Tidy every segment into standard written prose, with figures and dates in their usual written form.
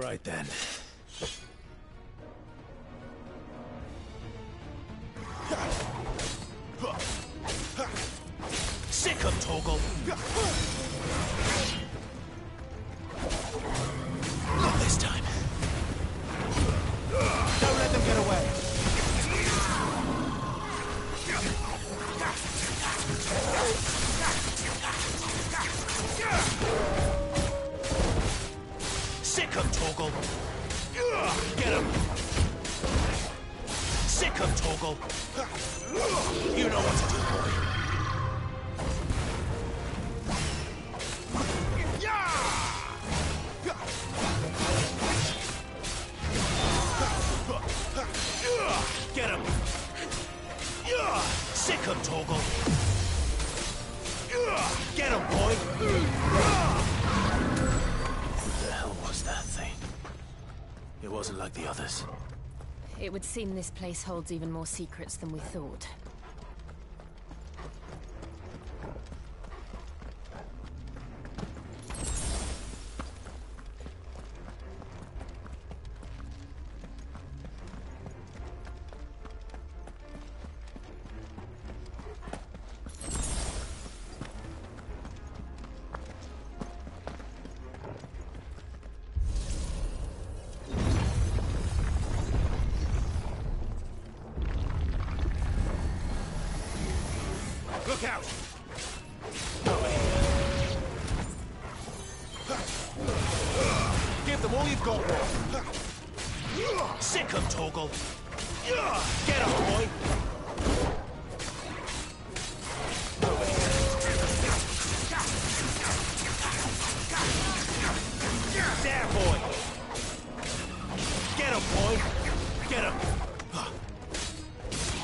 right then. Sick of Torgal! Not this time. Don't let them get away. Sick of Torgal! Get him! Sick of Torgal! You know what to do, boy. Get him! Sick of Torgal! Get him, boy! What the hell was that thing? It wasn't like the others. It would seem this place holds even more secrets than we thought. Look out! Give them all you've got, boy. Sick of Torgal! Get him, boy! There, boy! Get him, boy! Get him!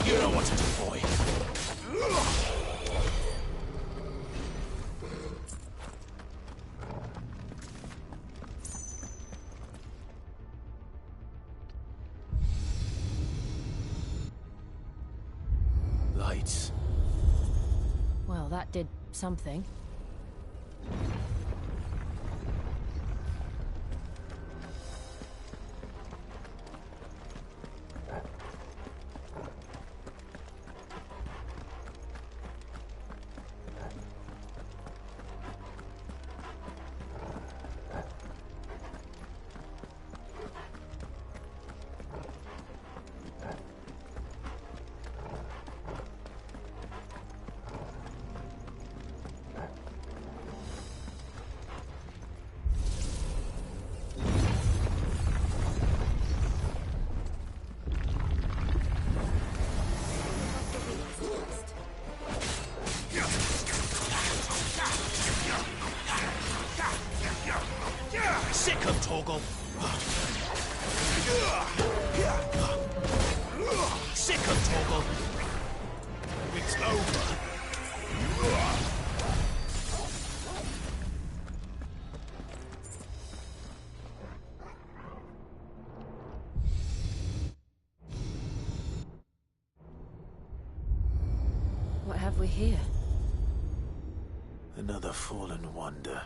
You know what to do, boy. Lights. Well, that did something. Sick of Torgal! Sick of Torgal! It's over! What have we here? Another fallen wonder.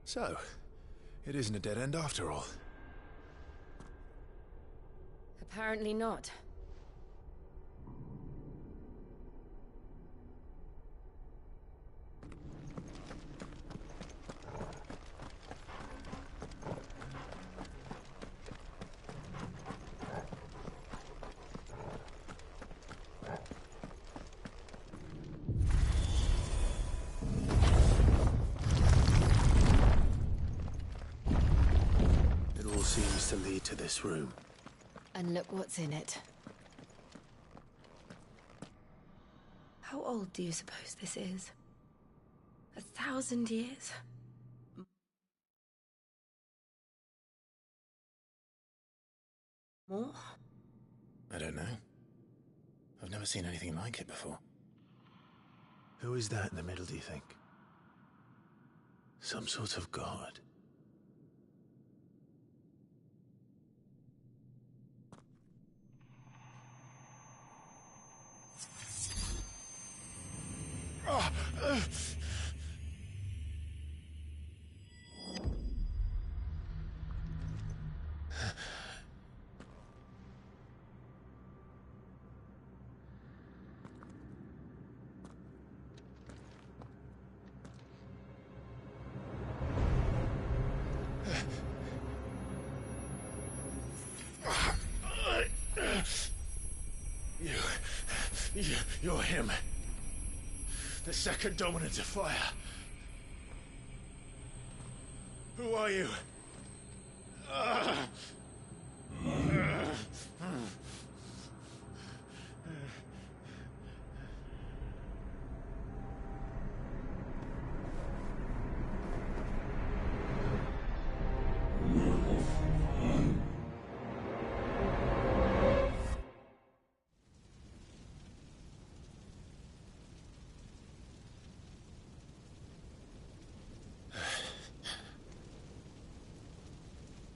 So, it isn't a dead end after all. Apparently not. seems to lead to this room. And look what's in it. How old do you suppose this is? 1,000 years? More? I don't know. I've never seen anything like it before. Who is that in the middle, do you think? Some sort of god? You're him. The second dominant of fire. Who are you?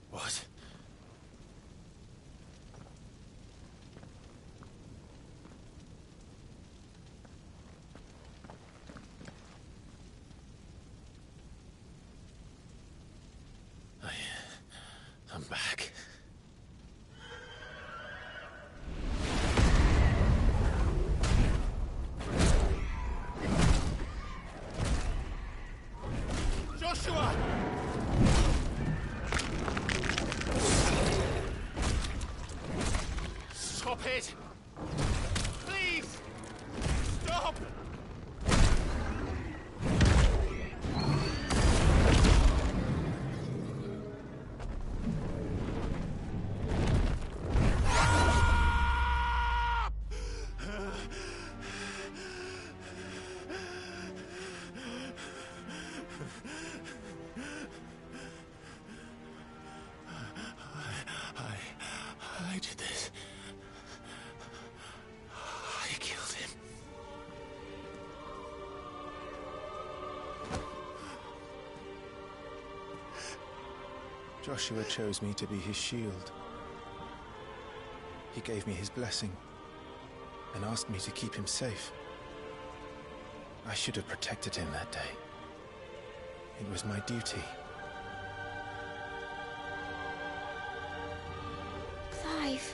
What? I'm back. Joshua! Stop it! Please! Stop! I did this. I killed him. Joshua chose me to be his shield. He gave me his blessing and asked me to keep him safe. I should have protected him that day. It was my duty. Clive.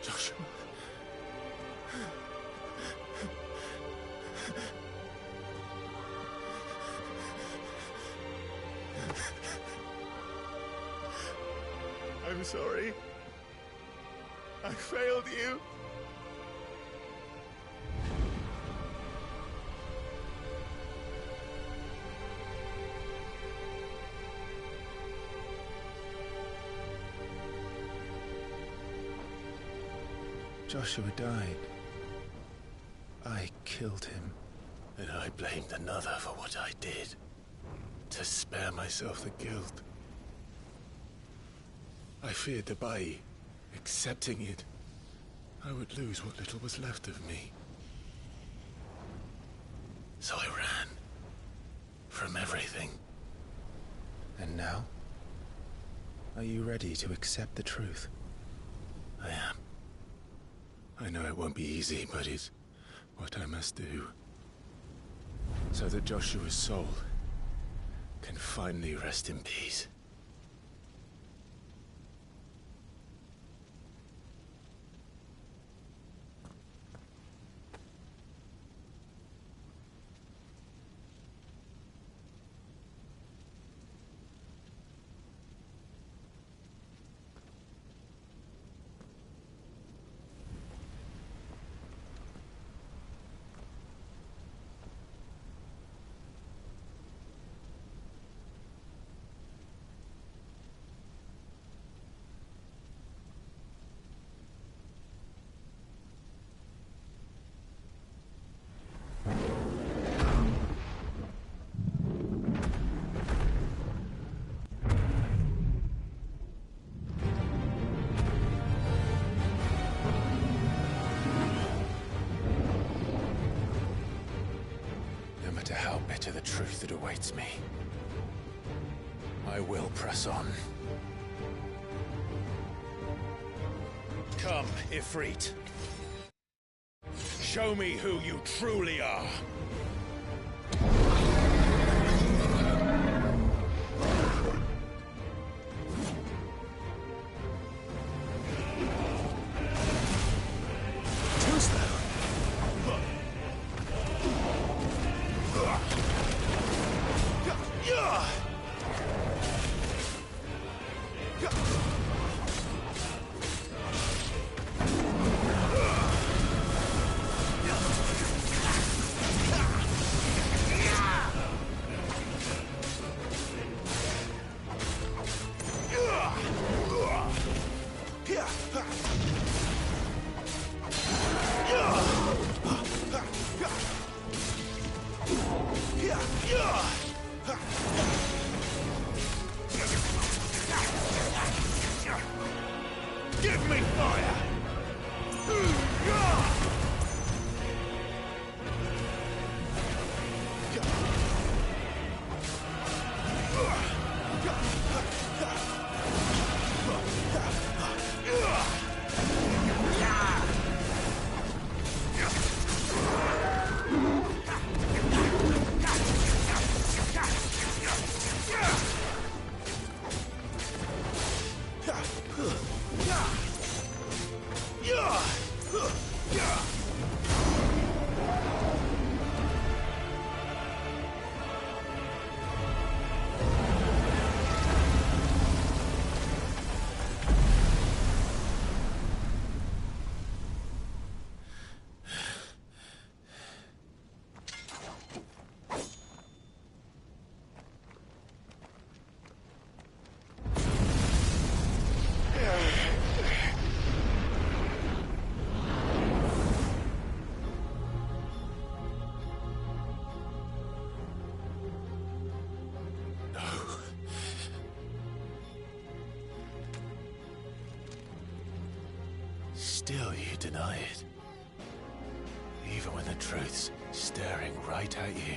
Joshua. I'm sorry. I failed you. Joshua died. I killed him. And I blamed another for what I did. To spare myself the guilt. I feared that by accepting it, I would lose what little was left of me. So I ran. From everything. And now? Are you ready to accept the truth? I am. I know it won't be easy, but it's what I must do. So that Joshua's soul can finally rest in peace. truth that awaits me. I will press on. Come, Ifrit. Show me who you truly are. Give me fire! Still you deny it. Even when the truth's staring right at you.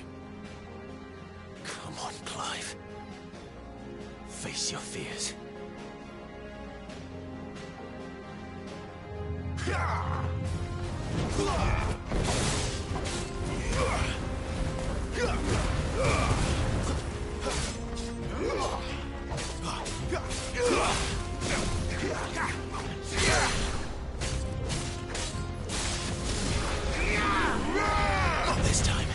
Come on, Clive. Face your fears. Not this time.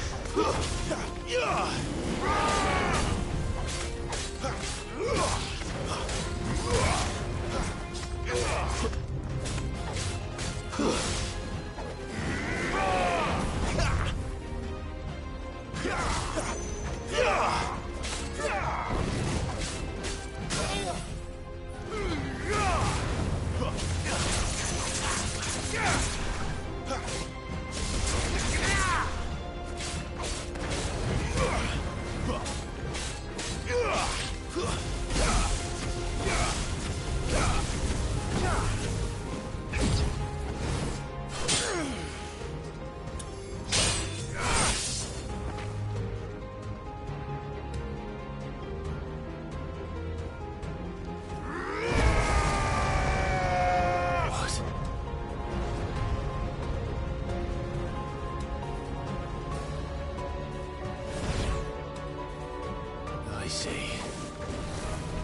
I see.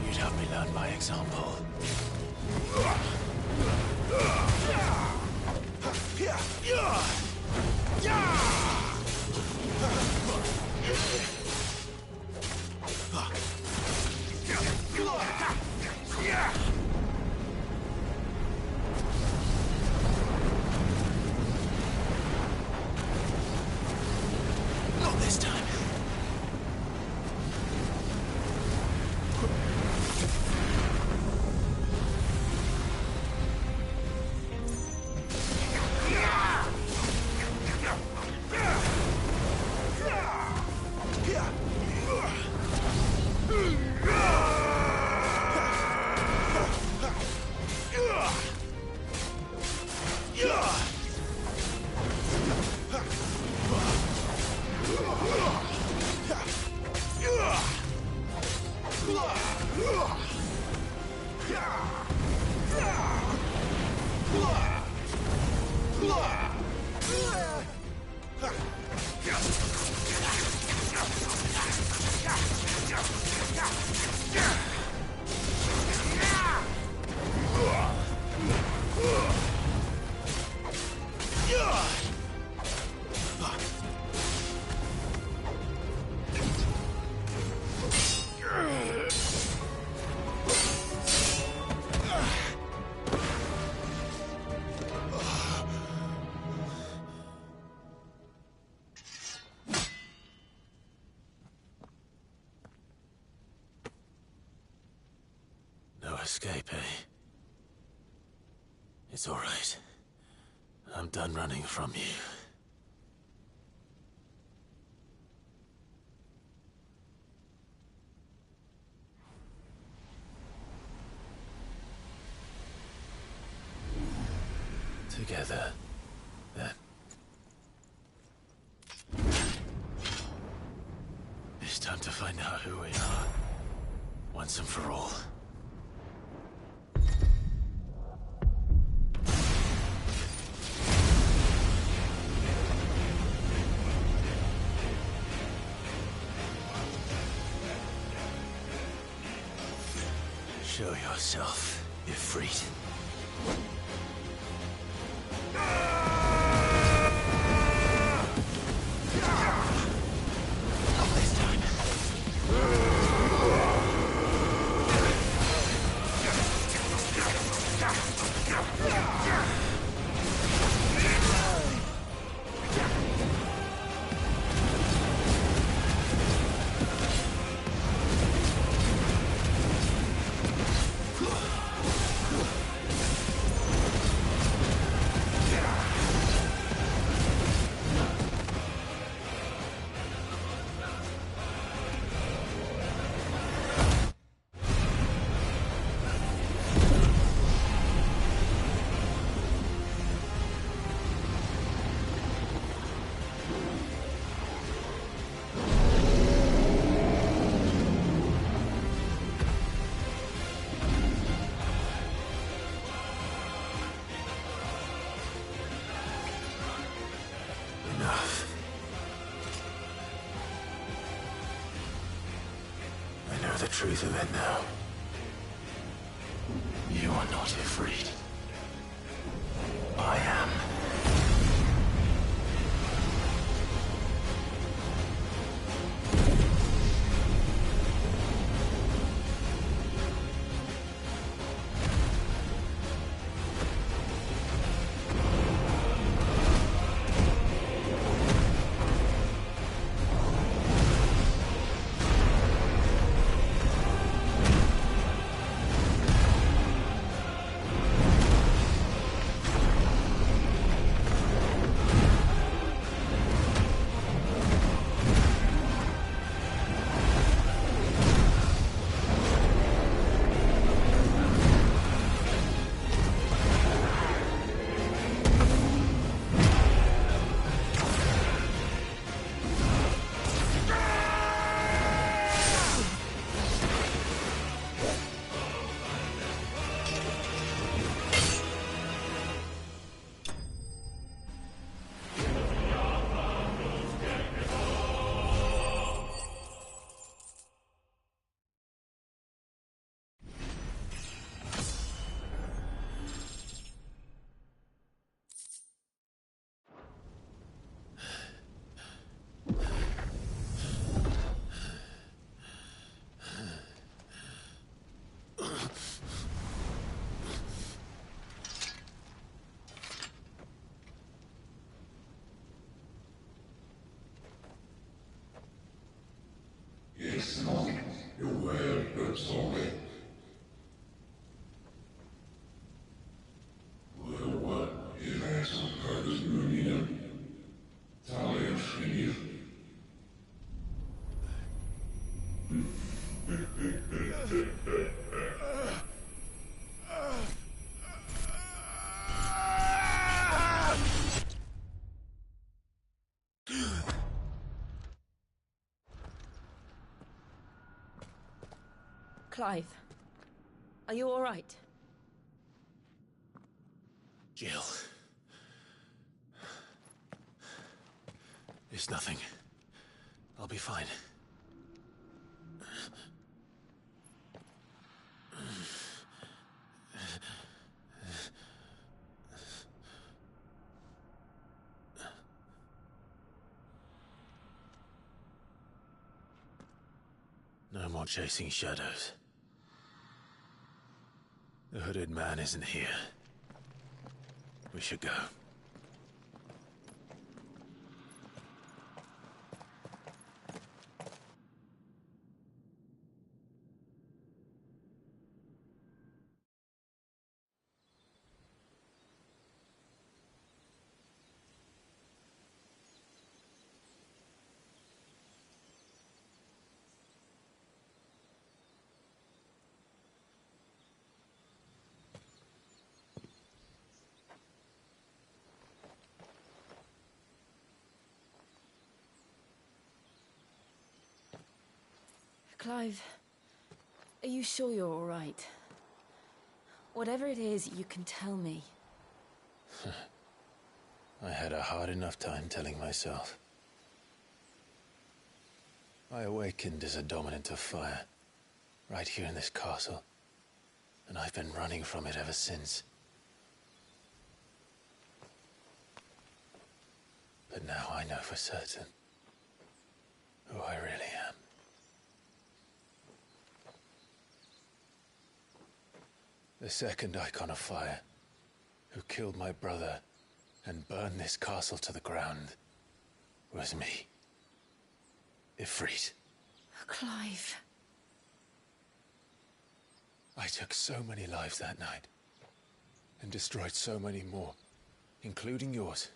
You'd have me learn by example. Not this time. No escape, eh? It's all right. I'm done running from you. Together, then. It's time to find out who we are, once and for all. Show yourself, Ifrit. Not this time. The truth of it now. You are not Ifrit. I am. Clive, are you all right? Jill. It's nothing. I'll be fine. No more chasing shadows. The hooded man isn't here. We should go. Clive, are you sure you're all right? Whatever it is, you can tell me. I had a hard enough time telling myself. I awakened as a dominant of fire, right here in this castle, and I've been running from it ever since. But now I know for certain who I really am. The second Icon of Fire, who killed my brother and burned this castle to the ground, was me. Ifrit. Clive. I took so many lives that night, and destroyed so many more, including yours.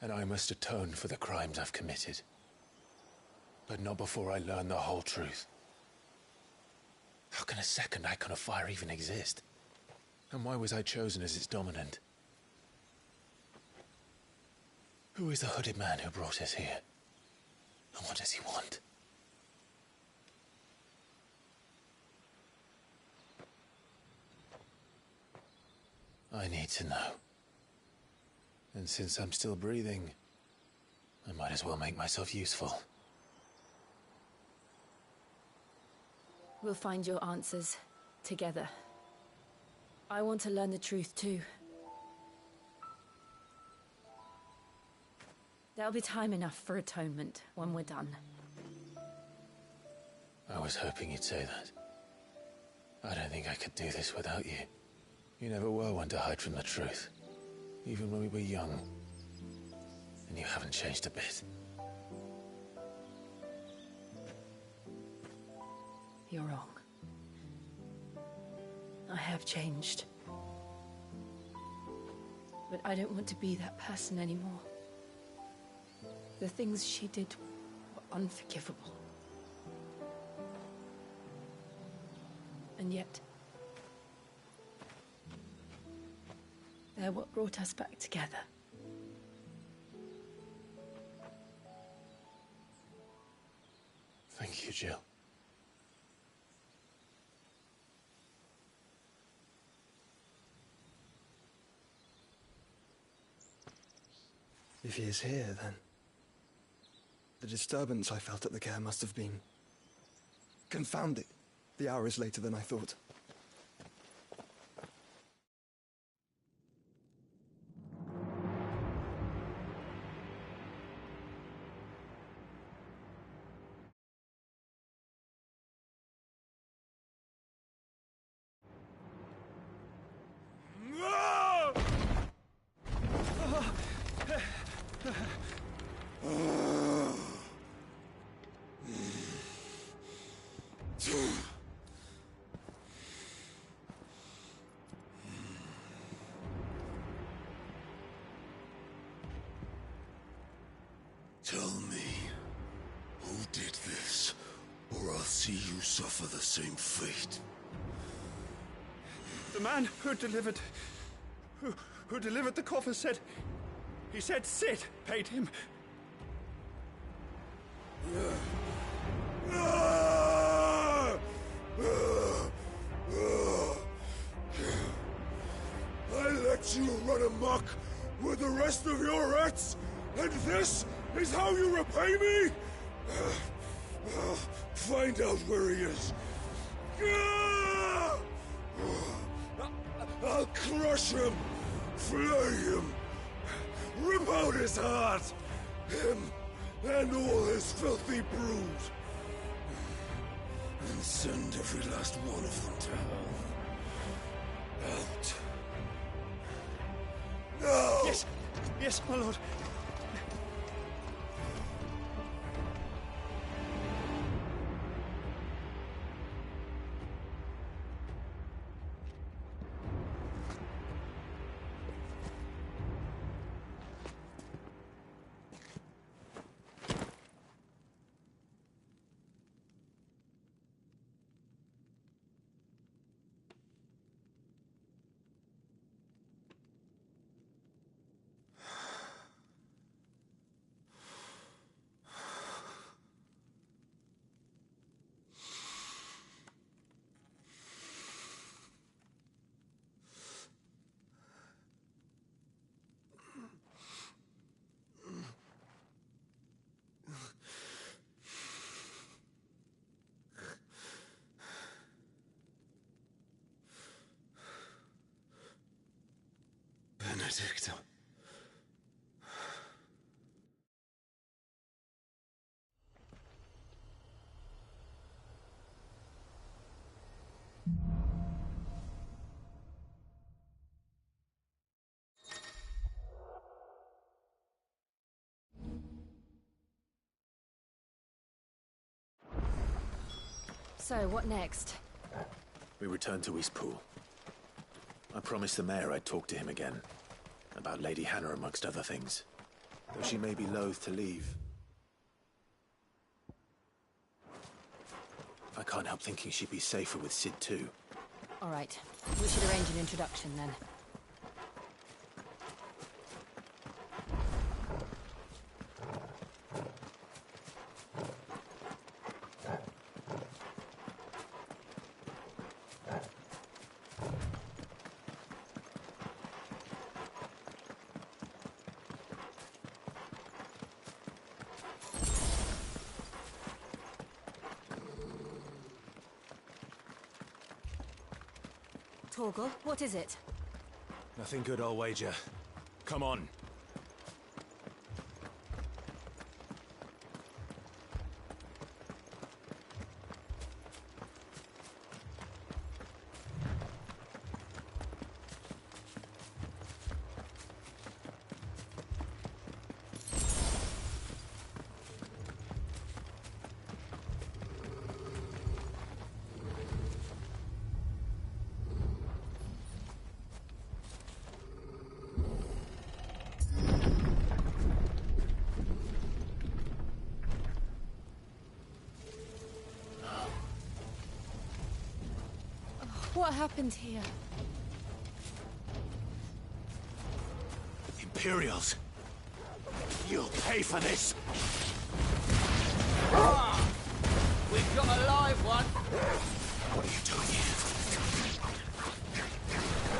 And I must atone for the crimes I've committed. But not before I learn the whole truth. How can a second Icon of Fire even exist? And why was I chosen as its dominant? Who is the hooded man who brought us here? And what does he want? I need to know. And since I'm still breathing, I might as well make myself useful. We'll find your answers together. I want to learn the truth too. There'll be time enough for atonement when we're done. I was hoping you'd say that. I don't think I could do this without you. You never were one to hide from the truth, even when we were young. And you haven't changed a bit. You're wrong. I have changed. But I don't want to be that person anymore. The things she did were unforgivable. And yet, they're what brought us back together. Thank you, Jill. If he is here, then the disturbance I felt at the care must have been confounded. The hour is later than I thought. Tell me, who did this, or I'll see you suffer the same fate. The man who delivered the coffer said... He said Sid paid him. I let you run amok with the rest of your rats? And this is how you repay me? Find out where he is. I'll crush him, flay him, rip out his heart, him and all his filthy brood, and send every last one of them to hell. Out. No! Yes, yes, my lord. Benedikta. So, what next? We return to Eastpool. I promised the mayor I'd talk to him again. About Lady Hannah, amongst other things. Though she may be loath to leave. I can't help thinking she'd be safer with Cid too. All right. We should arrange an introduction then. Torgal, what is it? Nothing good, I'll wager. Come on. What happened here? Imperials! You'll pay for this! We've got a live one! What are you doing here?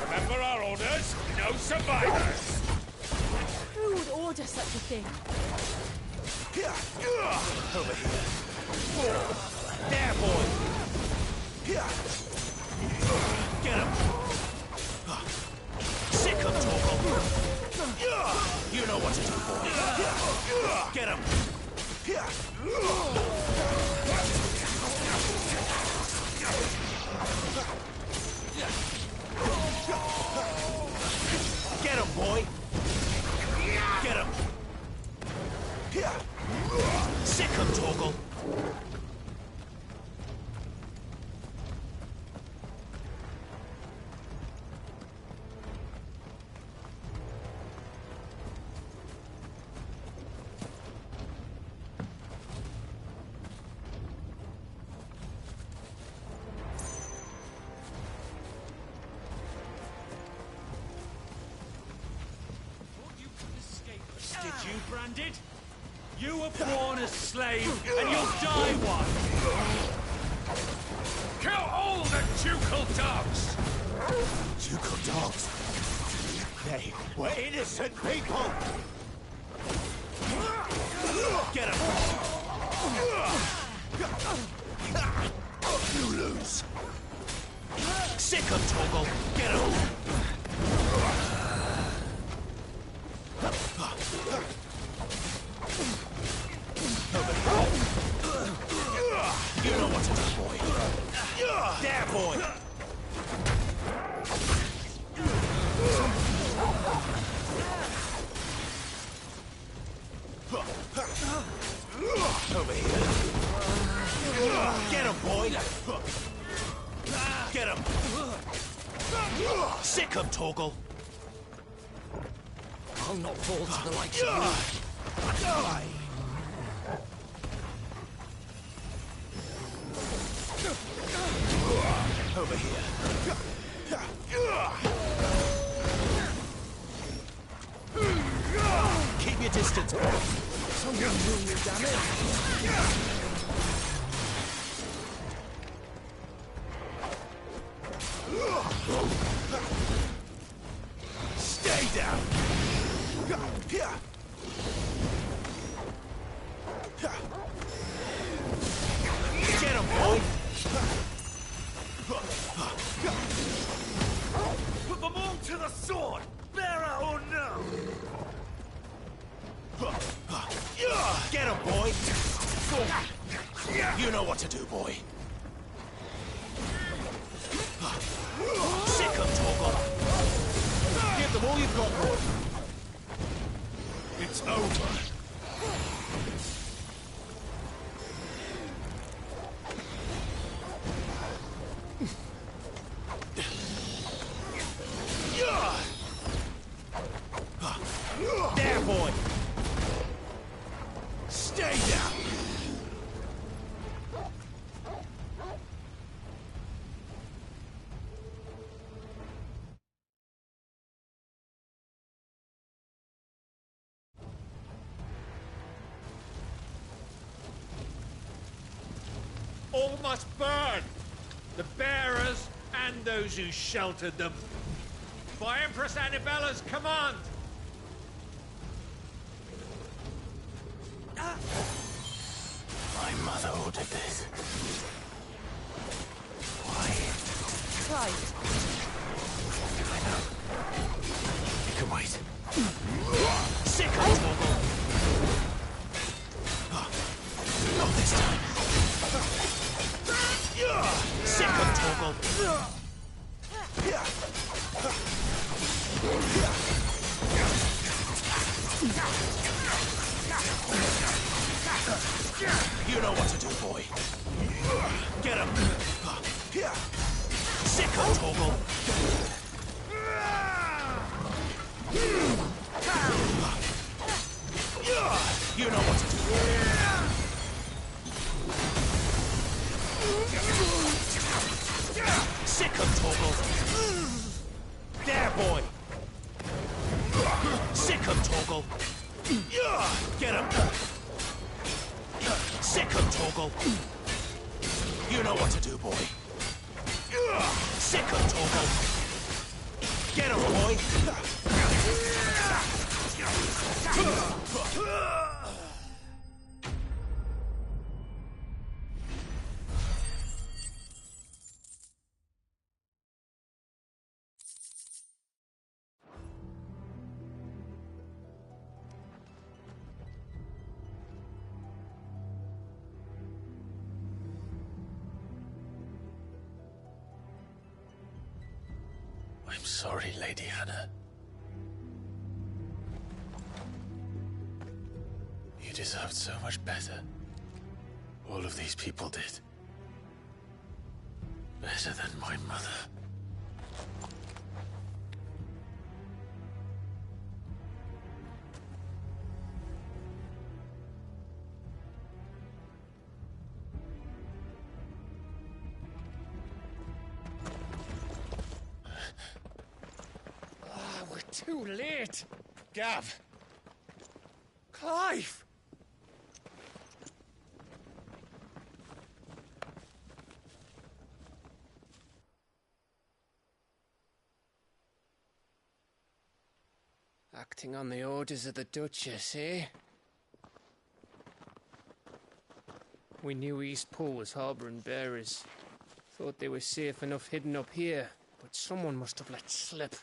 Remember our orders? No survivors! Who would order such a thing? Over here. There, boy! Get him! Sick him, Torgal! You know what to do, boy! Get him! Get him, boy! Get him! Sick him, Torgal! Did you, Branded? You were born a slave, and you'll die one! Kill all the ducal dogs! Ducal dogs? day. We're innocent people! Get him! You lose. Sick of Torgal. Get him! You know what to do, boy. There, boy! Over here. Get him, boy! Get him! Sick of Torgal! I'll not fall to the likes of Over here. Keep your distance, boy. Someone doing me damage. Stay down. Get him, boy. Put them all to the sword, bearer or no. Get him, boy. You know what to do, boy. Sick of Torgal. Give them all you've got, boy. It's over. There, boy. Stay down. All must burn! The bearers and those who sheltered them. By Empress Annibella's command! My mother ordered this. Why? Clive, I know. You can wait. Sick of Torgal. Not this time. Sick of Torgal. You know what to do, boy. Get him. Sick of Torgal. You know what to do. Sick of Torgal. There, boy. Sick of Torgal. Get him. Sick of Torgal. You know what to do, boy. Sick of Torgal. Get him, boy. I'm sorry, Lady Hannah. You deserved so much better. All of these people did. Better than my mother. We're too late. Gav. Clive. Acting on the orders of the Duchess, eh? We knew East Pool was harbouring bearers. Thought they were safe enough hidden up here, but someone must have let slip.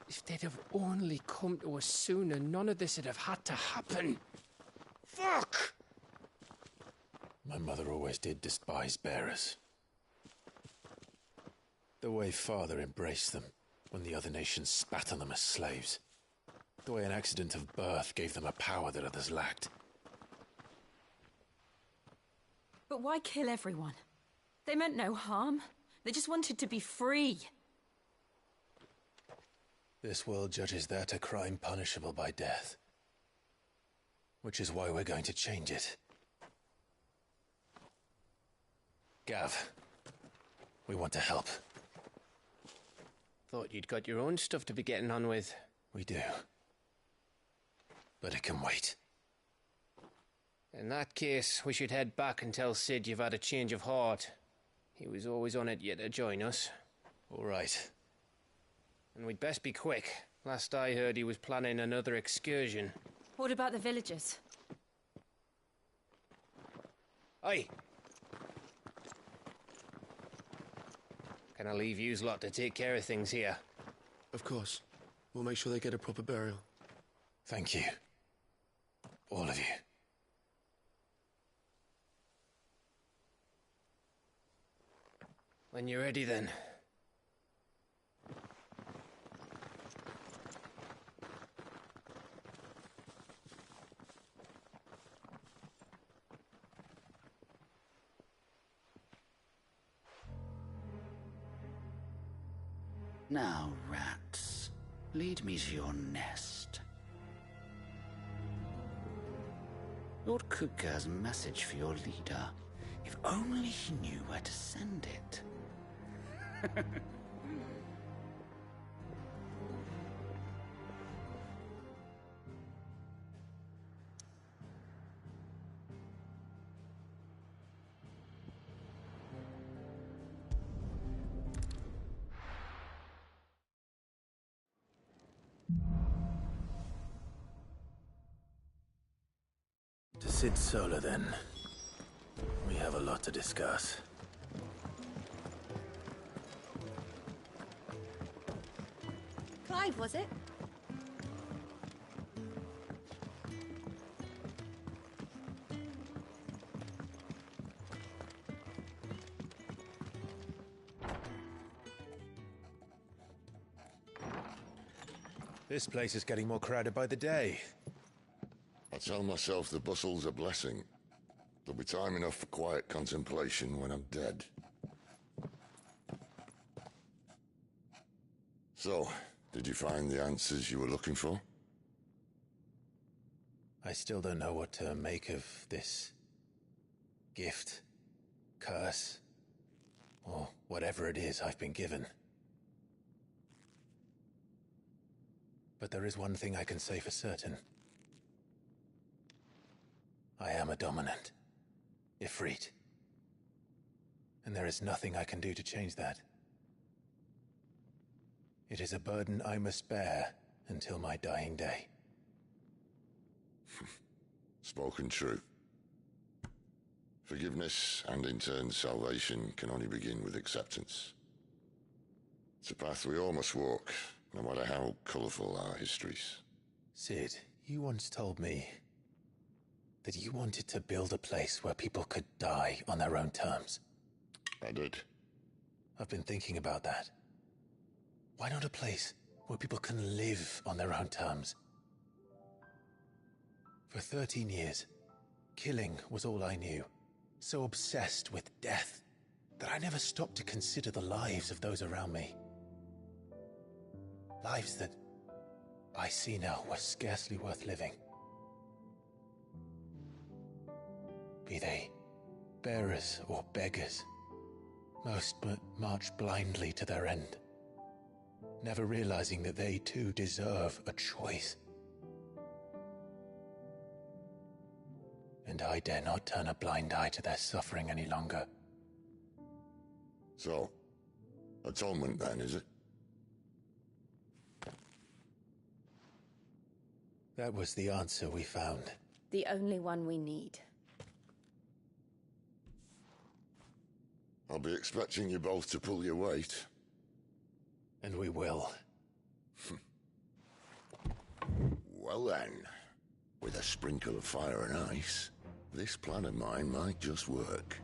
If they'd have only come to us sooner, none of this would have had to happen. Fuck! My mother always did despise bearers. The way Father embraced them when the other nations spat on them as slaves. The way an accident of birth gave them a power that others lacked. But why kill everyone? They meant no harm. They just wanted to be free. This world judges that a crime punishable by death. Which is why we're going to change it. Gav, we want to help. Thought you'd got your own stuff to be getting on with. We do. But it can wait. In that case, we should head back and tell Sid you've had a change of heart. He was always on it yet to join us. All right. And we'd best be quick. Last I heard, he was planning another excursion. What about the villagers? Aye. Can I leave yous lot to take care of things here? Of course. We'll make sure they get a proper burial. Thank you. All of you. When you're ready, then. Now, rats, lead me to your nest. Lord Kupka has a message for your leader. If only he knew where to send it. To Sid Solar, then. We have a lot to discuss. Clive, was it? This place is getting more crowded by the day. I tell myself the bustle's a blessing. There'll be time enough for quiet contemplation when I'm dead. So, did you find the answers you were looking for? I still don't know what to make of this gift, curse, or whatever it is I've been given. But there is one thing I can say for certain. I am a dominant, Ifrit. And there is nothing I can do to change that. It is a burden I must bear until my dying day. Spoken true. Forgiveness and in turn salvation can only begin with acceptance. It's a path we all must walk, no matter how colourful our histories. Sid, you once told me that you wanted to build a place where people could die on their own terms. I did. I've been thinking about that. Why not a place where people can live on their own terms? For 13 years, killing was all I knew. So obsessed with death that I never stopped to consider the lives of those around me. Lives that I see now were scarcely worth living. Be they bearers or beggars, most but march blindly to their end, never realizing that they too deserve a choice. And I dare not turn a blind eye to their suffering any longer. So, atonement then, is it? That was the answer we found. The only one we need. I'll be expecting you both to pull your weight. And we will. Well then, with a sprinkle of fire and ice, this plan of mine might just work.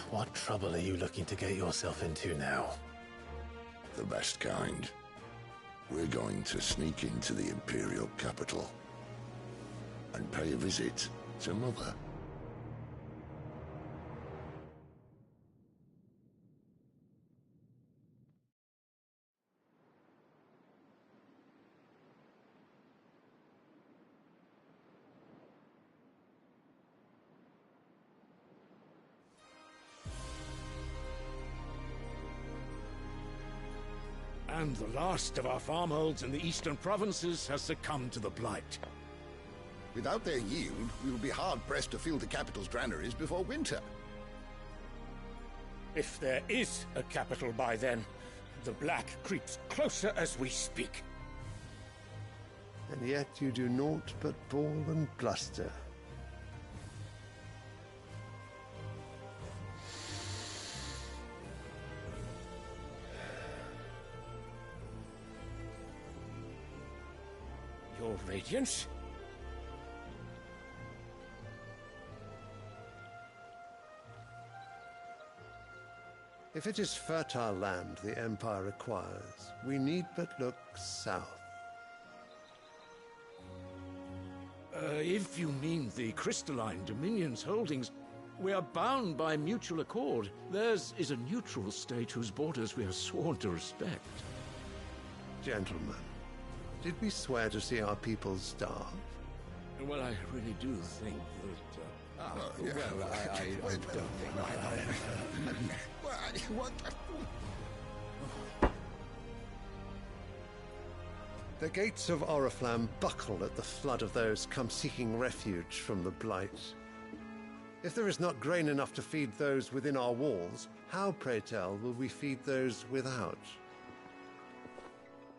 What trouble are you looking to get yourself into now? The best kind. We're going to sneak into the Imperial capital and pay a visit to Mother. And the last of our farmholds in the eastern provinces has succumbed to the Blight. Without their yield, we will be hard-pressed to fill the capital's granaries before winter. If there is a capital by then, the Black creeps closer as we speak. And yet you do naught but bawl and bluster. Your Radiance? If it is fertile land the Empire requires, we need but look south. If you mean the Crystalline Dominion's holdings, we are bound by mutual accord. Theirs is a neutral state whose borders we are sworn to respect. Gentlemen, did we swear to see our people starve? Well, I really do think that... Well, I don't think... What? The gates of Oriflamme buckle at the flood of those come seeking refuge from the Blight. If there is not grain enough to feed those within our walls, how, pray tell, will we feed those without?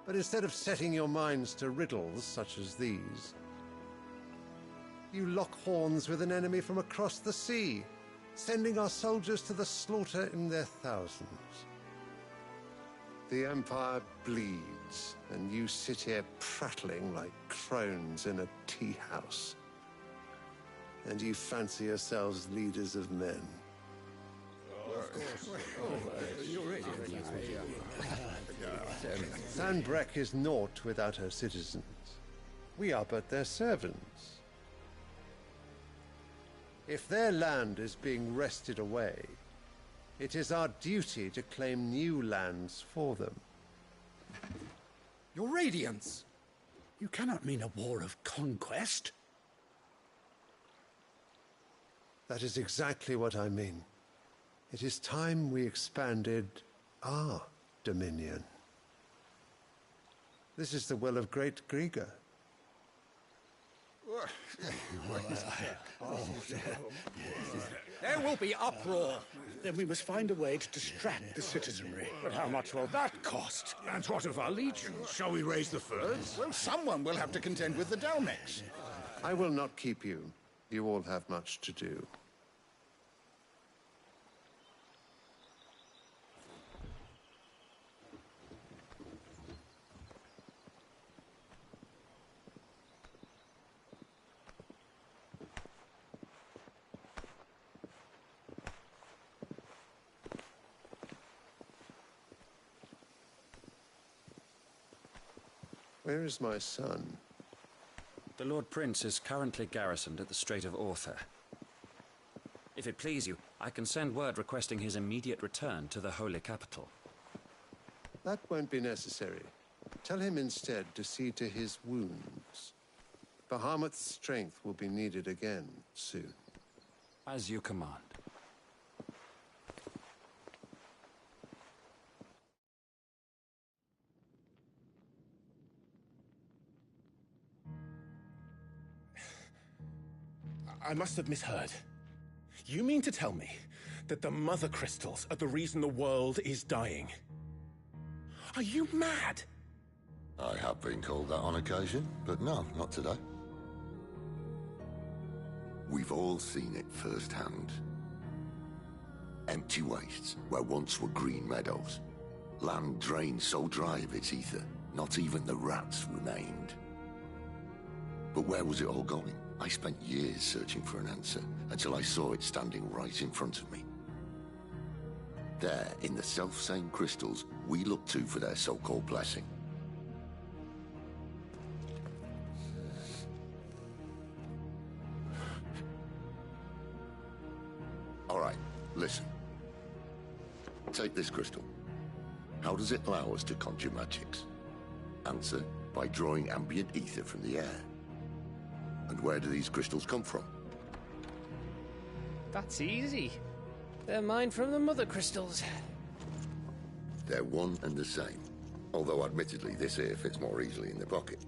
But instead of setting your minds to riddles such as these, you lock horns with an enemy from across the sea, sending our soldiers to the slaughter in their thousands. The Empire bleeds, and you sit here prattling like crones in a tea house. And you fancy yourselves leaders of men. Sanbreque is naught without her citizens. We are but their servants. If their land is being wrested away, it is our duty to claim new lands for them. Your Radiance! You cannot mean a war of conquest. That is exactly what I mean. It is time we expanded our dominion. This is the will of great Griga. There will be uproar. Then we must find a way to distract the citizenry. But how much will that cost? And what of our legions? Shall we raise the furs? Well, someone will have to contend with the Dalmex. I will not keep you. You all have much to do. Where is my son? The Lord Prince is currently garrisoned at the Strait of Orther. If it please you, I can send word requesting his immediate return to the Holy Capital. That won't be necessary. Tell him instead to see to his wounds. Bahamut's strength will be needed again soon. As you command. I must have misheard. You mean to tell me that the Mother Crystals are the reason the world is dying? Are you mad? I have been called that on occasion, but no, not today. We've all seen it firsthand. Empty wastes where once were green meadows. Land drained so dry of its ether, not even the rats remained. But where was it all going? I spent years searching for an answer, until I saw it standing right in front of me. There, in the self-same crystals we look to for their so-called blessing. All right, listen. Take this crystal. How does it allow us to conjure magics? Answer, by drawing ambient ether from the air. And where do these crystals come from? That's easy. They're mine from the mother crystals. They're one and the same. Although admittedly this here fits more easily in the pocket.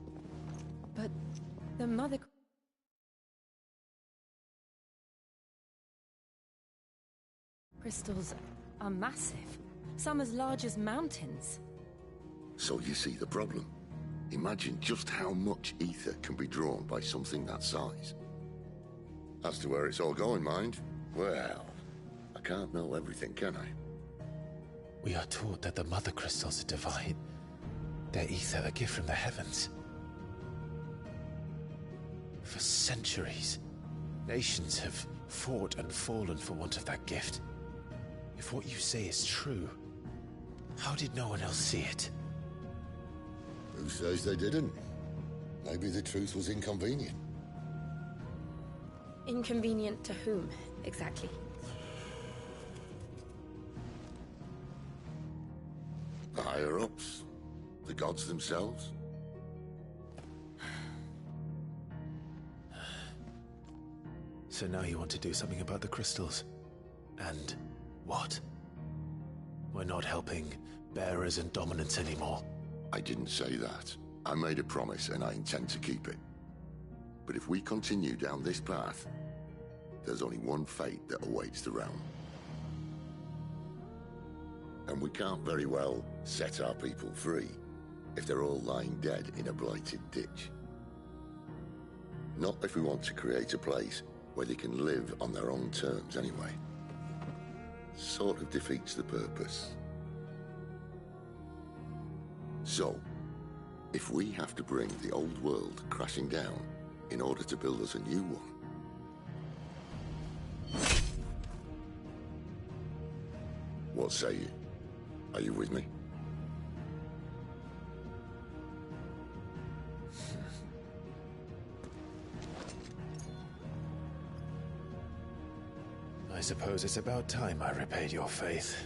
But the mother... crystals are massive. Some as large as mountains. So you see the problem. Imagine just how much ether can be drawn by something that size. As to where it's all going, mind, well, I can't know everything, can I? We are taught that the mother crystals are divine. Their ether a gift from the heavens. For centuries, nations have fought and fallen for want of that gift. If what you say is true, how did no one else see it? Who says they didn't? Maybe the truth was inconvenient. Inconvenient to whom, exactly? The higher-ups? The gods themselves? So now you want to do something about the crystals? And what? We're not helping bearers and dominants anymore. I didn't say that. I made a promise and I intend to keep it. But if we continue down this path, there's only one fate that awaits the realm. And we can't very well set our people free if they're all lying dead in a blighted ditch. Not if we want to create a place where they can live on their own terms anyway. Sort of defeats the purpose. So, if we have to bring the old world crashing down in order to build us a new one, what say you? Are you with me? I suppose it's about time I repaid your faith.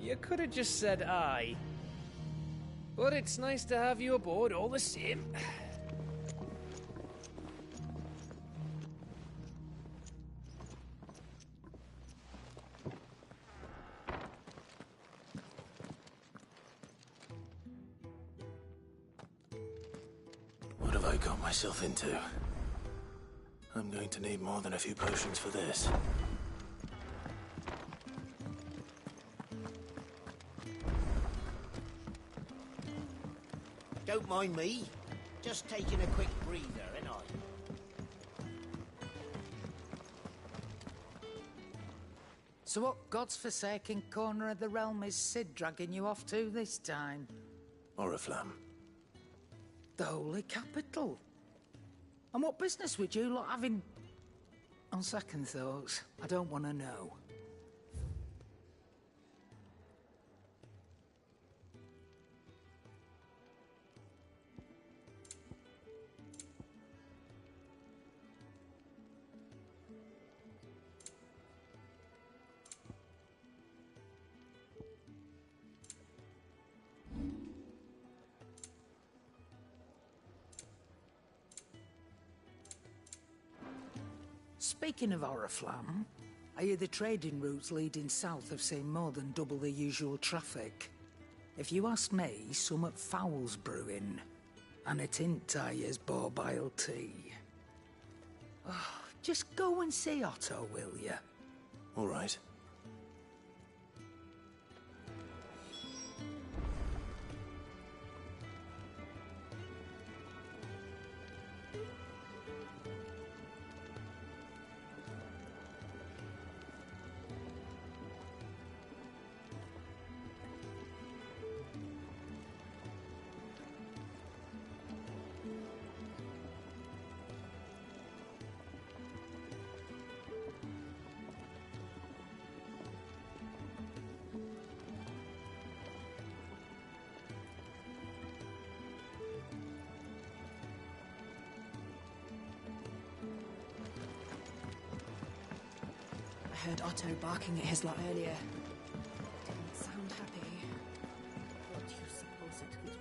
You could have just said aye. But it's nice to have you aboard all the same. What have I got myself into? I'm going to need more than a few potions for this. Don't mind me. Just taking a quick breather, ain't I? So what God's forsaken corner of the realm is Cid dragging you off to this time? Oriflamme. The Holy Capital. And what business would you lot having... On second thoughts, I don't want to know. Speaking of Oriflamme, I hear the trading routes leading south have seen more than double the usual traffic. If you ask me, summat foul's brewing, and it ain't Tyre's borbile tea. Oh, just go and see Otto, will you? All right. I heard Otto barking at his lot earlier. Didn't sound happy. What do you suppose it could be?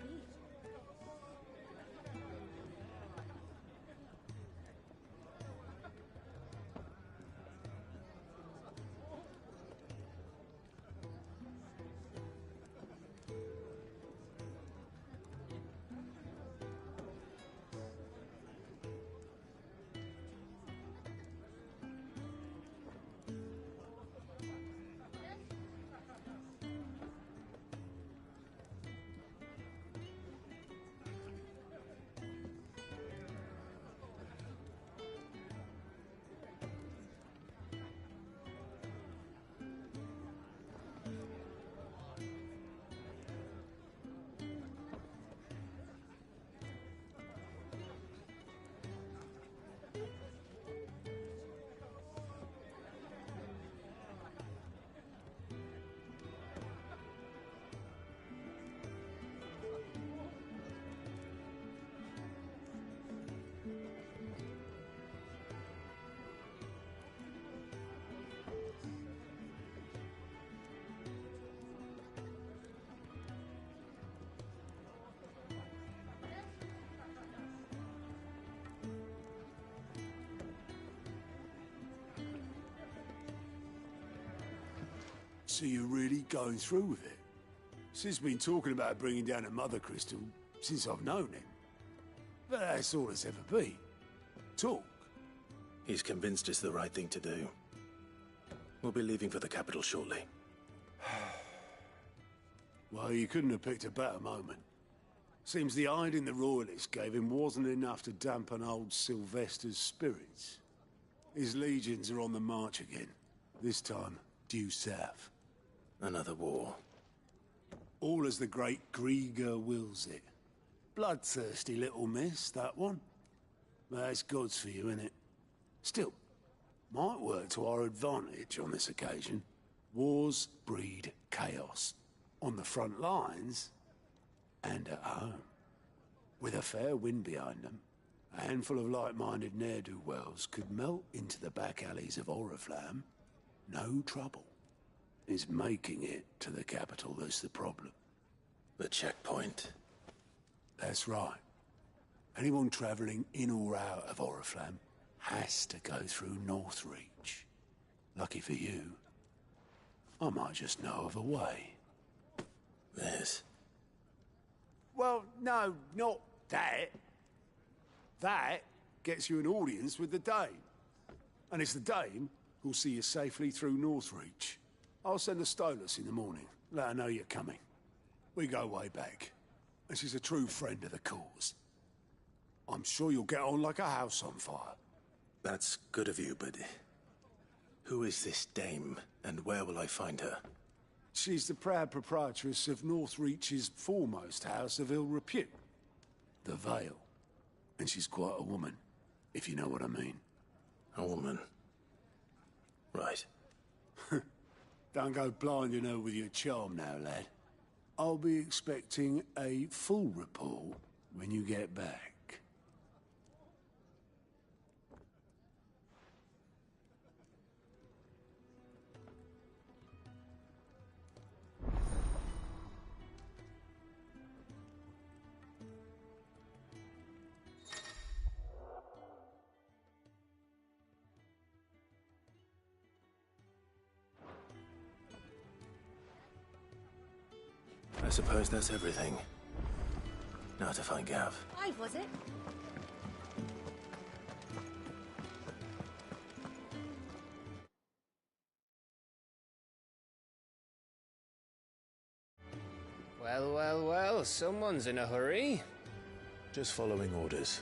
So you're really going through with it? Sid's been talking about bringing down a Mother Crystal since I've known him. But that's all it's ever been. Talk. He's convinced it's the right thing to do. We'll be leaving for the capital shortly. Well, you couldn't have picked a better moment. Seems the hiding the Royalists gave him wasn't enough to dampen old Sylvester's spirits. His legions are on the march again. This time, due south. Another war. All as the great Grieger wills it. Bloodthirsty little miss, that one. That's God's for you, innit? Still, might work to our advantage on this occasion. Wars breed chaos. On the front lines, and at home. With a fair wind behind them, a handful of like-minded ne'er-do-wells could melt into the back alleys of Oriflamme. No trouble. It's making it to the capital that's the problem. The checkpoint. That's right. Anyone travelling in or out of Oriflamme has to go through Northreach. Lucky for you, I might just know of a way. Yes. Well, no, not that. That gets you an audience with the Dame. And it's the Dame who'll see you safely through Northreach. I'll send a Stolas in the morning. Let her know you're coming. We go way back. And she's a true friend of the cause. I'm sure you'll get on like a house on fire. That's good of you, but who is this Dame, and where will I find her? She's the proud proprietress of Northreach's foremost house of ill repute, the Vale. And she's quite a woman, if you know what I mean. A woman? Right. Don't go blinding her with your charm now, lad. I'll be expecting a full report when you get back. I suppose that's everything. Now to find Gav. Clive, was it? Well, well, well, someone's in a hurry. Just following orders.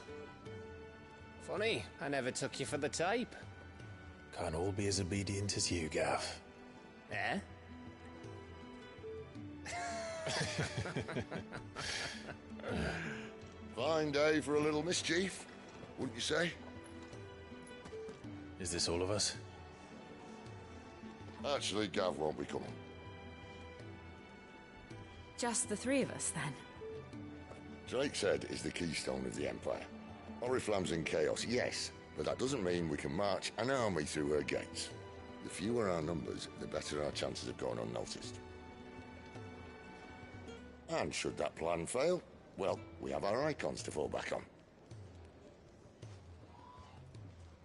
Funny, I never took you for the type. Can't all be as obedient as you, Gav. Eh? Fine day for a little mischief, wouldn't you say? Is this all of us? Actually, Gav won't be coming. Just the three of us, then? Drake's Head is the keystone of the Empire. Oriflamme's in chaos, yes, but that doesn't mean we can march an army through her gates. The fewer our numbers, the better our chances of going unnoticed. And should that plan fail, well, we have our icons to fall back on.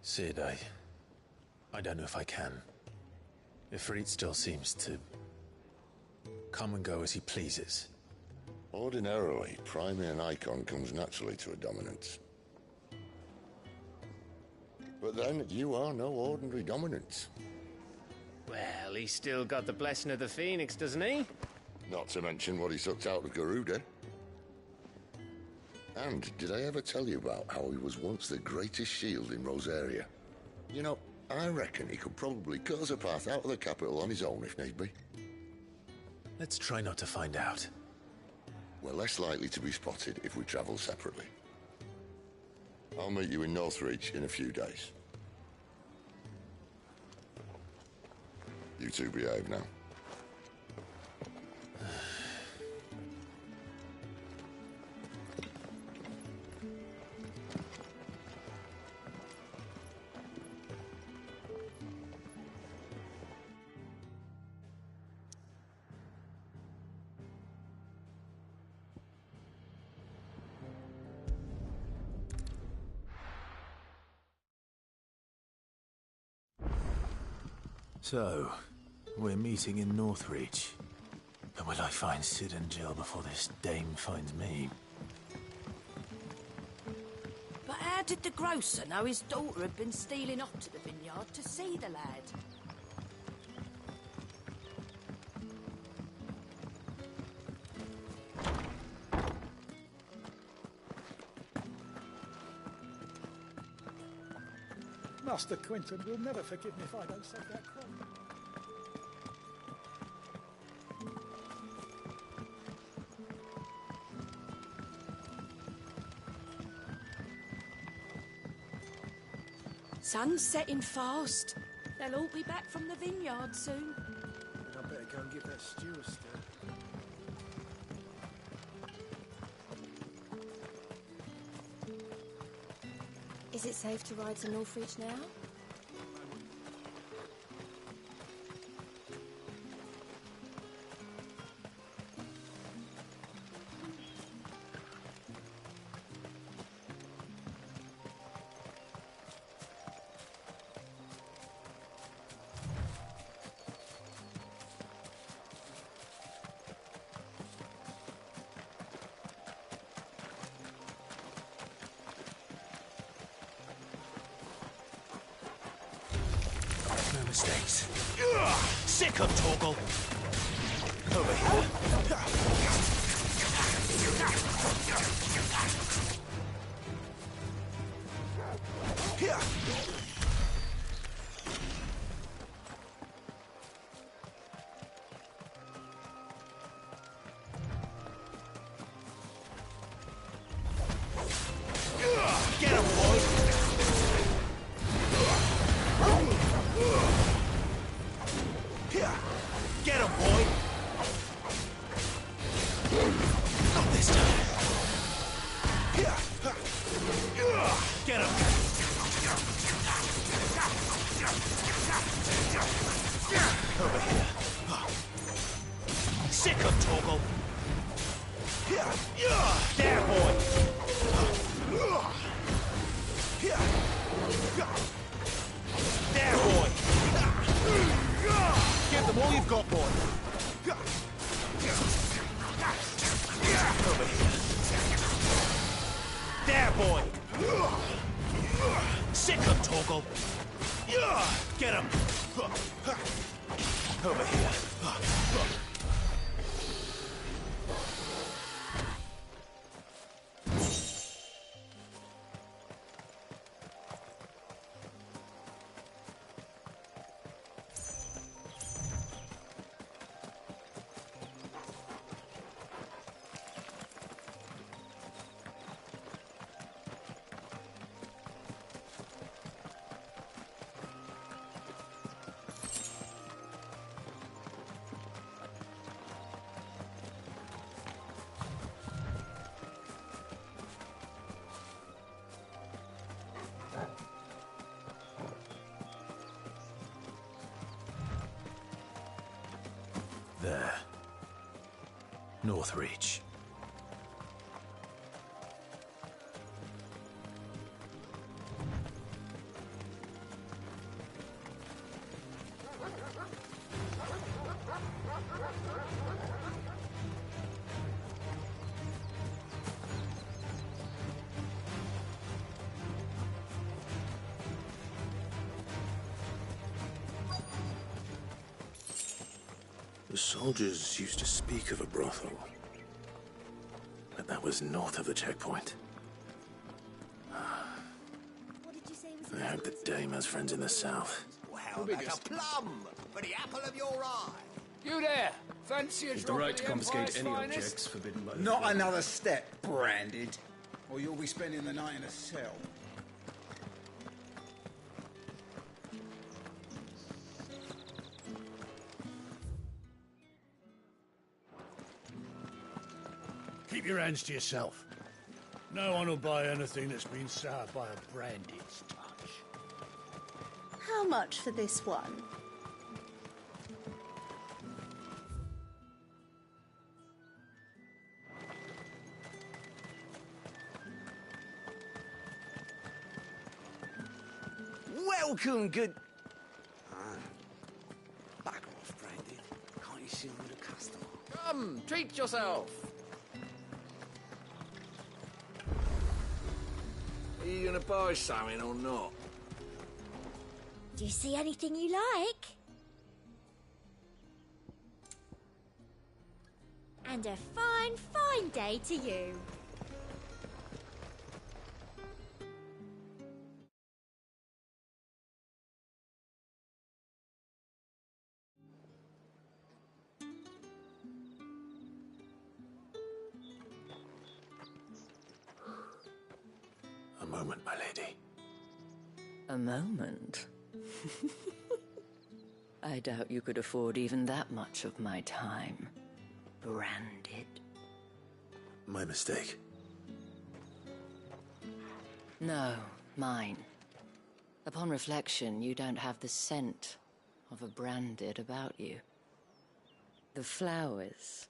Cid, I don't know if I can. Ifrit still seems to come and go as he pleases. Ordinarily, priming an icon comes naturally to a dominance. But then, you are no ordinary dominance. Well, he's still got the blessing of the Phoenix, doesn't he? Not to mention what he sucked out of Garuda. And did I ever tell you about how he was once the greatest shield in Rosaria? You know, I reckon he could probably cut us a path out of the capital on his own if need be. Let's try not to find out. We're less likely to be spotted if we travel separately. I'll meet you in Northreach in a few days. You two behave now. So, we're meeting in Northreach. But will I find Cid and Jill before this dame finds me? But how did the grocer know his daughter had been stealing off to the vineyard to see the lad? Master Quinton will never forgive me if I don't save that crop. Sun's setting fast. They'll all be back from the vineyard soon. I better go and give that stew a stir. Is it safe to ride to Northreach now? No mistakes. Sick of Torgal! Over here. Get him, boy! Get him, boy! Not this time. Get him! Over here. Sick of Torgal! There, boy! There, boy! Give them all you've got, boy! Over here. There, boy! Sick of Torgal! Get him! Over here. Northreach. The soldiers used to speak of a brothel, but that was north of the checkpoint. I hope the dame has friends in the south. Well, that's a plum for the apple of your eye. You there! Fancy a Is the drop right of to the confiscate Empire's any finest? objects forbidden by the Not throne. another step, Branded, or you'll be spending the night in a cell. Keep your hands to yourself. No one will buy anything that's been soured by a Branded's touch. How much for this one? Welcome, good... Back off, Branded. Can't you see I'm with a customer? Come, treat yourself. Are you gonna buy something or not? Do you see anything you like? And a fine, fine day to you. A moment, my lady. A moment? I doubt you could afford even that much of my time. Branded. My mistake. No, mine. Upon reflection, you don't have the scent of a Branded about you. The flowers.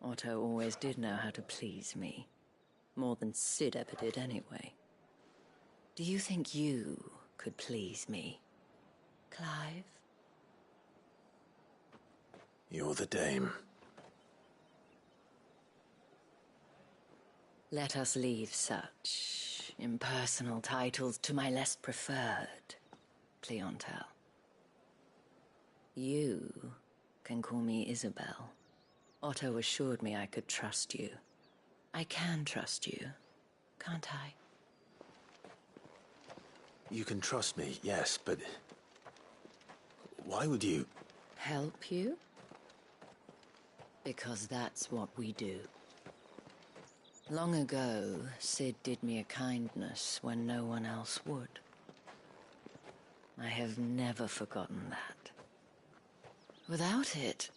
Otto always did know how to please me. More than Cid ever did anyway. Do you think you could please me, Clive? You're the dame. Let us leave such impersonal titles to my less preferred, Cleontel. You can call me Isabel. Otto assured me I could trust you. I can trust you, can't I? You can trust me, yes, but... why would you... Help you? Because that's what we do. Long ago, Cid did me a kindness when no one else would. I have never forgotten that. Without it,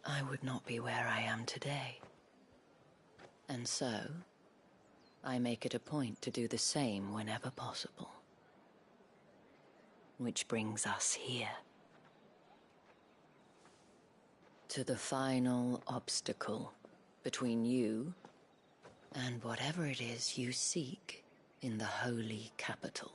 I would not be where I am today. And so, I make it a point to do the same whenever possible. Which brings us here. To the final obstacle between you and whatever it is you seek in the holy capital.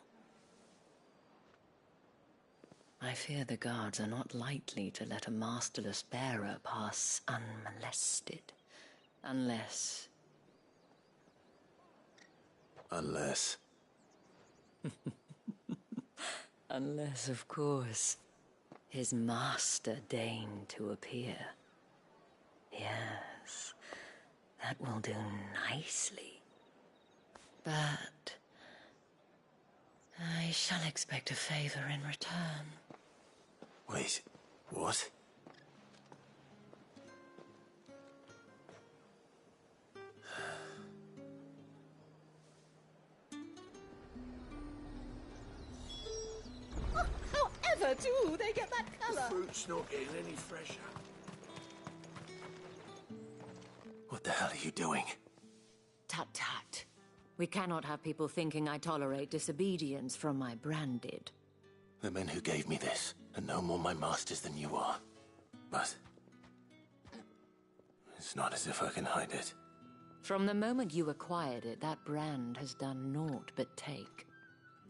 I fear the guards are not likely to let a masterless bearer pass unmolested. Unless... Unless... Unless, of course, his master deigned to appear. Yes, that will do nicely. But I shall expect a favor in return. Wait, what? However, do they get that colour? Fruit's not getting any fresher. What the hell are you doing? Tut tut. We cannot have people thinking I tolerate disobedience from my Branded. The men who gave me this are no more my masters than you are. But... It's not as if I can hide it. From the moment you acquired it, that brand has done naught but take.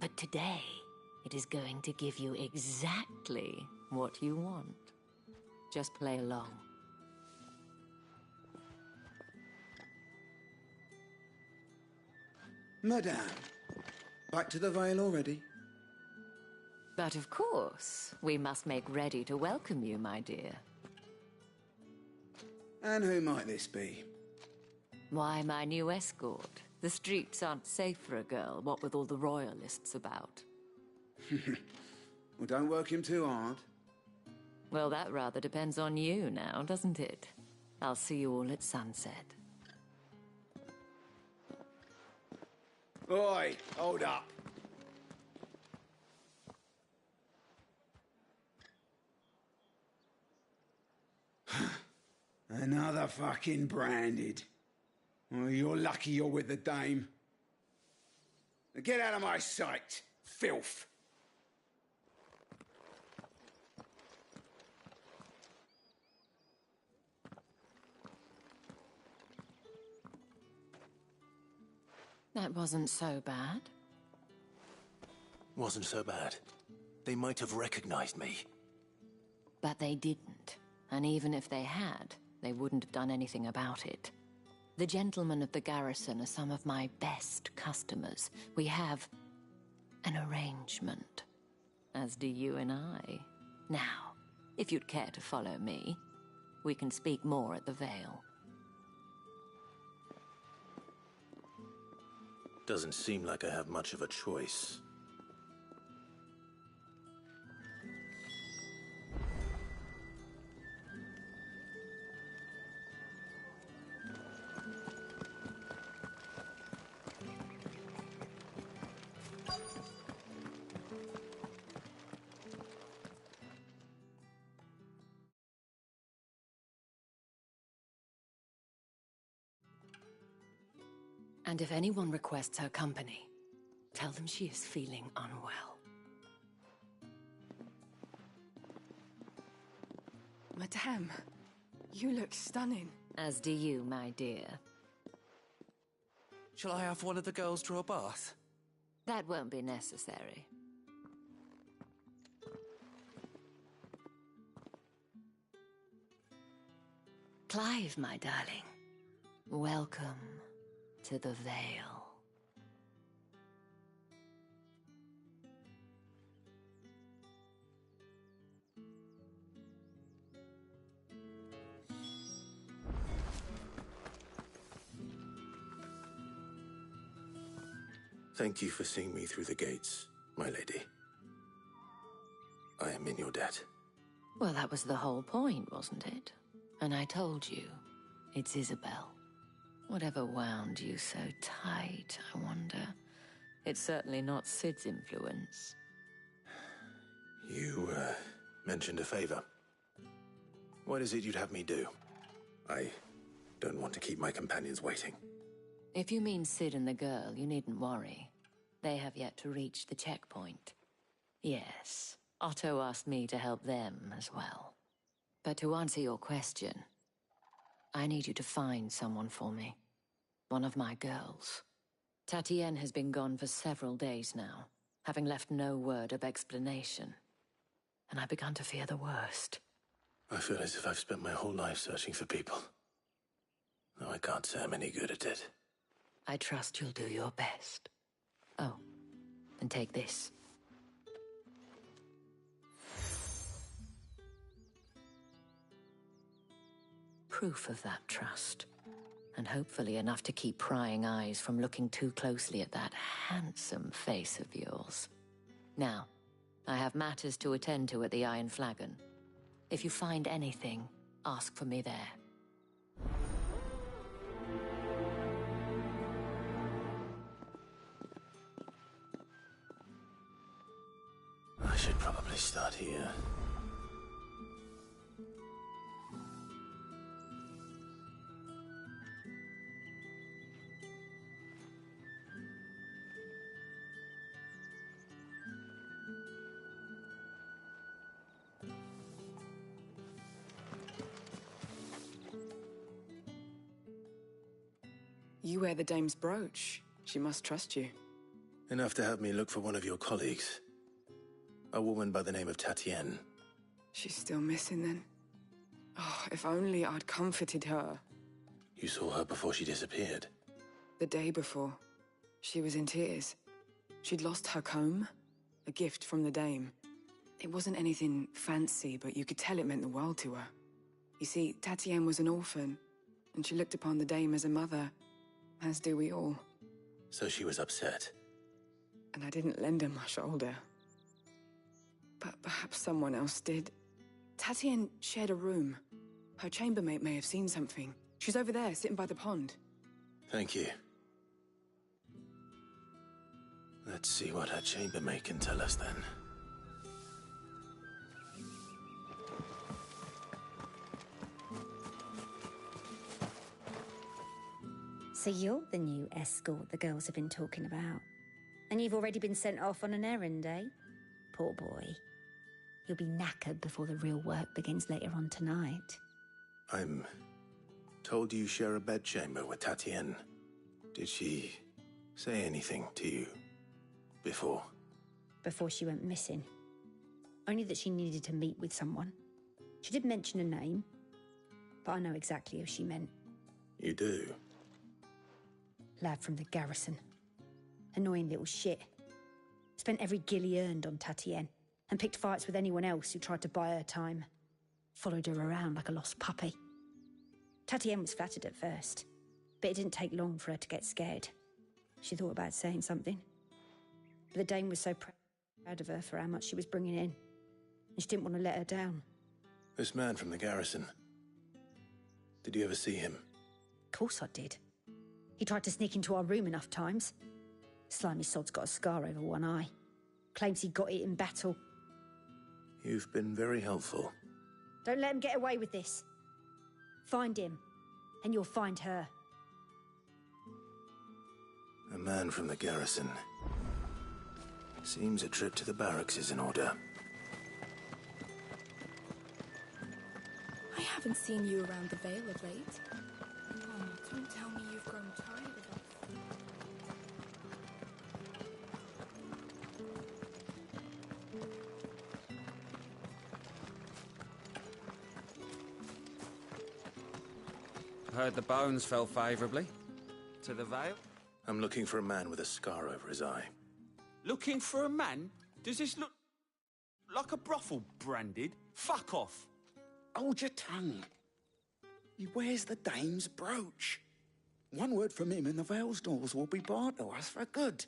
But today, it is going to give you exactly what you want. Just play along. Madame, back to the Vale already? But of course, we must make ready to welcome you, my dear. And who might this be? Why, my new escort. The streets aren't safe for a girl, what with all the royalists about. Well, don't work him too hard. Well, that rather depends on you now, doesn't it? I'll see you all at sunset. Oi, hold up. Another fucking branded. Oh, you're lucky you're with the dame. Now get out of my sight, filth. That wasn't so bad. Wasn't so bad. They might have recognized me. But they didn't. And even if they had, they wouldn't have done anything about it. The gentlemen of the garrison are some of my best customers. We have an arrangement, as do you and I. Now, if you'd care to follow me, we can speak more at the Vale. Doesn't seem like I have much of a choice. And if anyone requests her company, tell them she is feeling unwell. Madame, you look stunning. As do you, my dear. Shall I have one of the girls draw a bath? That won't be necessary. Clive, my darling. Welcome to the Vale. Thank you for seeing me through the gates, my lady. I am in your debt. Well, that was the whole point, wasn't it? And I told you, it's Isabel. Whatever wound you so tight, I wonder. It's certainly not Sid's influence. You, mentioned a favor. What is it you'd have me do? I don't want to keep my companions waiting. If you mean Sid and the girl, you needn't worry. They have yet to reach the checkpoint. Yes, Otto asked me to help them as well. But to answer your question, I need you to find someone for me. One of my girls. Tatienne has been gone for several days now, having left no word of explanation. And I've begun to fear the worst. I feel as if I've spent my whole life searching for people. Though I can't say I'm any good at it. I trust you'll do your best. Oh, and take this. Proof of that trust. And hopefully enough to keep prying eyes from looking too closely at that handsome face of yours. Now, I have matters to attend to at the Iron Flagon. If you find anything, ask for me there. I should probably start here. You wear the dame's brooch. She must trust you. Enough to have me look for one of your colleagues. A woman by the name of Tatienne. She's still missing then. Oh, if only I'd comforted her. You saw her before she disappeared? The day before. She was in tears. She'd lost her comb, a gift from the dame. It wasn't anything fancy, but you could tell it meant the world to her. You see, Tatienne was an orphan, and she looked upon the dame as a mother, as do we all. So she was upset. And I didn't lend her my shoulder. But perhaps someone else did. Tatienne shared a room. Her chambermaid may have seen something. She's over there, sitting by the pond. Thank you. Let's see what her chambermaid can tell us then. So you're the new escort the girls have been talking about. And you've already been sent off on an errand, eh? Poor boy. You'll be knackered before the real work begins later on tonight. I'm told you share a bedchamber with Tatienne. Did she say anything to you before? Before she went missing. Only that she needed to meet with someone. She did mention a name, but I know exactly who she meant. You do? Lad from the garrison. Annoying little shit. Spent every guil he earned on Tatienne, and picked fights with anyone else who tried to buy her time. Followed her around like a lost puppy. Tatienne was flattered at first, but it didn't take long for her to get scared. She thought about saying something. But the dame was so proud of her for how much she was bringing in, and she didn't want to let her down. This man from the garrison. Did you ever see him? Of course I did. He tried to sneak into our room enough times. Slimy sod's got a scar over one eye. Claims he got it in battle. You've been very helpful. Don't let him get away with this. Find him, and you'll find her. A man from the garrison. Seems a trip to the barracks is in order. I haven't seen you around the Vale of late. Oh, don't tell me you've grown tired of us. Heard the bones fell favourably. To the Vale? I'm looking for a man with a scar over his eye. Looking for a man? Does this look like a brothel branded? Fuck off! Hold your tongue. He wears the dame's brooch. One word from him and the Vale's doors will be barred to us for good.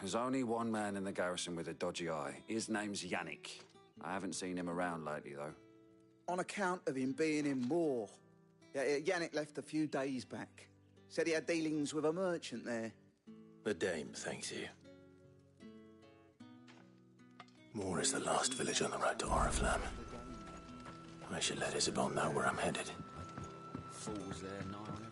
There's only one man in the garrison with a dodgy eye. His name's Yannick. I haven't seen him around lately, though. On account of him being in war. Yannick left a few days back. Said he had dealings with a merchant there. The dame thanks you. Moor is the last village on the road to Oriflamme. I should let Isabel know where I'm headed. Fools there, nigh on every...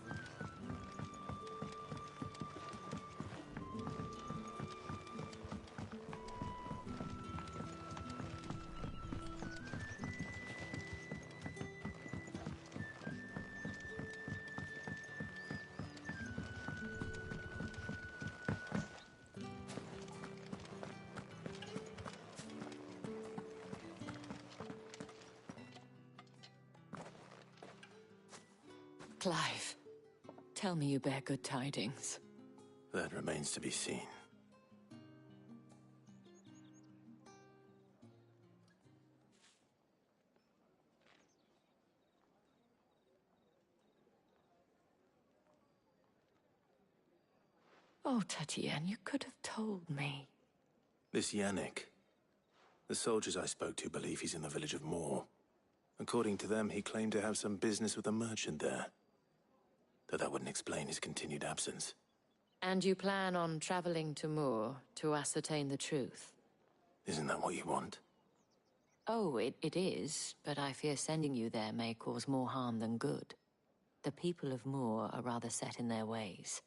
Clive, tell me you bear good tidings. That remains to be seen. Oh, Tatienne, you could have told me. This Yannick. The soldiers I spoke to believe he's in the village of Moor. According to them, he claimed to have some business with a merchant there. Though that wouldn't explain his continued absence. And you plan on traveling to Moor to ascertain the truth? Isn't that what you want? Oh, it is, but I fear sending you there may cause more harm than good. The people of Moor are rather set in their ways.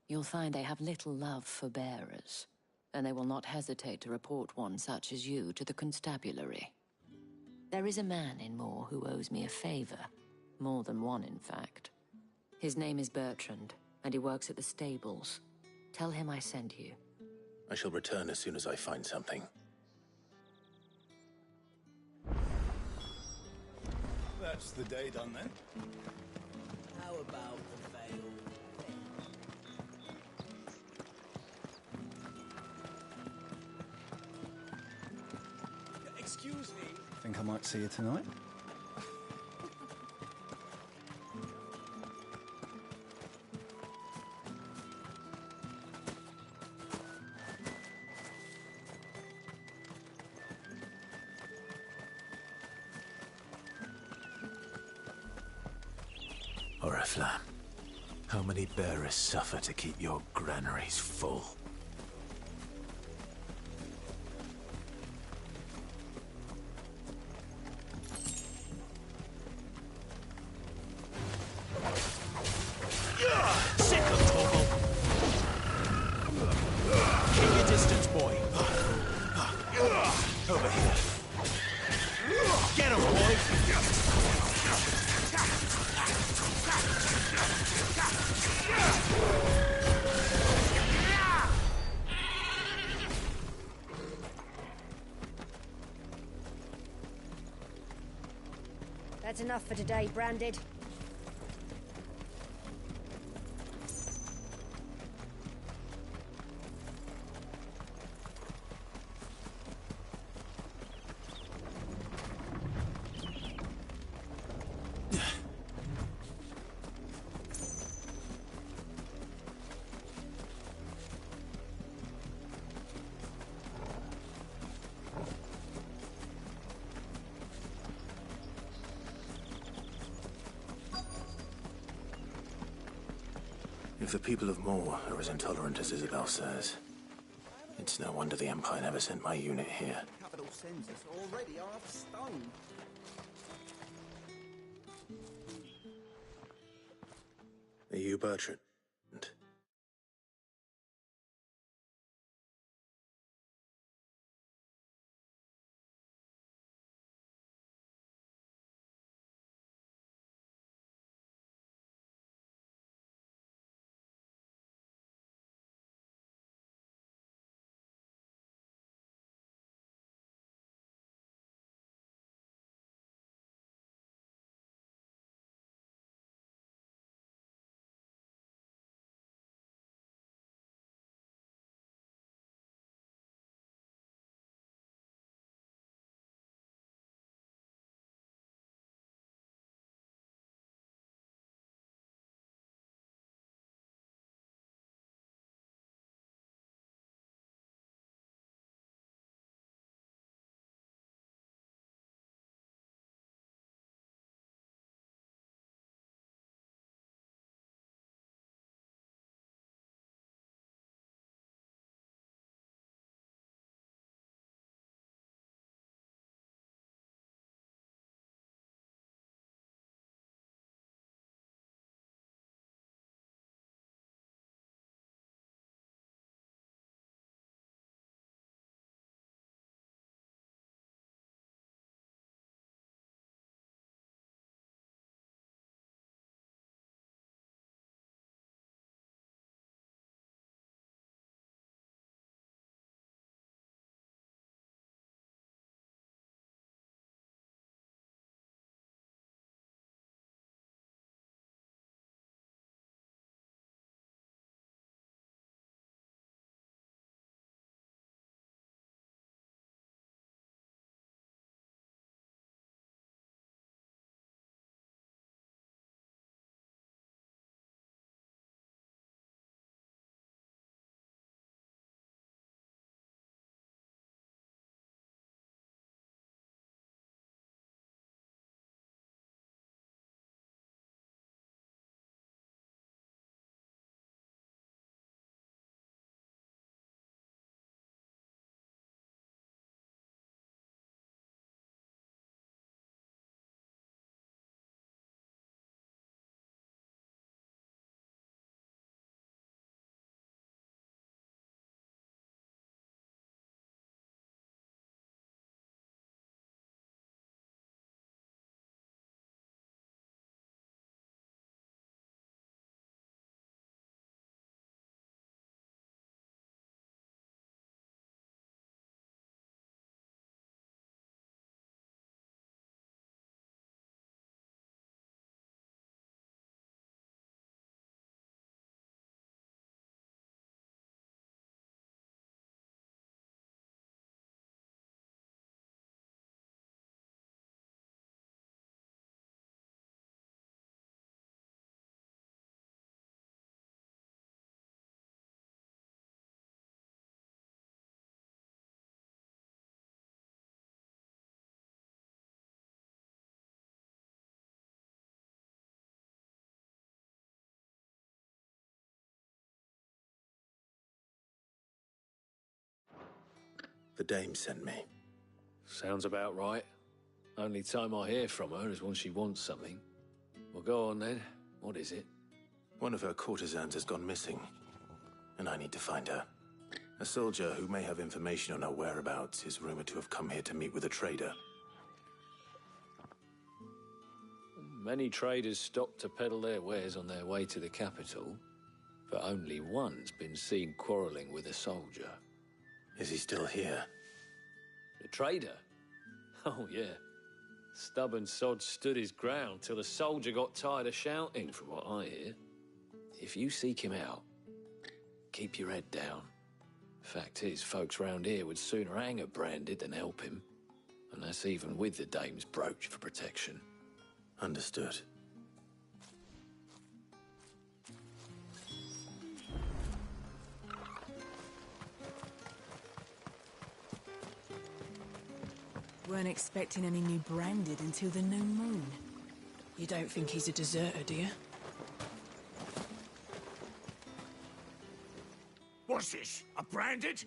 You'll find they have little love for bearers, and they will not hesitate to report one such as you to the constabulary. There is a man in Moor who owes me a favor. More than one, in fact. His name is Bertrand, and he works at the stables. Tell him I sent you. I shall return as soon as I find something. That's the day done then. How about the veil? Excuse me. Think I might see you tonight? Oriflamme, how many bearers suffer to keep your granaries full? Sick of Torval! Keep your distance, boy! Over here! Get him, boy! That's enough for today, Branded. If the people of Moor are as intolerant as Isabel says, it's no wonder the Empire never sent my unit here. Capital census already half stoned. Are you Bertrand? The dame sent me. Sounds about right. Only time I hear from her is when she wants something. Well, go on then. What is it? One of her courtesans has gone missing, and I need to find her. A soldier who may have information on her whereabouts is rumored to have come here to meet with a trader. Many traders stop to peddle their wares on their way to the capital, but only one's been seen quarrelling with a soldier. Is he still here? The trader? Oh, yeah. Stubborn sod stood his ground till the soldier got tired of shouting, from what I hear. If you seek him out, keep your head down. Fact is, folks round here would sooner hang a Branded than help him. And that's even with the dame's brooch for protection. Understood. Weren't expecting any new Branded until the new moon. You don't think he's a deserter, do you? What's this? A Branded?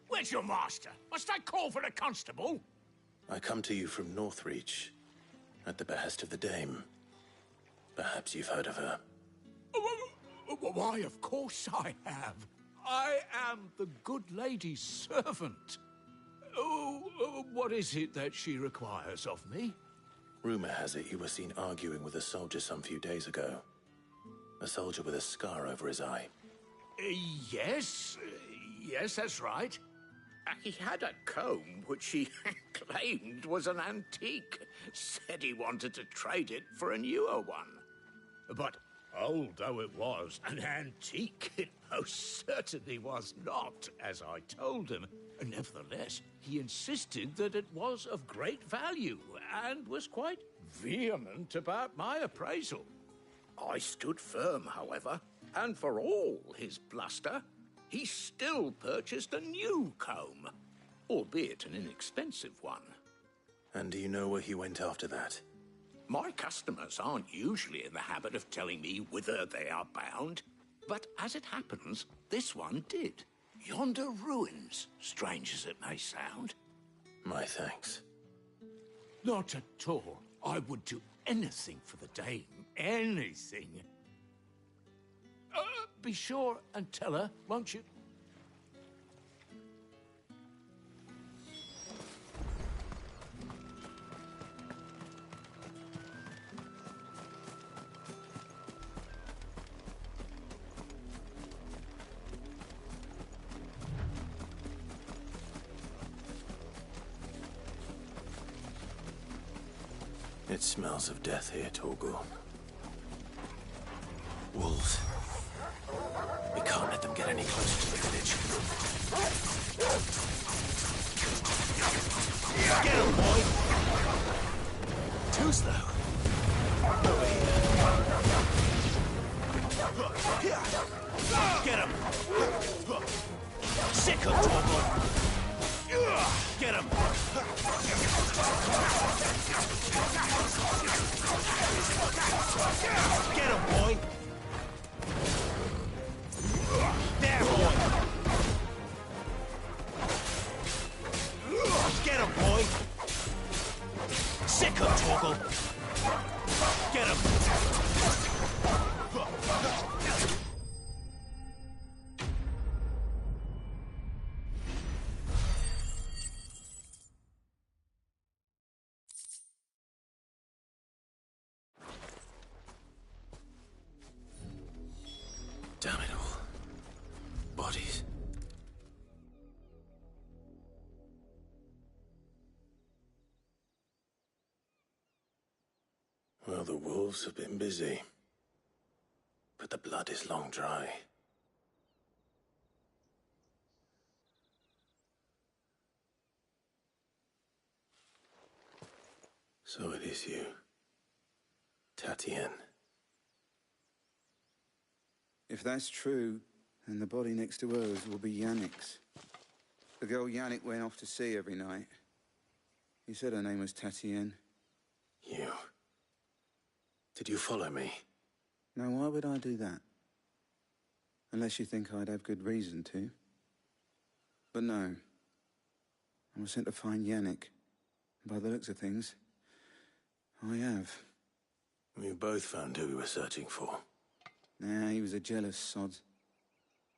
Where's your master? Must I call for the constable? I come to you from Northreach, at the behest of the dame. Perhaps you've heard of her. Why, of course I have. I am the good lady's servant. What is it that she requires of me? Rumor has it you were seen arguing with a soldier some few days ago. A soldier with a scar over his eye. Yes, that's right. He had a comb which he claimed was an antique. Said he wanted to trade it for a newer one. But old though it was, an antique it most certainly was not, as I told him. Nevertheless, he insisted that it was of great value, and was quite vehement about my appraisal. I stood firm, however, and for all his bluster, he still purchased a new comb, albeit an inexpensive one. And do you know where he went after that? My customers aren't usually in the habit of telling me whither they are bound, but as it happens, this one did. Yonder ruins, strange as it may sound. My thanks. Not at all. I would do anything for the dame. Anything. Be sure and tell her, won't you? It smells of death here, Torgal. Wolves. We can't let them get any closer to the village. Get him, boy! Too slow. Over here. Get him! Sick him, Torgal! Get him! Get him, boy! There, boy! Get him, boy! Sick him, Torgal! Get him! Damn it all. Bodies. Well, the wolves have been busy. But the blood is long dry. So it is you, Tatien. If that's true, then the body next to hers will be Yannick's. The girl Yannick went off to sea every night. He said her name was Tatien. You... Did you follow me? Now, why would I do that? Unless you think I'd have good reason to. But no. I was sent to find Yannick. By the looks of things, I have. We both found who we were searching for. Nah, he was a jealous sod.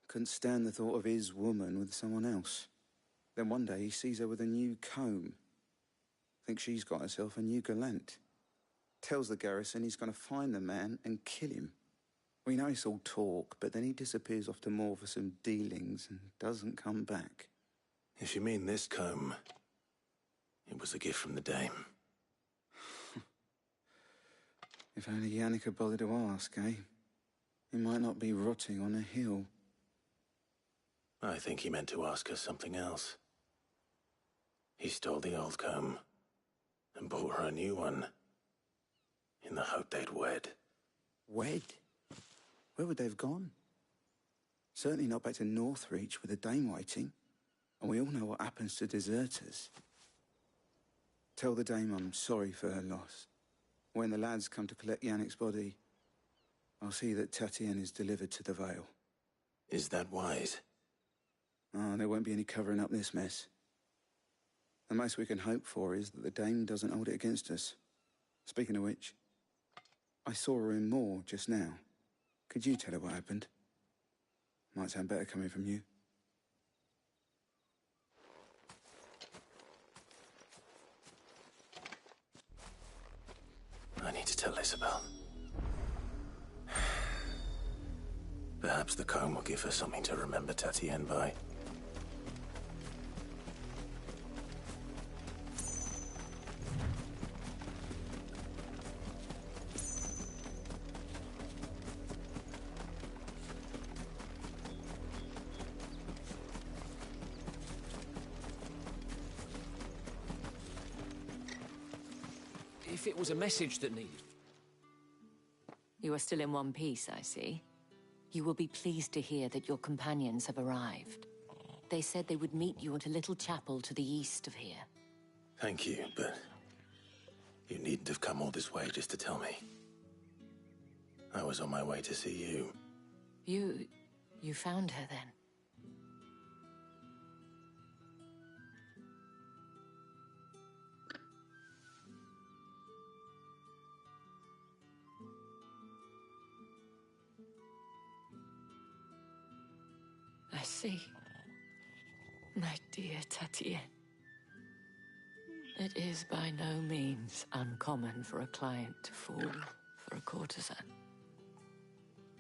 Couldn't stand the thought of his woman with someone else. Then one day he sees her with a new comb. Thinks she's got herself a new gallant. Tells the garrison he's going to find the man and kill him. We know it's all talk, but then he disappears off to Moor for some dealings and doesn't come back. If you mean this comb, it was a gift from the Dame. If only Yannick had bothered to ask, eh? He might not be rotting on a hill. I think he meant to ask her something else. He stole the old comb and bought her a new one in the hope they'd wed. Wed? Where would they have gone? Certainly not back to Northreach with the Dame waiting. And we all know what happens to deserters. Tell the Dame I'm sorry for her loss. When the lads come to collect Yannick's body, I'll see that Tatien is delivered to the Vale. Is that wise? Oh, there won't be any covering up this mess. The most we can hope for is that the Dame doesn't hold it against us. Speaking of which, I saw her in Moor just now. Could you tell her what happened? Might sound better coming from you. I need to tell Isabel. Perhaps the comb will give her something to remember Tatien by. If it was a message that needed... You are still in one piece, I see. You will be pleased to hear that your companions have arrived. They said they would meet you at a little chapel to the east of here. Thank you, but you needn't have come all this way just to tell me. I was on my way to see you. You found her then? I see. My dear Tatien. It is by no means uncommon for a client to fall for a courtesan.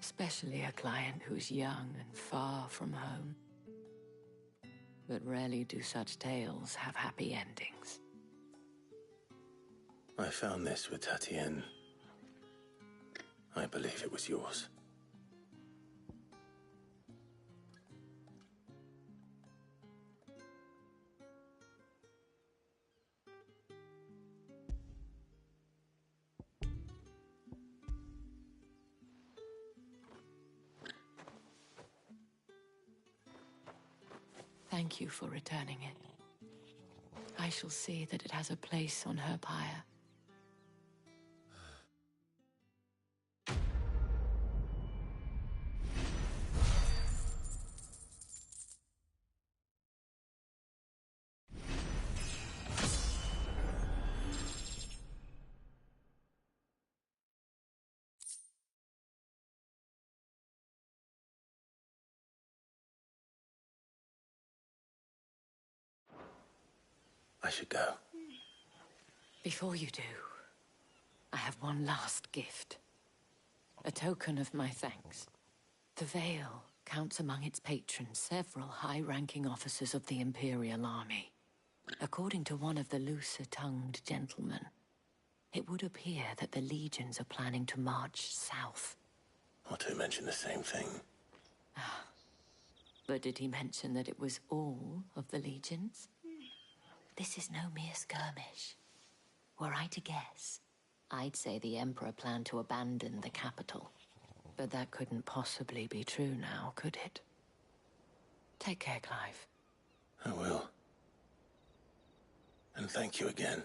Especially a client who's young and far from home. But rarely do such tales have happy endings. I found this with Tatien. I believe it was yours. Thank you for returning it. I shall see that it has a place on her pyre. I should go. Before you do, I have one last gift. A token of my thanks. The Vale counts among its patrons several high-ranking officers of the Imperial Army. According to one of the looser-tongued gentlemen, it would appear that the legions are planning to march south. Otto mentioned the same thing. But did he mention that it was all of the legions? This is no mere skirmish. Were I to guess, I'd say the Emperor planned to abandon the capital. But that couldn't possibly be true now, could it? Take care, Clive. I will. And thank you again.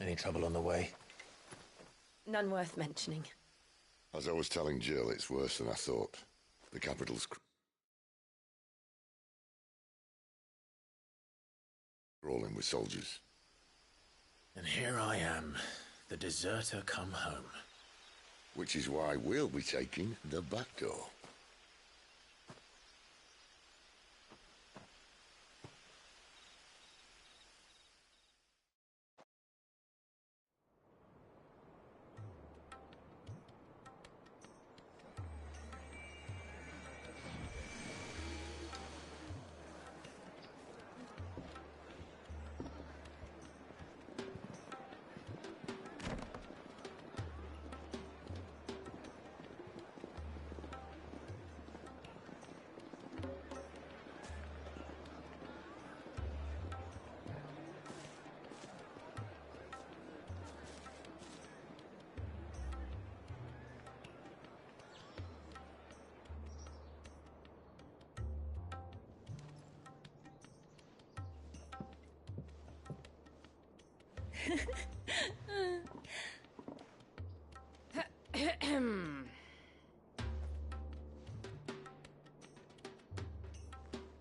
Any trouble on the way? None worth mentioning. As I was telling Jill, it's worse than I thought. The capital's crawling with soldiers. And here I am, the deserter come home. Which is why we'll be taking the back door.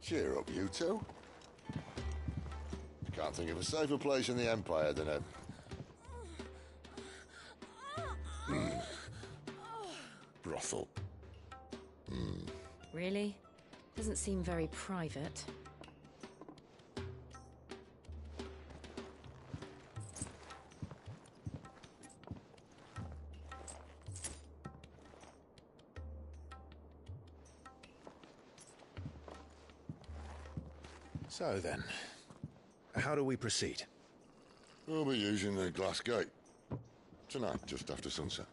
Cheer up, you two. Can't think of a safer place in the Empire than a... brothel. Really? Doesn't seem very private. So then, how do we proceed? We'll be using the glass gate. Tonight, just after sunset.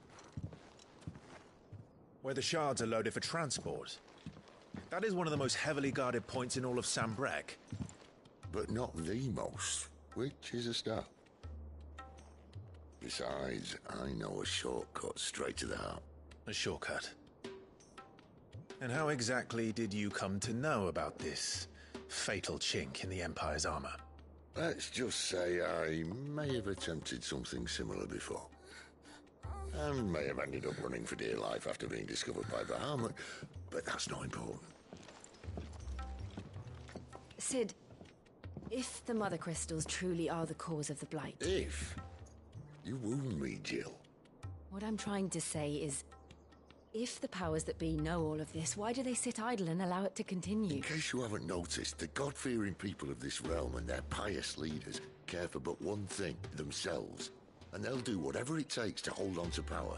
Where the shards are loaded for transport. That is one of the most heavily guarded points in all of Sambrek. But not the most, which is a start. Besides, I know a shortcut straight to the heart. A shortcut? And how exactly did you come to know about this fatal chink in the Empire's armor? Let's just say I may have attempted something similar before. And may have ended up running for dear life after being discovered by Bahamut, but that's not important. Sid, if the Mother Crystals truly are the cause of the Blight... If? You wound me, Jill. What I'm trying to say is, if the powers that be know all of this, why do they sit idle and allow it to continue? In case you haven't noticed, the God-fearing people of this realm and their pious leaders care for but one thing, themselves. And they'll do whatever it takes to hold on to power.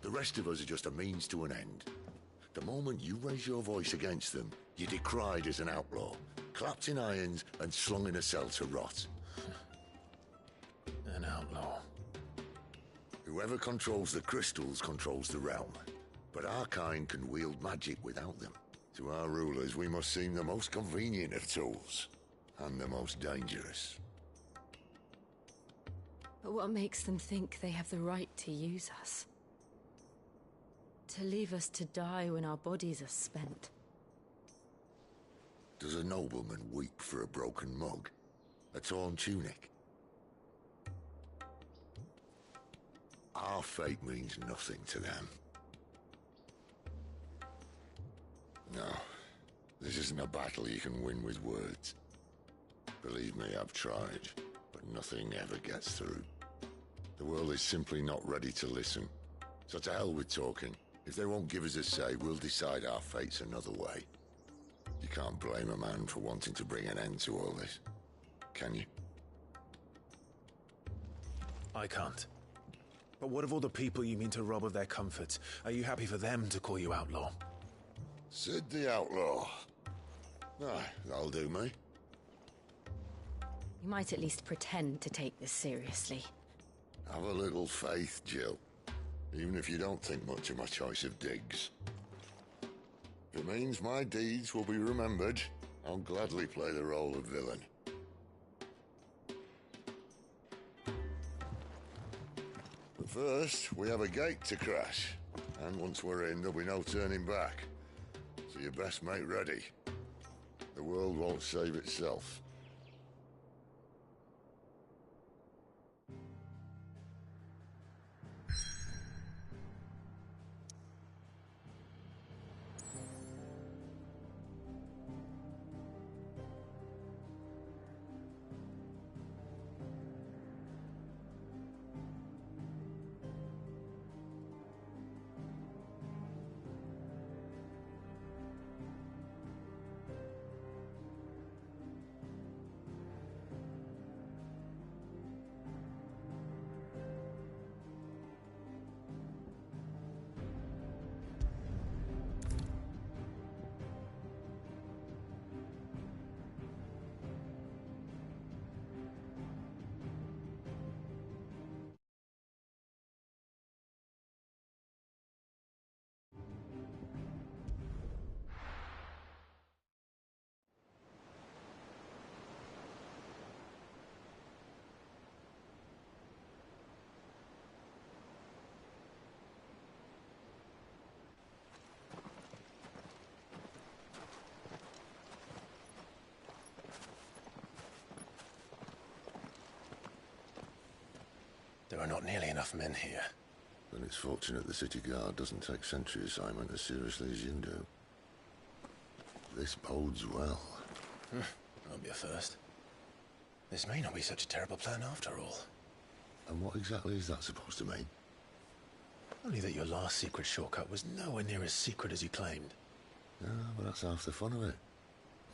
The rest of us are just a means to an end. The moment you raise your voice against them, you're decried as an outlaw, clapped in irons and slung in a cell to rot. An outlaw. Whoever controls the crystals controls the realm. But our kind can wield magic without them. To our rulers, we must seem the most convenient of tools. And the most dangerous. But what makes them think they have the right to use us? To leave us to die when our bodies are spent? Does a nobleman weep for a broken mug? A torn tunic? Our fate means nothing to them. No, this isn't a battle you can win with words. Believe me, I've tried, but nothing ever gets through. The world is simply not ready to listen. So to hell with talking. If they won't give us a say, we'll decide our fates another way. You can't blame a man for wanting to bring an end to all this, can you? I can't. But what of all the people you mean to rob of their comforts? Are you happy for them to call you outlaw? Sid the Outlaw. Aye, that'll do me. You might at least pretend to take this seriously. Have a little faith, Jill. Even if you don't think much of my choice of digs. If it means my deeds will be remembered, I'll gladly play the role of villain. But first, we have a gate to crash. And once we're in, there'll be no turning back. So you best make ready. The world won't save itself. There are not nearly enough men here. Then it's fortunate the city guard doesn't take sentry assignment as seriously as you do. This bodes well. That'll be a first. This may not be such a terrible plan after all. And what exactly is that supposed to mean? Only that your last secret shortcut was nowhere near as secret as you claimed. Yeah, but that's half the fun of it.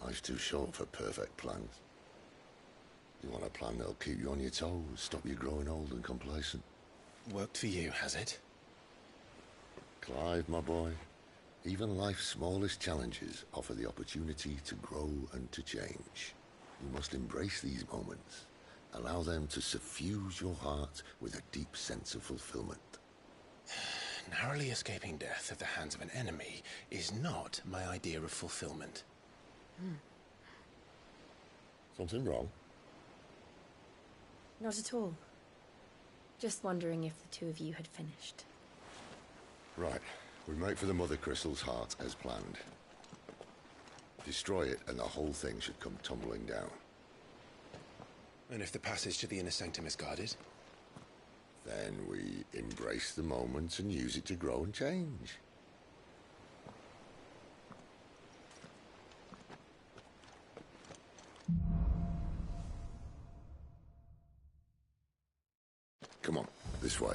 Life's too short for perfect plans. You want a plan that'll keep you on your toes, stop you growing old and complacent. Worked for you, has it? Clive, my boy, even life's smallest challenges offer the opportunity to grow and to change. You must embrace these moments. Allow them to suffuse your heart with a deep sense of fulfillment. Narrowly escaping death at the hands of an enemy is not my idea of fulfillment. Something wrong? Not at all. Just wondering if the two of you had finished. Right. We make for the Mother Crystal's heart as planned. Destroy it and the whole thing should come tumbling down. And if the passage to the inner sanctum is guarded? Then we embrace the moment and use it to grow and change. Come on, this way.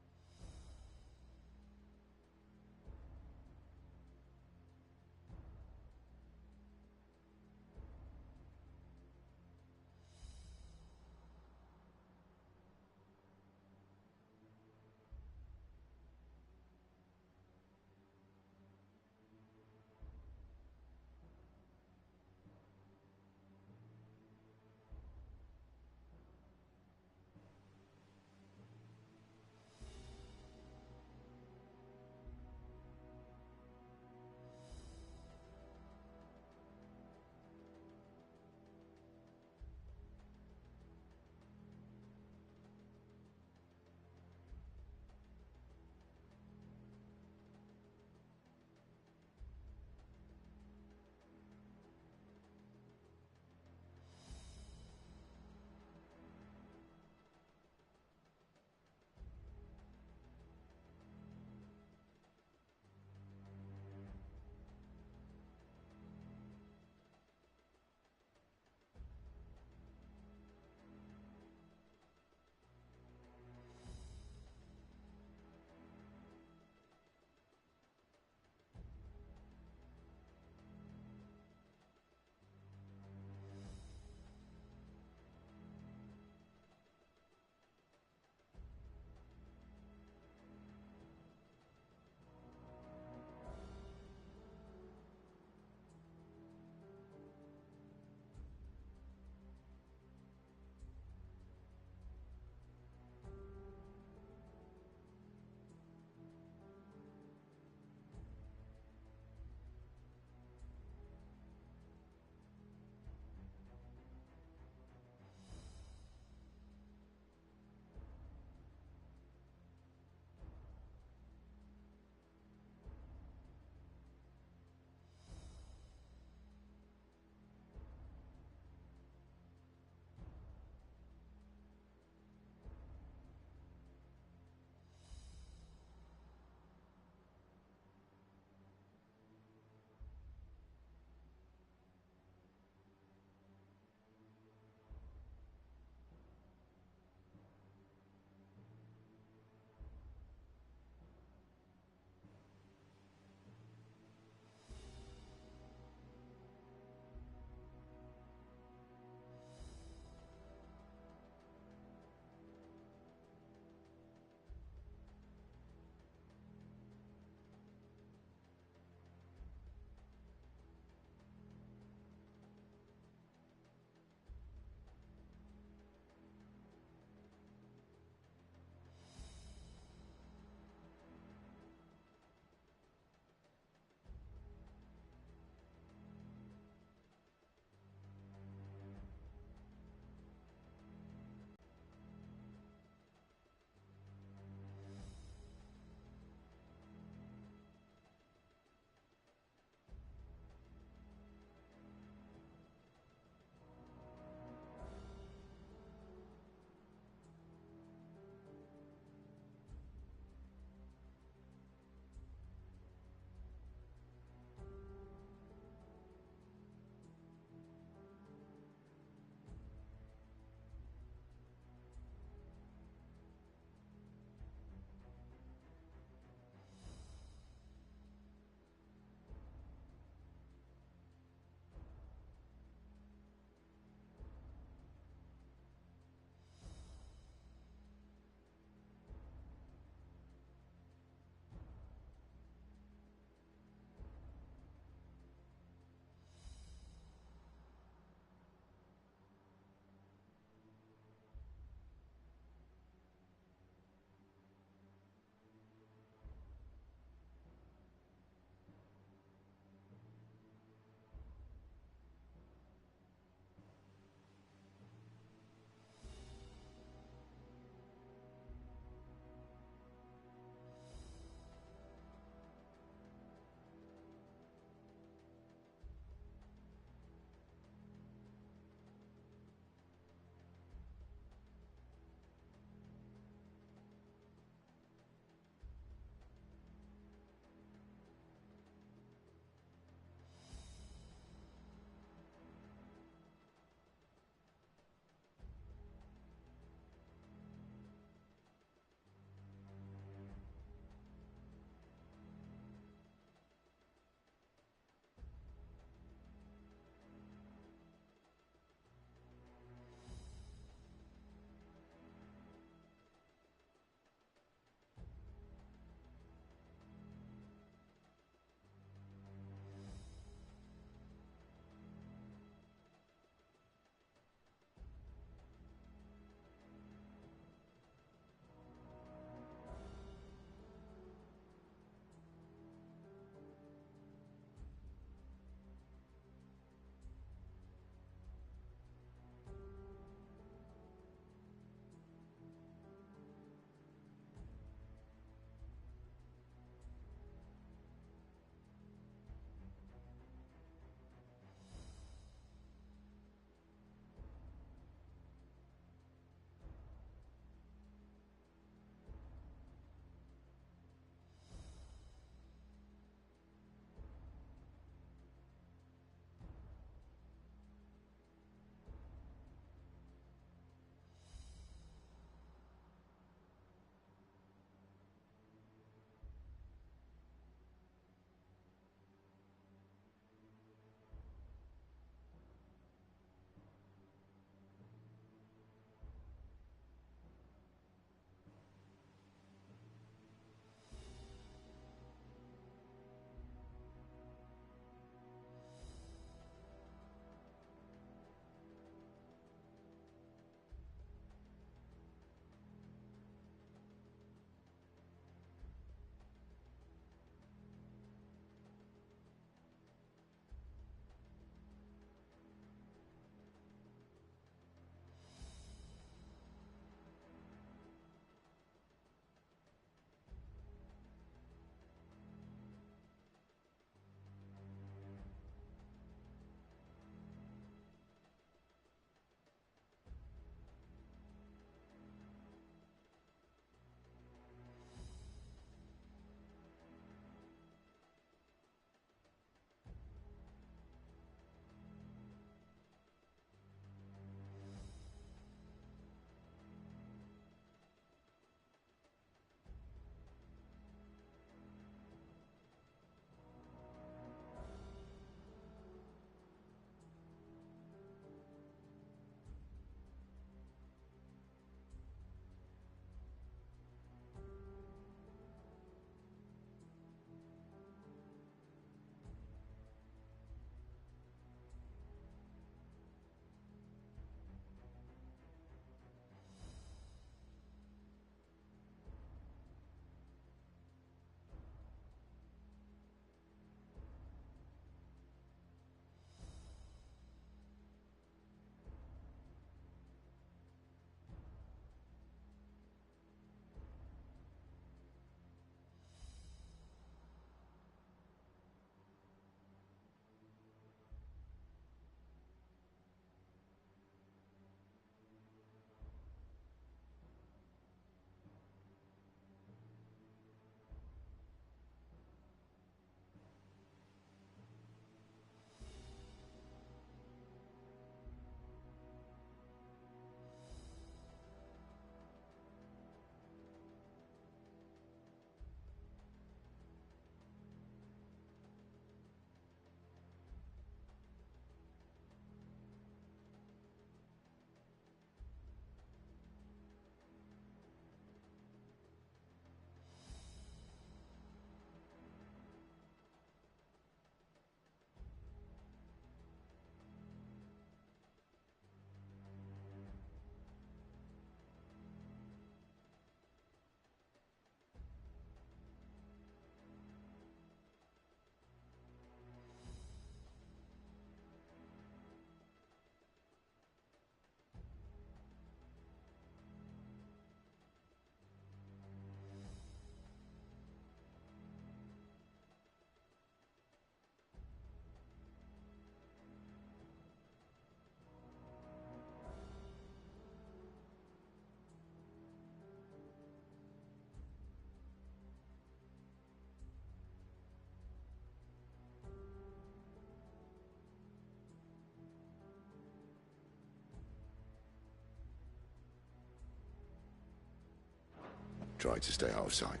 tried to stay out of sight.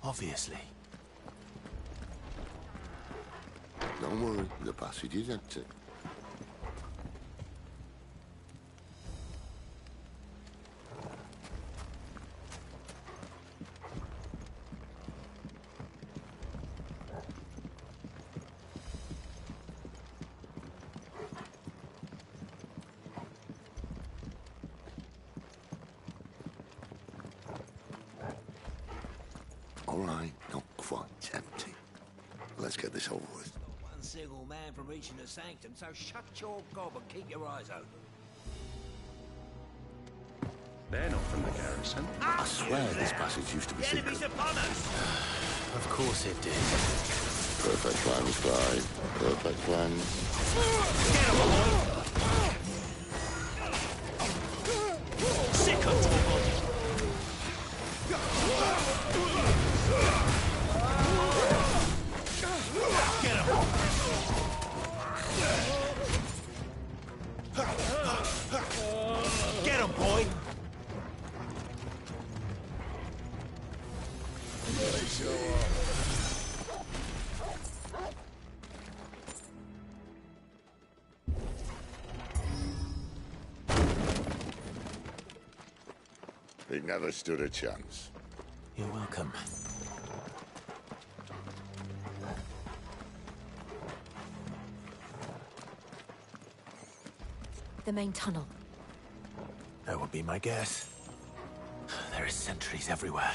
Obviously. Don't worry, the passage is empty. All right, not quite empty. Let's get this over with. One single man from reaching the sanctum, so shut your gob and keep your eyes open. They're not from the garrison. I swear this passage used to be secret. Upon us! Of course it did. Perfect plans, Clive. Perfect plans. Get him, boy! Sick of trouble! Get him! Get him, boy! He never stood a chance. You're welcome. The main tunnel. That would be my guess. There are sentries everywhere.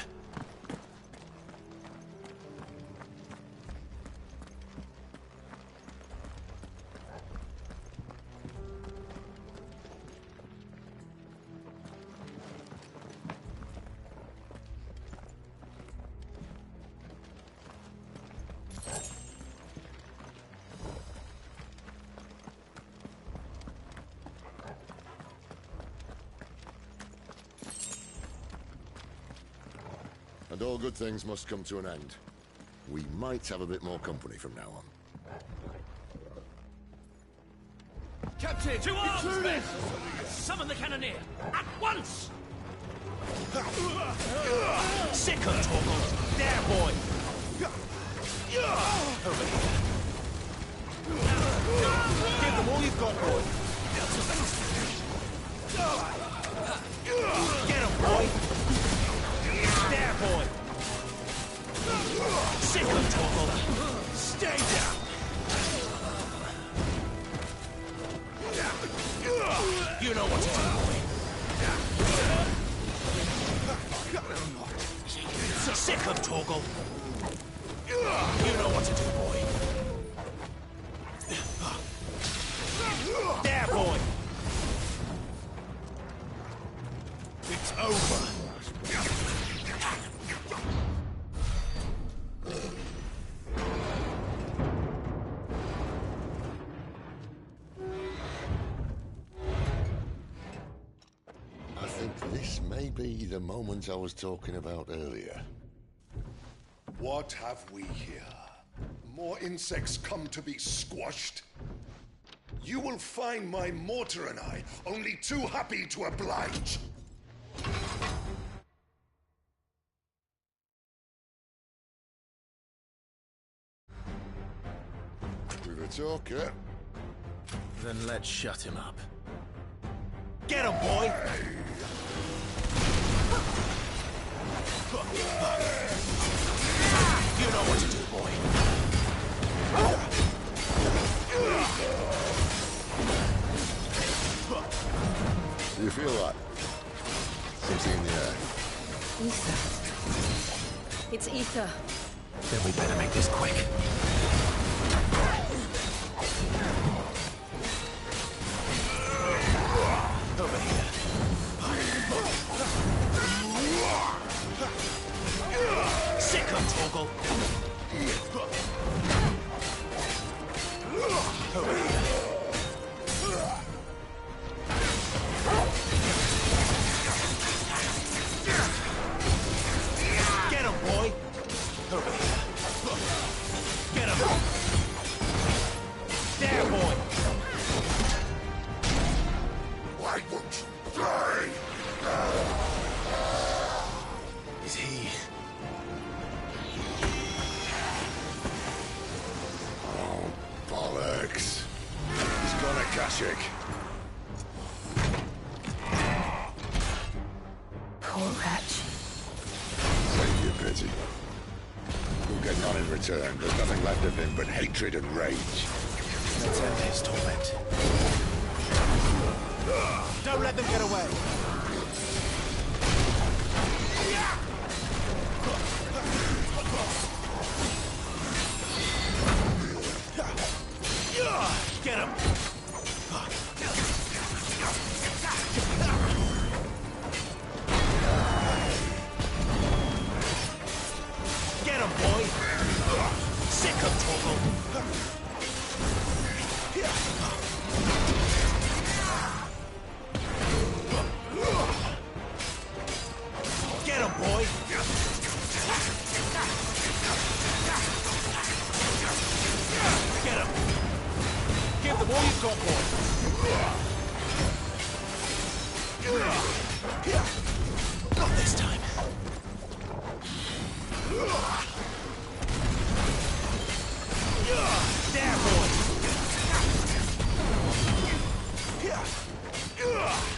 And all good things must come to an end. We might have a bit more company from now on. Captain! To arms, men! Summon the cannoneer! At once! Sick of Torgal! There, boy! Over here. Give them all you've got, boy! Get him, boy! There, boy! Sick of Torgal! Stay down! You know what to do, boy. Sick of Torgal. You know what to do, boy. There, boy. It's over. This may be the moment I was talking about earlier. What have we here? More insects come to be squashed? You will find my mortar and I only too happy to oblige. With a talker. Then let's shut him up. Get him, boy! You know what to do, boy. Do you feel that? Something in the air. Ether. It's ether. Then we better make this quick. Over here. Sick of Torgal. Over here. Get him, boy. Over here. chick. Poor wretch. Save your pity. We'll get none in return. There's nothing left of him but hatred and rage. Let's end his torment. Don't let them get away. Get him! Get him, boy! Sick of trouble! Get him, boy! Get him! Give them all you've got, boy! Not this time! There, boy!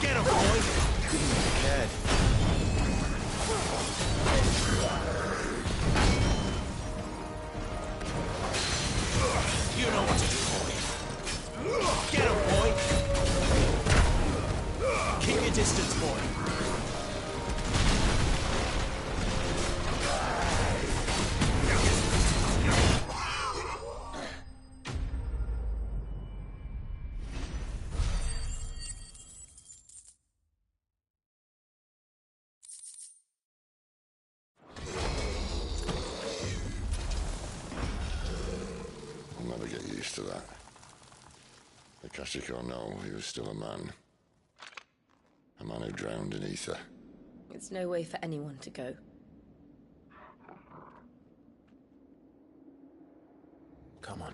Get him, boy! Didn't even care. You know what to do, boy. Get him, boy! Keep your distance, boy. I'll never get used to that. The Akashic or no, he was still a man. A man who drowned in ether. It's no way for anyone to go. Come on.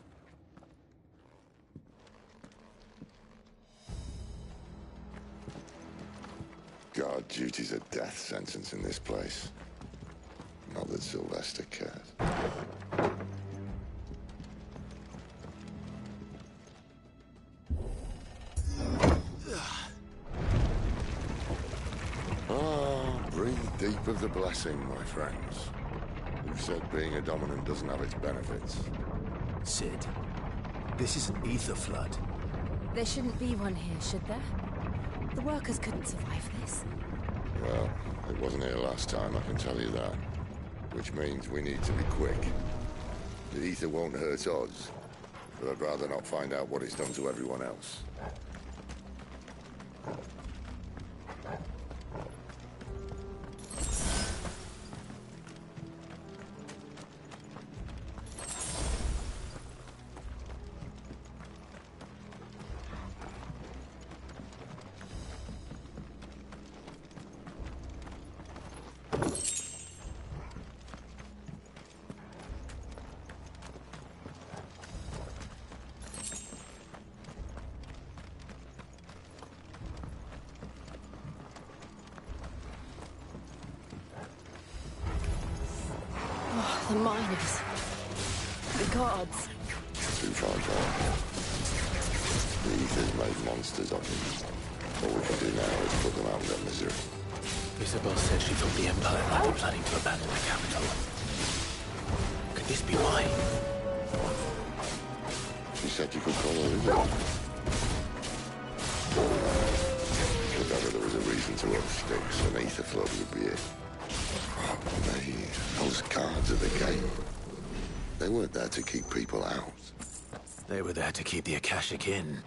God, duty's a death sentence in this place. Not that Sylvester cares. Breathe deep of the blessing, my friends. Who said being a dominant doesn't have its benefits? Sid, this is an ether flood. There shouldn't be one here, should there? The workers couldn't survive this. Well, it wasn't here last time, I can tell you that. Which means we need to be quick. The ether won't hurt us, but I'd rather not find out what it's done to everyone else. The miners. The gods. Too far gone. The ether's made monsters of them. All we can do now is put them out of their misery. Isabel said she thought the Empire might be planning to abandon the capital. Could this be why? She said you could call her Isabel. If ever there was a reason to up sticks, an ether flood would be it. Those guards at the gate. They weren't there to keep people out. They were there to keep the Akashic in.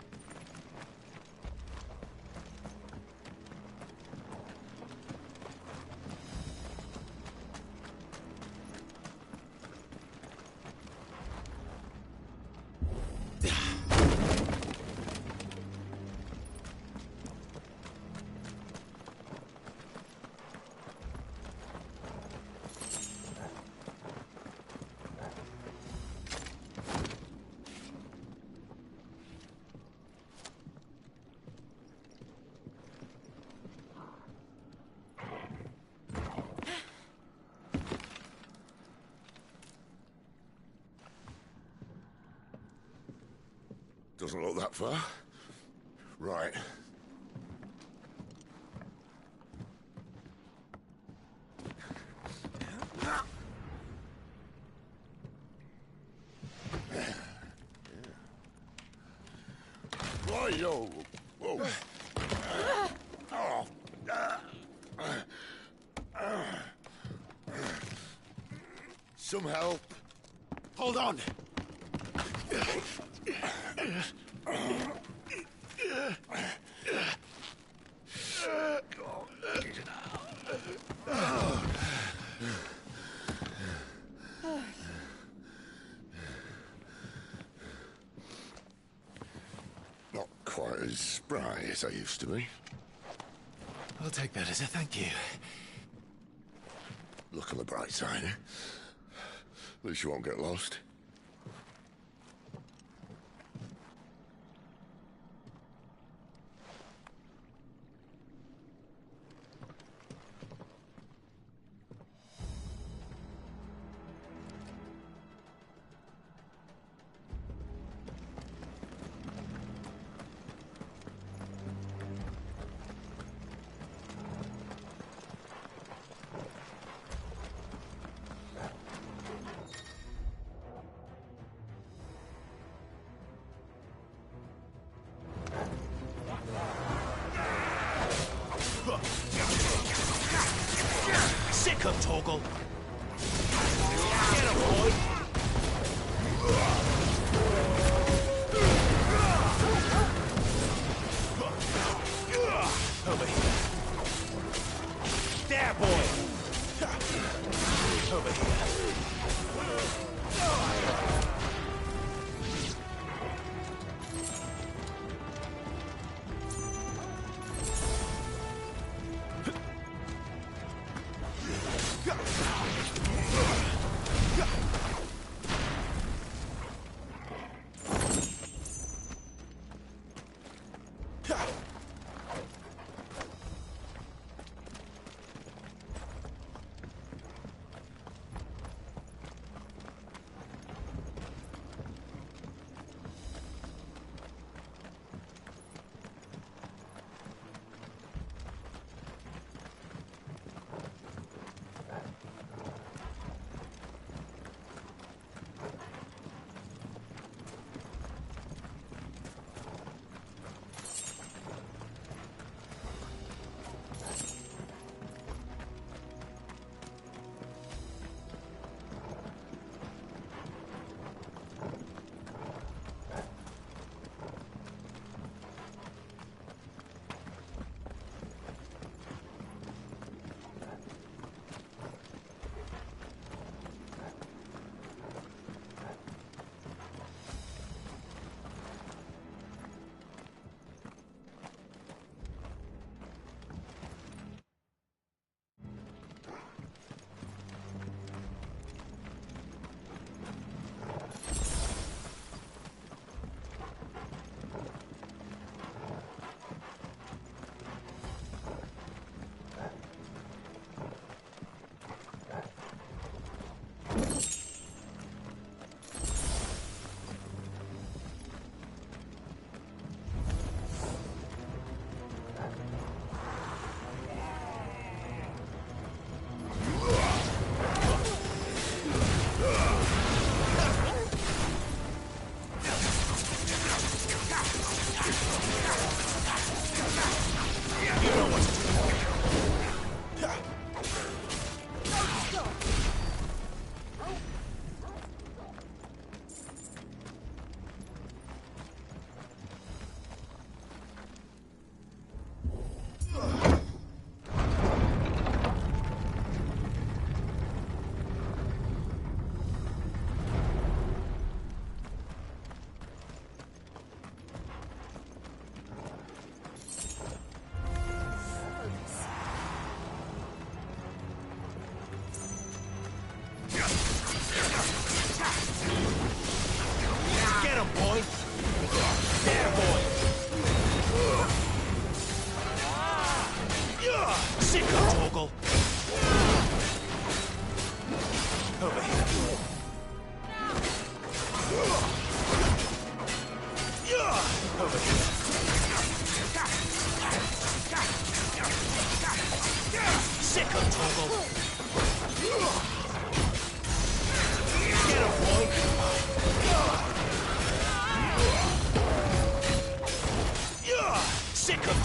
Doesn't look that far. Right. Right-o. Whoa. Some help. Hold on. Not quite as spry as I used to be. I'll take that as a thank you. Look on the bright side, eh? At least you won't get lost. Sick of Torgal. Get him, boy. Over here. There, boy. Over here.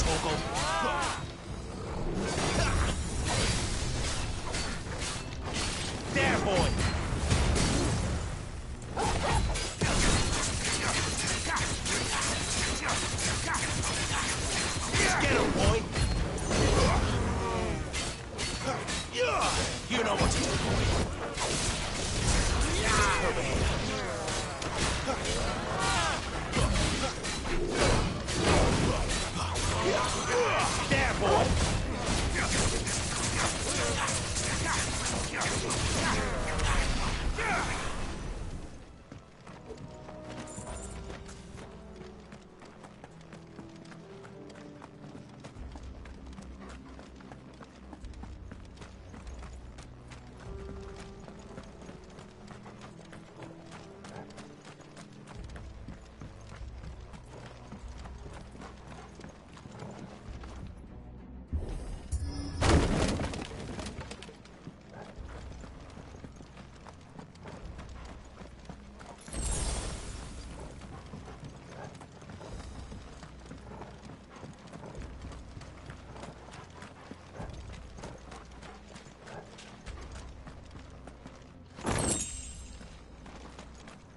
Torgal. There, boy! Get him, boy! You know what to do, boy. Over here. There, boy!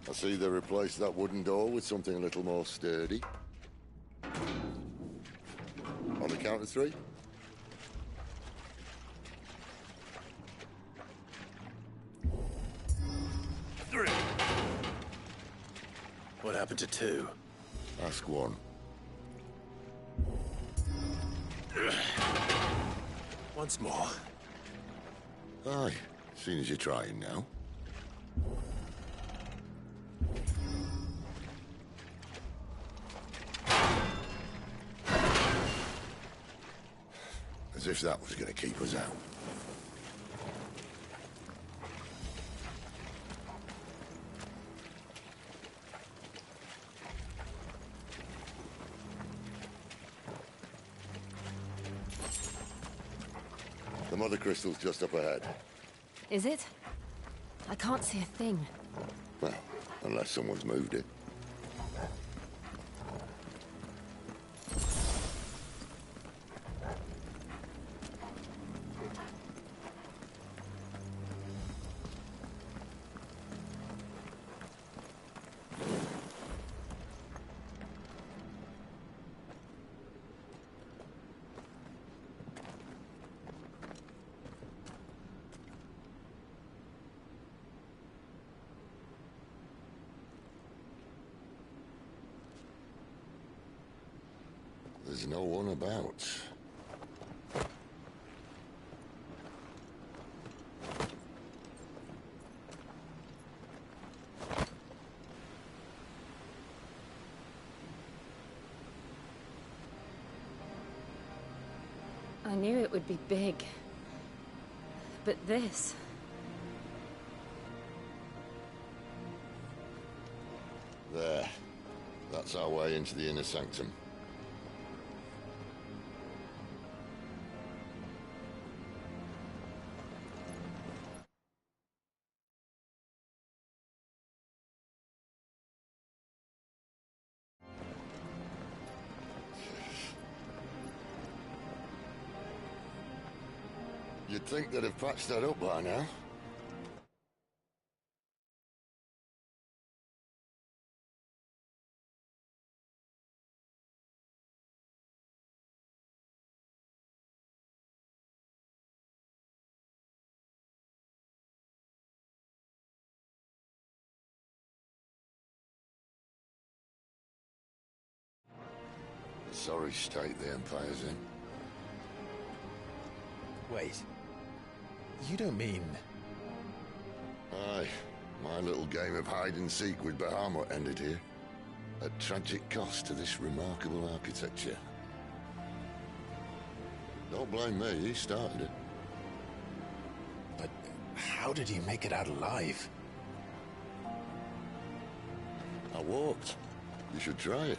I see they replaced that wooden door with something a little more sturdy. On the count of 3? What happened to 2? Ask 1. Once more. Aye, seeing as you're trying now. As if that was going to keep us out. The mother crystal's just up ahead. Is it? I can't see a thing. Well, unless someone's moved it. There's no one about. I knew it would be big. But this... There. That's our way into the inner sanctum. You'd think they'd have patched that up by now. A sorry state the Empire's in. Wait. You don't mean... Aye. My little game of hide-and-seek with Bahamut ended here. At tragic cost to this remarkable architecture. Don't blame me, he started it. But how did he make it out alive? I walked. You should try it.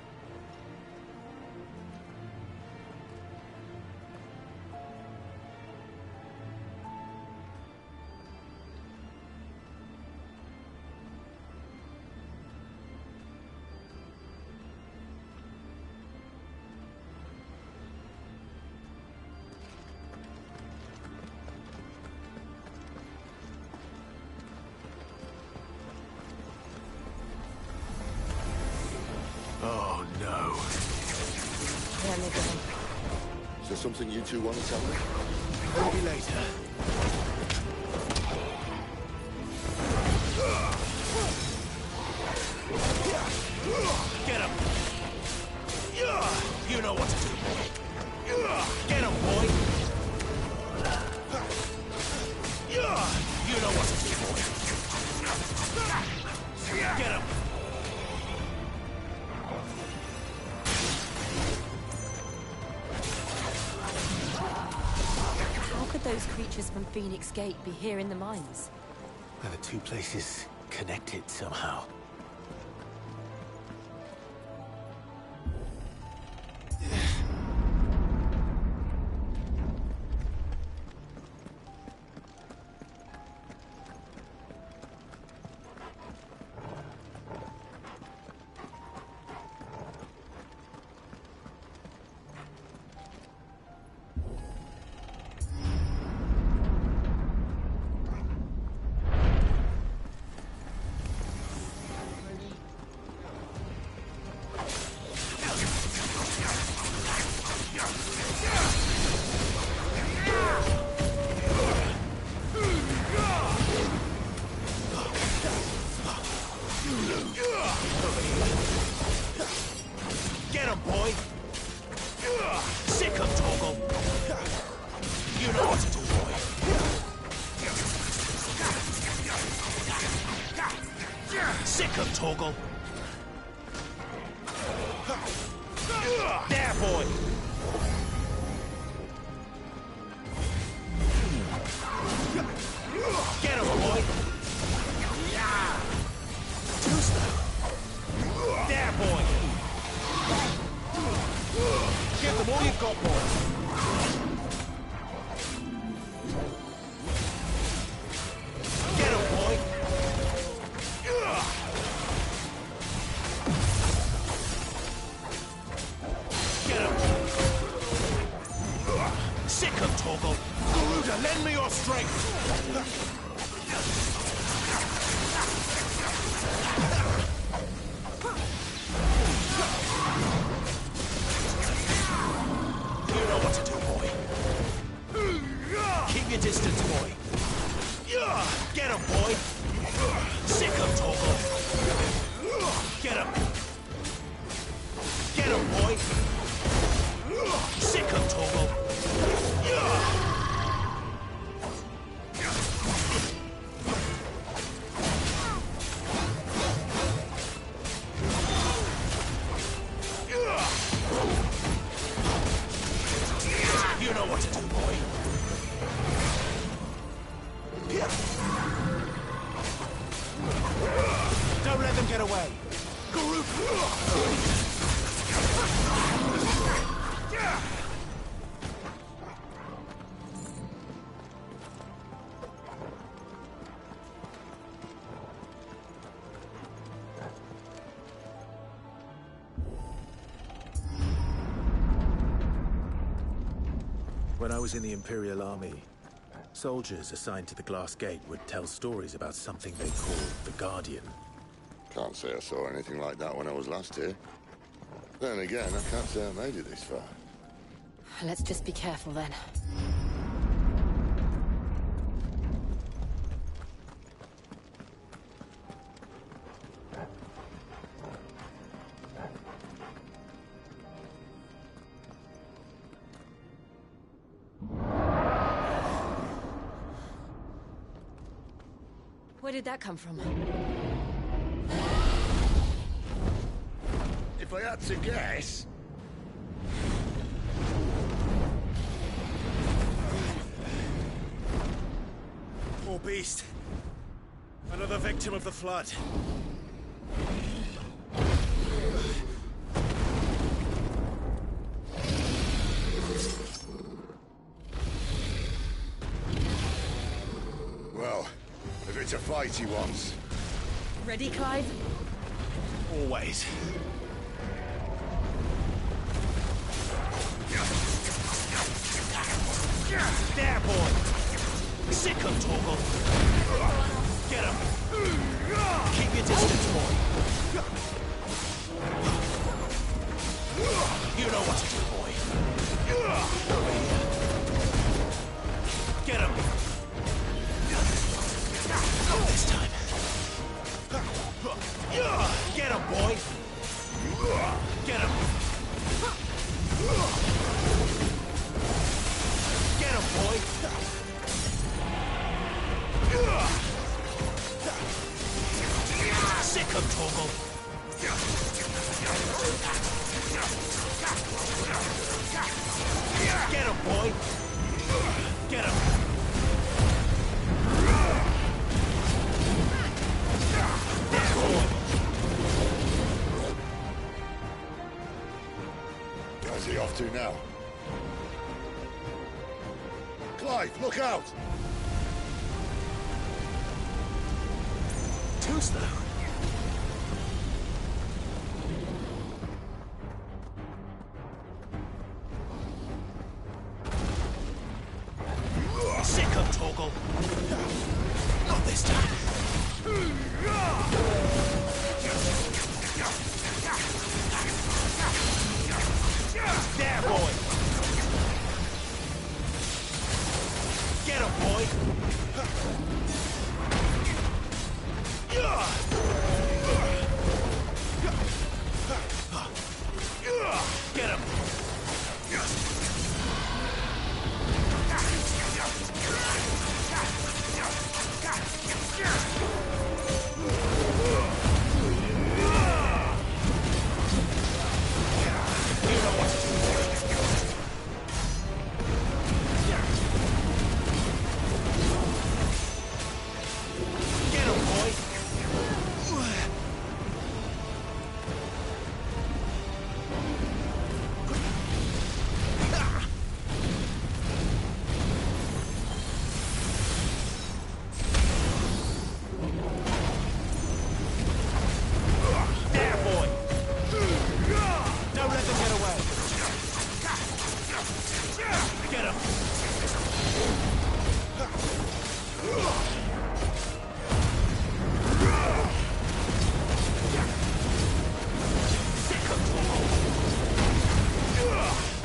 Oh, no. Yeah, nigga. Is there something you two want to tell me? Maybe later. Get him! You know what to do, boy. Get him, boy! You know what to do, boy. Get him! How could those creatures from Phoenix Gate be here in the mines? Are the two places connected somehow? Get him, boy! Sick him, Torgal! You know what to do, boy! Sick him, Torgal! There, boy! Get him, boy! Too slow! There, boy! Give them all you've got, boy! Get him, boy! Get him! Sick him, Torgal! Garuda, lend me your strength! You know what to do, boy. Keep your distance, boy. Get him, boy. Sick him, Torgal. Get him. Get him, boy. Sick him, Torgal. You know what to do, boy. Don't let them get away. When I was in the Imperial Army, soldiers assigned to the Glass Gate would tell stories about something they called the Guardian. Can't say I saw anything like that when I was last here. Then again, I can't say I made it this far. Let's just be careful then. Where did that come from? If I had to guess... Poor beast. Another victim of the Flood. Well, if it's a fight he wants. Ready, Clive? Always. There, boy! Sick him, Torgal! Get him! Keep your distance, boy! Torgal. Get him, boy! Get him! Where's he off to now? Clive, look out! Too slow. Sick of Torgal. Not this time. There, boy. Get him, boy. Get him. Get him, boy. There, boy. Don't let them get away. Get him.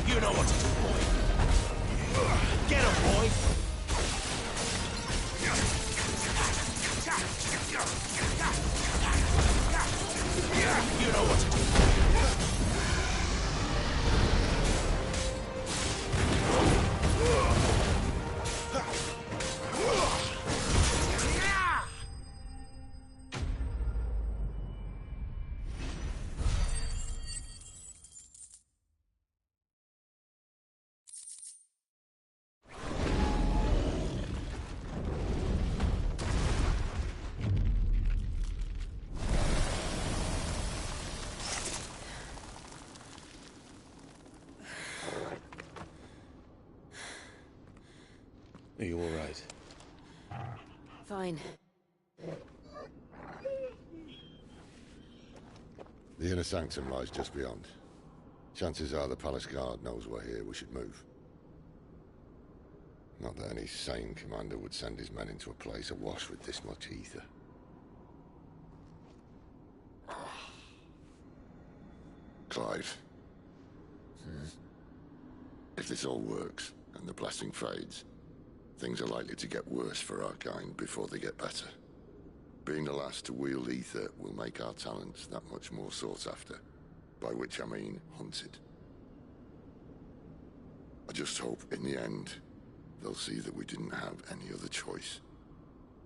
You know what to do, boy. Get him, boy. You know what to do. Are you all right? Fine. The inner sanctum lies just beyond. Chances are the palace guard knows we're here. We should move. Not that any sane commander would send his men into a place awash with this much ether. Clive. If this all works, and the blessing fades, things are likely to get worse for our kind before they get better. Being the last to wield ether will make our talents that much more sought after. By which I mean hunted. I just hope, in the end, they'll see that we didn't have any other choice.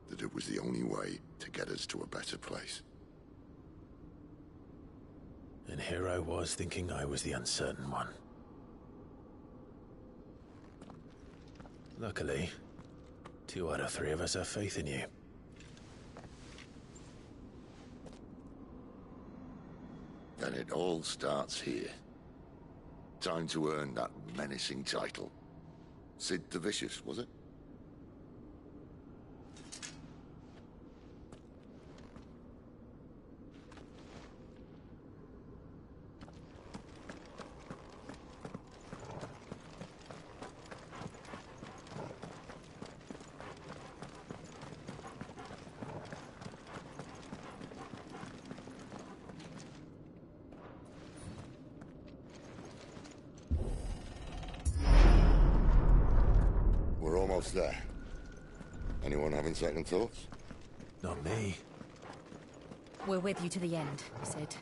That it was the only way to get us to a better place. And here I was thinking I was the uncertain one. Luckily, 2 out of 3 of us have faith in you. Then it all starts here. Time to earn that menacing title. Sid the Vicious, was it? Almost there. Anyone having second thoughts? Not me. We're with you to the end, Sid.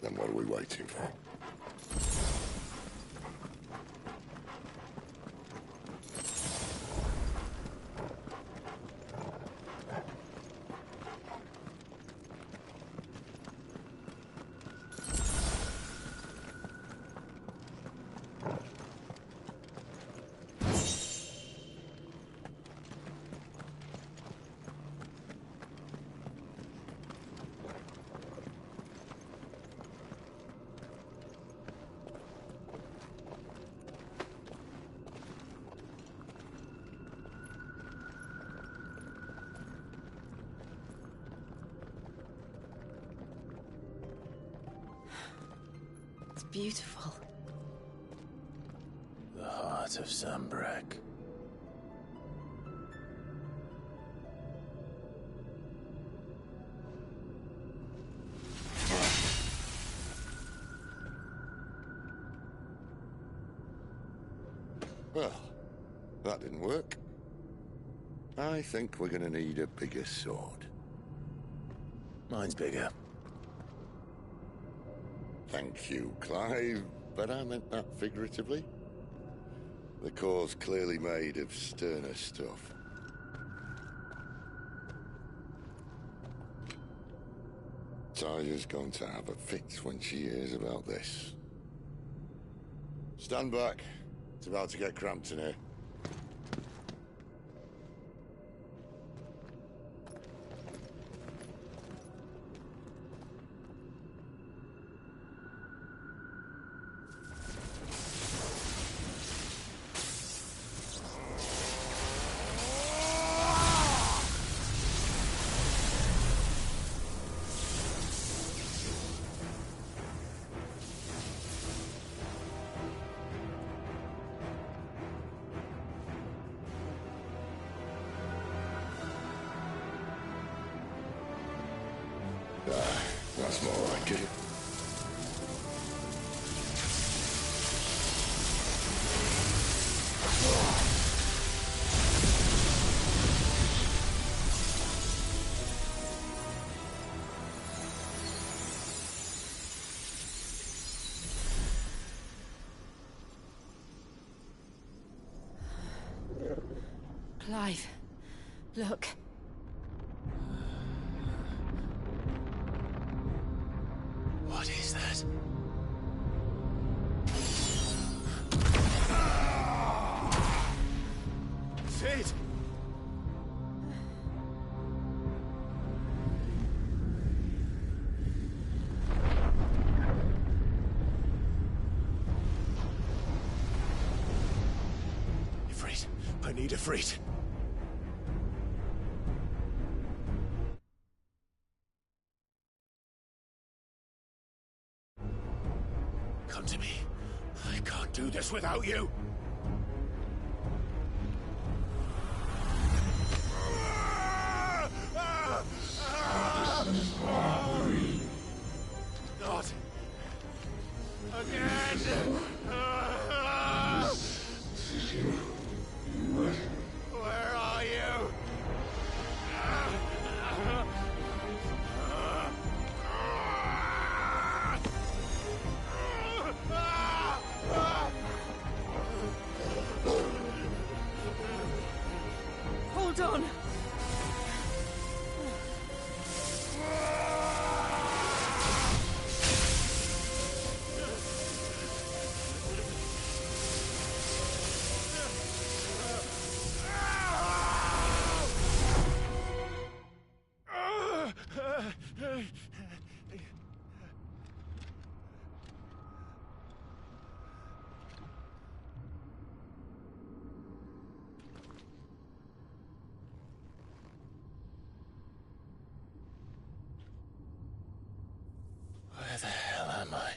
Then what are we waiting for? It's beautiful. The heart of Zambrak. Well, that didn't work. I think we're gonna need a bigger sword. Mine's bigger. Thank you, Clive, but I meant that figuratively. The core's clearly made of sterner stuff. Taya's going to have a fit when she hears about this. Stand back. It's about to get cramped in here. That's more like it. Clive, look. What is that? Sid! Ifrit, I need Ifrit. Come to me. I can't do this without you. Not again. Where are you? Hold on. Where the hell am I?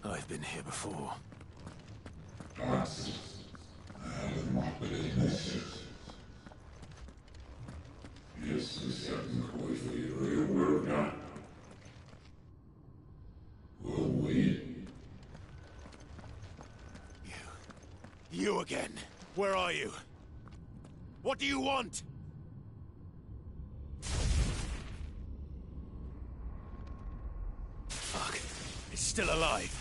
I've been here before. You again. Where are you? What do you want? Fuck. It's still alive.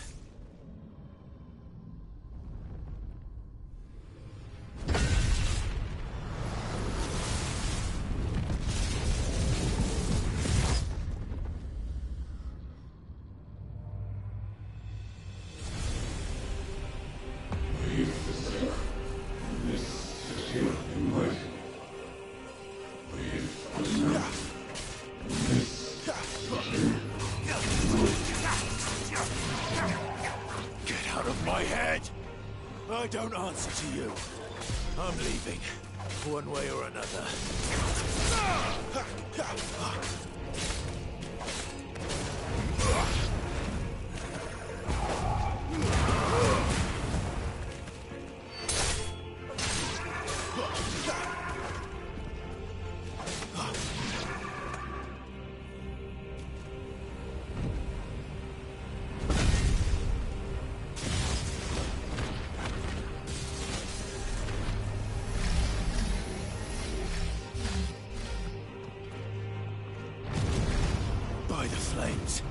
won't answer to you. I'm leaving, one way or another. By the flames.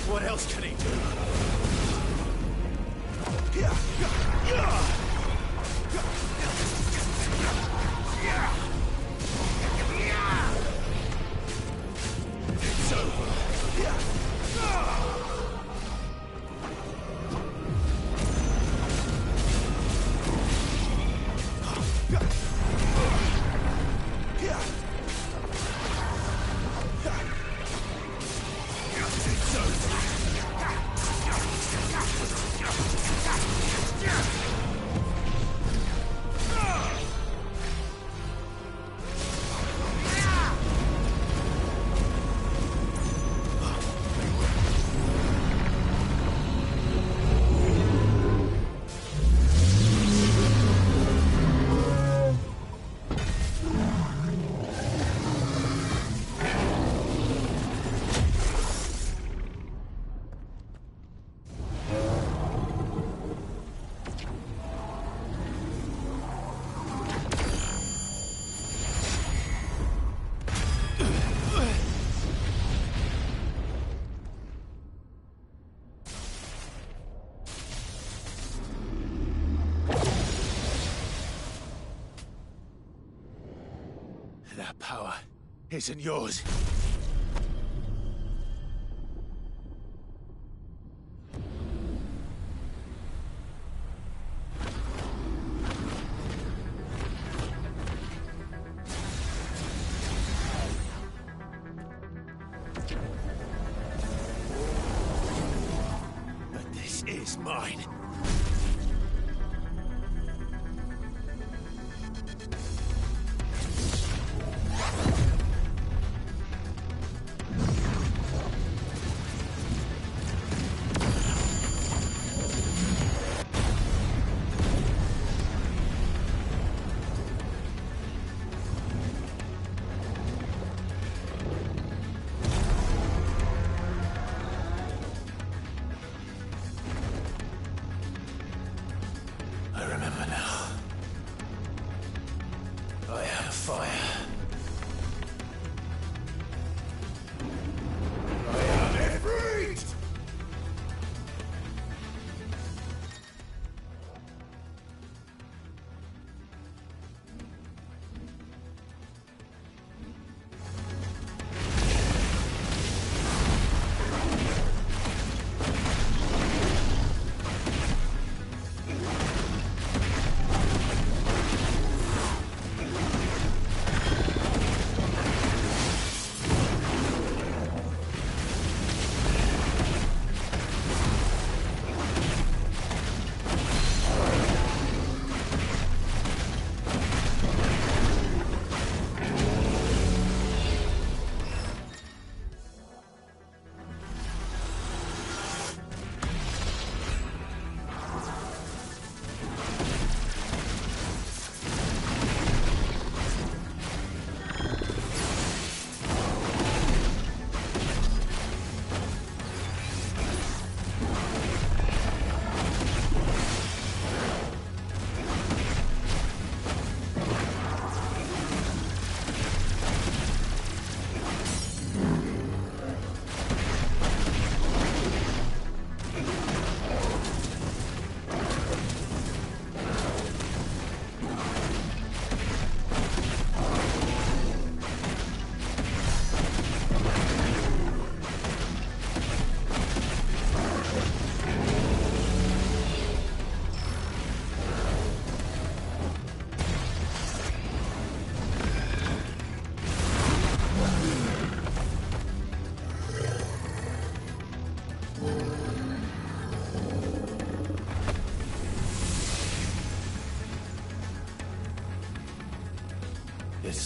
What else can he do? It's over. That power isn't yours. But this is mine.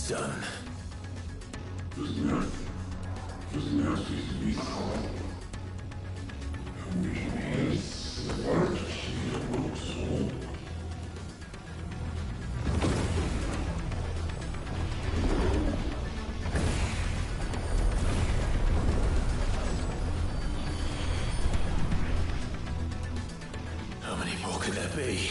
done. How many more could there be?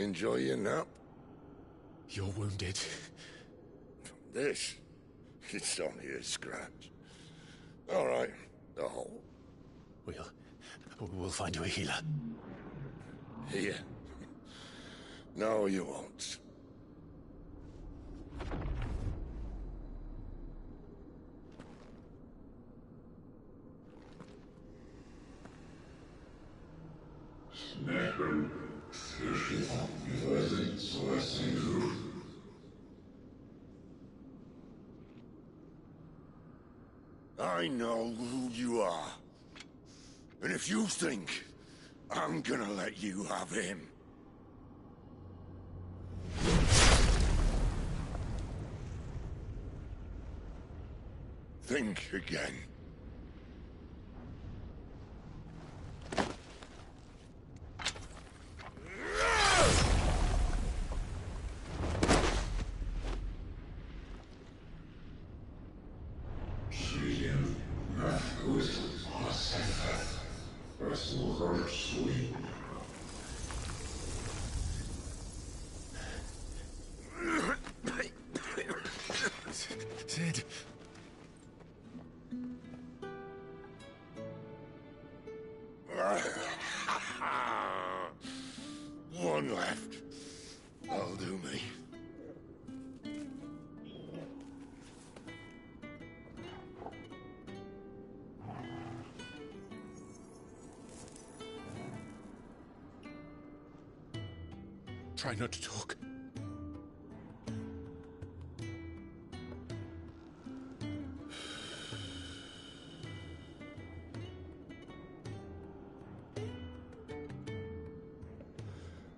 Enjoy your nap? You're wounded. This? It's only a scratch. All right, the hole. We'll find you a healer. Here? No, you won't. I know who you are. And if you think I'm gonna let you have him... think again. Cid. One left. That'll do me. Try not to talk.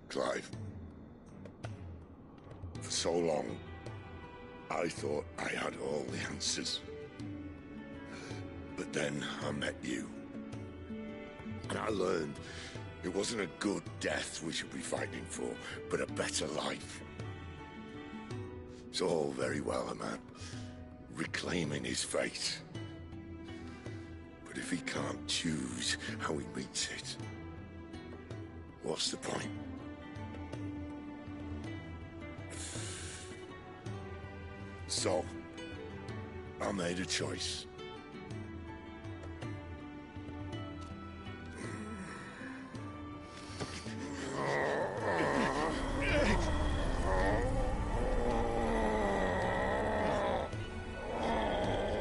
Clive. For so long, I thought I had all the answers. But then I met you. And I learned it wasn't a good death we should be fighting for, but a better life. It's all very well, a man reclaiming his fate. But if he can't choose how he meets it, what's the point? So, I made a choice.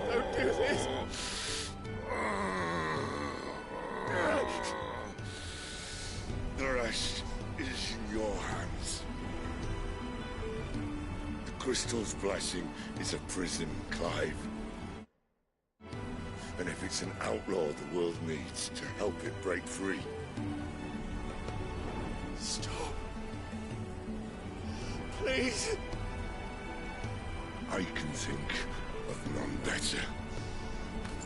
Don't do this! The rest is in your hands. The Crystal's blessing is a prison, Clive. And if it's an outlaw the world needs to help it break free... Stop. Please. I can think of none better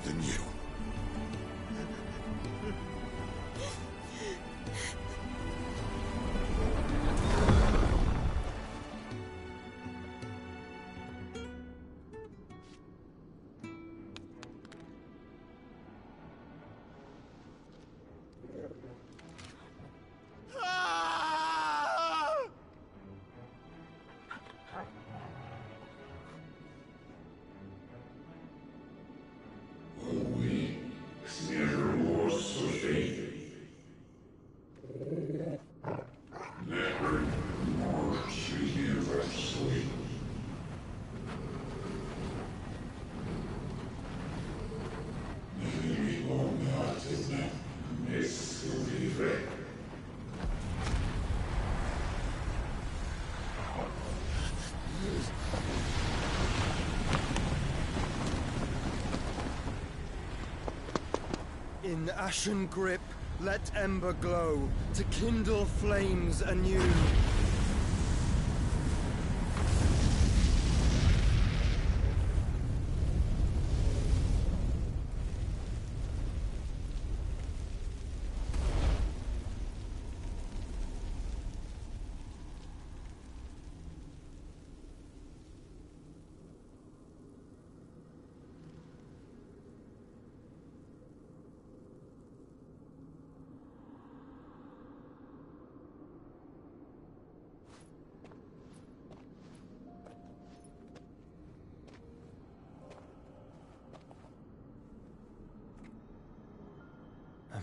than you. In ashen grip, let ember glow, to kindle flames anew.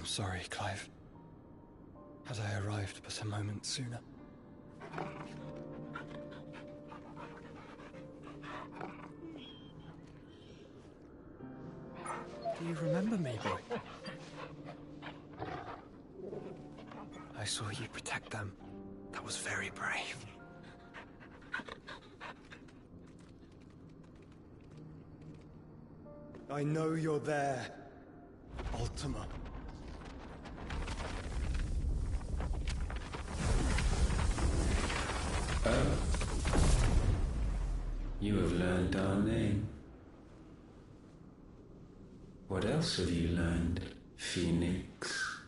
sorry, Clive. Had I arrived but a moment sooner. Do you remember me, boy? I saw you protect them. That was very brave. I know you're there, Ultima. Oh. You have learned our name. What else have you learned, Phoenix?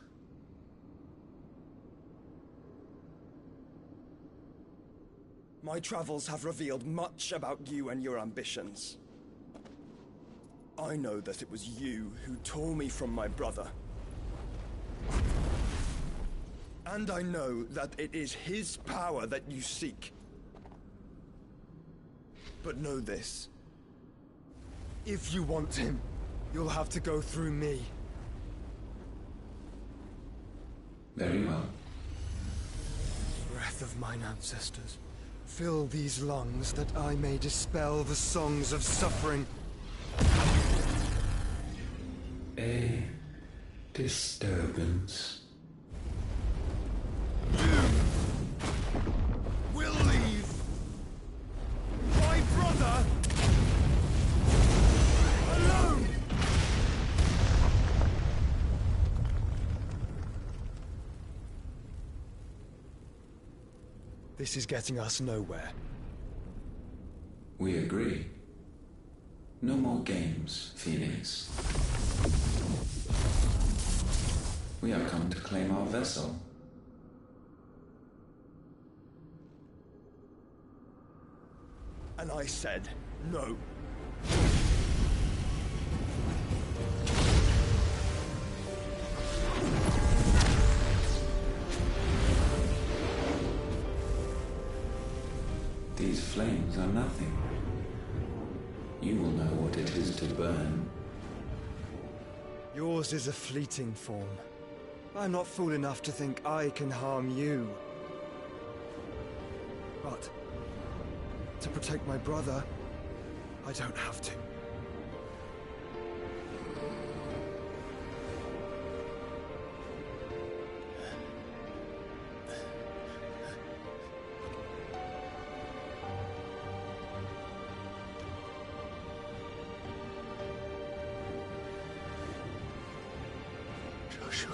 My travels have revealed much about you and your ambitions. I know that it was you who tore me from my brother. And I know that it is his power that you seek. But know this. If you want him, you'll have to go through me. Very well. Breath of mine ancestors, fill these lungs that I may dispel the songs of suffering. A disturbance. Will leave my brother alone. This is getting us nowhere. We agree. No more games, Phoenix. We have come to claim our vessel. And I said no. These flames are nothing. You will know what it is to burn. Yours is a fleeting form. I'm not fool enough to think I can harm you. But to protect my brother, I don't have to. Joshua.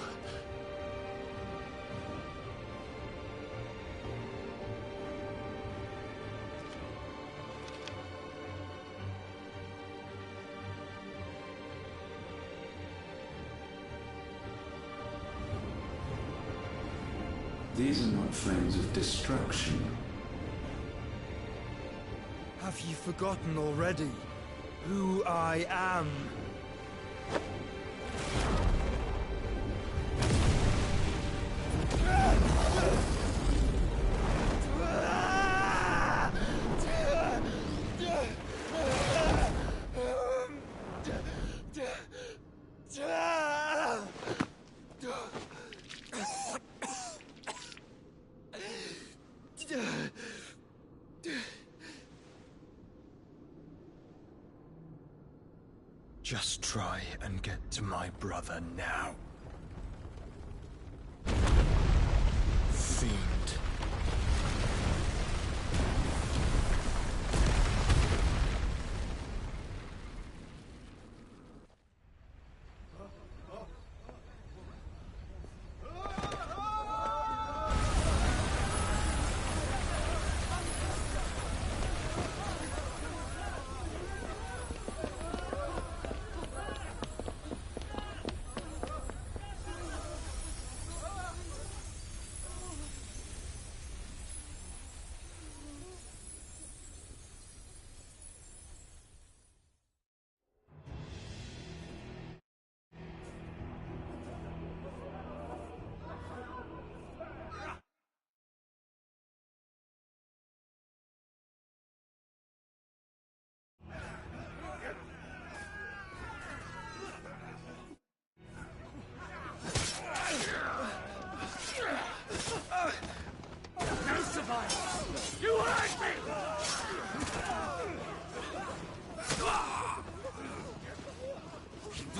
These are not flames of destruction. Have you forgotten already who I am? Just try and get to my brother now. Fiend.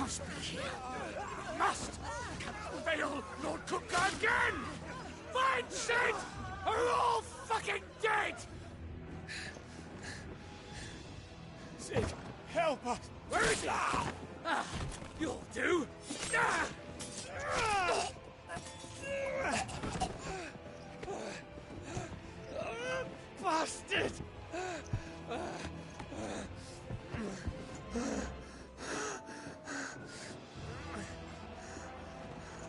must be here. Must! Cannot fail Lord Kupka again! Find Sid! Or we're all fucking dead! Sid, help us! Where is he? You'll do! Bastard!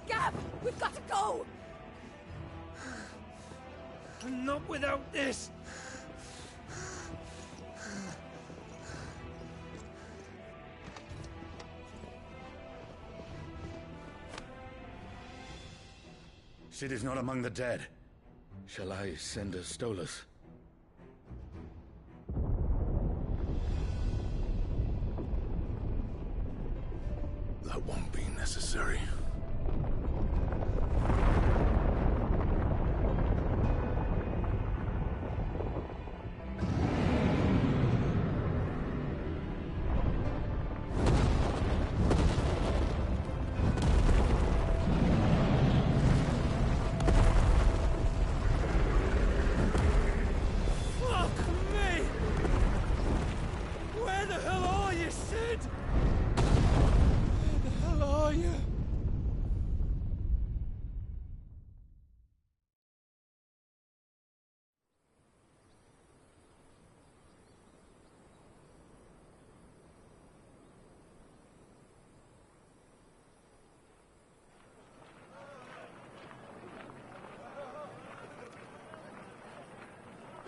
Gab, we've got to go! Not without this! Sid is not among the dead. Shall I send a Stolas? That won't be necessary.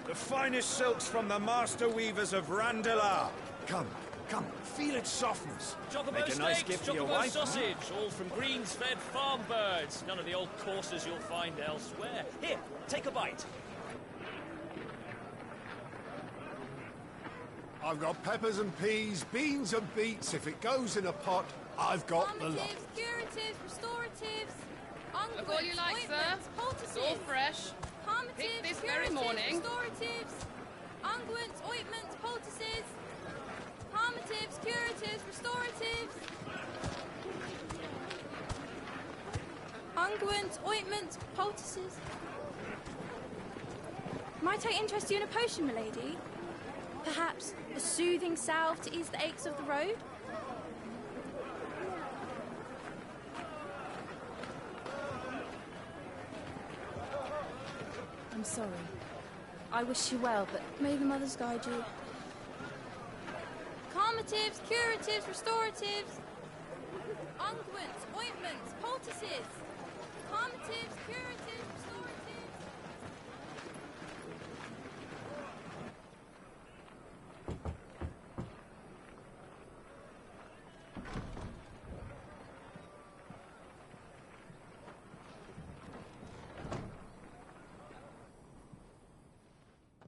The finest silks from the master weavers of Randalar. Come, come, feel its softness. Chocobo Make a nice steaks, gift for your chocobo wife. sausage, all from greens-fed farm birds. None of the old courses you'll find elsewhere. Here, take a bite. I've got peppers and peas, beans and beets. If it goes in a pot, I've got the lot. Curatives, restoratives, Look what you like, sir. It's all fresh. Picked this very morning. Restoratives, unguents, ointments, poultices, palmatives, curatives, restoratives, unguents, ointments, poultices. Might I interest you in a potion, milady? Perhaps a soothing salve to ease the aches of the road? I'm sorry. I wish you well, but may the mothers guide you. Calmatives, curatives, restoratives, unguents, ointments, poultices. Calmatives, curatives, restoratives.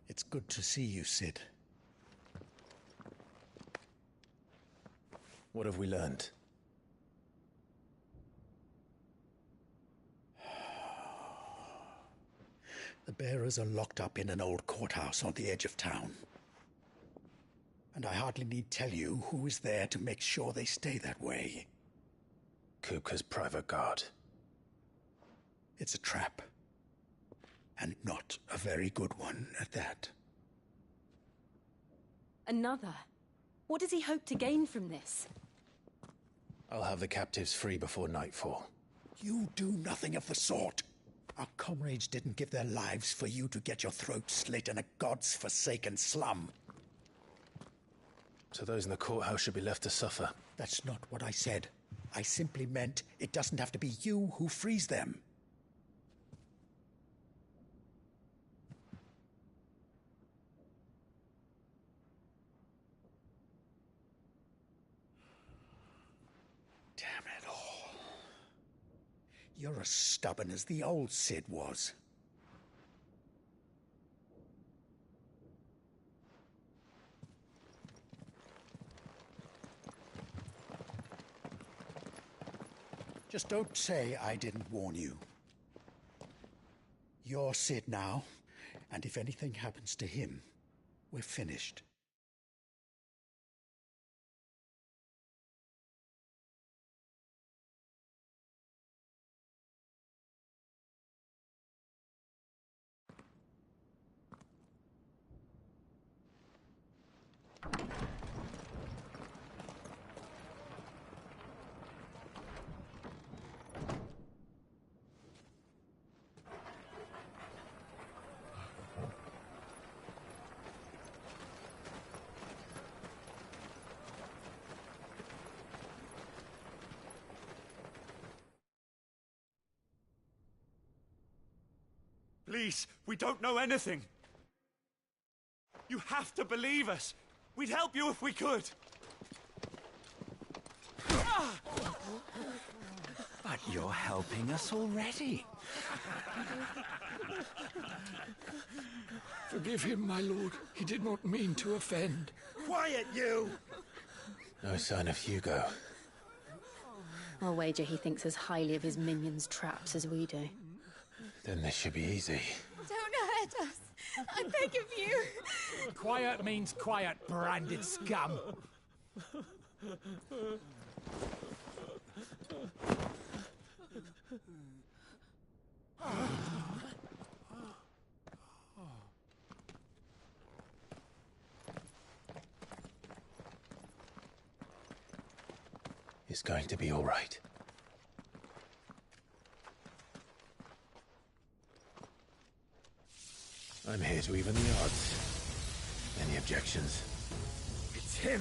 It's good to see you, Sid. What have we learned? The bearers are locked up in an old courthouse on the edge of town. And I hardly need tell you who is there to make sure they stay that way. Kupka's private guard. It's a trap. And not a very good one at that. Another? What does he hope to gain from this? I'll have the captives free before nightfall. You do nothing of the sort. Our comrades didn't give their lives for you to get your throat slit in a god's forsaken slum. So those in the courthouse should be left to suffer. That's not what I said. I simply meant it doesn't have to be you who frees them. You're as stubborn as the old Sid was. Just don't say I didn't warn you. You're Sid now, and if anything happens to him, we're finished. Please, we don't know anything. You have to believe us. We'd help you if we could. But you're helping us already. Forgive him, my lord. He did not mean to offend. Quiet, you! No sign of Hugo. I'll wager he thinks as highly of his minions' traps as we do. Then this should be easy. Don't hurt us. I beg of you. Quiet means quiet, branded scum. It's going to be all right. I'm here to even the odds. Any objections? It's him,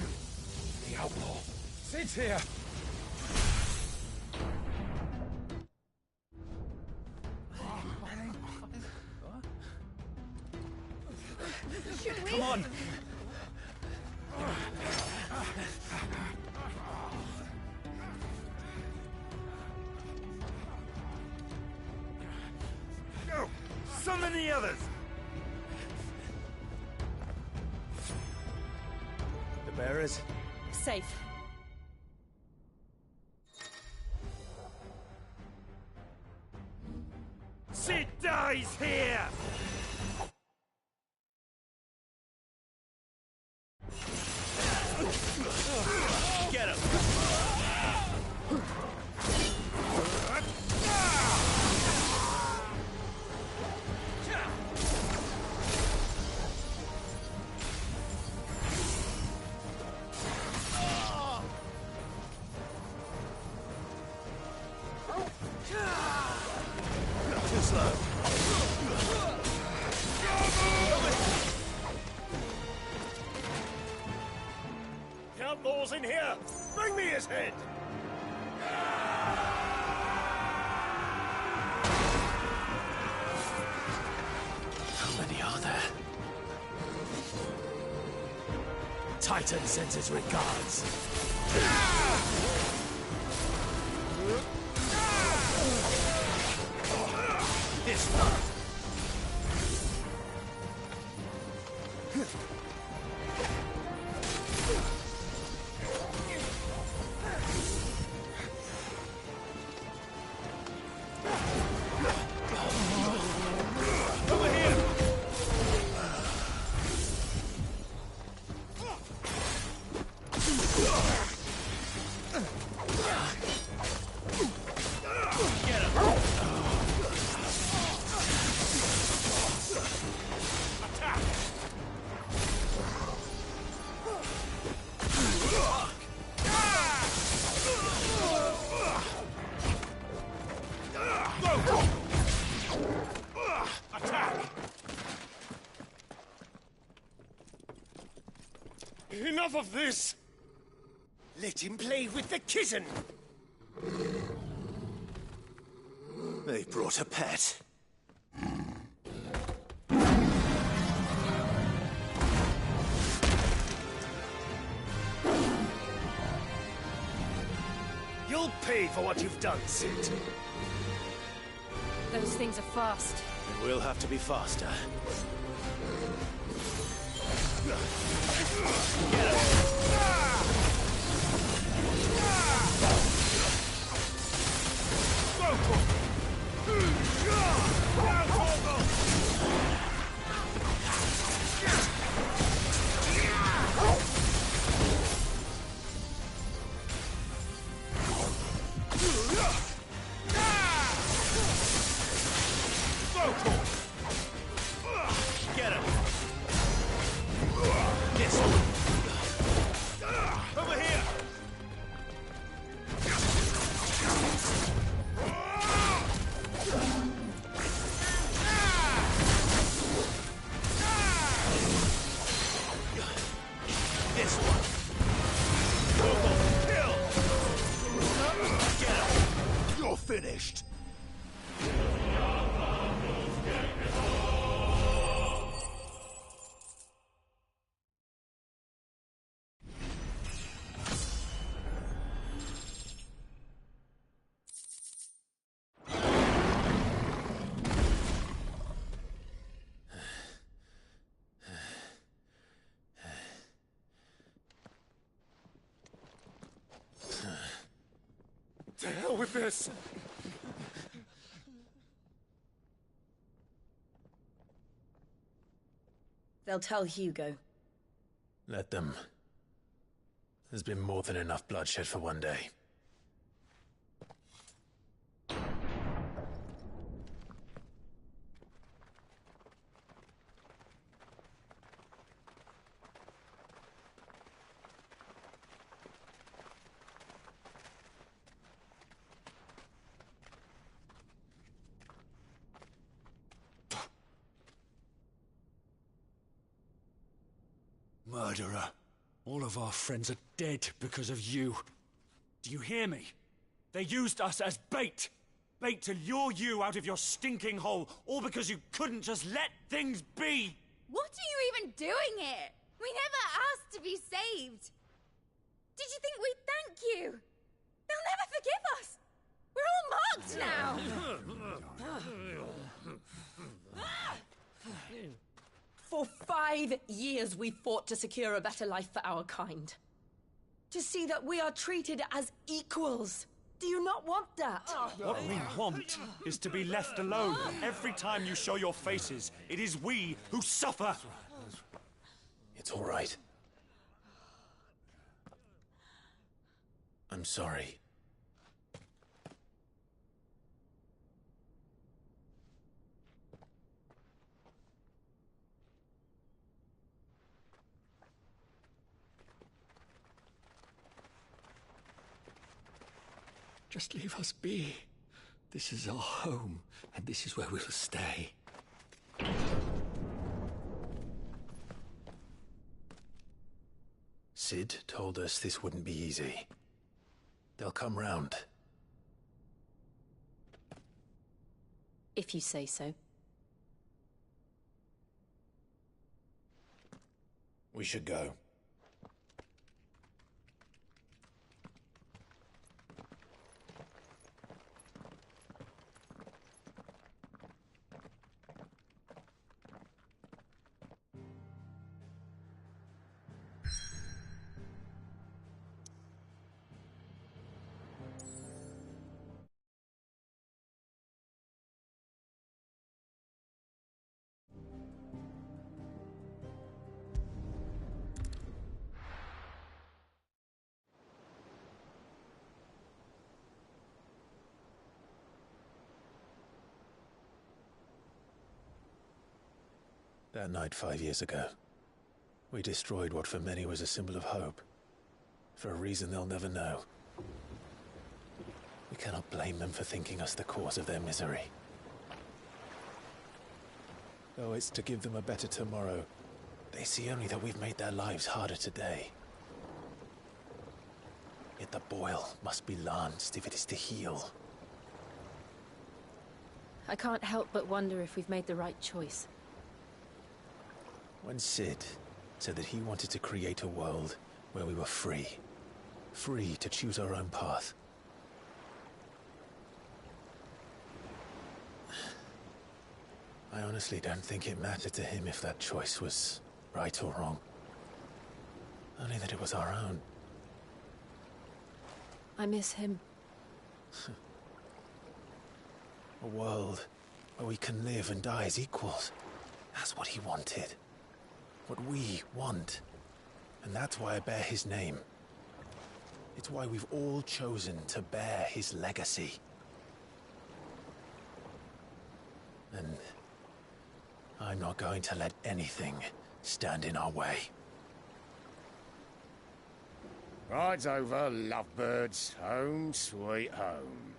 the outlaw. Sit here. Come on. Go! Summon the others! The bearers? Safe. Sid dies here! Get him! Too slow. The outlaw's in here! Bring me his head! How many are there? Titan sends his regards. This one. Over here. Get him. Attack. Attack! Enough of this! Let him play with the kitten! They brought a pet. You'll pay for what you've done, Sid. Those things are fast. And we'll have to be faster. Get him! Get him! This one! Over here! This one! Kill! Get him! You're finished! To hell with this! They'll tell Hugo. Let them. There's been more than enough bloodshed for one day. Murderer. All of our friends are dead because of you. Do you hear me? They used us as bait. Bait to lure you out of your stinking hole, all because you couldn't just let things be. What are you even doing here? We never asked to be saved. Did you think we'd thank you? They'll never forgive us. We're all marked now. For 5 years we fought to secure a better life for our kind. To see that we are treated as equals. Do you not want that? What we want is to be left alone. Every time you show your faces, it is we who suffer. It's all right. I'm sorry. Just leave us be. This is our home, and this is where we'll stay. Cid told us this wouldn't be easy. They'll come round. If you say so. We should go. That night 5 years ago, we destroyed what for many was a symbol of hope. For a reason they'll never know. We cannot blame them for thinking us the cause of their misery. Though it's to give them a better tomorrow, they see only that we've made their lives harder today. Yet the boil must be lanced if it is to heal. I can't help but wonder if we've made the right choice. When Cid said that he wanted to create a world where we were free. Free to choose our own path. I honestly don't think it mattered to him if that choice was right or wrong. Only that it was our own. I miss him. A world where we can live and die as equals. That's what he wanted. What we want. And that's why I bear his name. It's why we've all chosen to bear his legacy. And I'm not going to let anything stand in our way. Rides over, lovebirds. Home, sweet home.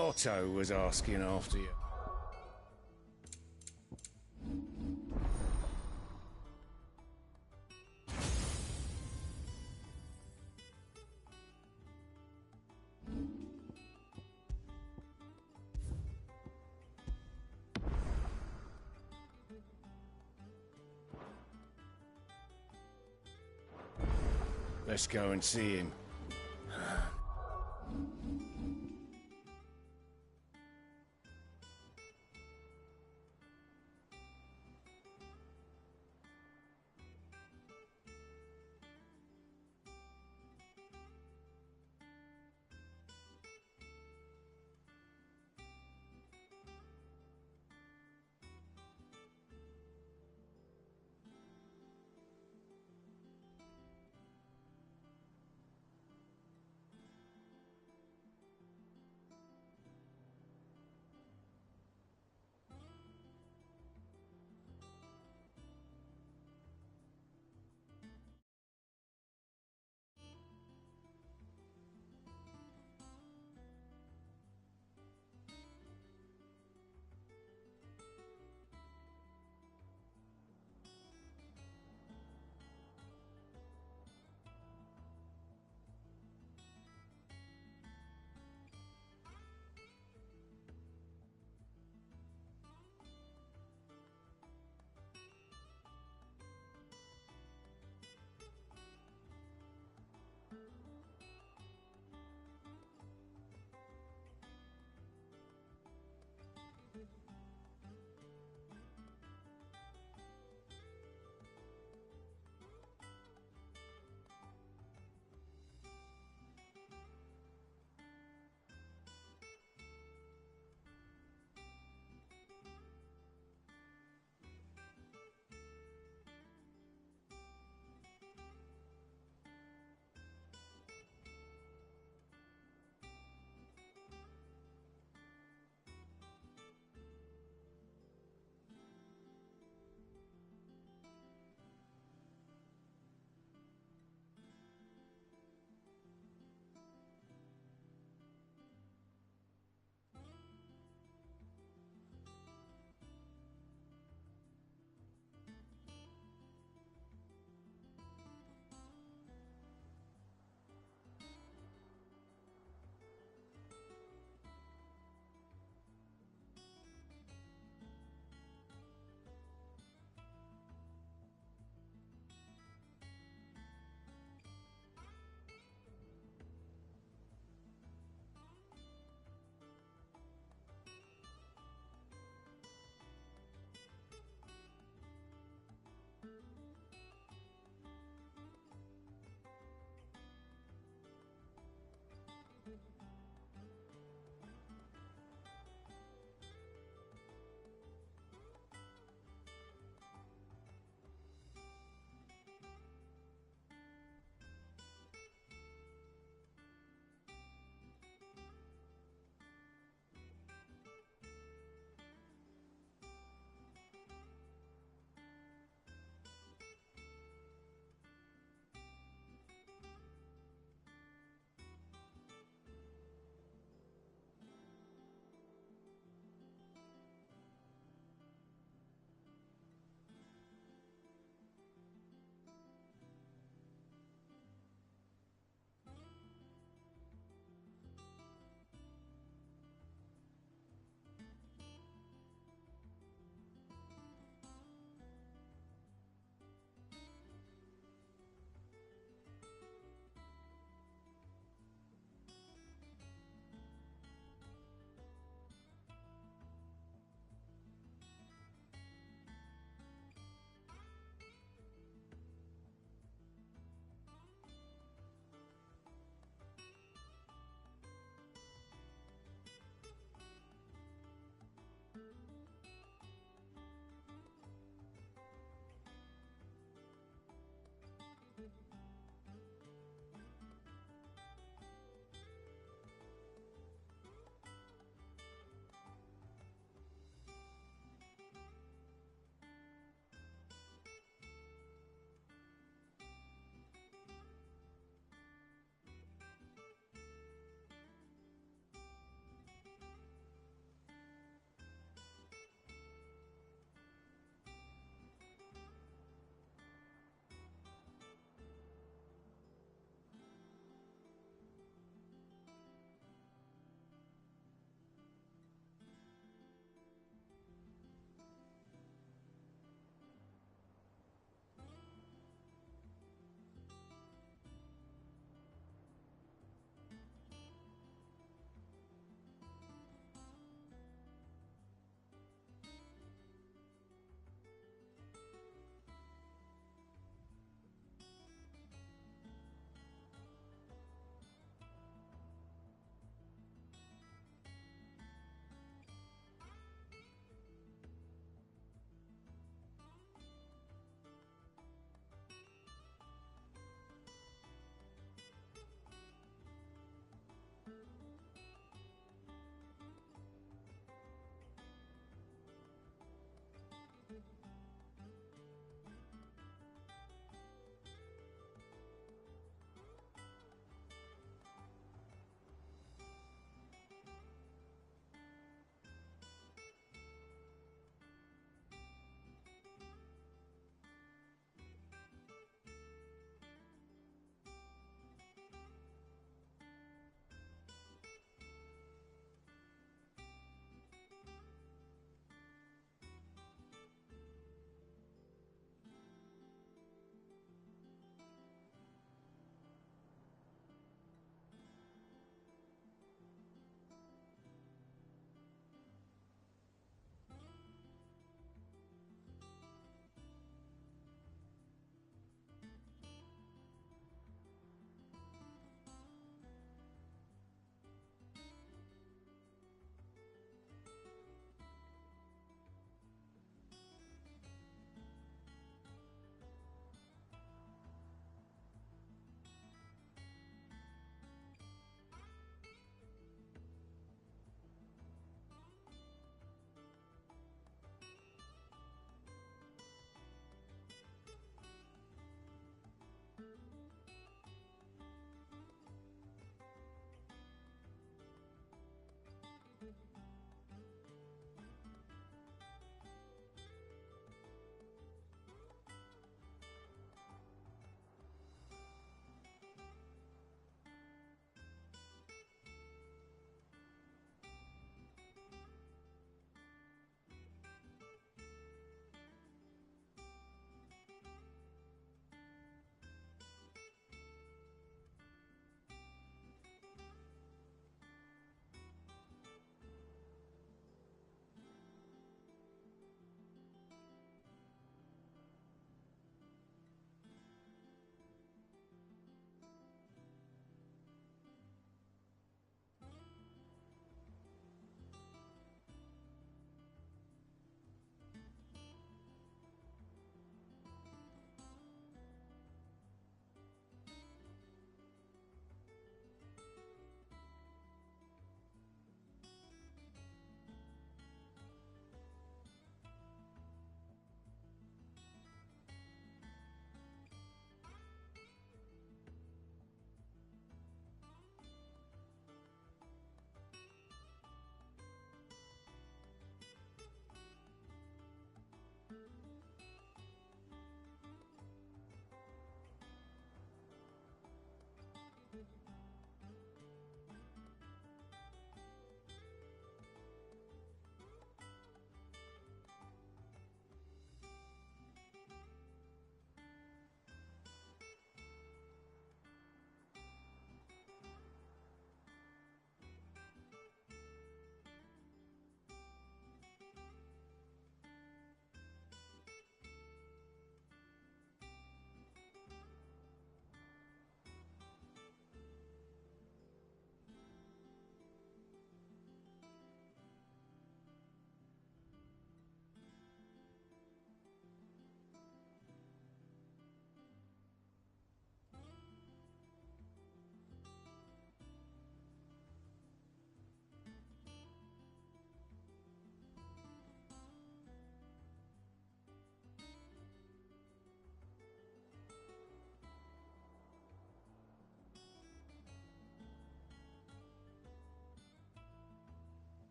Otto was asking after you. Let's go and see him.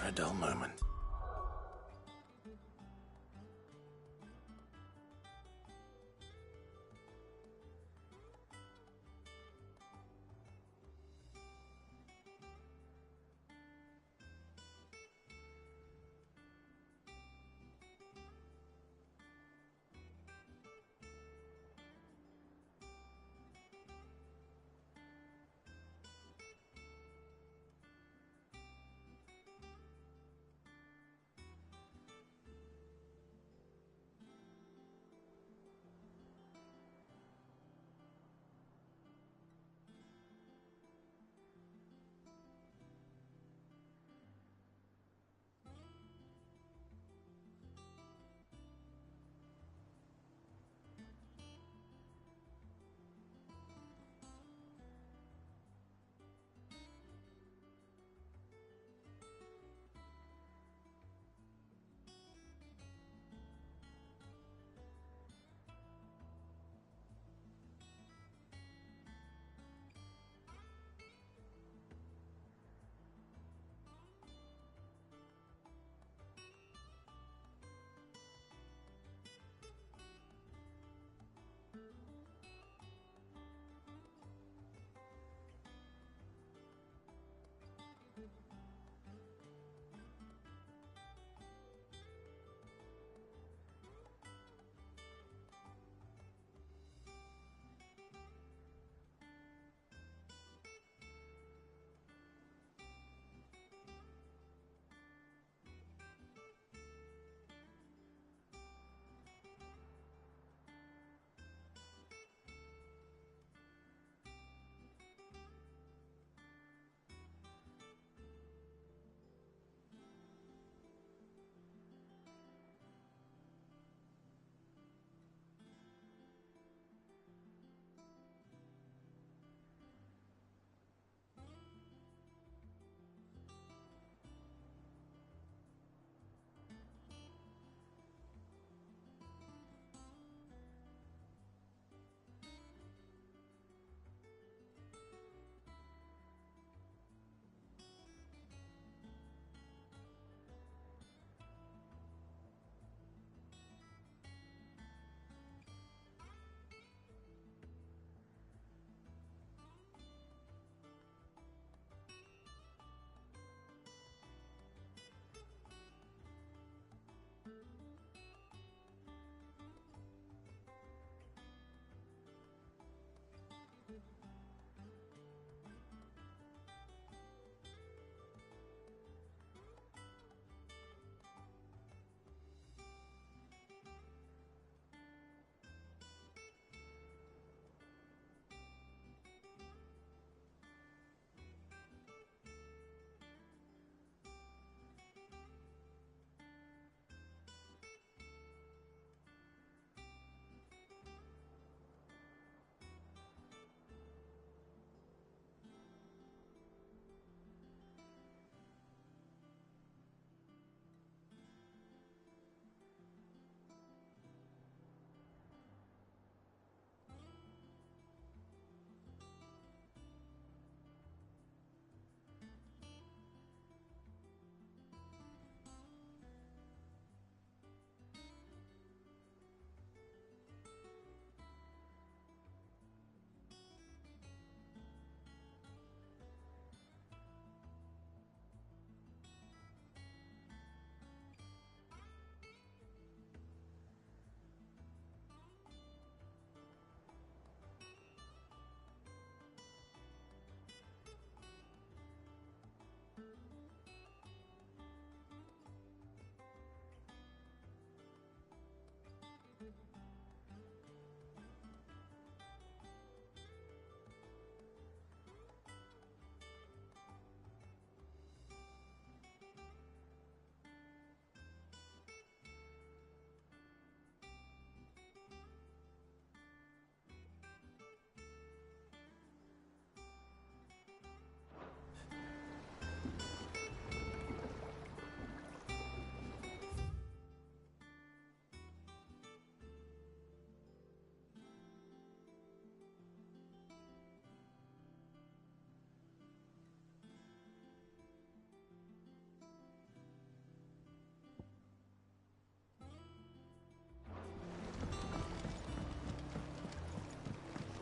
a dull moment.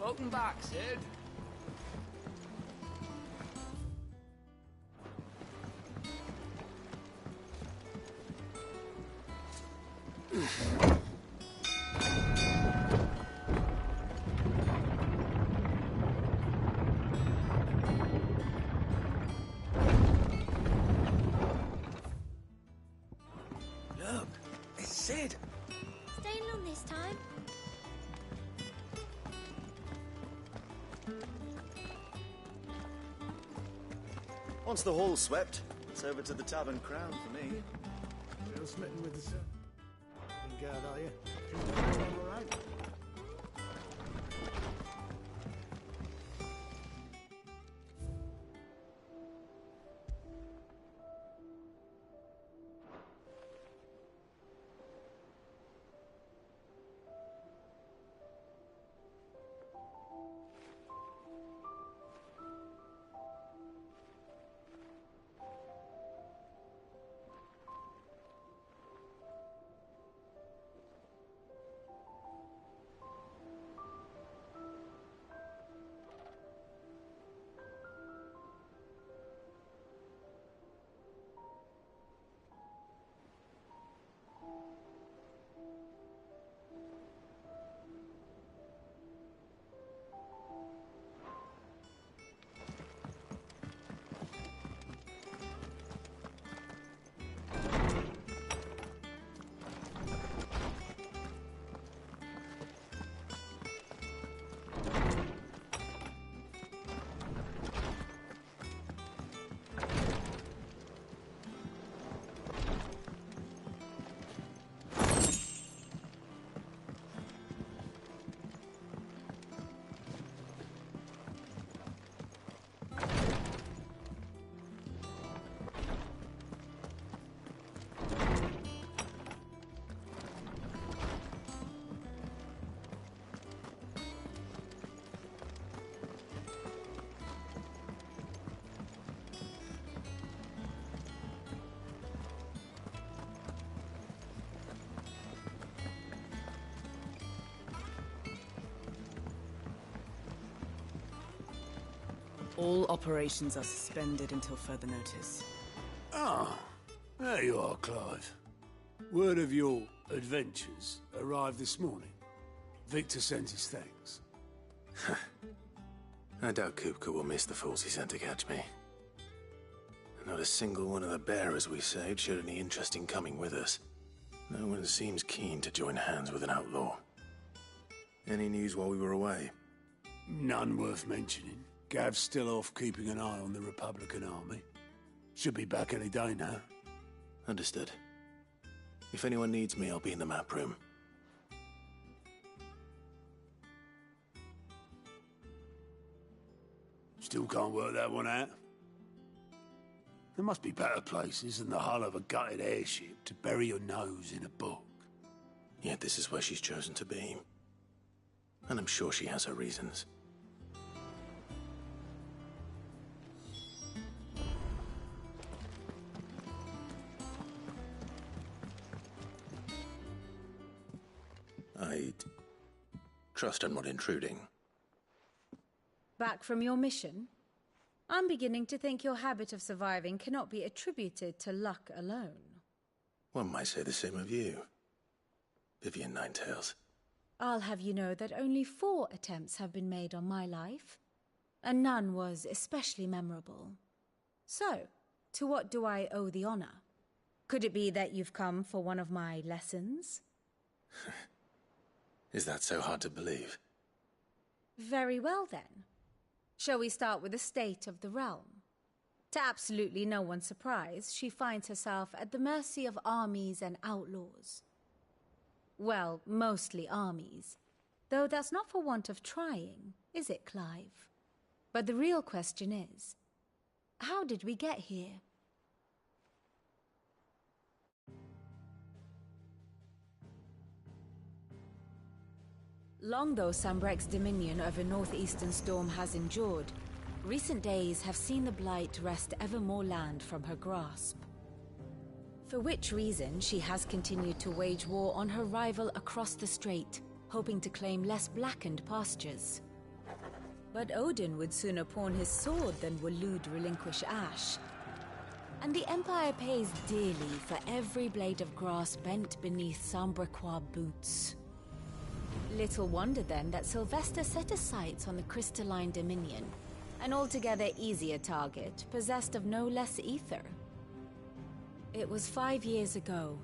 Welcome back, Sid. Look, it's Sid. Staying long this time? Once the hall's swept, it's over to the Tavern Crown for me. Still smitten with the sun. Ain't out, are you? All right. All operations are suspended until further notice. Ah, there you are, Clive. Word of your adventures arrived this morning. Victor sends his thanks. I doubt Kupka will miss the fools he sent to catch me. Not a single one of the bearers we saved showed any interest in coming with us. No one seems keen to join hands with an outlaw. Any news while we were away? None worth mentioning. Gav's still off keeping an eye on the Republican army. Should be back any day now. Understood. If anyone needs me, I'll be in the map room. Still can't work that one out. There must be better places than the hull of a gutted airship to bury your nose in a book. Yet this is where she's chosen to be. And I'm sure she has her reasons. I'd trust I'm not intruding. Back from your mission? I'm beginning to think your habit of surviving cannot be attributed to luck alone. One might say the same of you, Vivian Ninetails. I'll have you know that only 4 attempts have been made on my life, and none was especially memorable. So, to what do I owe the honor? Could it be that you've come for one of my lessons? Is that so hard to believe? Very well then. Shall we start with the state of the realm? To absolutely no one's surprise, she finds herself at the mercy of armies and outlaws. Well, mostly armies. Though that's not for want of trying, is it, Clive? But the real question is, how did we get here? Long though Sanbreque's dominion over northeastern Storm has endured, recent days have seen the Blight wrest ever more land from her grasp. For which reason she has continued to wage war on her rival across the strait, hoping to claim less blackened pastures. But Odin would sooner pawn his sword than Waloed relinquish Ash. And the Empire pays dearly for every blade of grass bent beneath Sambrequois boots. Little wonder then that Sylvester set his sights on the crystalline Dominion, an altogether easier target, possessed of no less ether. It was 5 years ago,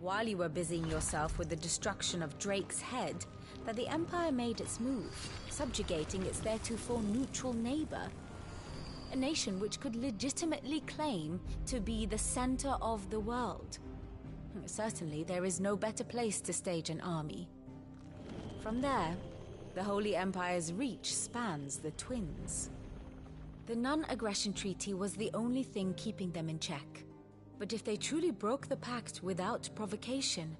while you were busying yourself with the destruction of Drake's head, that the Empire made its move, subjugating its theretofore neutral neighbor. A nation which could legitimately claim to be the center of the world. Certainly, there is no better place to stage an army. From there, the Holy Empire's reach spans the Twins. The non-aggression treaty was the only thing keeping them in check. But if they truly broke the pact without provocation,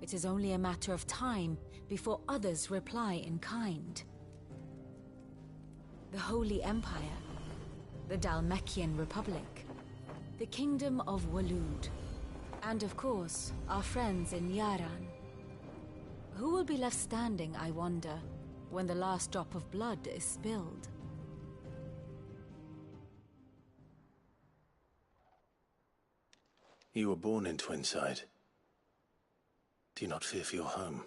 it is only a matter of time before others reply in kind. The Holy Empire, the Dhalmekian Republic, the Kingdom of Waloed, and of course, our friends in Yaran. Who will be left standing, I wonder, when the last drop of blood is spilled? You were born in Twinside. Do you not fear for your home?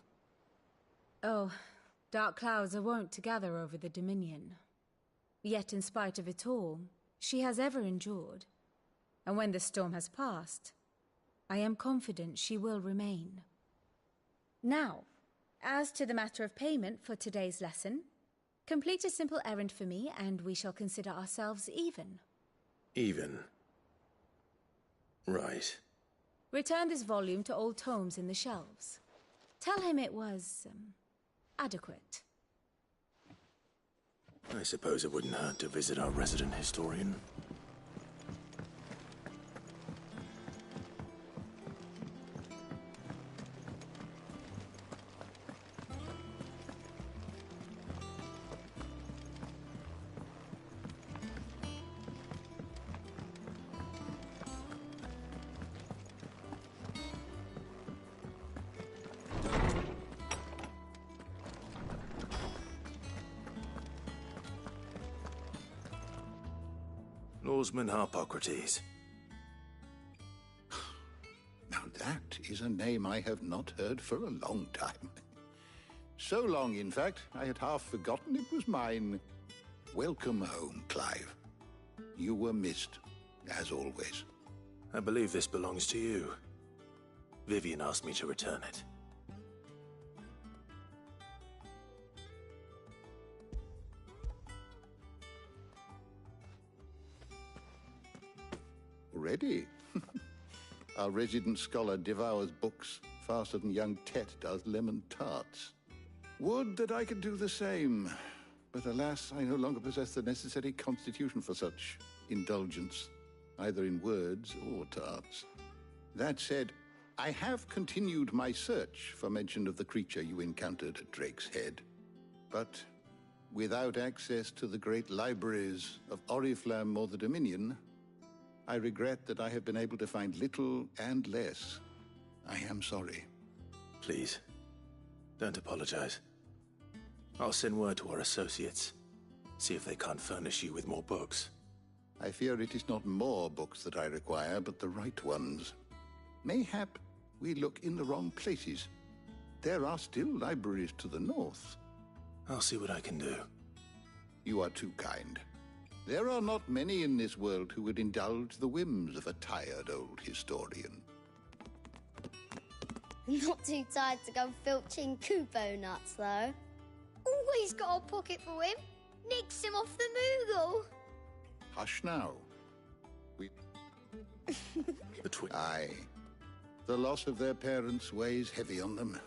Oh, dark clouds are wont to gather over the Dominion. Yet in spite of it all, she has ever endured. And when the storm has passed, I am confident she will remain. Now, as to the matter of payment for today's lesson, complete a simple errand for me and we shall consider ourselves even. Even? Right. Return this volume to old tomes in the shelves. Tell him it was, adequate. I suppose it wouldn't hurt to visit our resident historian. Lawsman Harpocrates. Now that is a name I have not heard for a long time. So long, in fact, I had half forgotten it was mine. Welcome home, Clive. You were missed, as always. I believe this belongs to you. Vivian asked me to return it. Already? Our resident scholar devours books faster than young Tet does lemon tarts. Would that I could do the same. But alas, I no longer possess the necessary constitution for such indulgence, either in words or tarts. That said, I have continued my search for mention of the creature you encountered at Drake's Head. But without access to the great libraries of Oriflamme or the Dominion, I regret that I have been able to find little and less. I am sorry. Please, don't apologize. I'll send word to our associates. See if they can't furnish you with more books. I fear it is not more books that I require, but the right ones. Mayhap we look in the wrong places. There are still libraries to the north. I'll see what I can do. You are too kind. There are not many in this world who would indulge the whims of a tired old historian. Not too tired to go filching Kupo nuts, though. Always got a pocket for him. Nicks him off the Moogle. Hush now. Aye. The loss of their parents weighs heavy on them.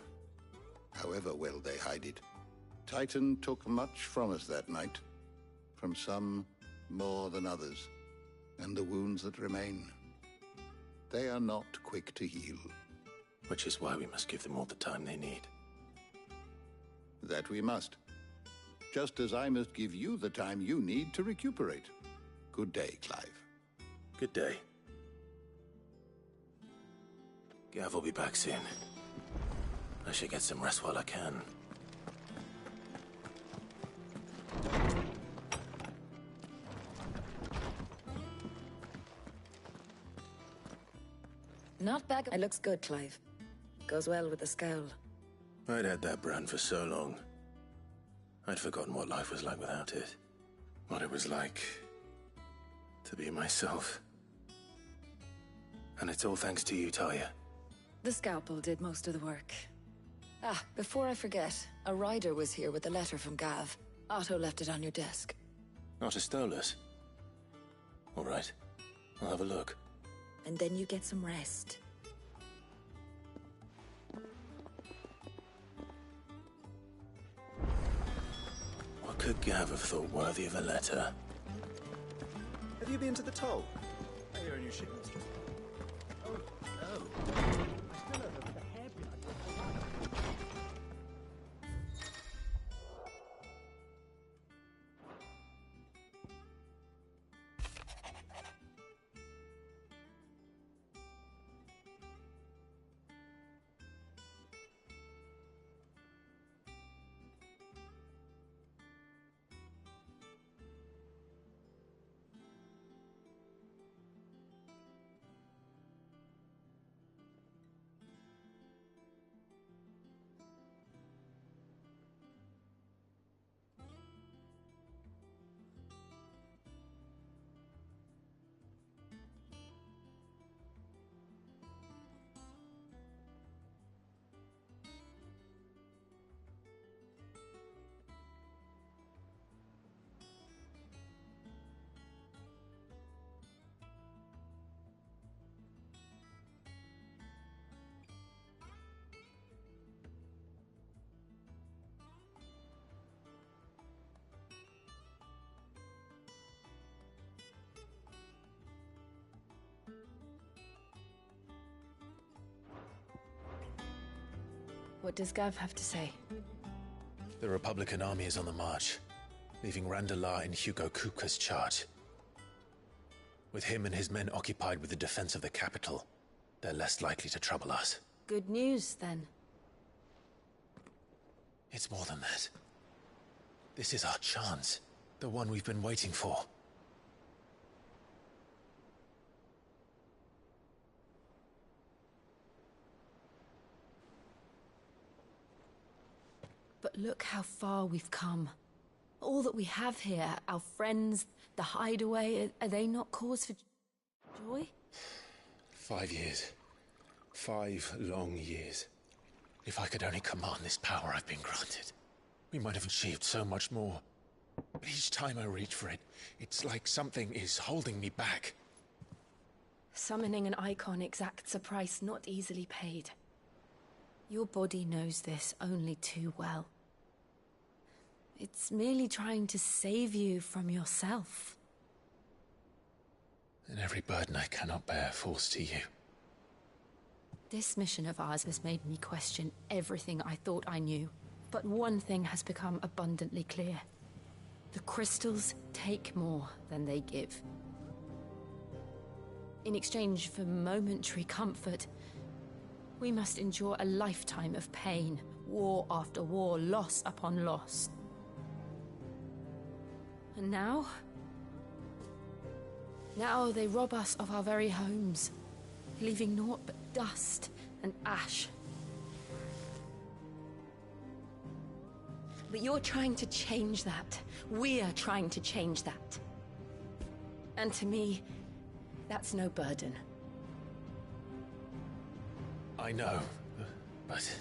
However well they hide it. Titan took much from us that night. From some more than others. And the wounds that remain, they are not quick to heal. Which is why we must give them all the time they need. That we must. Just as I must give you the time you need to recuperate. Good day, Clive. Good day. Gav will be back soon. I should get some rest while I can. Not bad. It looks good, Clive. Goes well with the scowl. I'd had that brand for so long. I'd forgotten what life was like without it. What it was like to be myself. And it's all thanks to you, Talia. The scalpel did most of the work. Ah, before I forget, a rider was here with a letter from Gav. Otto left it on your desk. Not a Stolas. All right. I'll have a look. And then you get some rest. What could Gav have thought worthy of a letter? Have you been to the toll? I hear a new shipment's just... Oh, no. What does Gav have to say? The Republican army is on the march, leaving Randalar in Hugo Kupka's charge. With him and his men occupied with the defense of the capital, they're less likely to trouble us. Good news, then. It's more than that. This is our chance, the one we've been waiting for. But look how far we've come. All that we have here, our friends, the hideaway, are they not cause for joy? 5 years. 5 long years. If I could only command this power I've been granted, we might have achieved so much more. But each time I reach for it, it's like something is holding me back. Summoning an icon exacts a price not easily paid. Your body knows this only too well. It's merely trying to save you from yourself. And every burden I cannot bear falls to you. This mission of ours has made me question everything I thought I knew. But one thing has become abundantly clear. The crystals take more than they give. In exchange for momentary comfort, we must endure a lifetime of pain, war after war, loss upon loss. And now? Now they rob us of our very homes, leaving naught but dust and ash. But you're trying to change that. We're trying to change that. And to me, that's no burden. I know, but...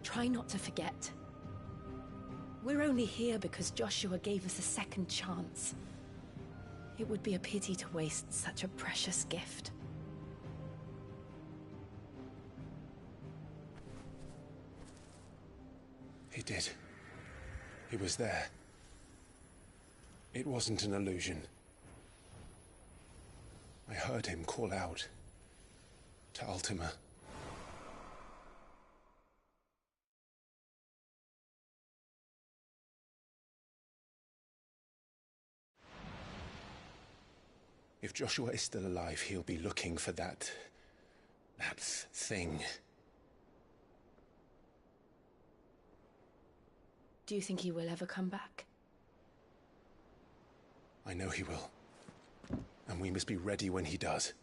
Try not to forget. We're only here because Joshua gave us a second chance. It would be a pity to waste such a precious gift. He did. He was there. It wasn't an illusion. I heard him call out to Ultima. If Joshua is still alive, he'll be looking for that thing. Do you think he will ever come back? I know he will. And we must be ready when he does.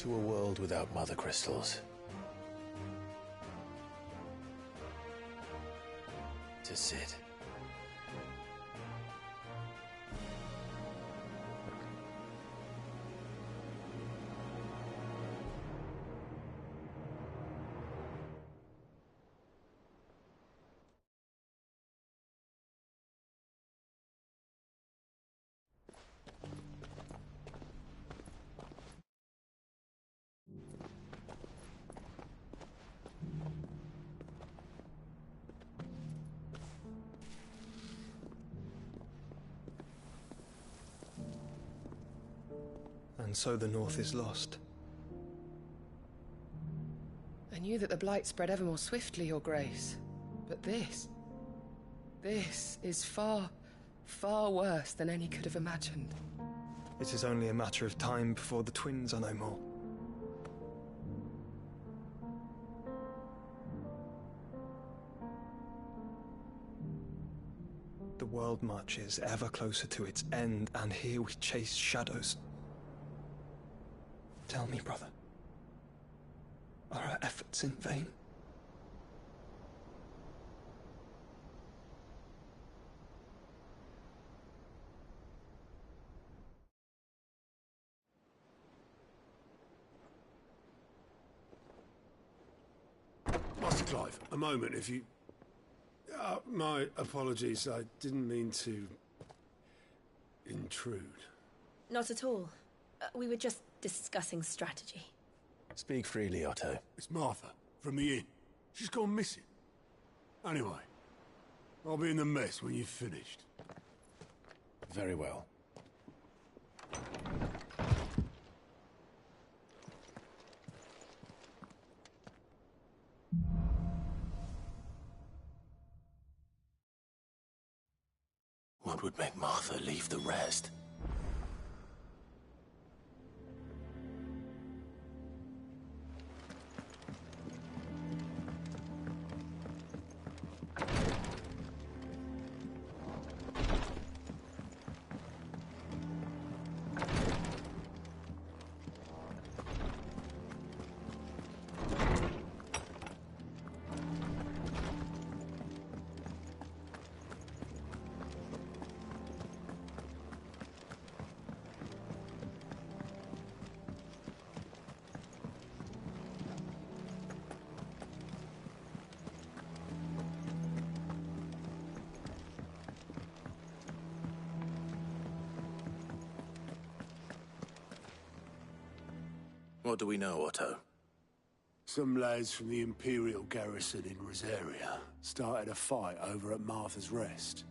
To a world without mother crystals. To Cid. And so the North is lost. I knew that the Blight spread ever more swiftly, Your Grace. But this is far, far worse than any could have imagined. It is only a matter of time before the twins are no more. The world marches ever closer to its end, and here we chase shadows. Tell me, brother, are our efforts in vain? Master Clive, a moment, if you... my apologies, I didn't mean to... intrude. Not at all. We were just discussing strategy. Speak freely, Otto. It's Martha, from the inn. She's gone missing. Anyway, I'll be in the mess when you've finished. Very well. What would make Martha leave the rest? What do we know, Otto? Some lads from the Imperial garrison in Rosaria started a fight over at Martha's Rest.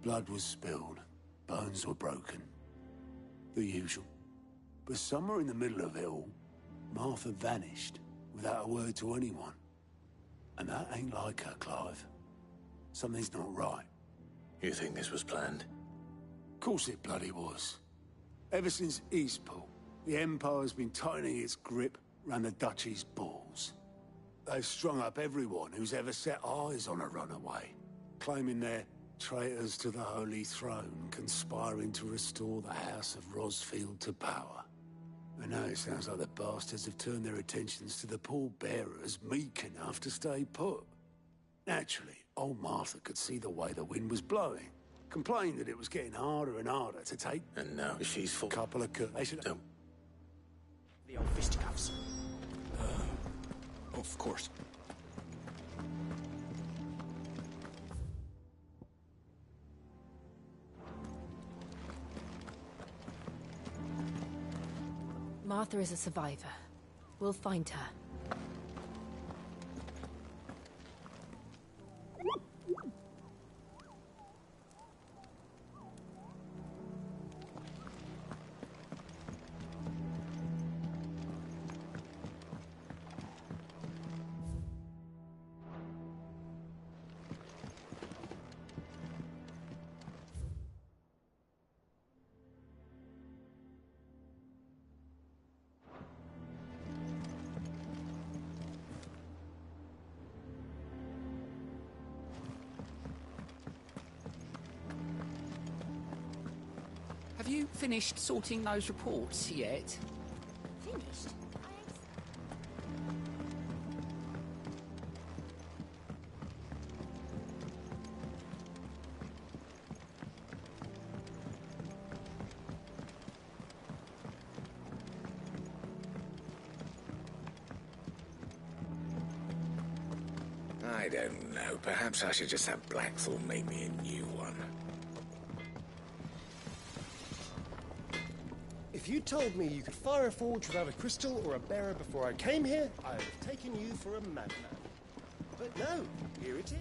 Blood was spilled, bones were broken. The usual. But somewhere in the middle of it all, Martha vanished without a word to anyone. And that ain't like her, Clive. Something's not right. You think this was planned? Of course it bloody was. Ever since Eastpool, the Empire's been tightening its grip round the Duchy's balls. They've strung up everyone who's ever set eyes on a runaway, claiming they're traitors to the Holy Throne, conspiring to restore the House of Rosfield to power. And now it sounds like the bastards have turned their attentions to the pallbearers meek enough to stay put. Naturally, old Martha could see the way the wind was blowing, complained that it was getting harder and harder to take... And now she's full... ...couple of... Don't... The old fisticuffs. Of course. Martha is a survivor. We'll find her. Have you finished sorting those reports yet? Finished? I don't know. Perhaps I should just have Blackthorn make me a new one. If you told me you could fire a forge without a crystal or a bearer before I came here, I would have taken you for a madman. But no, here it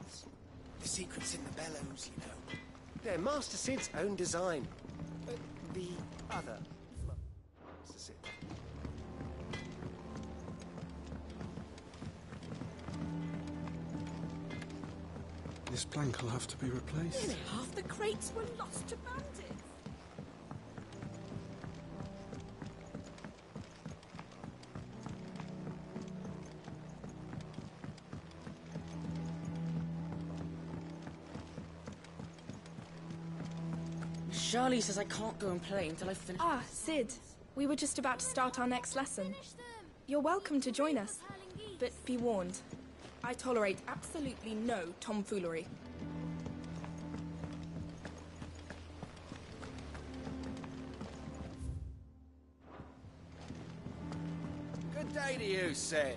is. The secret's in the bellows, you know. They're Master Sid's own design. The other Master Sid. This plank will have to be replaced. Nearly half the crates were lost to bandits. Charlie says I can't go and play until I finish. Ah, Sid. We were just about to start our next lesson. You're welcome to join us. But be warned, I tolerate absolutely no tomfoolery. Good day to you, Sid.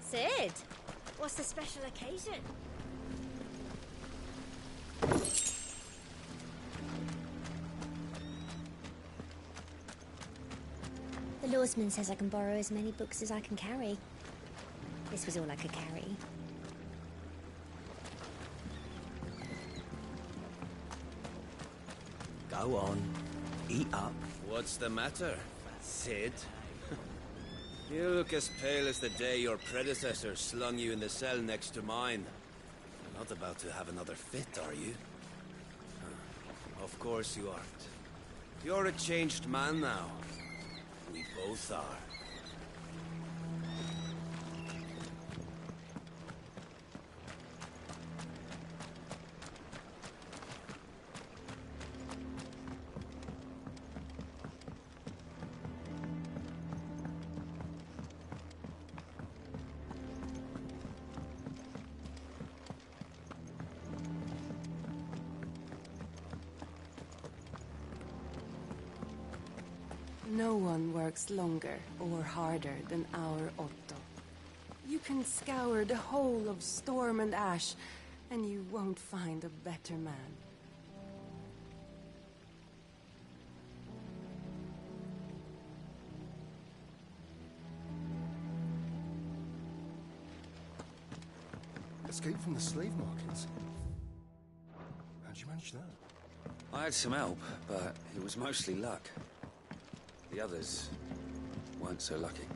Sid, what's the special occasion? The Lawsman says I can borrow as many books as I can carry. This was all I could carry. Go on. Eat up. What's the matter, Sid? You look as pale as the day your predecessor slung you in the cell next to mine. You're not about to have another fit, are you? Of course you aren't. You're a changed man now. We both are. No one works longer or harder than our Otto. You can scour the whole of Storm and Ash, and you won't find a better man. Escape from the slave markets. How'd you manage that? I had some help, but it was mostly luck. The others weren't so lucky.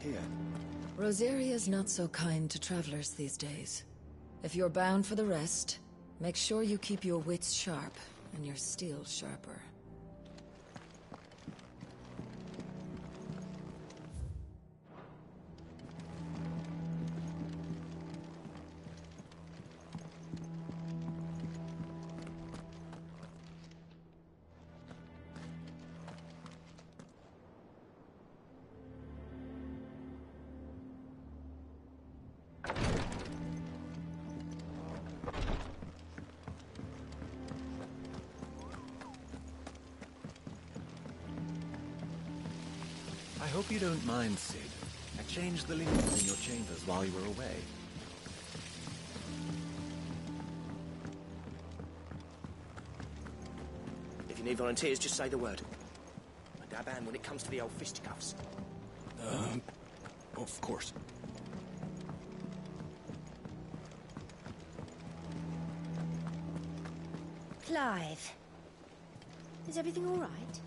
Here. Rosaria's not so kind to travelers these days. If you're bound for the rest, make sure you keep your wits sharp and your steel sharper. I hope you don't mind, Sid. I changed the linens in your chambers while you were away. If you need volunteers, just say the word. A dab hand when it comes to the old fisticuffs. Of course. Clive, is everything all right?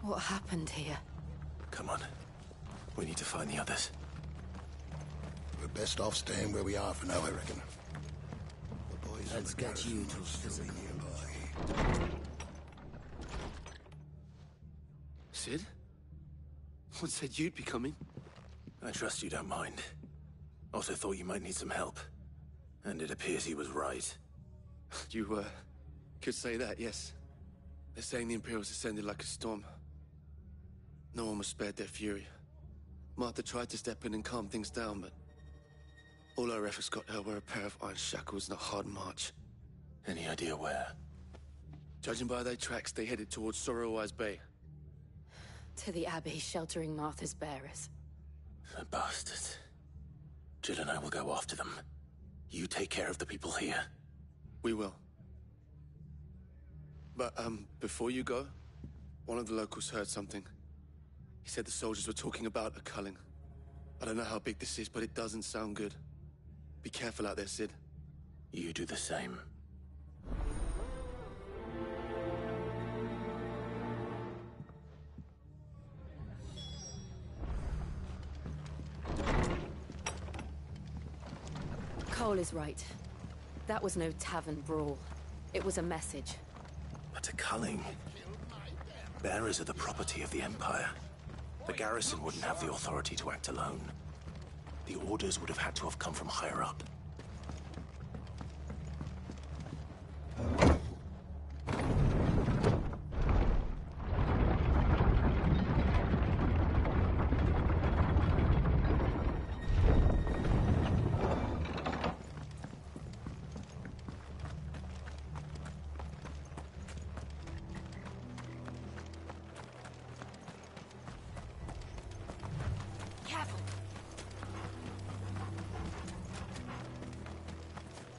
What happened here? Come on. We need to find the others. We're best off staying where we are for now, I reckon. The boys Let's get you to physical nearby. Cid? What said you'd be coming? I trust you don't mind. Also thought you might need some help. And it appears he was right. You, could say that, yes. They're saying the Imperials descended like a storm. No one was spared their fury. Martha tried to step in and calm things down, but all our efforts got her were a pair of iron shackles and a hard march. Any idea where? Judging by their tracks, they headed towards Sorrowwise Bay. To the Abbey sheltering Martha's bearers. The bastards. Jill and I will go after them. You take care of the people here. We will. But, before you go, one of the locals heard something. He said the soldiers were talking about a culling. I don't know how big this is, but it doesn't sound good. Be careful out there, Cid. You do the same. Cole is right. That was no tavern brawl. It was a message. But a culling? Bearers are the property of the Empire. The garrison wouldn't have the authority to act alone. The orders would have had to have come from higher up.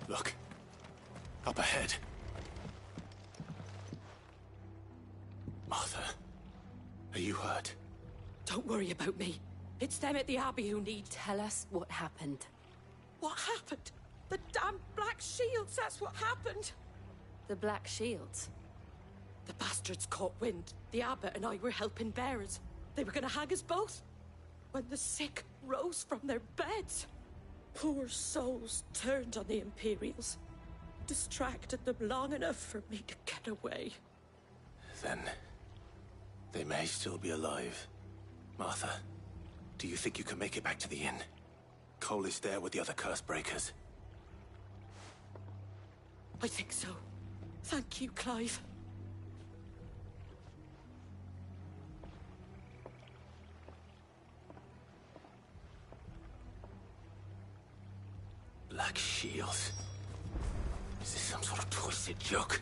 Look. Up ahead. Martha, are you hurt? Don't worry about me. It's them at the Abbey who need... Tell us what happened. What happened? The damn Black Shields, that's what happened. The Black Shields? The bastards caught wind. The Abbot and I were helping bearers. They were gonna hang us both. When the sick rose from their beds. Poor souls turned on the Imperials. Distracted them long enough for me to get away. Then... they may still be alive. Martha, do you think you can make it back to the inn? Cole is there with the other curse breakers. I think so. Thank you, Clive. Black Shields. Is this some sort of twisted joke?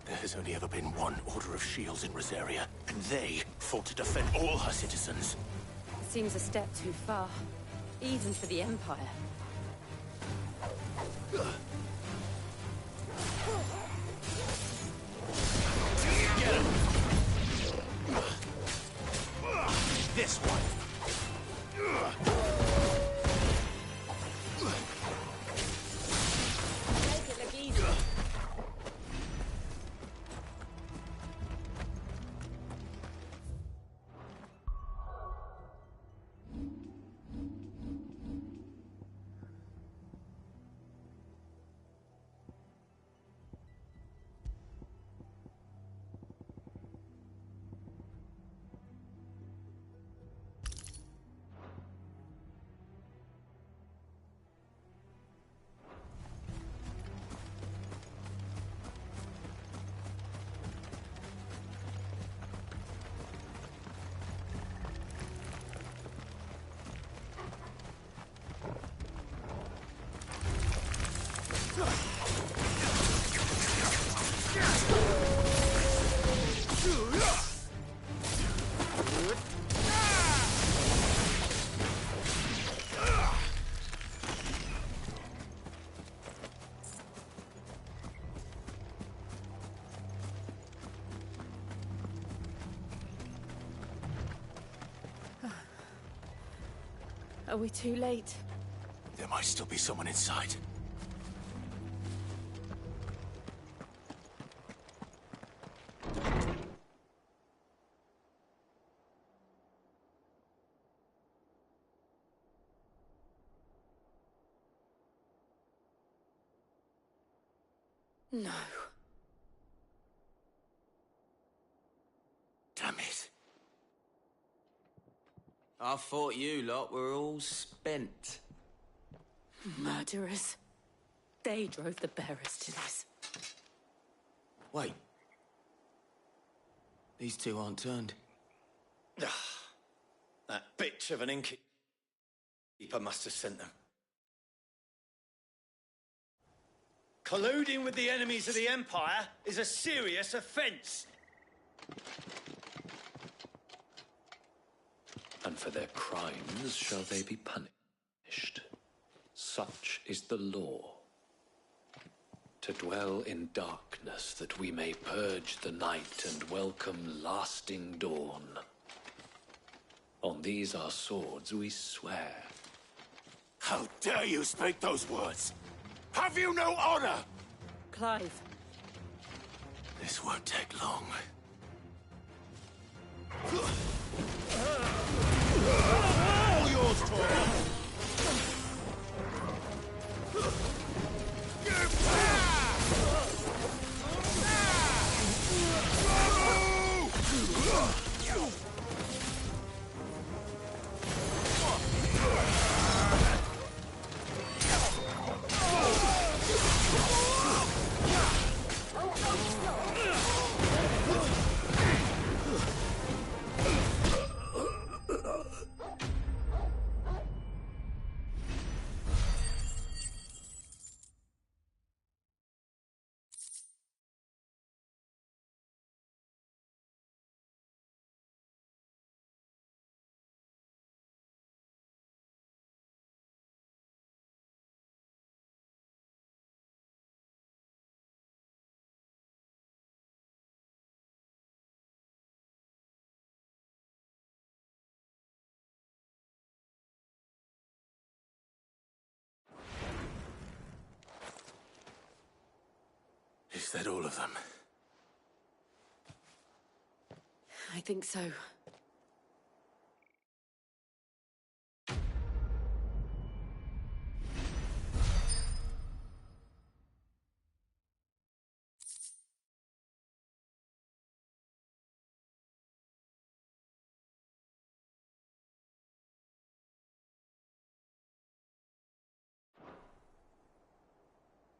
There has only ever been one Order of Shields in Rosaria, and they fought to defend all her citizens. It seems a step too far, even for the Empire. Get him! This one! Are we too late? There might still be someone inside. No. Damn it. I thought you lot were all spent. Murderers. They drove the bearers to this. Wait. These two aren't turned. That bitch of an innkeeper must have sent them. Colluding with the enemies of the Empire is a serious offence. And for their crimes shall they be punished. Such is the law. To dwell in darkness that we may purge the night and welcome lasting dawn. On these our swords we swear. How dare you speak those words? Have you no honor? Clive. This won't take long. All yours, Tor! Is that all of them? I think so.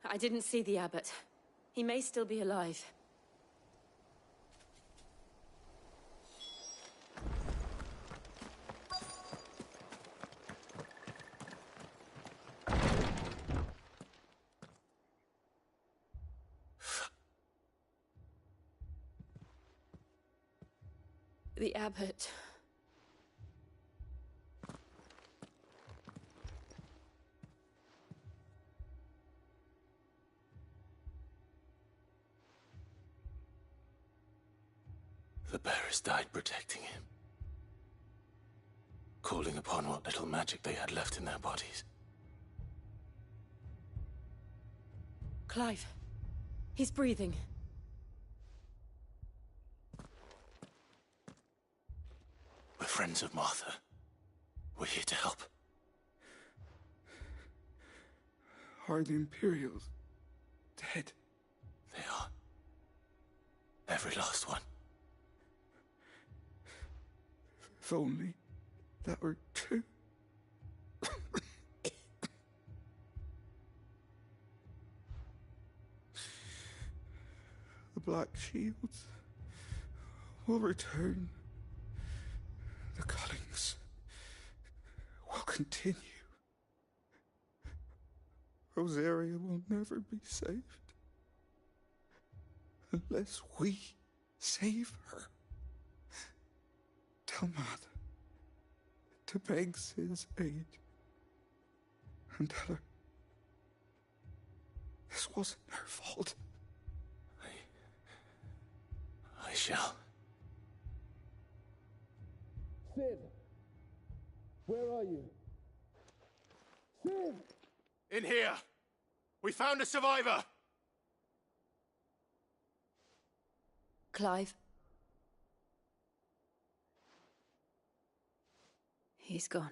I didn't see the abbot. He may still be alive. The abbot. The bearers died protecting him. Calling upon what little magic they had left in their bodies. Clive. He's breathing. We're friends of Martha. We're here to help. Are the Imperials dead? They are. Every last one. If only that were true. The Black Shields will return. The Cullings will continue. Rosaria will never be saved. Unless we save her. Tell Matt to beg Cid's aid. And tell her this wasn't her fault. I shall. Cid! Where are you? Cid! In here! We found a survivor! Clive. He's gone.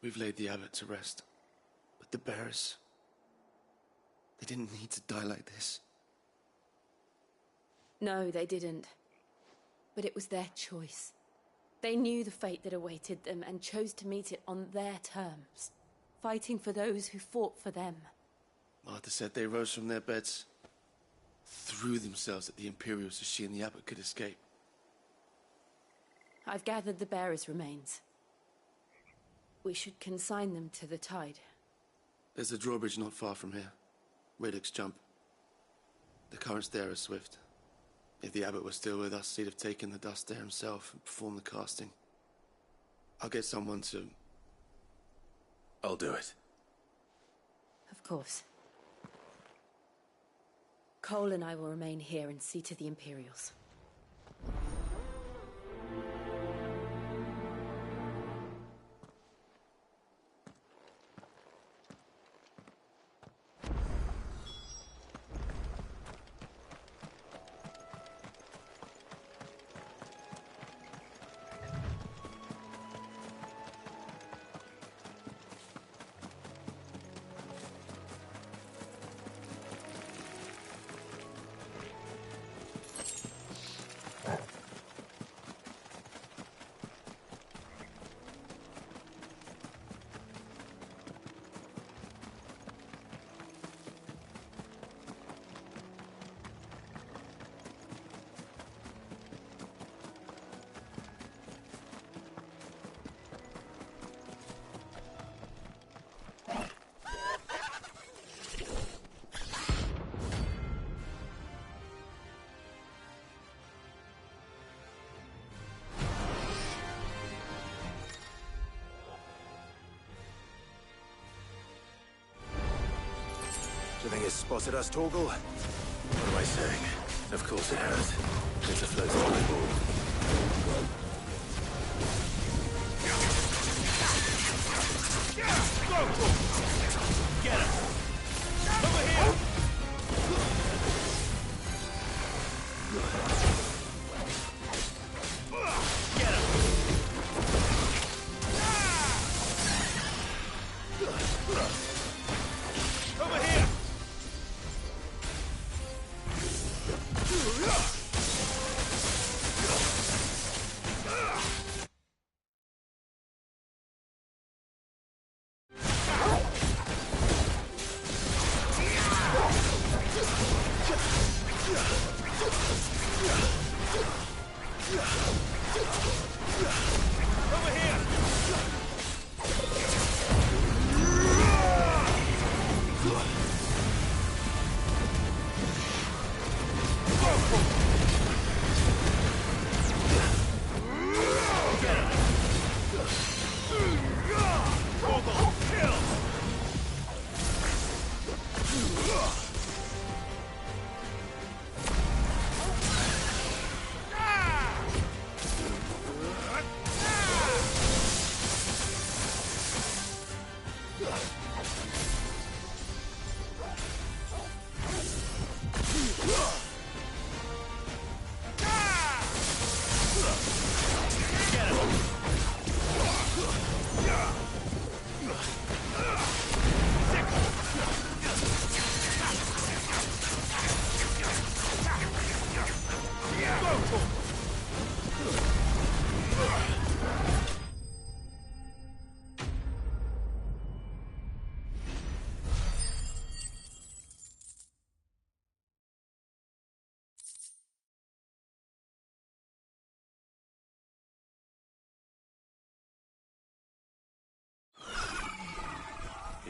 We've laid the abbot to rest. But the bearers... they didn't need to die like this. No, they didn't. But it was their choice. They knew the fate that awaited them and chose to meet it on their terms, fighting for those who fought for them. Martha said they rose from their beds, threw themselves at the Imperials so she and the abbot could escape. I've gathered the bearers' remains. We should consign them to the tide. There's a drawbridge not far from here. Radix Jump. The currents there are swift. If the abbot was still with us, he'd have taken the dust there himself and performed the casting. I'll get someone to... I'll do it. Of course. Cole and I will remain here and see to the Imperials. Do you think it's spotted us, Torgal? What am I saying? Of course it has. It's a floating eyeball. Get him! Over here! Get him! Over here!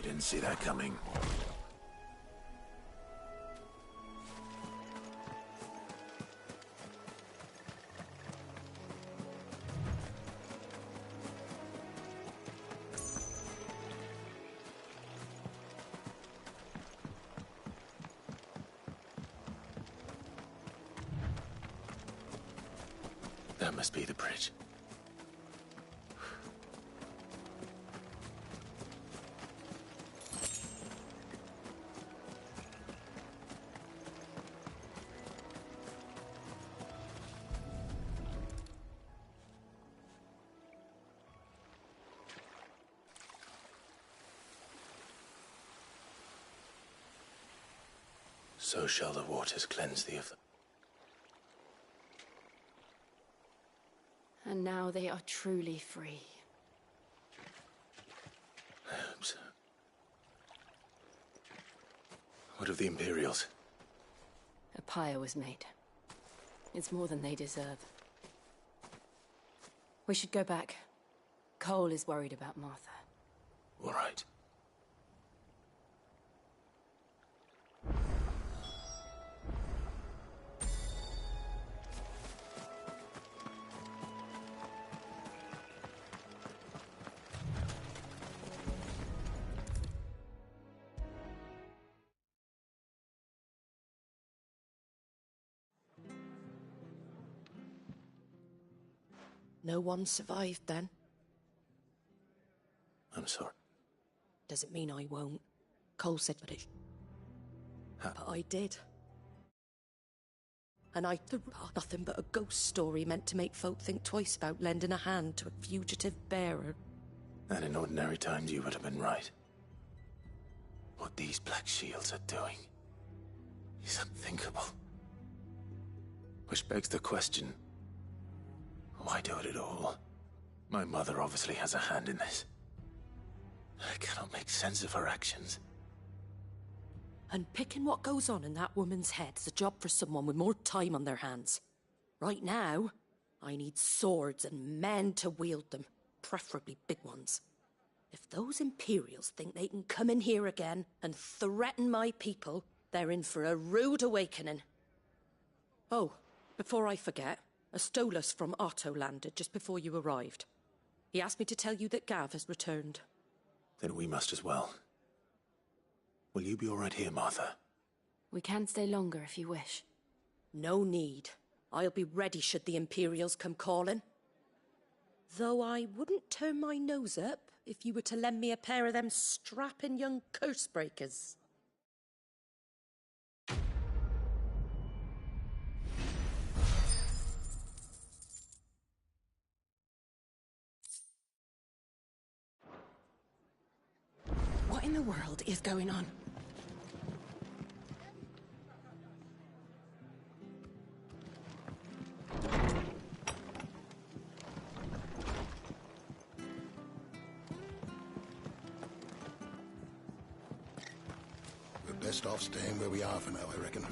didn't see that coming. That must be the bridge. So shall the waters cleanse thee of them. And now they are truly free. I hope so. What of the Imperials? A pyre was made. It's more than they deserve. We should go back. Cole is worried about Martha. All right. No one survived then? I'm sorry. Doesn't mean I won't. Cole said but it. Huh. But I did. And I threw nothing but a ghost story meant to make folk think twice about lending a hand to a fugitive bearer. And in ordinary times you would have been right. What these Black Shields are doing is unthinkable. Which begs the question, why do it at all? My mother obviously has a hand in this. I cannot make sense of her actions. And picking what goes on in that woman's head is a job for someone with more time on their hands. Right now, I need swords and men to wield them, preferably big ones. If those Imperials think they can come in here again and threaten my people, they're in for a rude awakening. Oh, before I forget, a Stolas from Otto landed just before you arrived. He asked me to tell you that Gav has returned. Then we must as well. Will you be all right here, Martha? We can stay longer if you wish. No need. I'll be ready should the Imperials come calling. Though I wouldn't turn my nose up if you were to lend me a pair of them strapping young curse breakers. What in the world is going on? We're best off staying where we are for now, I reckon.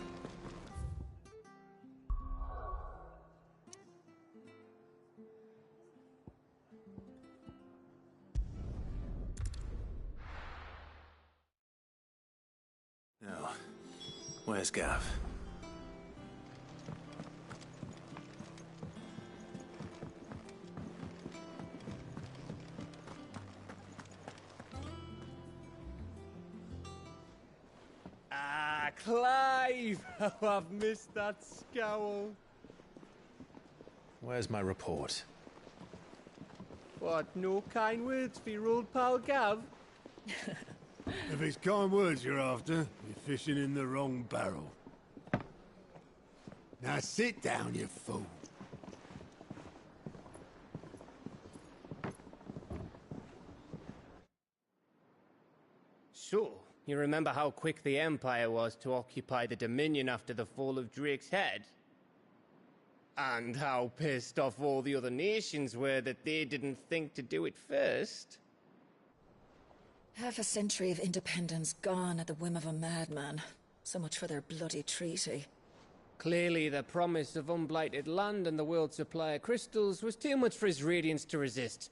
Now, where's Gav? Ah, Clive! Oh, I've missed that scowl. Where's my report? What, no kind words for your old pal Gav? If it's kind words you're after, you're fishing in the wrong barrel. Now sit down, you fool. So, you remember how quick the Empire was to occupy the Dominion after the fall of Drake's Head? And how pissed off all the other nations were that they didn't think to do it first? Half a century of independence gone at the whim of a madman. So much for their bloody treaty. Clearly, the promise of unblighted land and the world's supply of crystals was too much for his radiance to resist.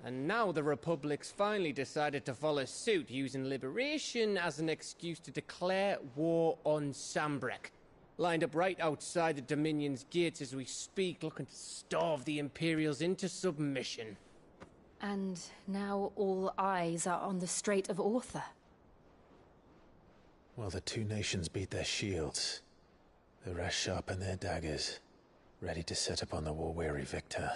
And now the Republic's finally decided to follow suit, using liberation as an excuse to declare war on Sanbreque. Lined up right outside the Dominion's gates as we speak, looking to starve the Imperials into submission. And now all eyes are on the Strait of Author. While the two nations beat their shields, the rest sharpen their daggers, ready to set upon the war-weary victor.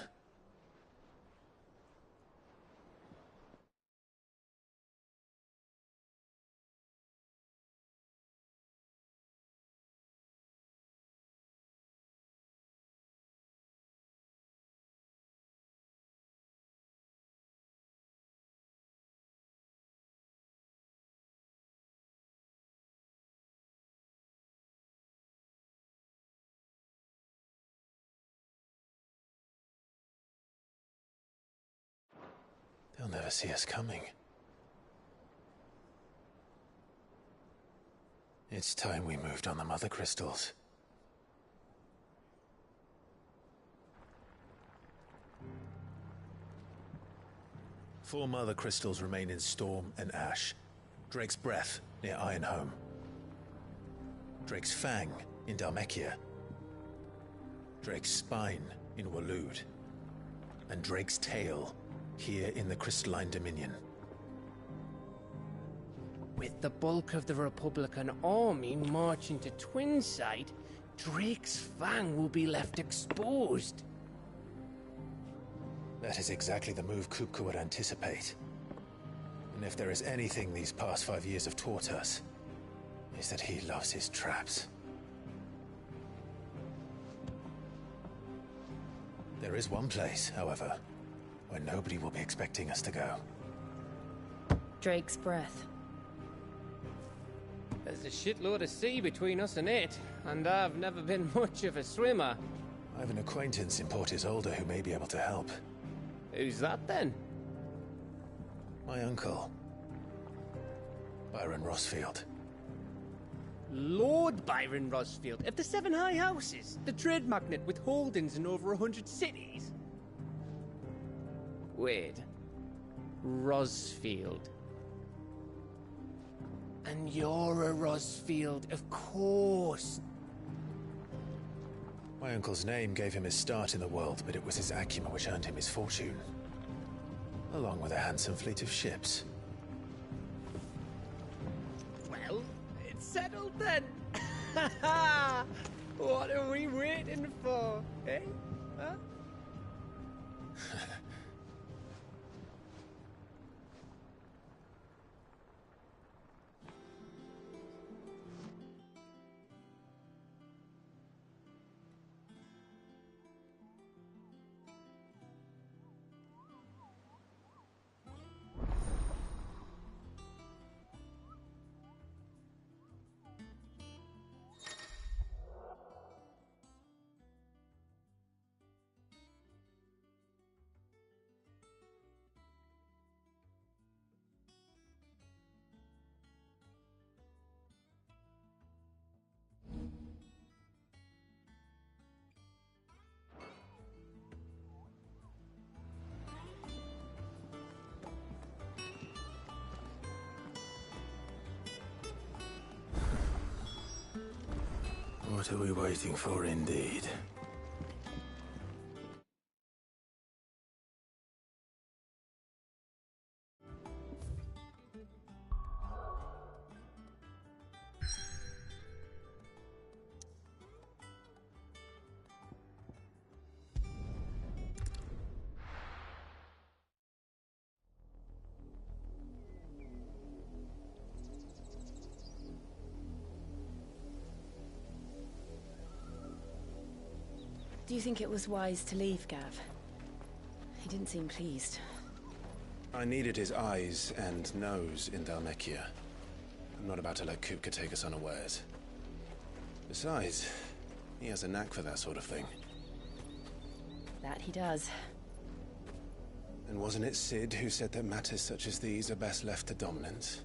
They'll never see us coming. It's time we moved on the Mother Crystals. Four Mother Crystals remain in Storm and Ash. Drake's Breath near Ironhome. Drake's Fang in Dhalmekia. Drake's Spine in Waloed. And Drake's Tail here in the Crystalline Dominion. With the bulk of the Republican army marching to Twinside, Drake's Fang will be left exposed. That is exactly the move Kupka would anticipate. And if there is anything these past 5 years have taught us, is that he loves his traps. There is one place, however, where nobody will be expecting us to go. Drake's Breath. There's a shitload of sea between us and it, and I've never been much of a swimmer. I have an acquaintance in Port Isolde who may be able to help. Who's that then? My uncle, Byron Rosfield. Lord Byron Rosfield of the Seven High Houses, the trade magnate with holdings in over 100 cities. Wait, Rosfield. And you're a Rosfield, of course. My uncle's name gave him his start in the world, but it was his acumen which earned him his fortune. Along with a handsome fleet of ships. Well, it's settled then. What are we waiting for, eh? Huh? What are we waiting for, indeed? Do you think it was wise to leave, Gav? He didn't seem pleased. I needed his eyes and nose in Dhalmekia. I'm not about to let Kupka take us unawares. Besides, he has a knack for that sort of thing. That he does. And wasn't it Cid who said that matters such as these are best left to dominance?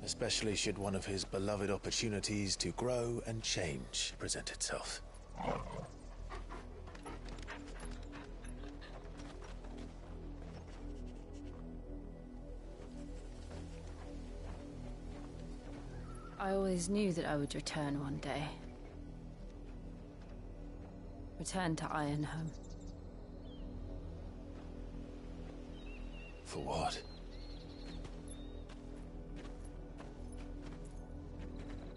Especially should one of his beloved opportunities to grow and change present itself. I always knew that I would return one day. Return to Ironhome. For what?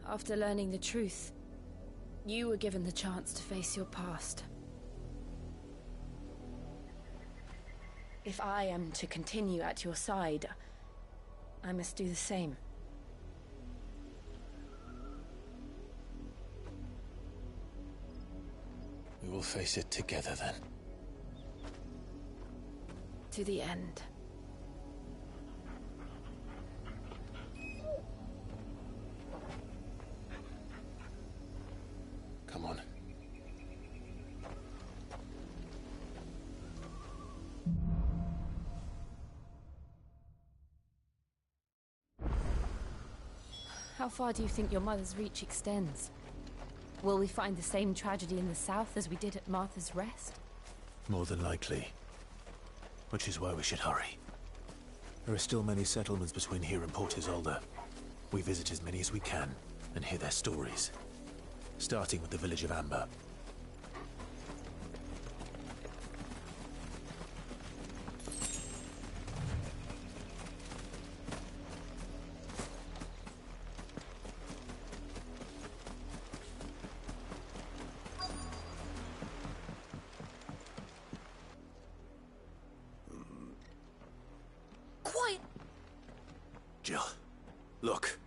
After learning the truth, you were given the chance to face your past. If I am to continue at your side, I must do the same. We will face it together then. To the end. Come on. How far do you think your mother's reach extends? Will we find the same tragedy in the south as we did at Martha's Rest? More than likely. Which is why we should hurry. There are still many settlements between here and Port Isolde. We visit as many as we can and hear their stories. Starting with the village of Amber. Jill, look.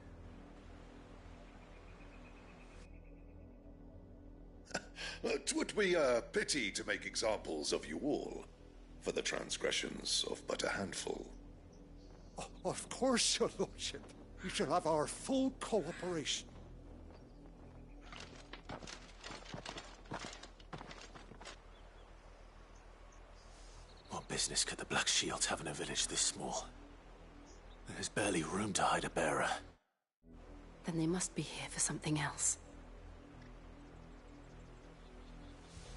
Twould be a pity to make examples of you all, for the transgressions of but a handful. Of course, your lordship. You shall have our full cooperation. What business could the Black Shields have in a village this small? There's barely room to hide a bearer. Then they must be here for something else.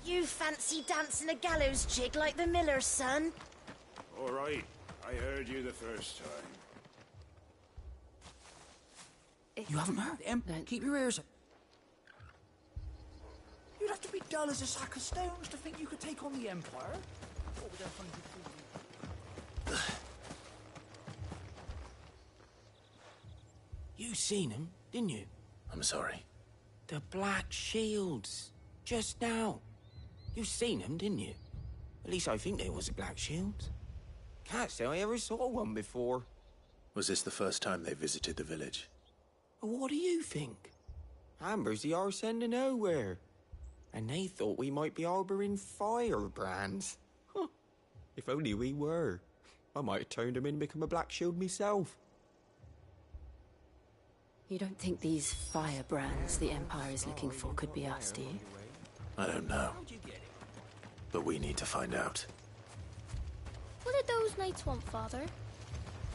You fancy dancing a gallows jig like the miller's son? All right. I heard you the first time. You haven't heard him? Keep your ears up. You'd have to be dull as a sack of stones to think you could take on the Empire. What would their hundred fools do? You seen him, didn't you? I'm sorry. The Black Shields. Just now. You seen them, didn't you? At least I think there was a Black Shield. Can't say I ever saw one before. Was this the first time they visited the village? What do you think? Amber's the arse end of nowhere. And they thought we might be harbouring firebrands. Huh. If only we were. I might have turned them in and become a Black Shield myself. You don't think these firebrands the Empire is looking for could be us, do you? I don't know. But we need to find out. What did those knights want, Father?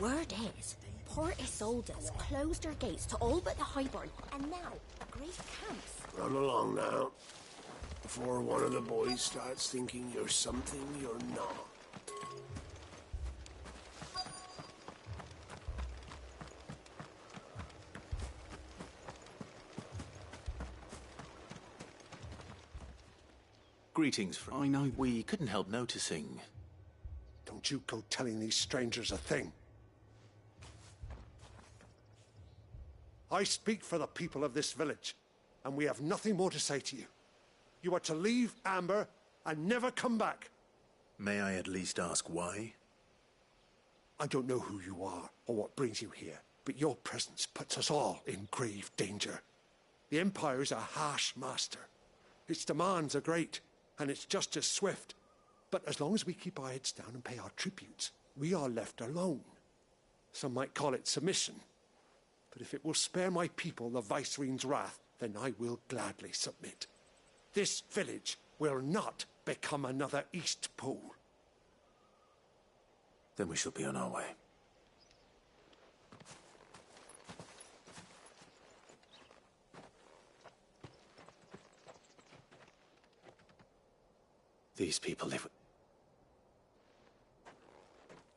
Word is, Port Isolde's closed their gates to all but the Highborn, and now great camps. Run along now, before one of the boys starts thinking you're something you're not. Greetings, friend. I know. We couldn't help noticing. Don't you go telling these strangers a thing. I speak for the people of this village, and we have nothing more to say to you. You are to leave Amber and never come back. May I at least ask why? I don't know who you are or what brings you here, but your presence puts us all in grave danger. The Empire is a harsh master. Its demands are great, and its justice swift. But as long as we keep our heads down and pay our tributes, we are left alone. Some might call it submission. But if it will spare my people the Viceroy's wrath, then I will gladly submit. This village will not become another Eastpool. Then we shall be on our way. These people live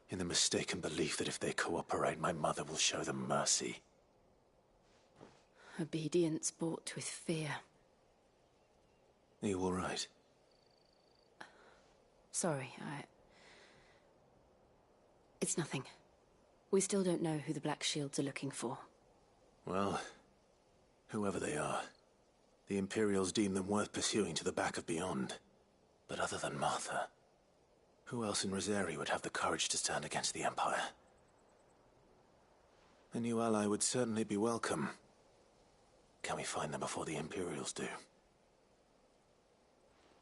in the mistaken belief that if they cooperate, my mother will show them mercy. Obedience bought with fear. Are you all right? Sorry, It's nothing. We still don't know who the Black Shields are looking for. Well, whoever they are, the Imperials deem them worth pursuing to the back of beyond. But other than Martha, who else in Rosari would have the courage to stand against the Empire? A new ally would certainly be welcome. Can we find them before the Imperials do?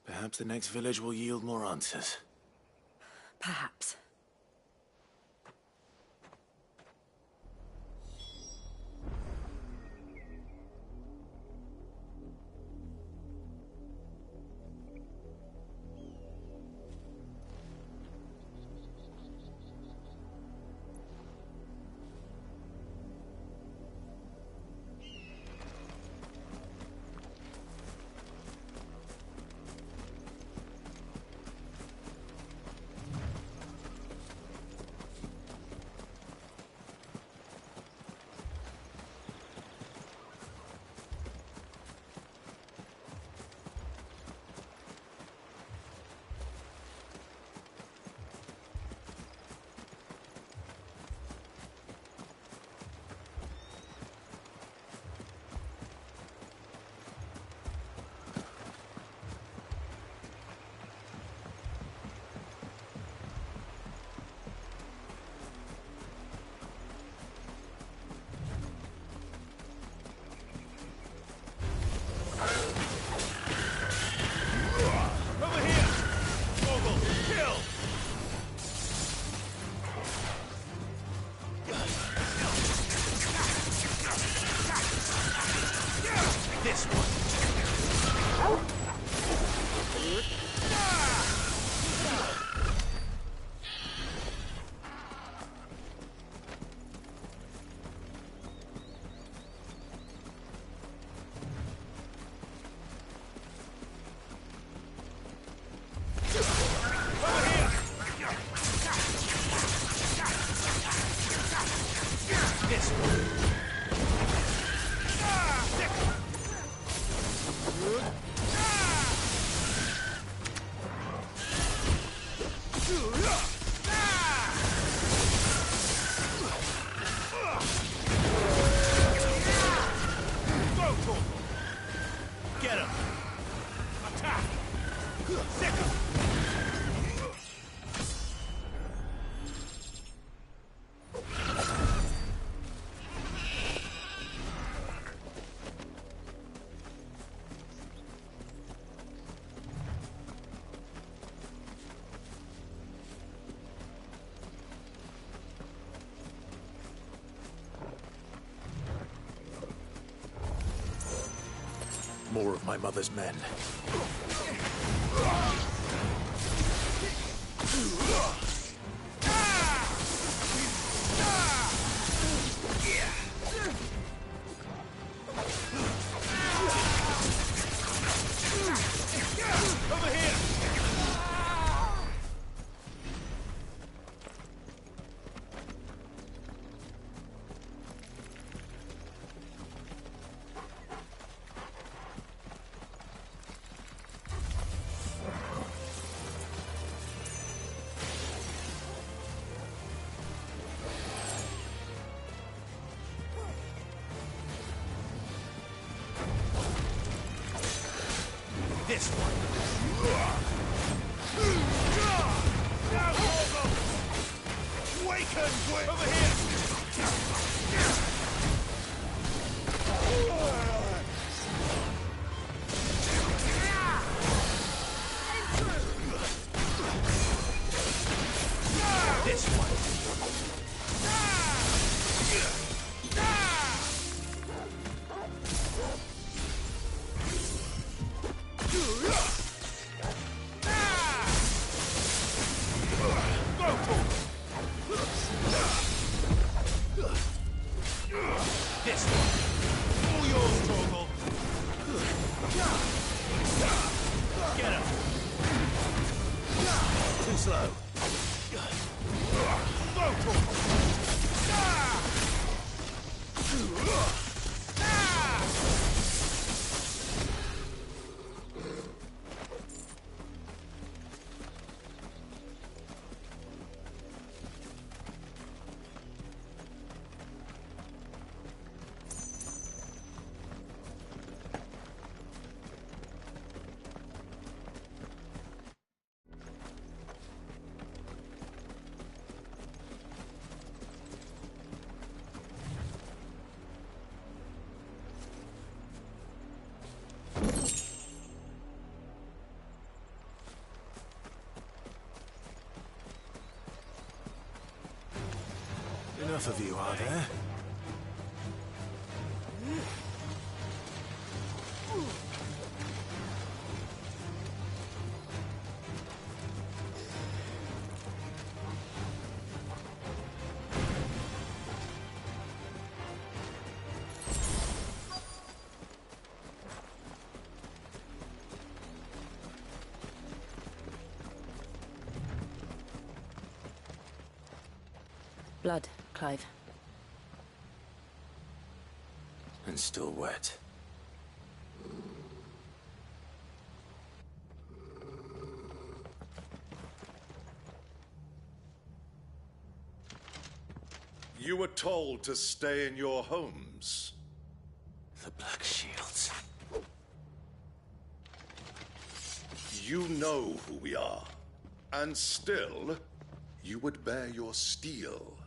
Perhaps the next village will yield more answers. Perhaps. More of my mother's men. Over here! This one. Now, Waken! Over here! This one. This one. All yours, Torgal. Get him. Too slow. Go, Enough of you, are there? Blood, Clive. And still wet. You were told to stay in your homes. The Black Shields. You know who we are. And still, you would bear your steel.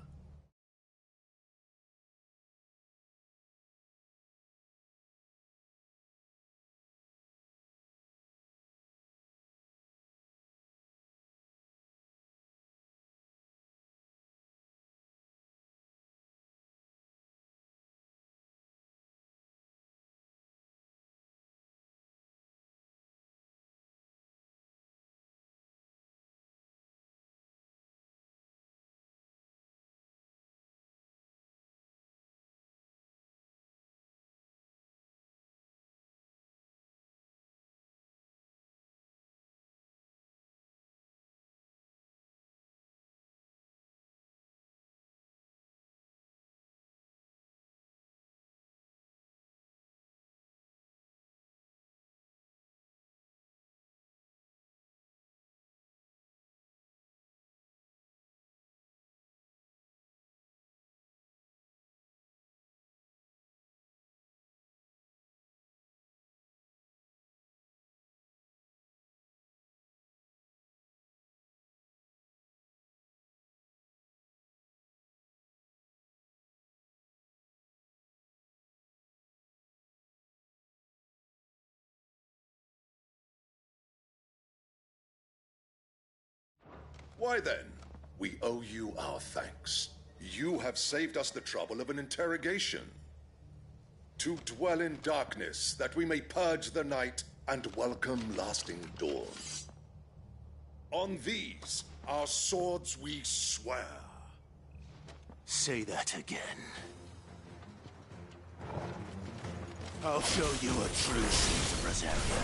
Why then, we owe you our thanks. You have saved us the trouble of an interrogation. To dwell in darkness, that we may purge the night and welcome lasting dawn. On these, our swords we swear. Say that again. I'll show you a true Caesar Rosaria.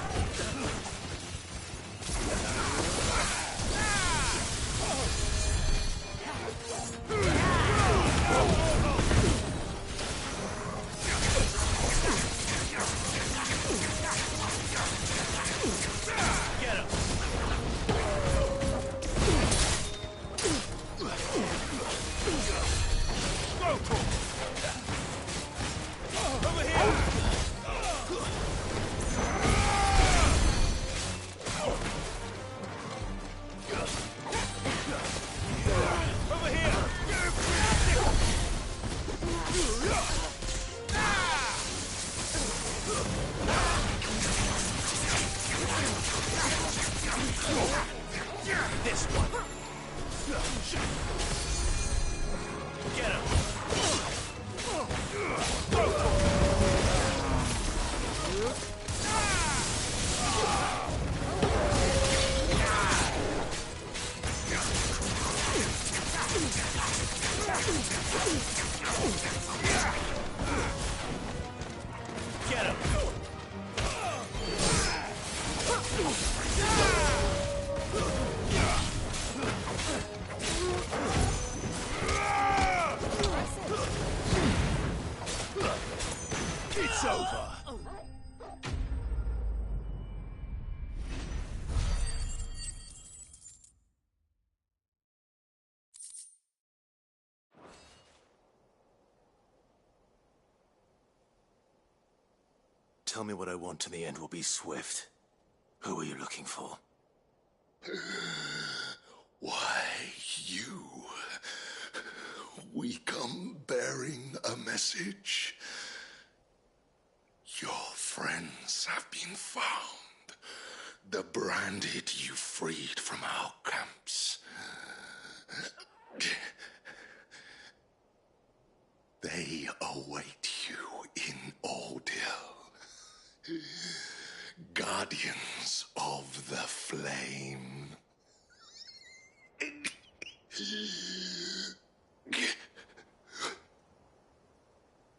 Get him! Over here! This one. Get him! Get him! It's over. Tell me what I want and the end will be swift. Who are you looking for? Why, you. We come bearing a message. Your friends have been found. The branded you freed from our camps. guardians of the flame.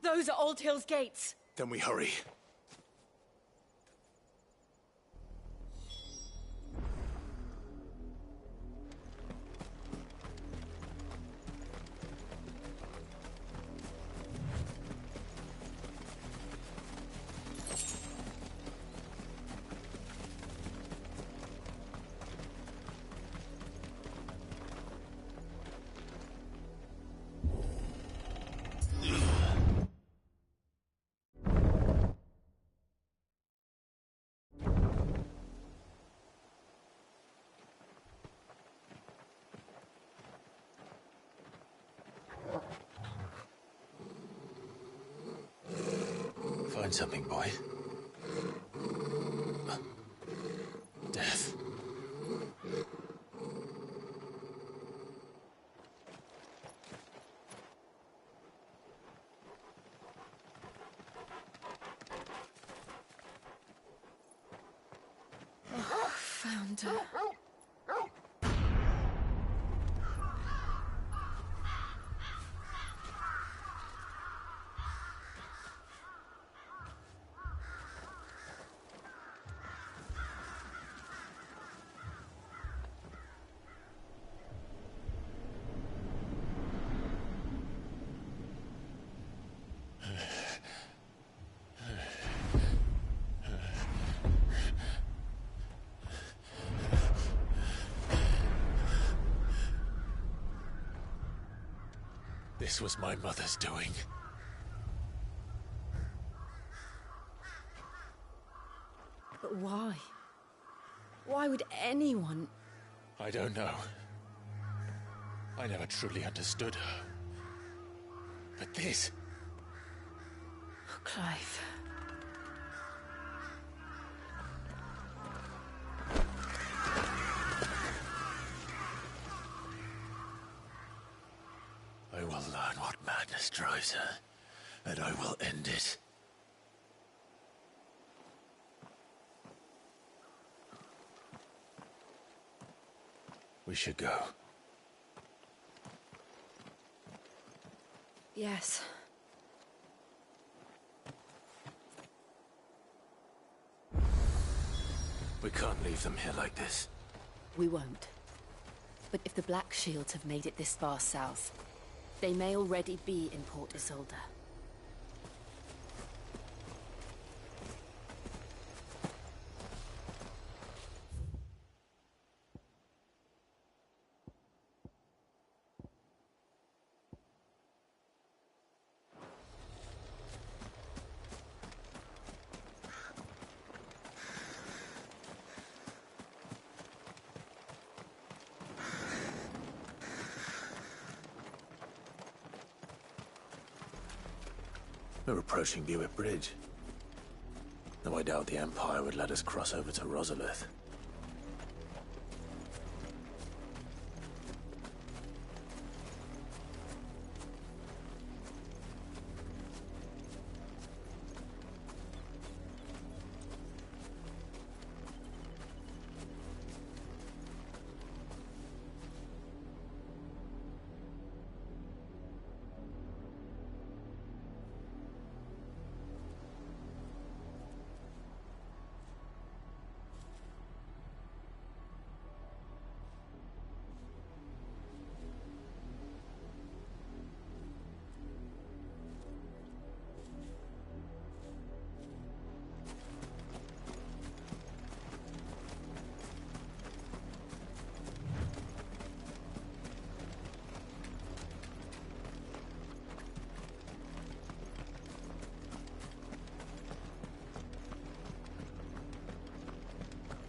Those are Old Hill's gates. Then we hurry. Find something, boy. Death. Found her. This was my mother's doing. But why? Why would anyone... I don't know. I never truly understood her. But this... Oh, Clive. I will learn what madness drives her, and I will end it. We should go. Yes. We can't leave them here like this. We won't. But if the Black Shields have made it this far south, they may already be in Port Isolde. We're approaching Buick Bridge. Though I doubt the Empire would let us cross over to Rosalith.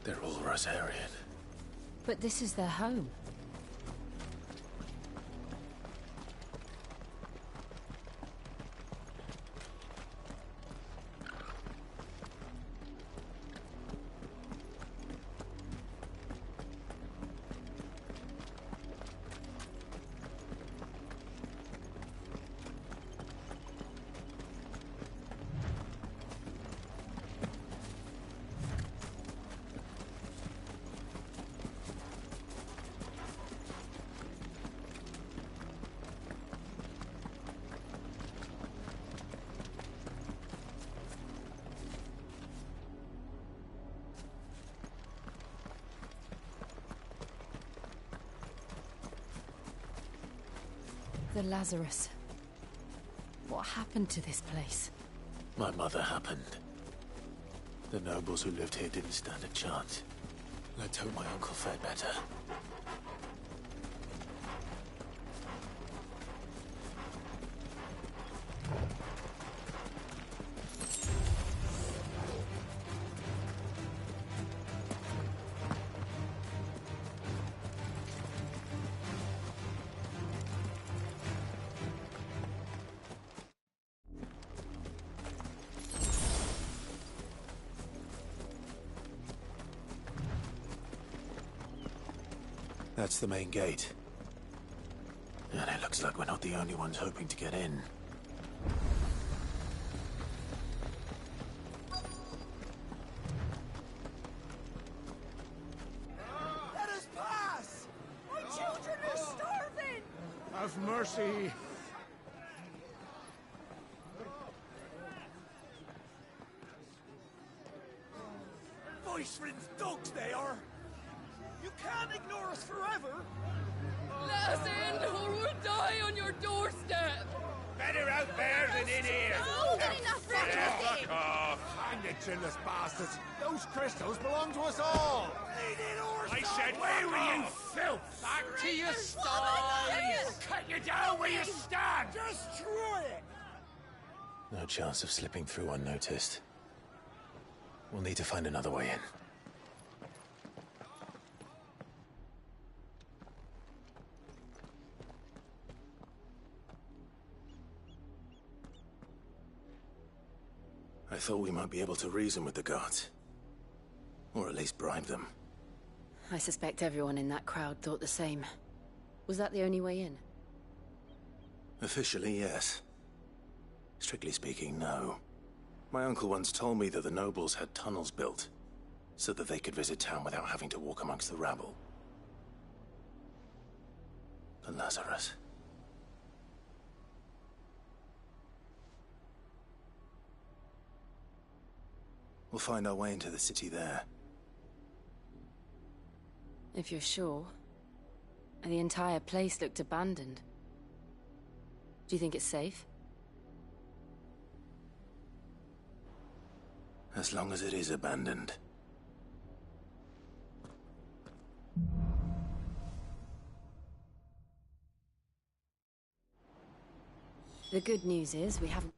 They're all Rosarian. But this is their home. The Lazarus. What happened to this place? My mother happened. The nobles who lived here didn't stand a chance. Let's hope my uncle fared better. That's the main gate. And it looks like we're not the only ones hoping to get in. Let us pass! My children are starving! Have mercy. Voice-ridden dogs they are! You can't ignore us forever! Let us in, or we'll die on your doorstep! Better out there than in here! No, get enough for everything! Fuck off! Hang the chinless bastards! Those crystals belong to us all! I said, where were you, filth? Back to your sties! Cut you down where you stand! Destroy it! No chance of slipping through unnoticed. We'll need to find another way in. I thought we might be able to reason with the guards. Or at least bribe them. I suspect everyone in that crowd thought the same. Was that the only way in? Officially, yes. Strictly speaking, no. My uncle once told me that the nobles had tunnels built, so that they could visit town without having to walk amongst the rabble. The Lazarus. We'll find our way into the city there. If you're sure. The entire place looked abandoned. Do you think it's safe? As long as it is abandoned. The good news is we haven't...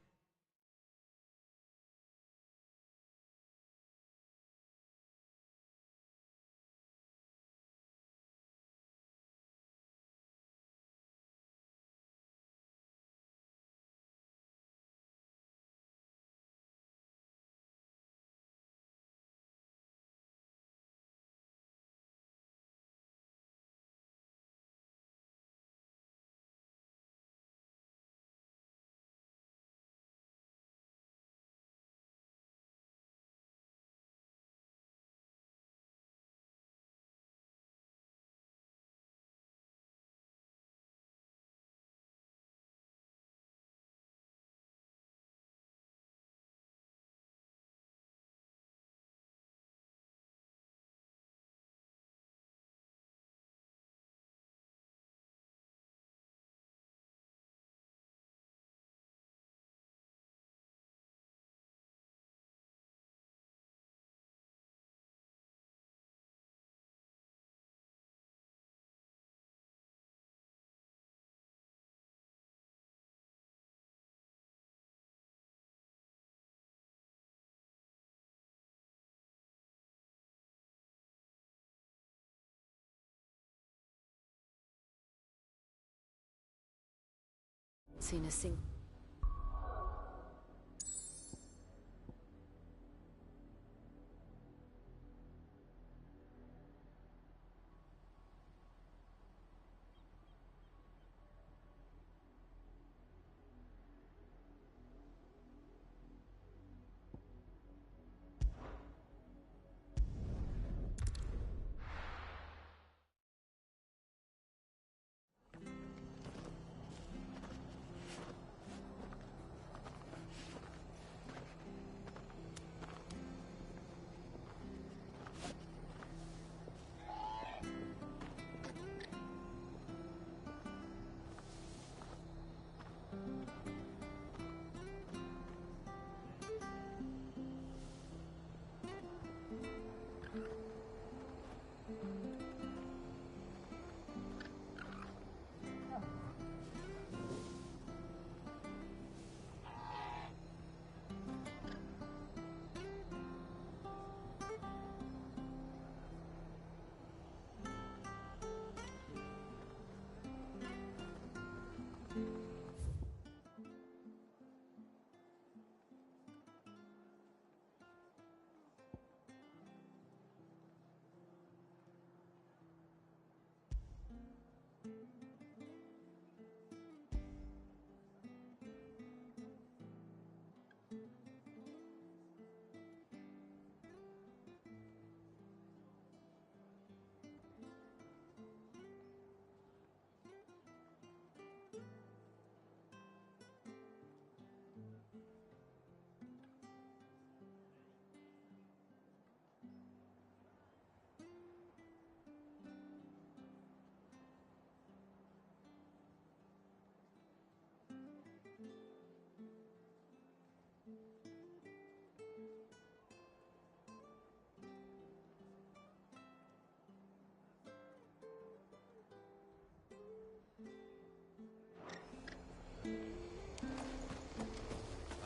seen a single...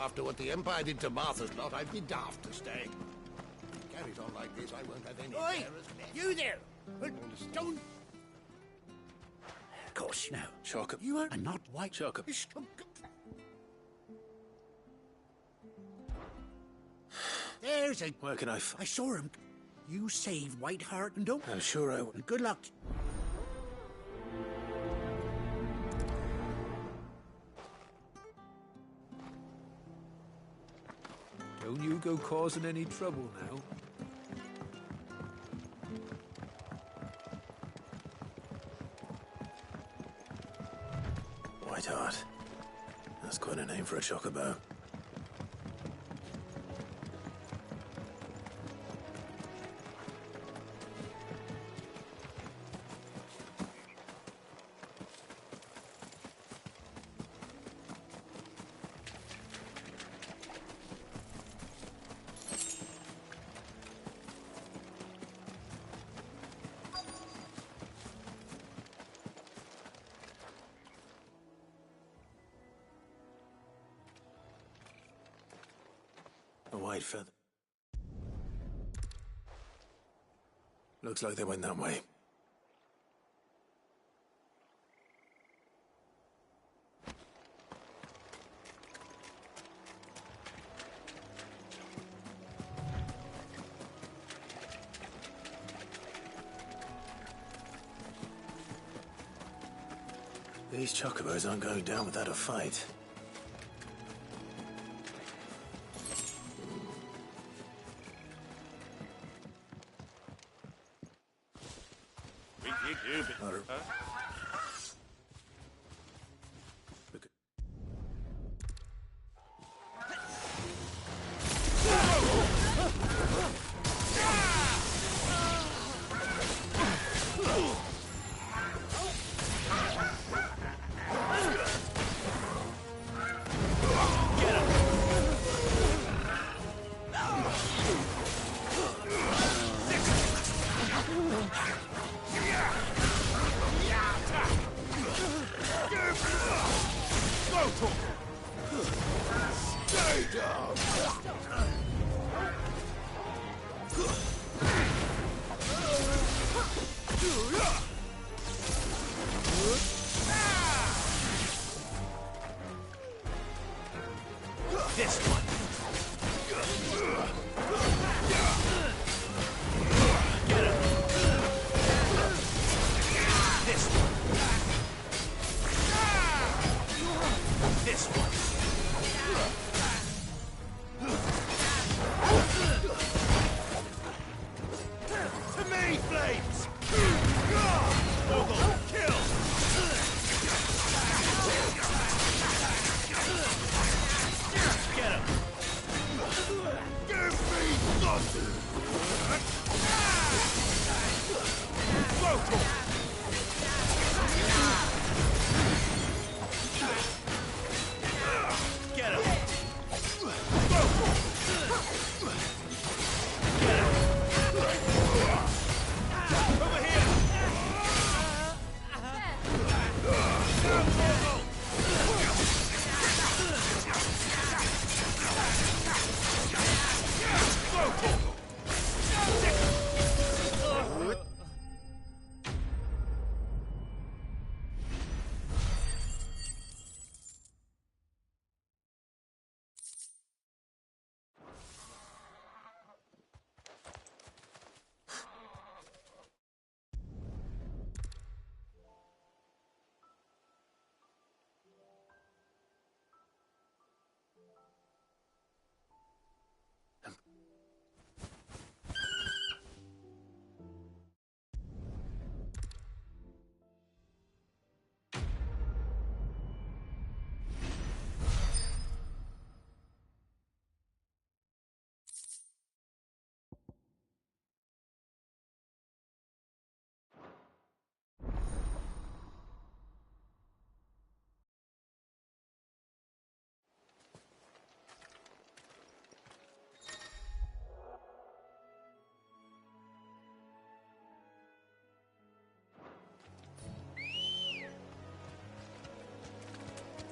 After what the Empire did to Martha's lot, I'd be daft to stay. Carries on like this, I won't have any Oi! carers left. You there! Don't... Of course, no. Chocolate. You are not white. Chocolate. There's a... Where can I I saw him. You saved Whiteheart and don't... I'm sure I will. Good luck. Don't you go causing any trouble now. Whiteheart. That's quite a name for a chocobo. A white feather. Looks like they went that way. These chocobos aren't going down without a fight. This one. Get him. This one. This one. To me, Flames! Mogul, kill! Get him! Give me nothing! Rotor! Get him! Rotor! Get him! Over here!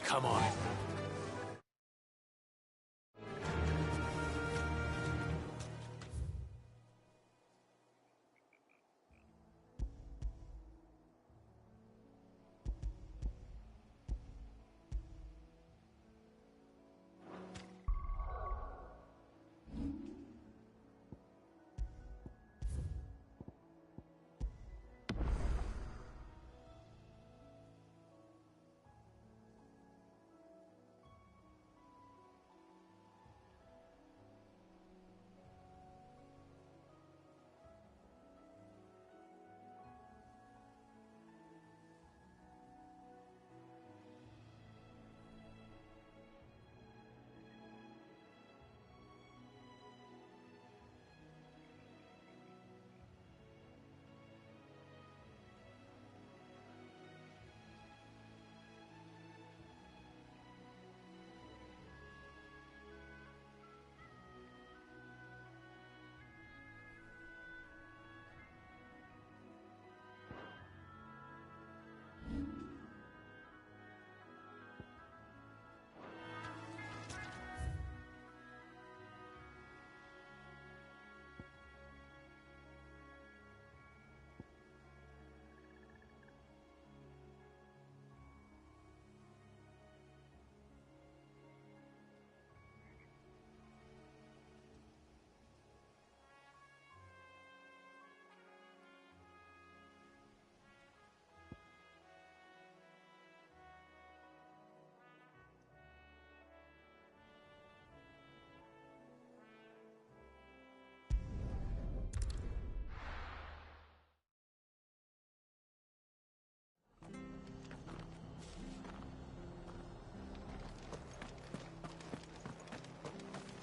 Come on.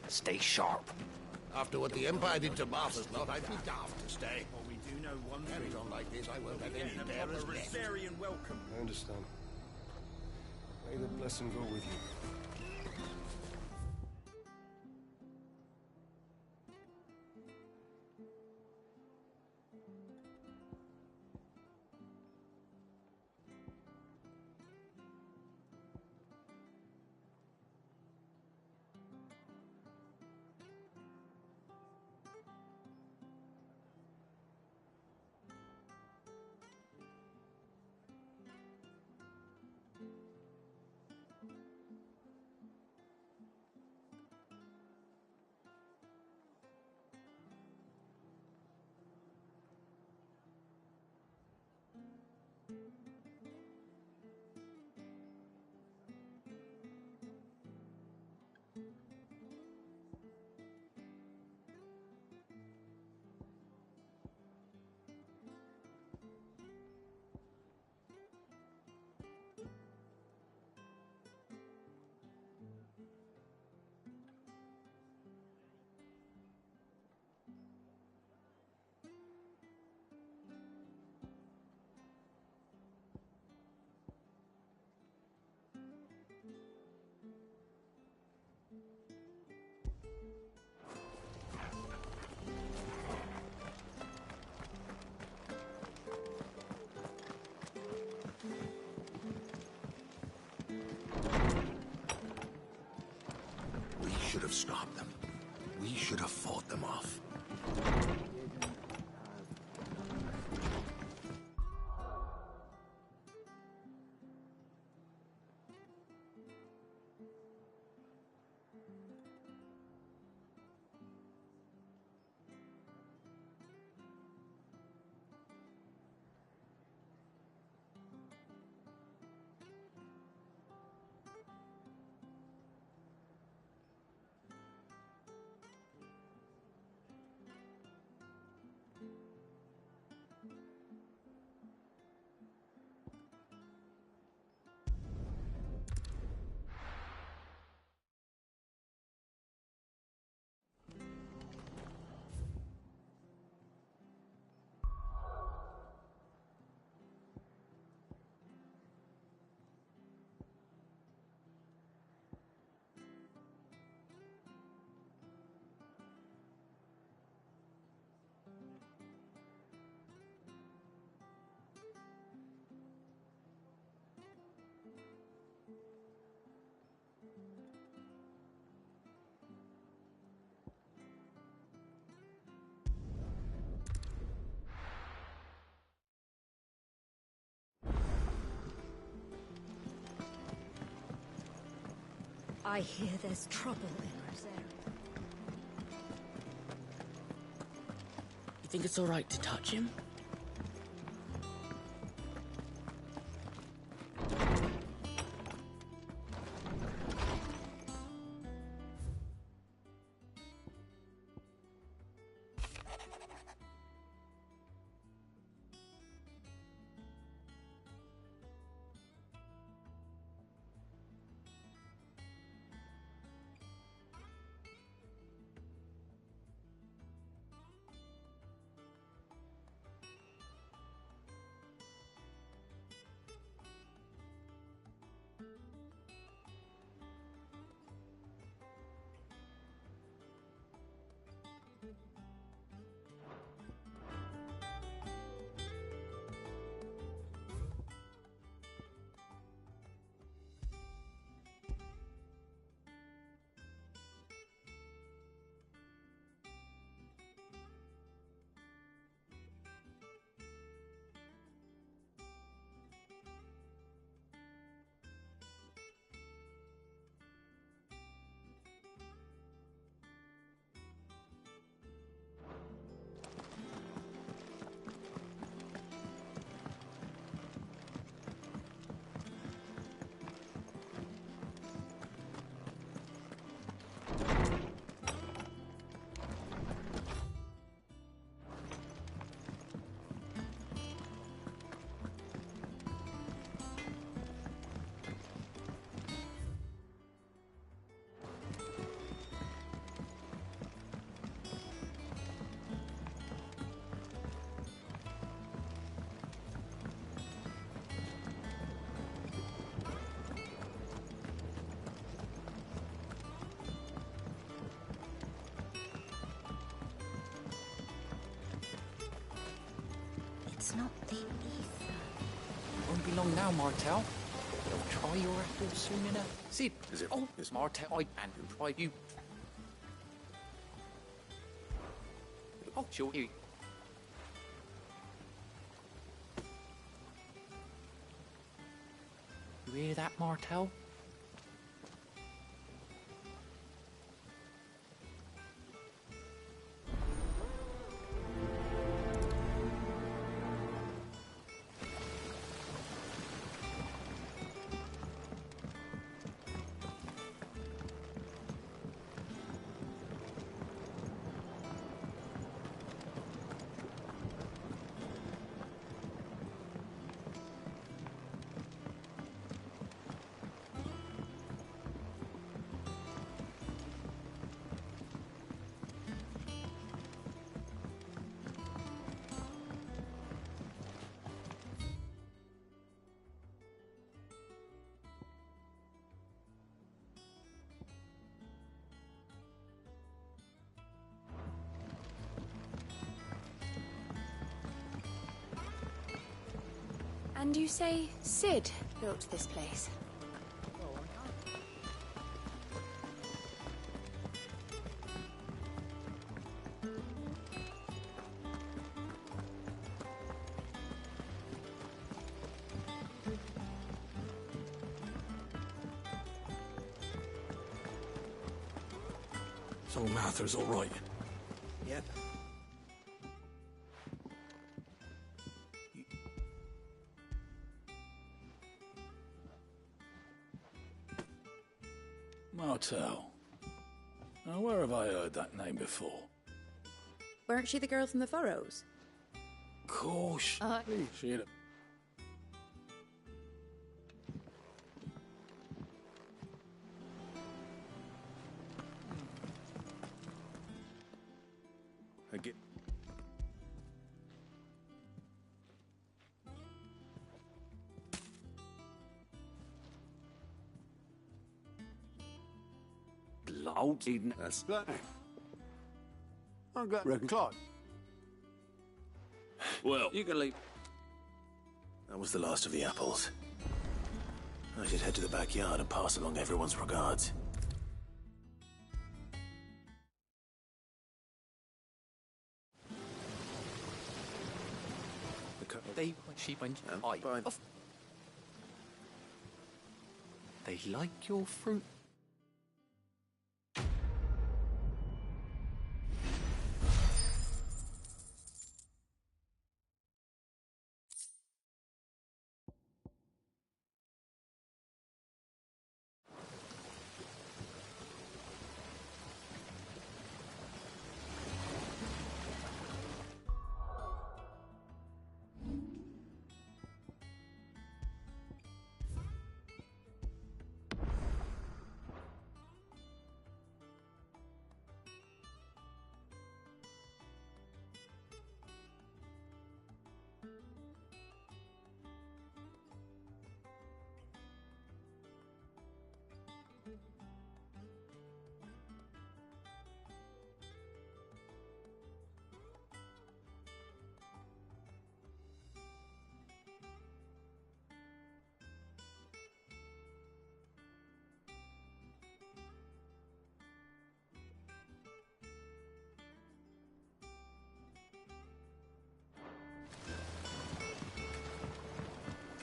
Stay sharp. After what the Empire did to Martha's lot, I'd be daft to stay. Well, we do know one Carries on like this, I won't have any bearers left. Rosarian welcome. I understand. May the blessing go with you. We should have stopped them. We should have fought them off. I hear there's trouble in Rosaria. You think it's all right to touch him? not the ether. Won't be long now, Martel. You'll try your apple soon enough. Sid! Is it? Oh, Is Martel, I and try you. Oh, sure, you. You hear that, Martel? And you say Sid built this place? So Martha's all right. Yep. Martel. Now, where have I heard that name before? Weren't she the girl from the Furrows? Course. She had a... Again. Loud. That's... I'm glad. Reckon Clark. Well, you can leave. That was the last of the apples. I should head to the backyard and pass along everyone's regards. They sheep and I. They like your fruit.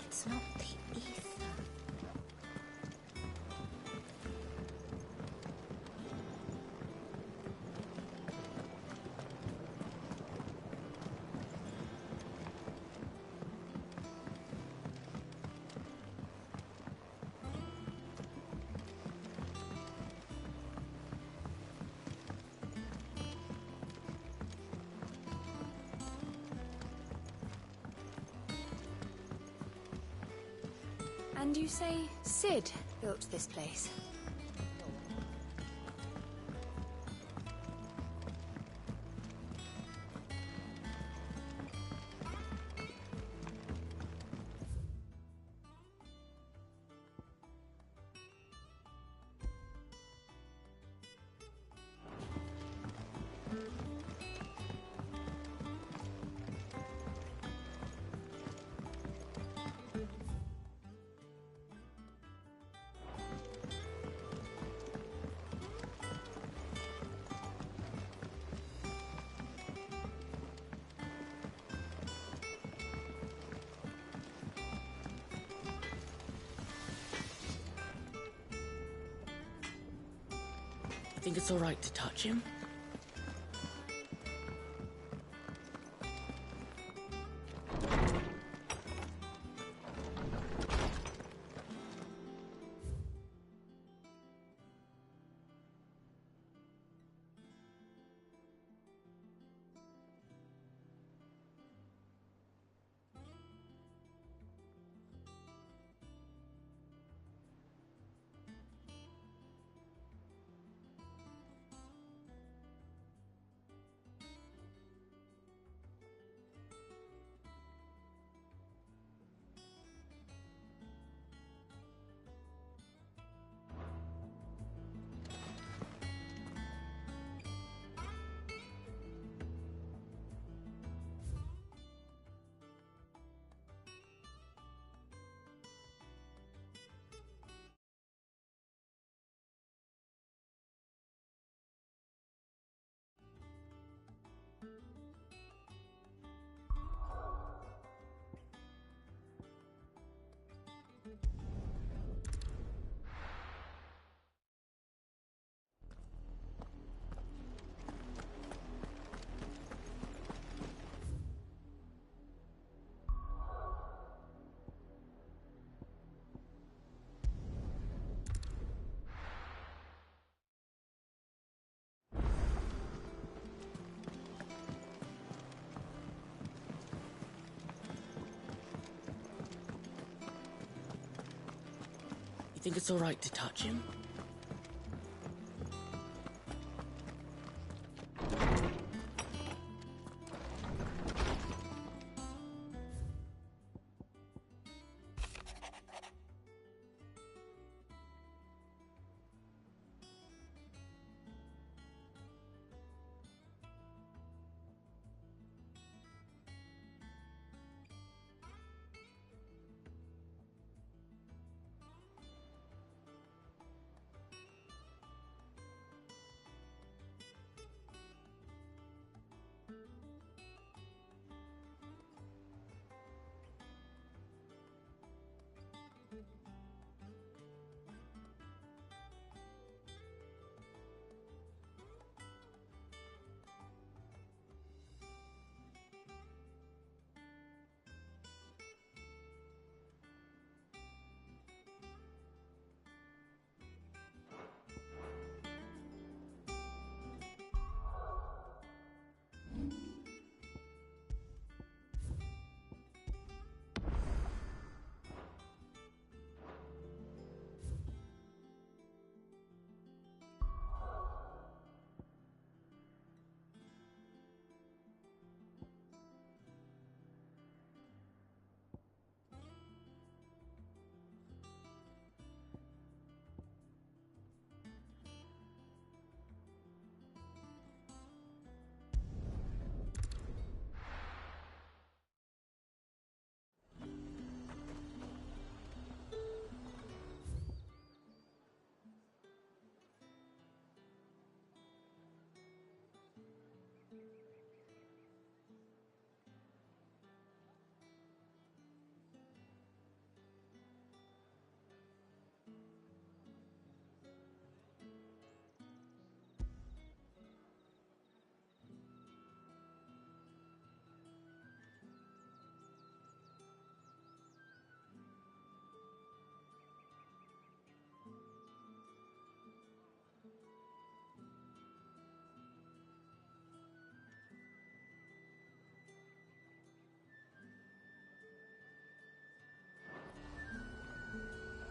It's not the ether. And you say Sid built this place? think it's all right to touch him? You think it's all right to touch him?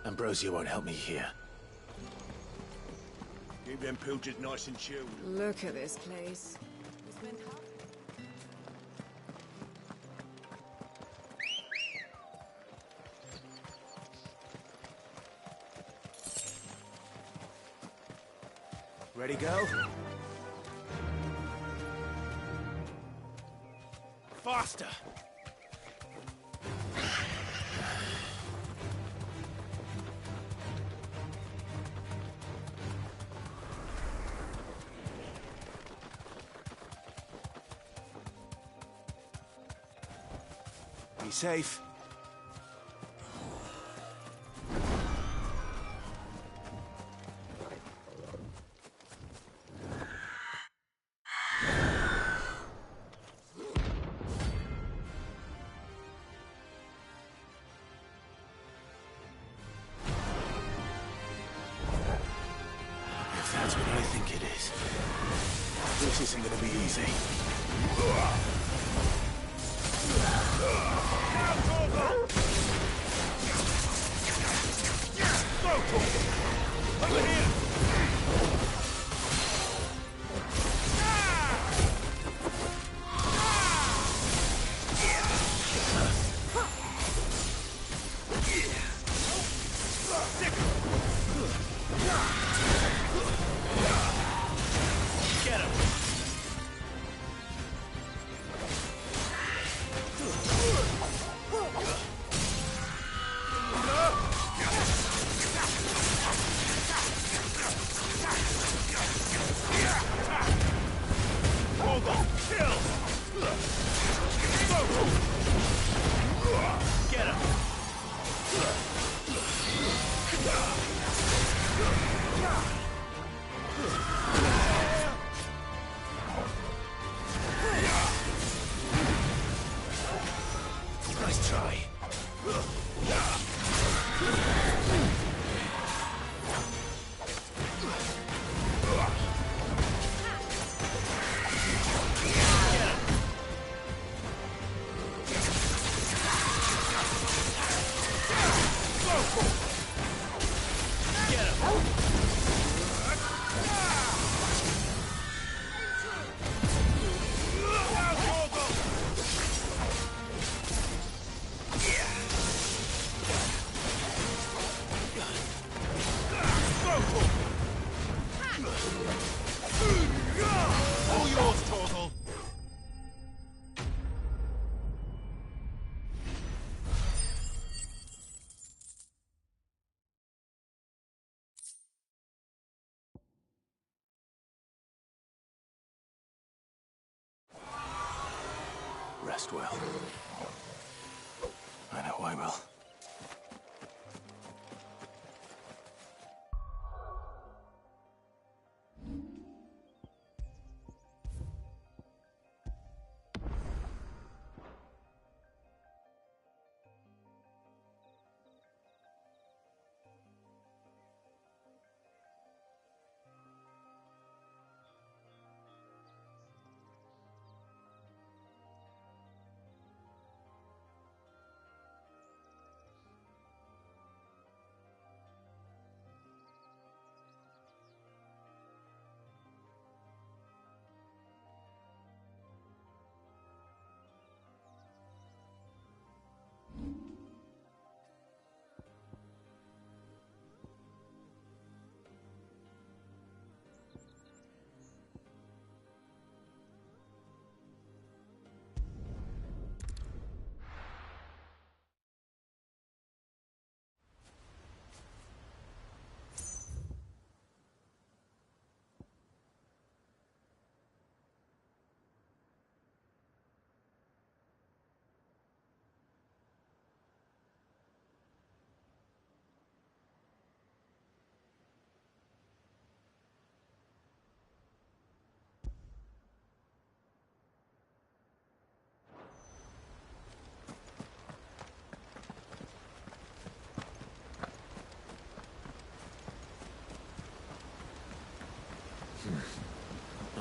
Ambrosia won't help me here. Keep them pilchers nice and chilled. Look at this place. Ready, go? Faster! Be safe. think it is. This isn't gonna be easy. Over here! Get him! Get him! Nice try. Get him! All yours, Torgal. Rest well. I know I will.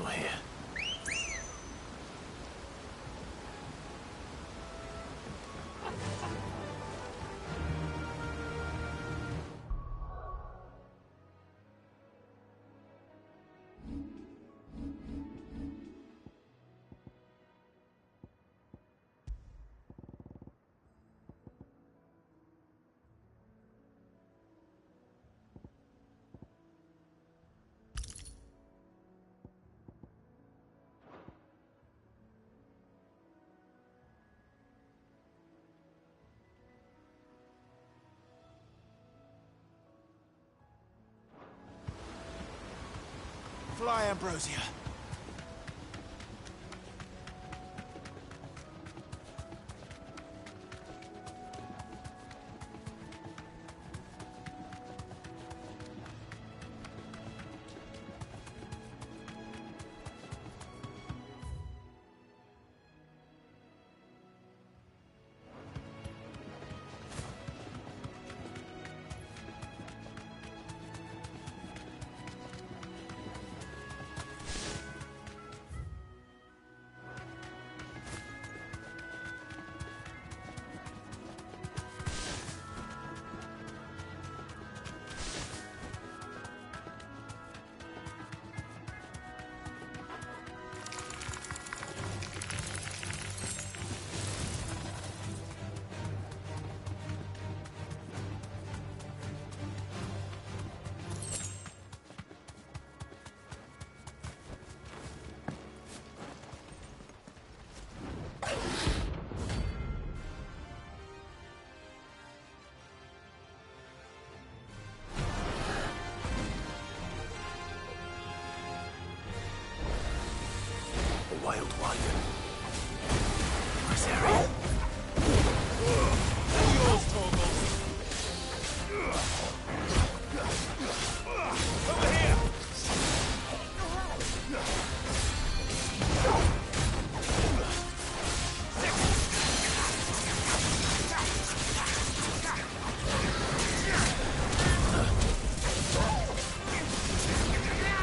Oh, here. Fly, Ambrosia. wild one. Where's Harry? Yours, Torgal. Over here!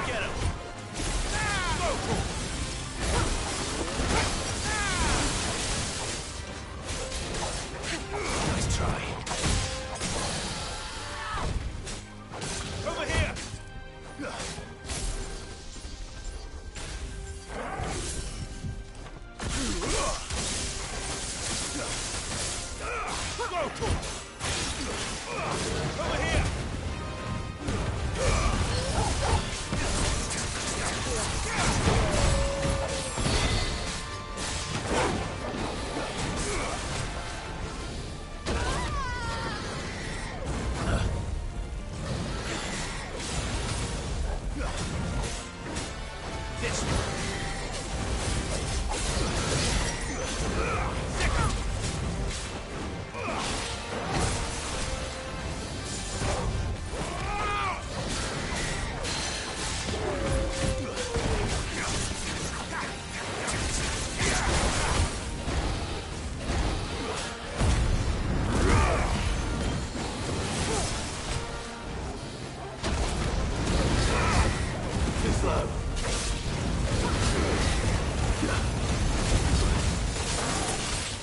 Get him! Nice try. Over here! Over here! This Too slow.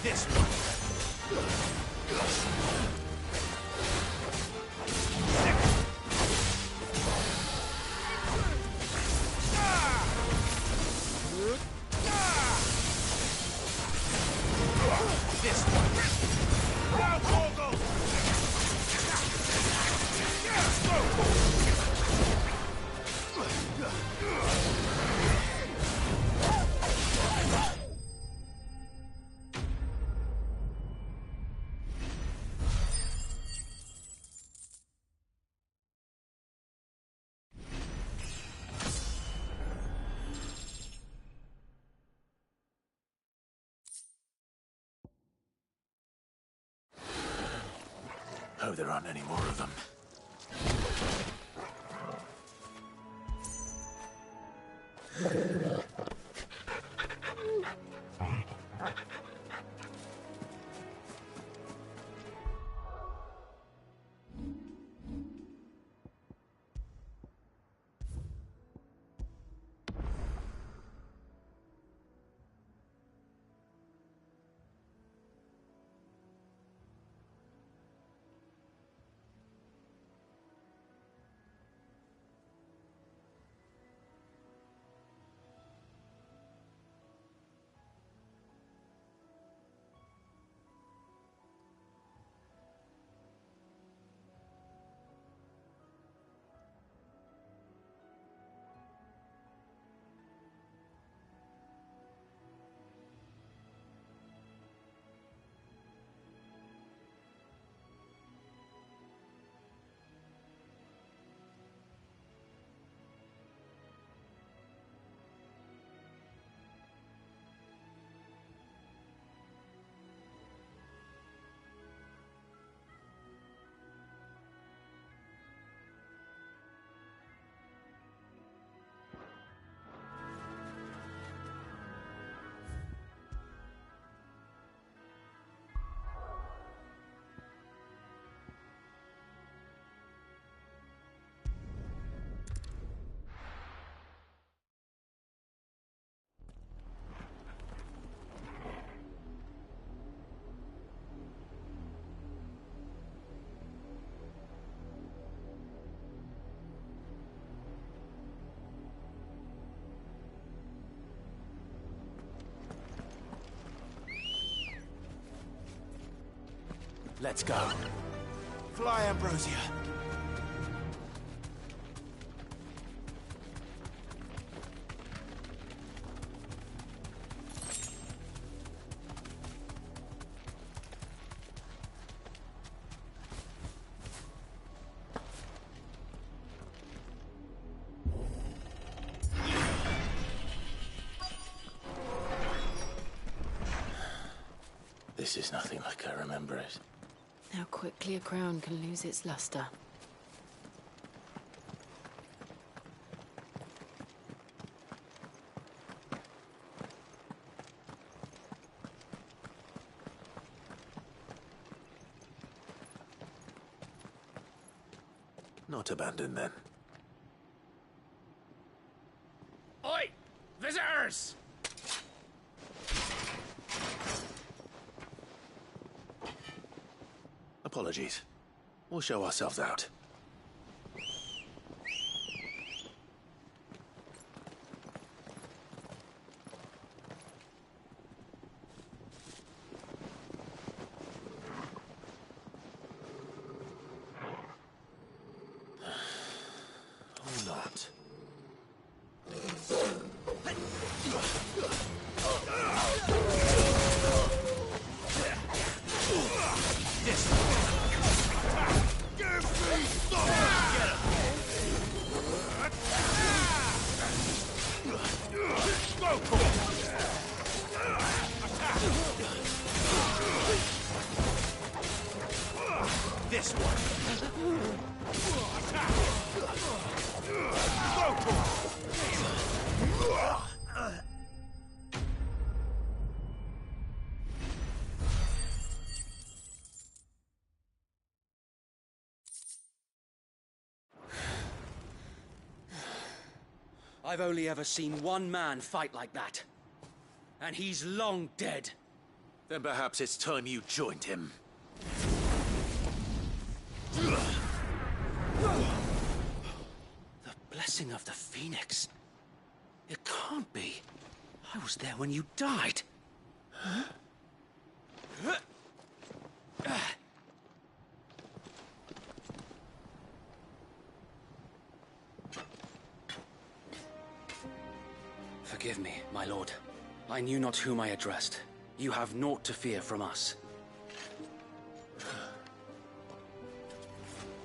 This one. This one. Now, Torgal! Hope there aren't any more of them. Let's go. Fly, Ambrosia. This is nothing like I remember it. How quickly a crown can lose its luster. Not abandoned, then. Oi! Visitors! Apologies. We'll show ourselves out. Or not. This one. I've only ever seen one man fight like that. And he's long dead. Then perhaps it's time you joined him. The blessing of the Phoenix. It can't be. I was there when you died. Huh? Forgive me, my lord. I knew not whom I addressed. You have naught to fear from us.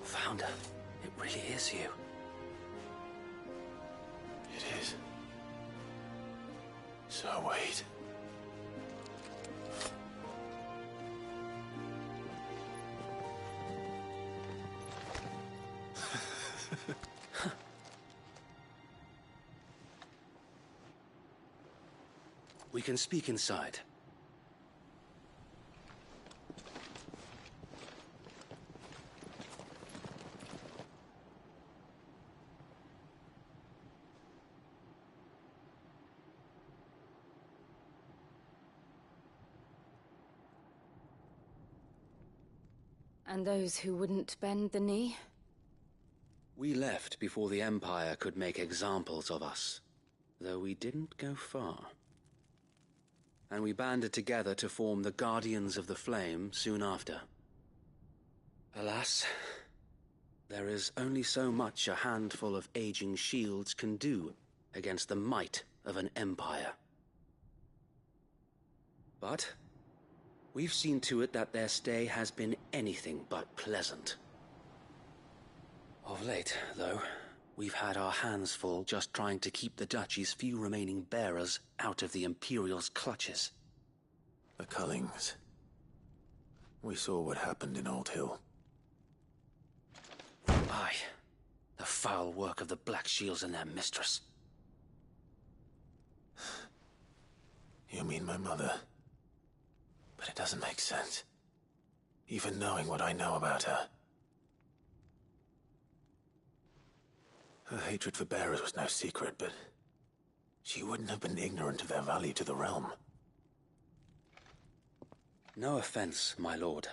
Founder, it really is you. It is. So wait. We can speak inside. And those who wouldn't bend the knee? We left before the Empire could make examples of us, though we didn't go far. And we banded together to form the Guardians of the Flame soon after. Alas, there is only so much a handful of aging shields can do against the might of an empire. But we've seen to it that their stay has been anything but pleasant. Of late, though, we've had our hands full just trying to keep the Duchy's few remaining bearers out of the Imperial's clutches. The Cullings. We saw what happened in Old Hill. Aye. The foul work of the Black Shields and their mistress. You mean my mother? But it doesn't make sense. Even knowing what I know about her. Her hatred for bearers was no secret, but she wouldn't have been ignorant of their value to the realm. No offense, my lord,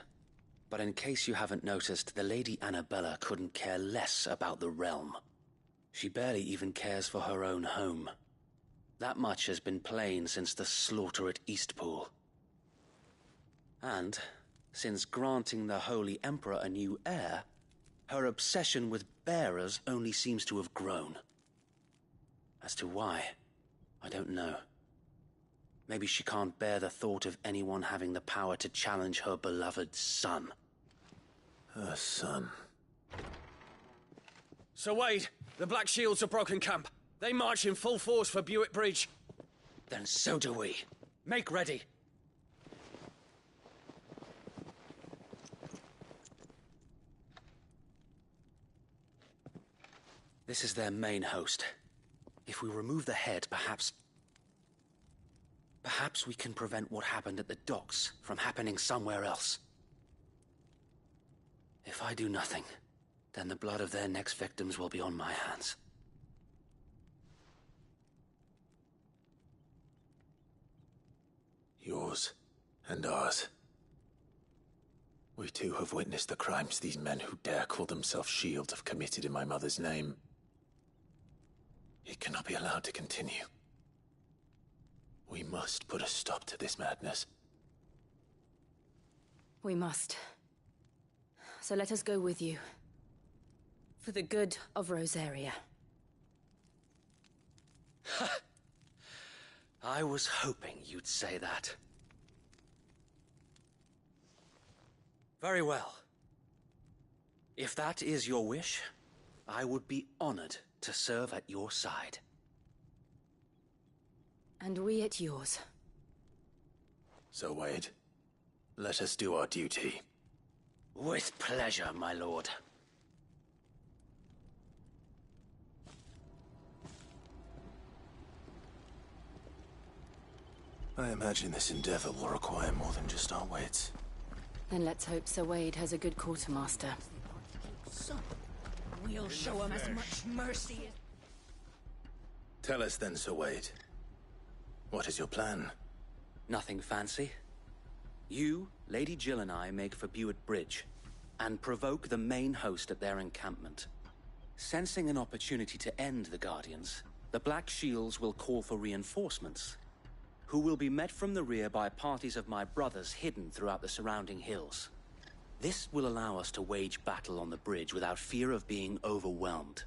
but in case you haven't noticed, the Lady Annabella couldn't care less about the realm. She barely even cares for her own home. That much has been plain since the slaughter at Eastpool. And, since granting the Holy Emperor a new heir, her obsession with bearers only seems to have grown. As to why, I don't know. Maybe she can't bear the thought of anyone having the power to challenge her beloved son. Her son. Sir Wade, the Black Shields have broken camp. They march in full force for Buick Bridge. Then so do we. Make ready. This is their main host. If we remove the head, perhaps we can prevent what happened at the docks from happening somewhere else. If I do nothing, then the blood of their next victims will be on my hands. Yours and ours. We too have witnessed the crimes these men who dare call themselves Shields have committed in my mother's name. It cannot be allowed to continue. We must put a stop to this madness. We must. So let us go with you. For the good of Rosaria. I was hoping you'd say that. Very well. If that is your wish, I would be honored to serve at your side. And we at yours. So, Wade, let us do our duty. With pleasure, my lord. I imagine this endeavor will require more than just our wits. Then let's hope Sir Wade has a good quartermaster. We'll show him as much mercy as... Tell us then, Sir Wade. What is your plan? Nothing fancy. You, Lady Jill and I make for Buett Bridge, and provoke the main host at their encampment. Sensing an opportunity to end the Guardians, the Black Shields will call for reinforcements, who will be met from the rear by parties of my brothers hidden throughout the surrounding hills. This will allow us to wage battle on the bridge without fear of being overwhelmed.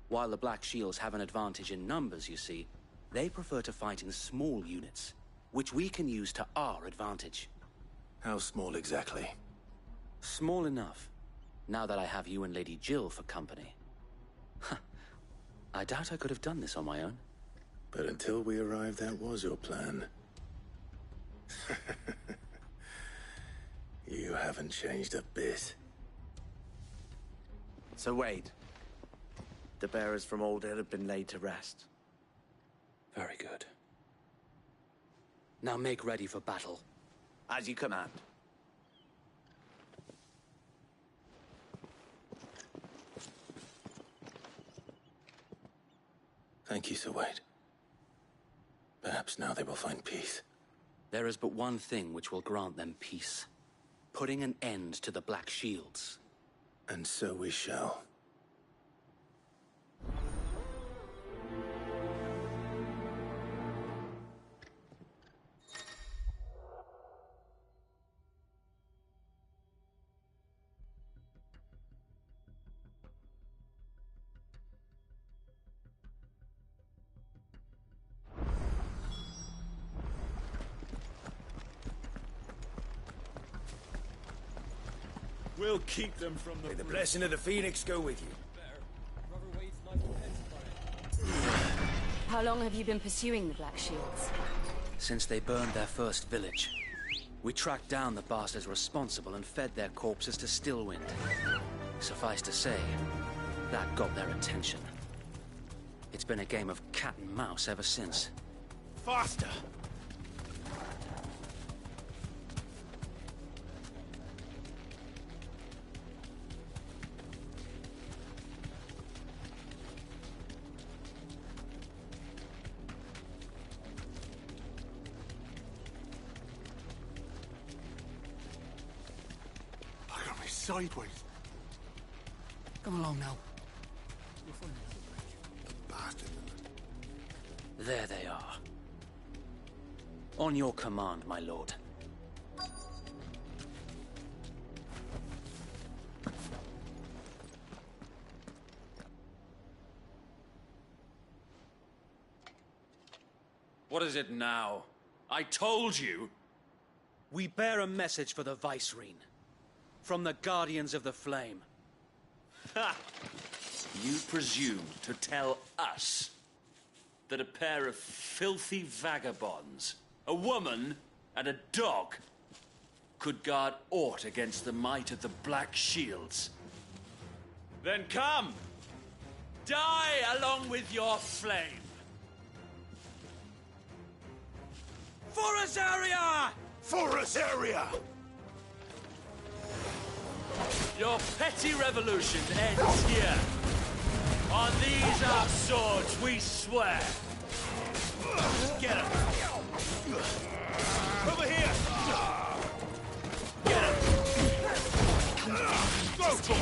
While the Black Shields have an advantage in numbers, you see, they prefer to fight in small units, which we can use to our advantage. How small exactly? Small enough, now that I have you and Lady Jill for company. I doubt I could have done this on my own. But until we arrived, that was your plan. You haven't changed a bit. So Wade, the bearers from Aldale have been laid to rest. Very good. Now make ready for battle. As you command. Thank you, Sir Wade. Perhaps now they will find peace. There is but one thing which will grant them peace. Putting an end to the Black Shields. And so we shall. We'll keep them from the... May the blessing of the Phoenix go with you. How long have you been pursuing the Black Shields? Since they burned their first village. We tracked down the bastards responsible and fed their corpses to Stillwind. Suffice to say, that got their attention. It's been a game of cat and mouse ever since. Faster! Sideways. Come along now. Bastard. There they are. On your command, my lord. What is it now? I told you! We bear a message for the Vicereine. From the Guardians of the Flame. Ha! You presume to tell us that a pair of filthy vagabonds, a woman and a dog, could guard aught against the might of the Black Shields? Then come! Die along with your flame. For Azaria! For Azaria! Your petty revolution ends here. On these our swords we swear. Get him. Over here! Get him! Go for it!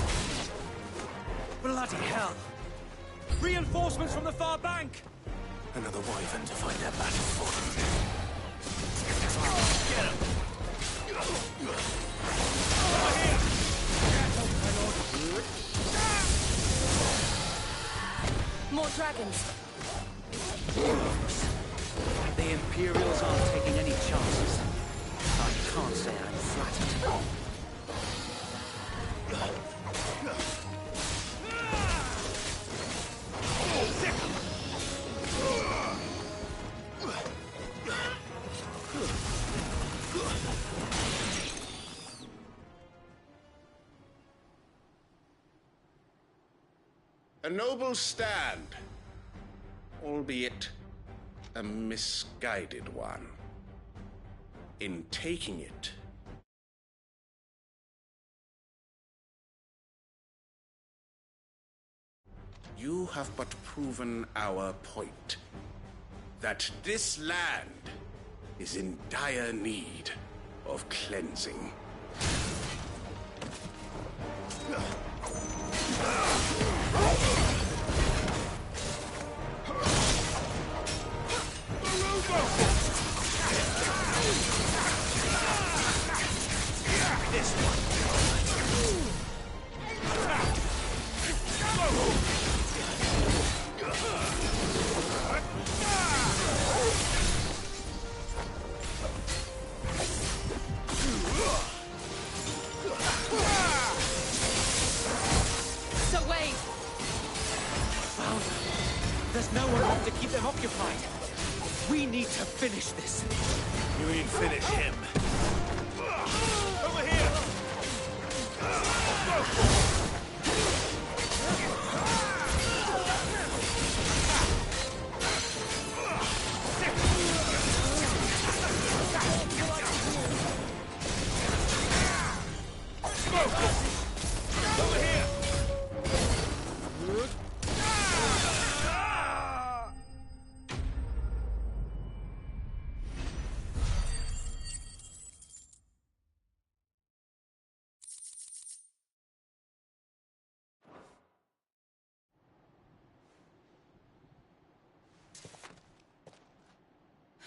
Bloody hell! Reinforcements from the far bank! Another wyvern to fight their battle for them. Get him! Over here! More dragons. The Imperials aren't taking any chances. I can't say I'm flattered. A noble stand, albeit a misguided one. In taking it, you have but proven our point, that this land is in dire need of cleansing. This one. So wait. Found her. There's no one left to keep them occupied. We need to finish this. You mean finish him? Over here! Over here!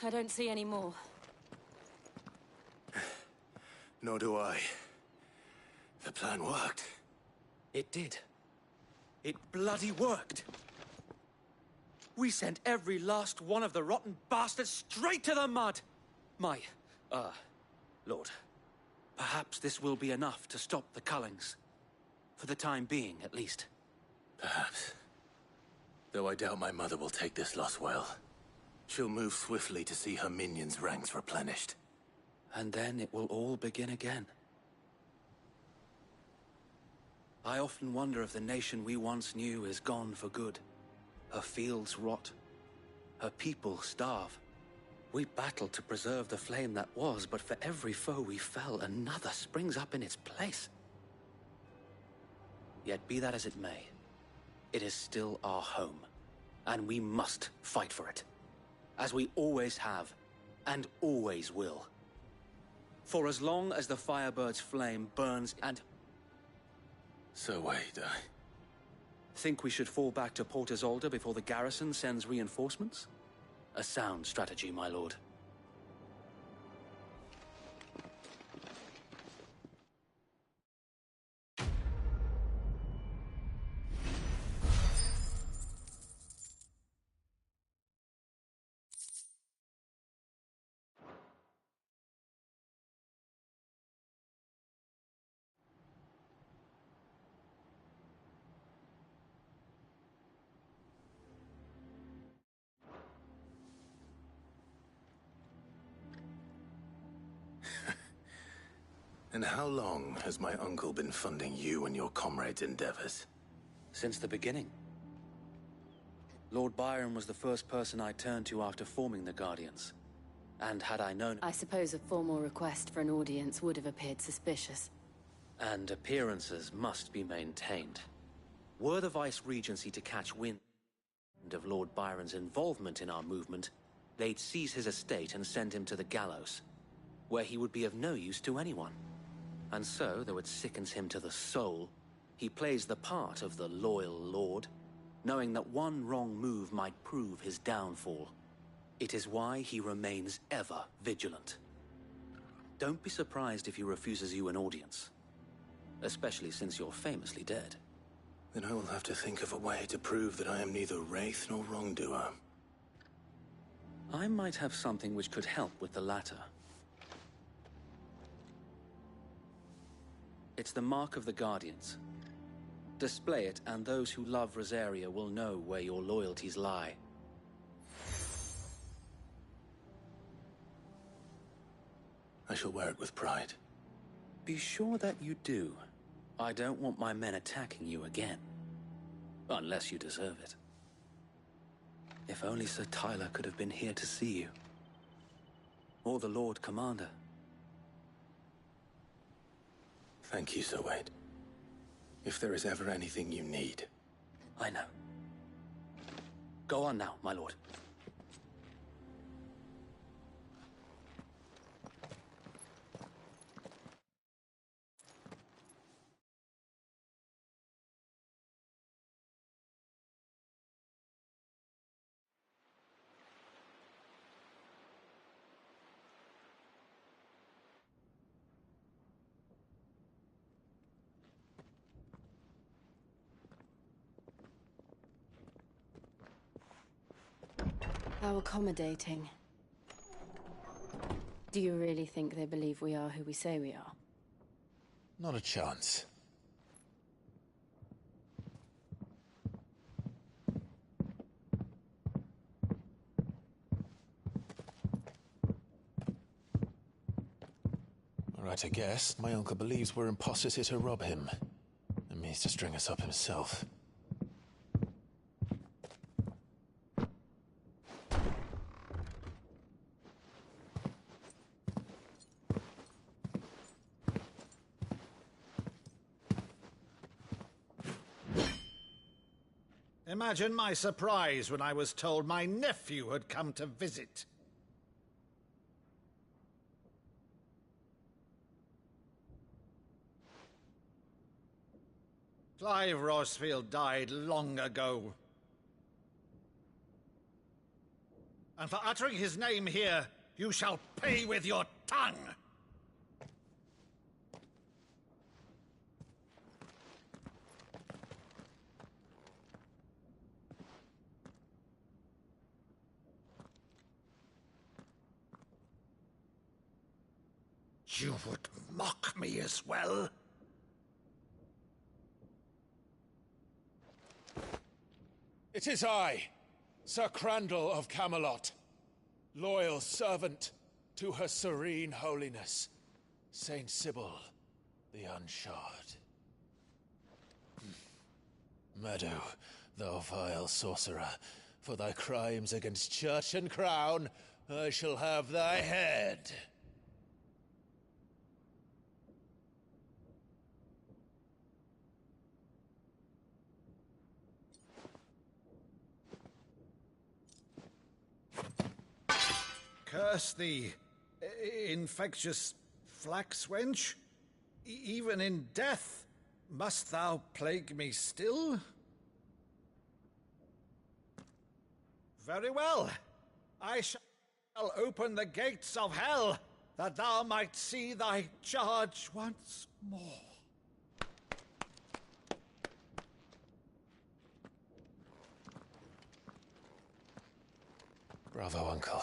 I don't see any more. Nor do I. The plan worked. It did. It bloody worked. We sent every last one of the rotten bastards straight to the mud. Lord, perhaps this will be enough to stop the Cullings. For the time being, at least. Perhaps. Though I doubt my mother will take this loss well. She'll move swiftly to see her minions' ranks replenished. And then it will all begin again. I often wonder if the nation we once knew is gone for good. Her fields rot. Her people starve. We battled to preserve the flame that was, but for every foe we fell, another springs up in its place. Yet be that as it may, it is still our home, and we must fight for it. As we always have, and always will. For as long as the Firebird's flame burns and... So wait, Think we should fall back to Port Isolde before the garrison sends reinforcements? A sound strategy, my lord. And how long has my uncle been funding you and your comrades' endeavors? Since the beginning. Lord Byron was the first person I turned to after forming the Guardians. And had I known... I suppose a formal request for an audience would have appeared suspicious. And appearances must be maintained. Were the Vice-Regency to catch wind of Lord Byron's involvement in our movement, they'd seize his estate and send him to the gallows, where he would be of no use to anyone. And so, though it sickens him to the soul, he plays the part of the loyal lord, knowing that one wrong move might prove his downfall. It is why he remains ever vigilant. Don't be surprised if he refuses you an audience, especially since you're famously dead. Then I will have to think of a way to prove that I am neither wraith nor wrongdoer. I might have something which could help with the latter. It's the Mark of the Guardians. Display it, and those who love Rosaria will know where your loyalties lie. I shall wear it with pride. Be sure that you do. I don't want my men attacking you again. Unless you deserve it. If only Sir Tyler could have been here to see you. Or the Lord Commander. Thank you, Sir Wade. If there is ever anything you need. I know. Go on now, my lord. How accommodating. Do you really think they believe we are who we say we are? Not a chance. Right, I guess. My uncle believes we're imposters here to rob him. And means to string us up himself. Imagine my surprise when I was told my nephew had come to visit. Clive Rosfield died long ago. And for uttering his name here, you shall pay with your tongue! You would mock me as well? It is I, Sir Crandall of Camelot, loyal servant to Her Serene Holiness, Saint Sybil the Unshod. Meadow, thou vile sorcerer, for thy crimes against church and crown, I shall have thy head. Curse thee, infectious flax wench. Even in death, must thou plague me still? Very well. I shall open the gates of hell, that thou might see thy charge once more. Bravo, Uncle.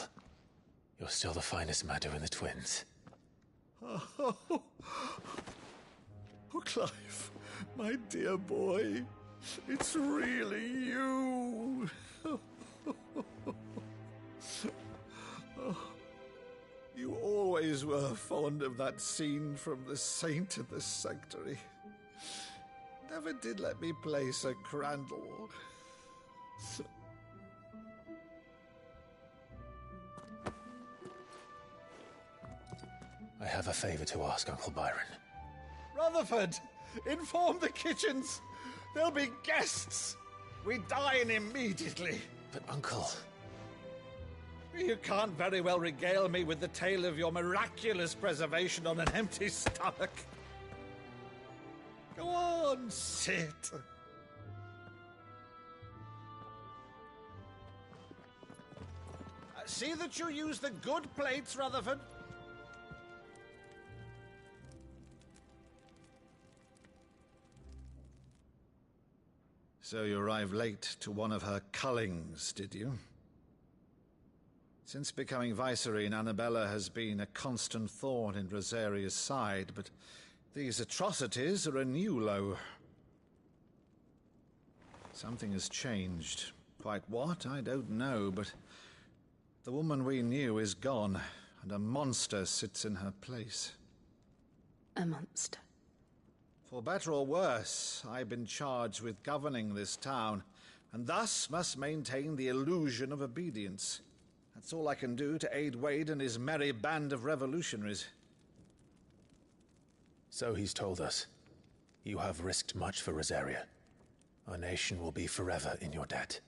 You're still the finest Maddu in the twins. Oh, Clive, my dear boy, it's really you. You always were fond of that scene from The Saint in the Sanctuary. Never did let me play Sir Crandall. have a favor to ask, Uncle Byron. Rutherford, inform the kitchens. There'll be guests. We dine immediately. But, Uncle... You can't very well regale me with the tale of your miraculous preservation on an empty stomach. Go on, sit. See that you use the good plates, Rutherford. So you arrived late to one of her cullings, did you? Since becoming Vicereine, Annabella has been a constant thorn in Rosaria's side, but these atrocities are a new low. Something has changed. Quite what, I don't know, but the woman we knew is gone, and a monster sits in her place. A monster? For better or worse, I've been charged with governing this town, and thus must maintain the illusion of obedience. That's all I can do to aid Wade and his merry band of revolutionaries. So he's told us. You have risked much for Rosaria. Our nation will be forever in your debt.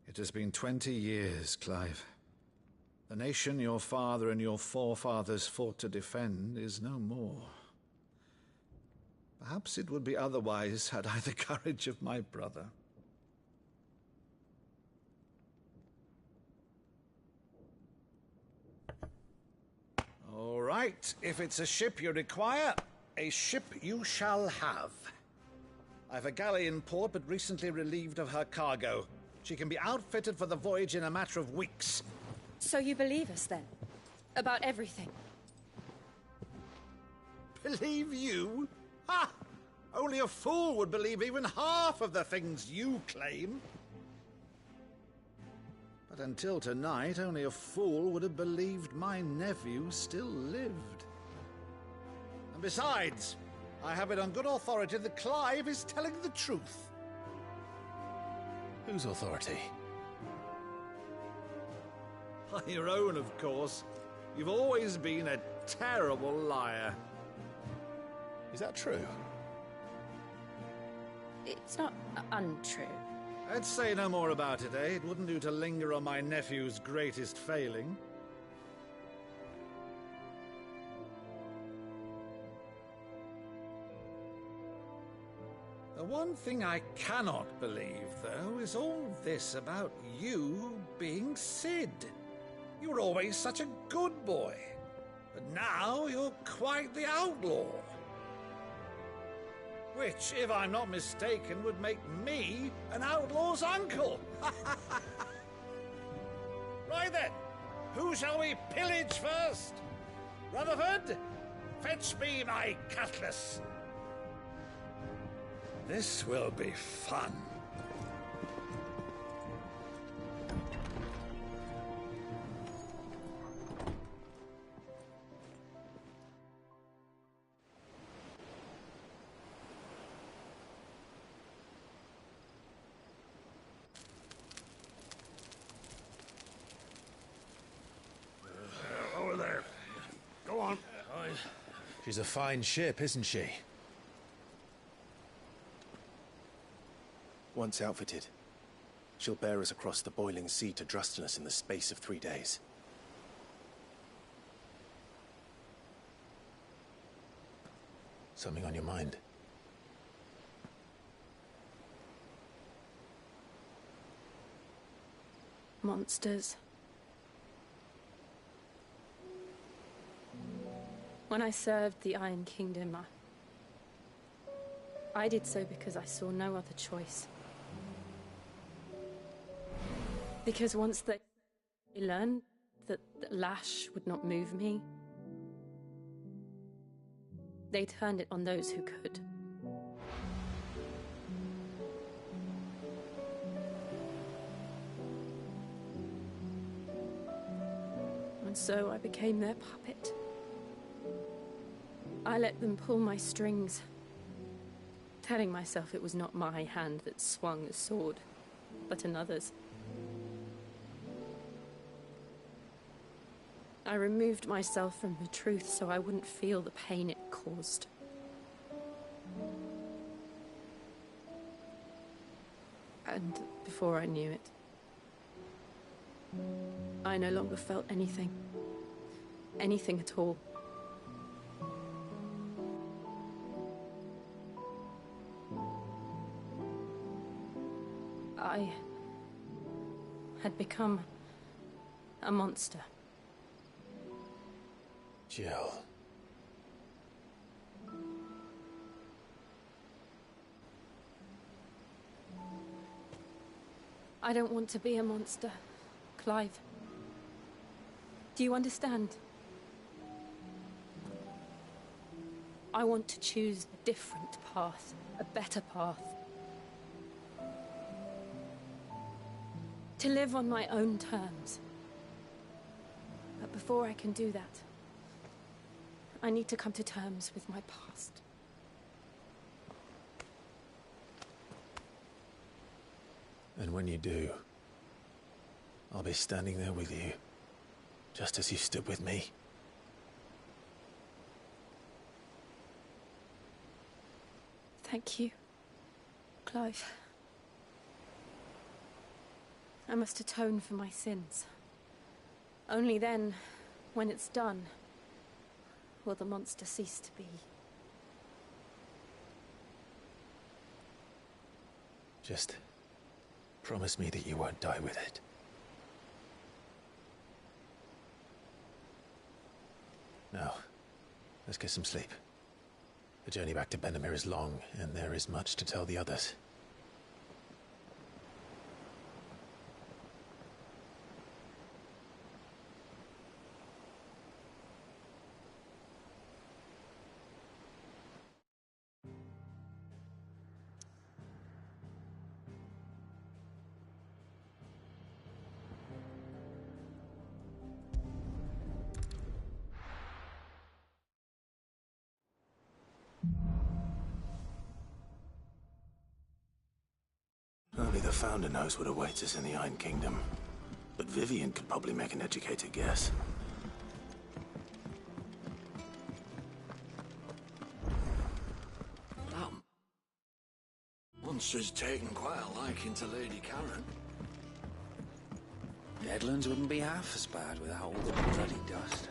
It has been 20 years, Clive. The nation your father and your forefathers fought to defend is no more. Perhaps it would be otherwise had I the courage of my brother. All right, if it's a ship you require, a ship you shall have. I've a galley in port, but recently relieved of her cargo. She can be outfitted for the voyage in a matter of weeks. So you believe us, then? About everything? Believe you? Ha! Only a fool would believe even half of the things you claim. But until tonight, only a fool would have believed my nephew still lived. And besides, I have it on good authority that Clive is telling the truth. Whose authority? Your own, of course. You've always been a terrible liar. Is that true? It's not untrue. Let's say no more about it, eh? It wouldn't do to linger on my nephew's greatest failing. The one thing I cannot believe, though, is all this about you being Cid. You were always such a good boy, but now you're quite the outlaw. Which, if I'm not mistaken, would make me an outlaw's uncle. Right then, who shall we pillage first? Rutherford, fetch me my cutlass. This will be fun. Over there. Go on. She's a fine ship, isn't she? Once outfitted, she'll bear us across the boiling sea to Drustinus in the space of 3 days. Something on your mind? Monsters. When I served the Iron Kingdom, I did so because I saw no other choice. Because once they learned that Lash would not move me, they turned it on those who could. And so I became their puppet. I let them pull my strings, telling myself it was not my hand that swung the sword, but another's. I removed myself from the truth so I wouldn't feel the pain it caused. And before I knew it, I no longer felt anything. Anything at all. I had become a monster. Jill. I don't want to be a monster, Clive. Do you understand? I want to choose a different path, a better path. To live on my own terms. But before I can do that, I need to come to terms with my past. And when you do, I'll be standing there with you, just as you stood with me. Thank you, Clive. I must atone for my sins. Only then, when it's done, will the monster cease to be. Just promise me that you won't die with it. Now, let's get some sleep. The journey back to Benamir is long, and there is much to tell the others. Only the Founder knows what awaits us in the Iron Kingdom. But Vivian could probably make an educated guess. That monster's taken quite a liking to Lady Karen. Deadlands wouldn't be half as bad without all the bloody dust.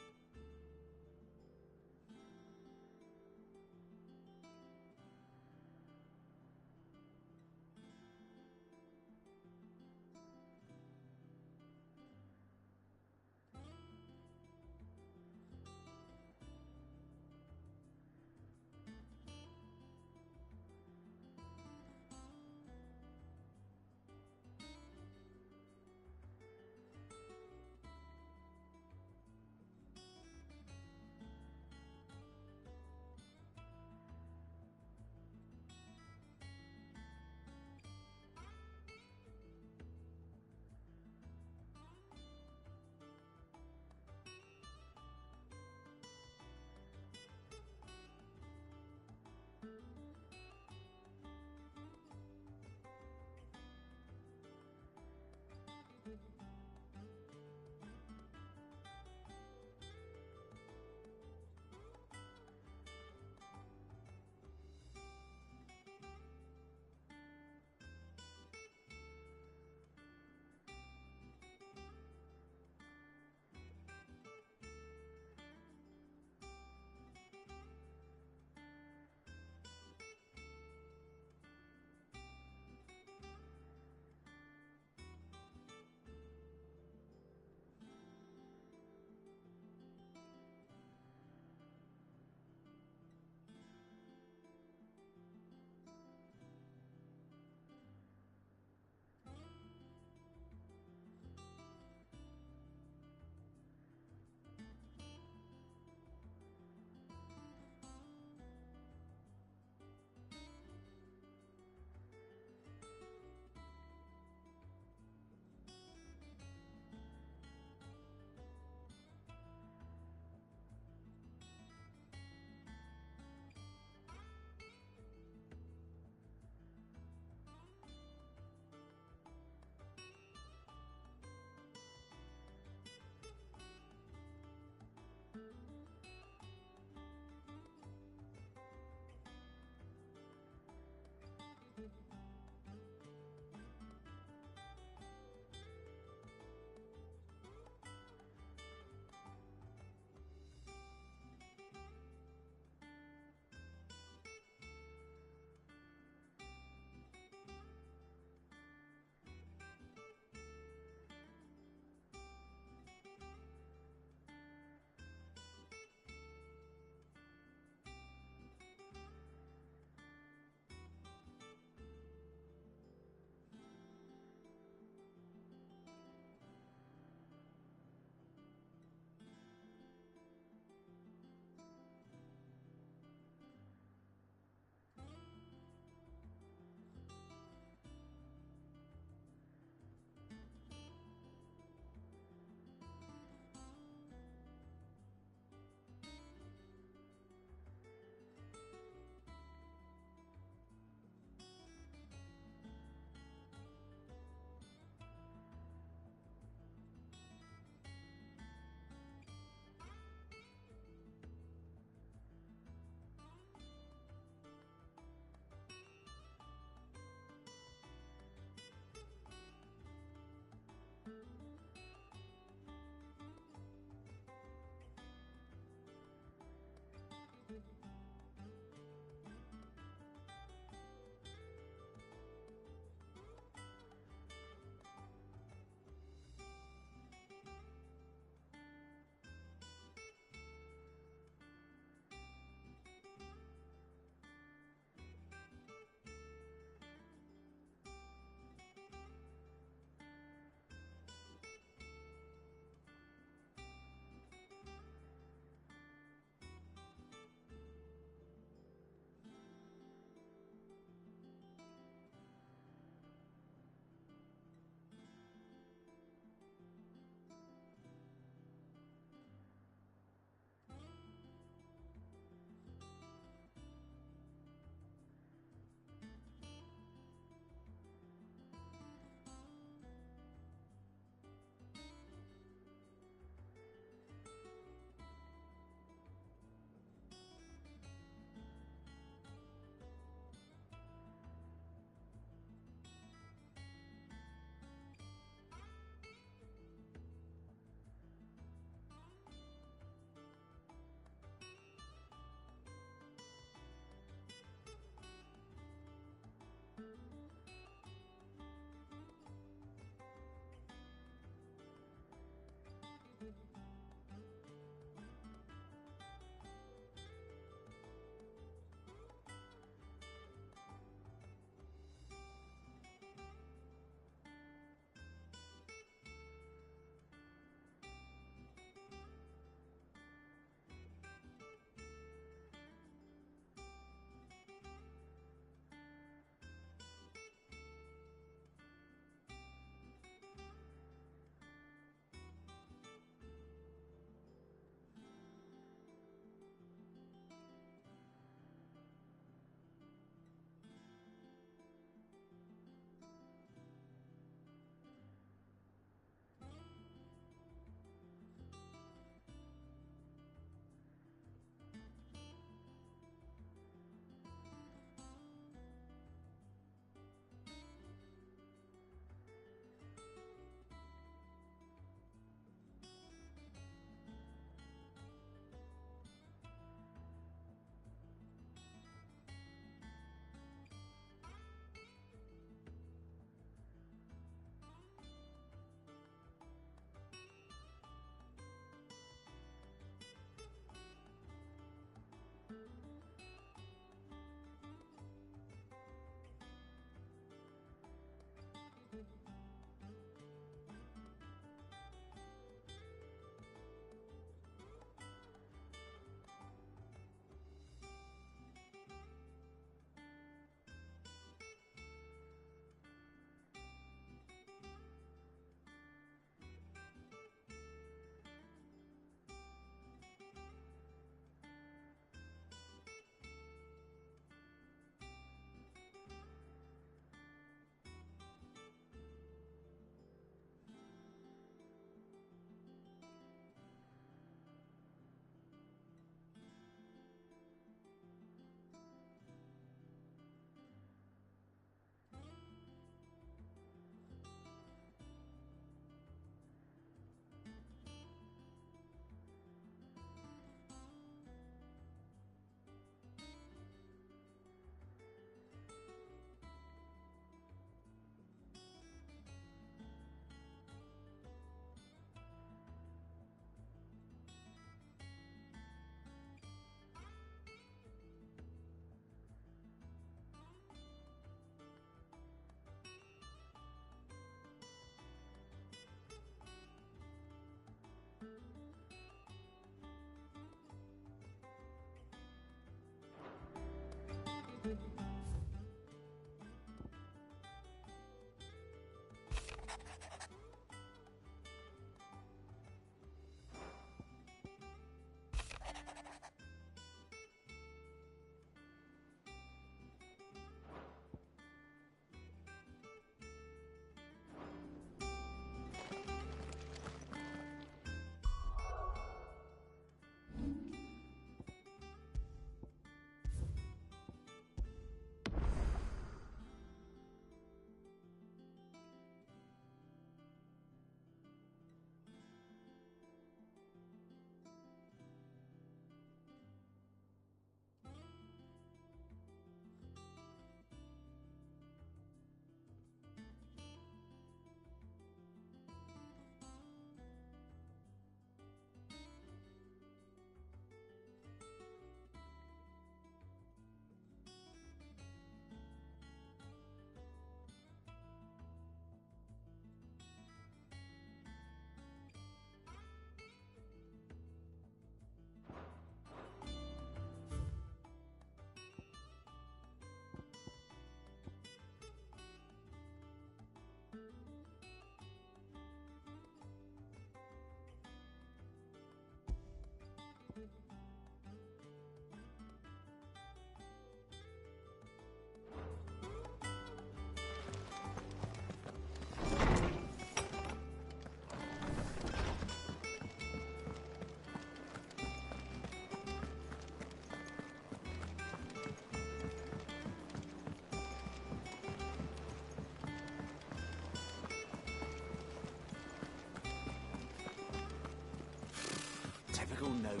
Typical nobles.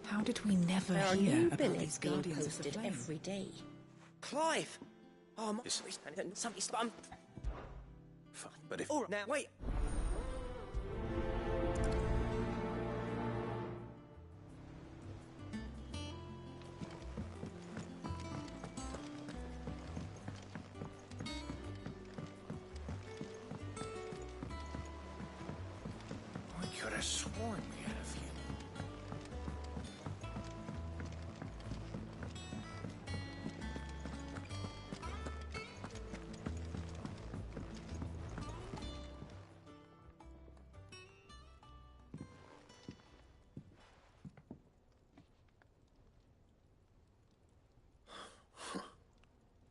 How did we never There are hear new about billets these being Guardians of the posted Flame? every day. Clive! Oh, my... Something spun. Fine, but if... Oh, now, wait! I could have sworn we had a few.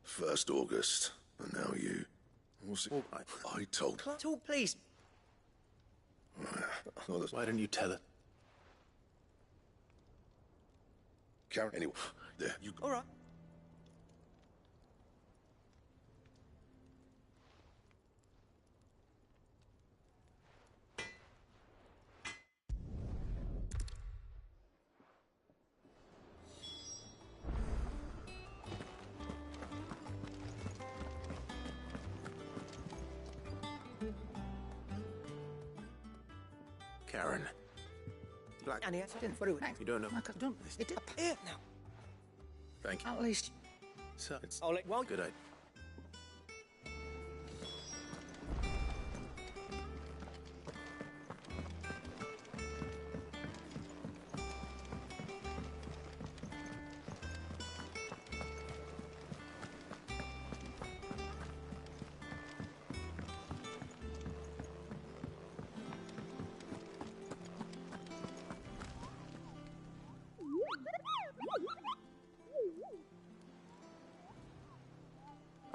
First August, and now you. What's it? I told. Talk, please. Why didn't you tell it? Karen, anyway, there, you go. All right. Karen. Black. And I didn't through it. You don't know. I don't. It did appear now. Thank you. At least. So it's I'll let one. good idea.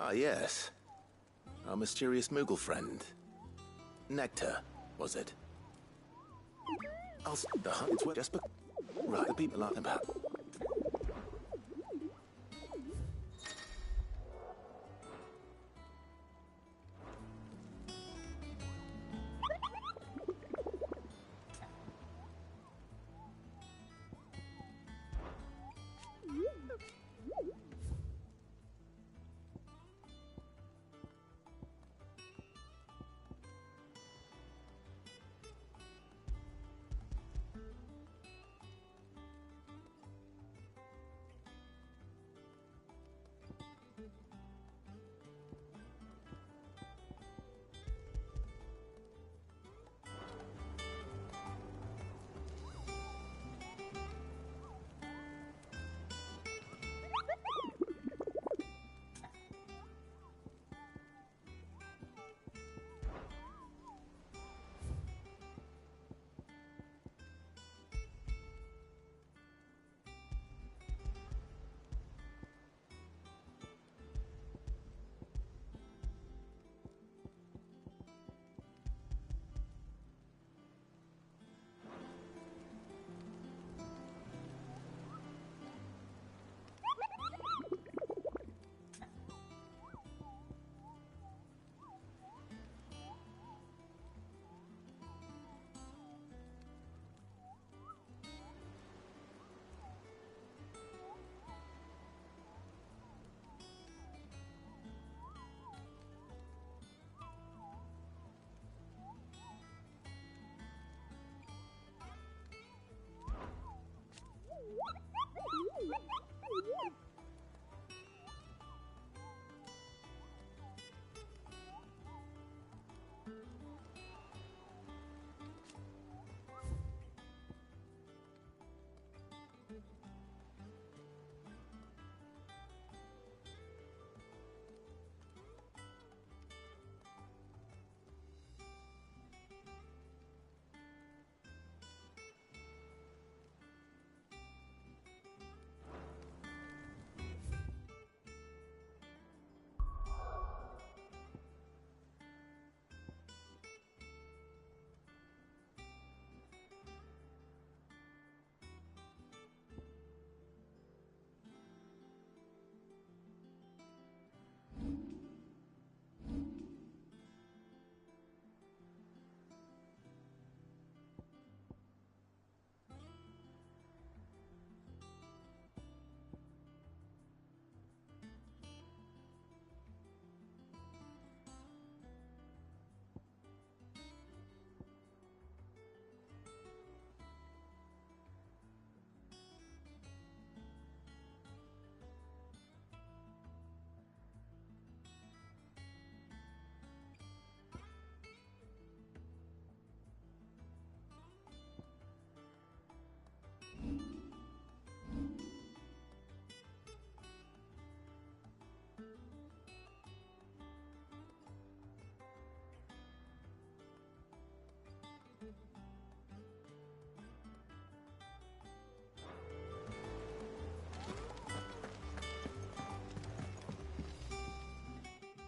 Ah, yes. Our mysterious Moogle friend. Nectar, was it? The hunt's were just right, the people laughing about.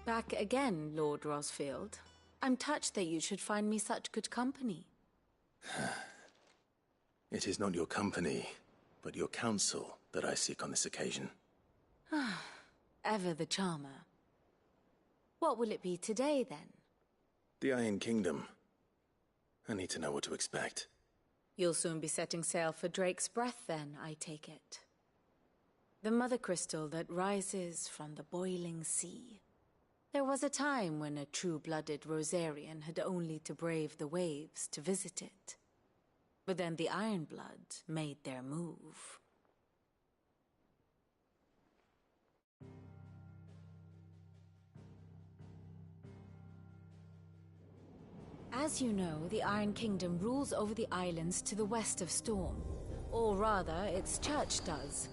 Back again, Lord Rosfield. I'm touched that you should find me such good company. It is not your company, but your counsel that I seek on this occasion. Ever the charmer. What will it be today, then? The Iron Kingdom. I need to know what to expect. You'll soon be setting sail for Drake's Breath, then, I take it. The mother crystal that rises from the boiling sea. There was a time when a true-blooded Rosarian had only to brave the waves to visit it. But then the Ironblood made their move. As you know, the Iron Kingdom rules over the islands to the west of Storm. Or rather, its church does.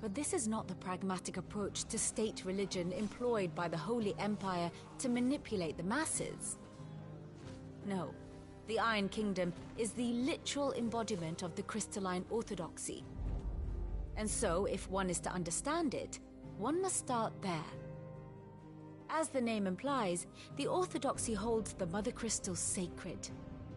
But this is not the pragmatic approach to state religion employed by the Holy Empire to manipulate the masses. No, the Iron Kingdom is the literal embodiment of the crystalline orthodoxy. And so, if one is to understand it, one must start there. As the name implies, the orthodoxy holds the Mother Crystal sacred,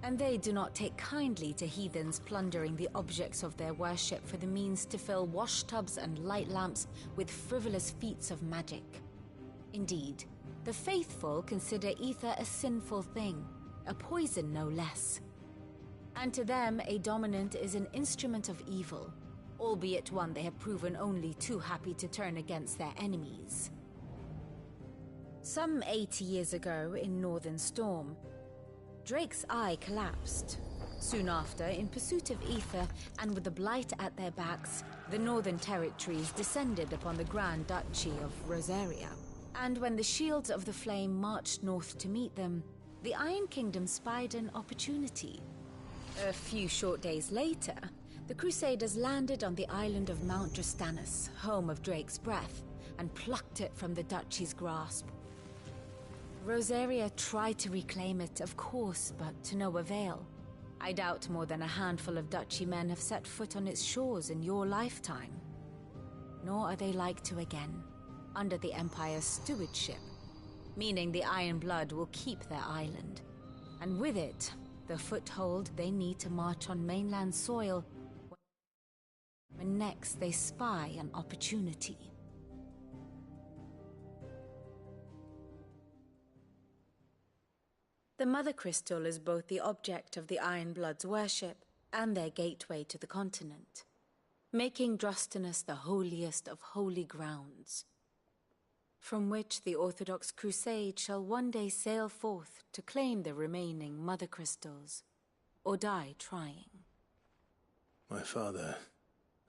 and they do not take kindly to heathens plundering the objects of their worship for the means to fill washtubs and light lamps with frivolous feats of magic. Indeed, the faithful consider ether a sinful thing, a poison no less. And to them, a dominant is an instrument of evil, albeit one they have proven only too happy to turn against their enemies. Some 80 years ago, in Northern Storm, Drake's Eye collapsed. Soon after, in pursuit of ether and with the Blight at their backs, the Northern Territories descended upon the Grand Duchy of Rosaria. And when the Shields of the Flame marched north to meet them, the Iron Kingdom spied an opportunity. A few short days later, the Crusaders landed on the island of Mount Drastanus, home of Drake's Breath, and plucked it from the Duchy's grasp. Rosaria tried to reclaim it, of course, but to no avail. I doubt more than a handful of Duchy men have set foot on its shores in your lifetime. Nor are they like to again, under the Empire's stewardship, meaning the Iron Blood will keep their island, and with it, the foothold they need to march on mainland soil when next they spy an opportunity. The Mother Crystal is both the object of the Iron Blood's worship and their gateway to the continent, making Drastanus the holiest of holy grounds, from which the Orthodox Crusade shall one day sail forth to claim the remaining Mother Crystals, or die trying. My father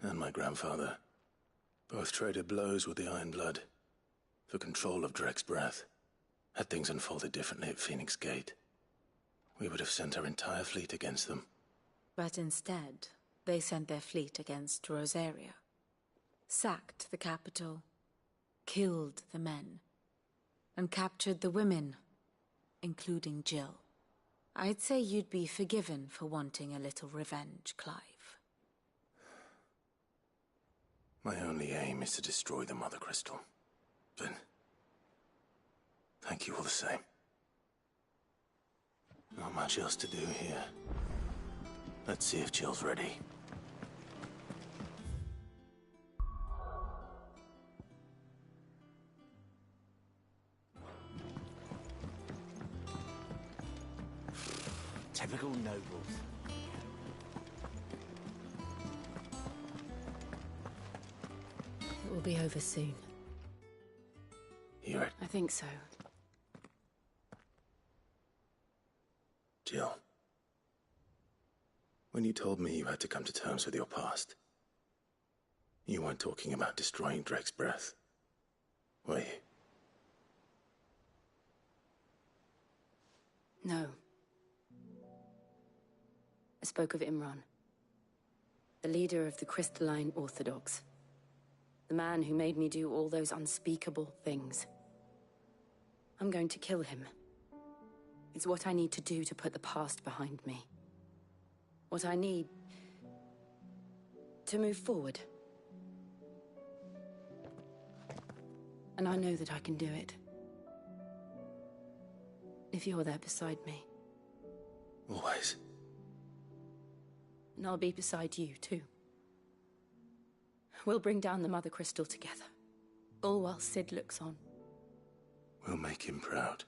and my grandfather both traded blows with the Iron Blood for control of Drake's Breath. Had things unfolded differently at Phoenix Gate, we would have sent our entire fleet against them. But instead, they sent their fleet against Rosaria, sacked the capital, killed the men, and captured the women, including Jill. I'd say you'd be forgiven for wanting a little revenge, Clive. My only aim is to destroy the Mother Crystal. But thank you all the same. Not much else to do here. Let's see if Jill's ready. Typical nobles. It will be over soon. You ready? I think so. Jill, when you told me you had to come to terms with your past, you weren't talking about destroying Drake's Breath, were you? No. I spoke of Imran, the leader of the Crystalline Orthodox. The man who made me do all those unspeakable things. I'm going to kill him. It's what I need to do to put the past behind me. What I need to move forward. And I know that I can do it. if you're there beside me. Always. And I'll be beside you, too. We'll bring down the Mother Crystal together, all while Cid looks on. We'll make him proud.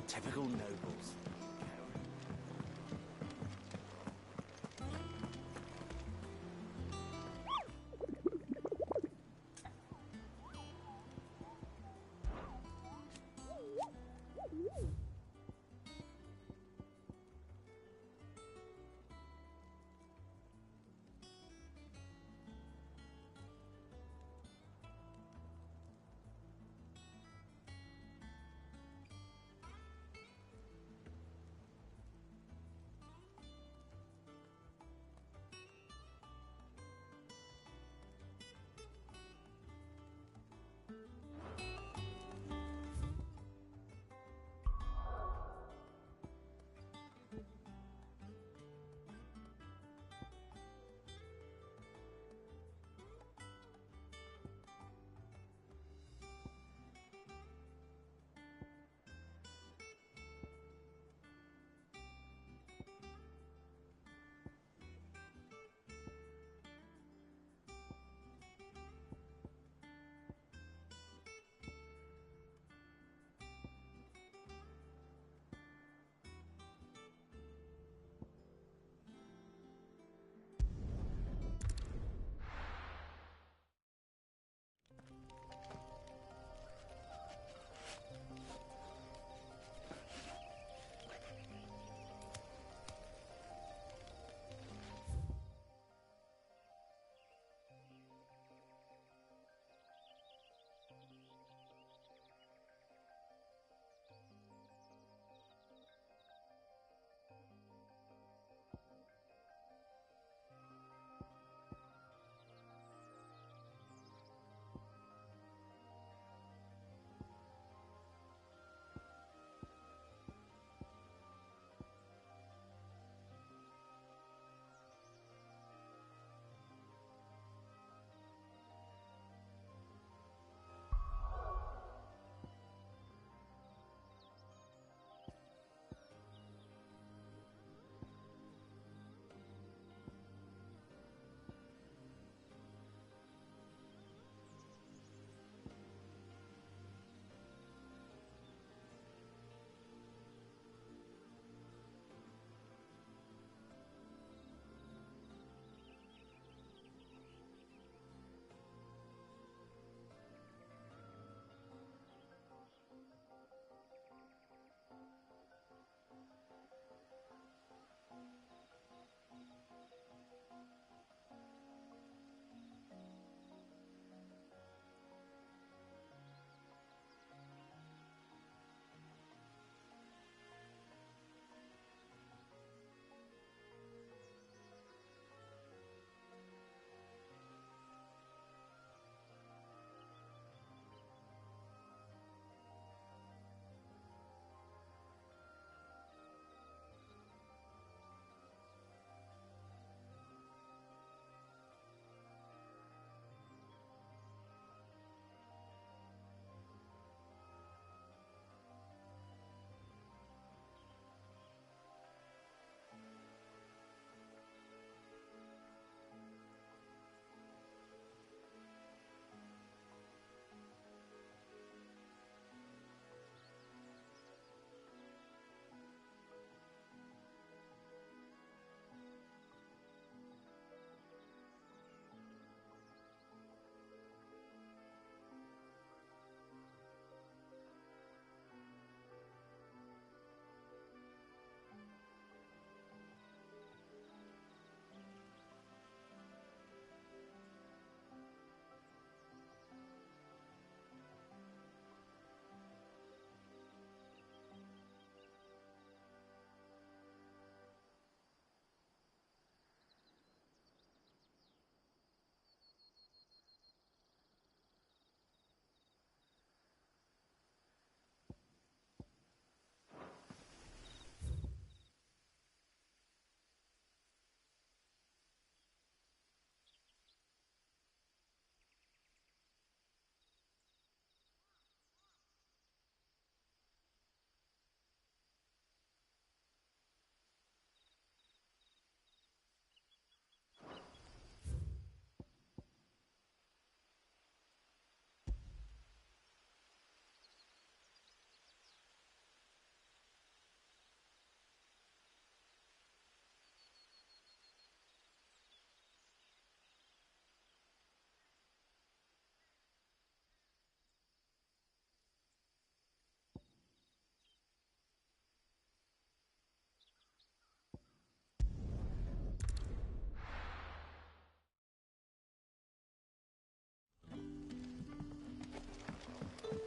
Typical nobles.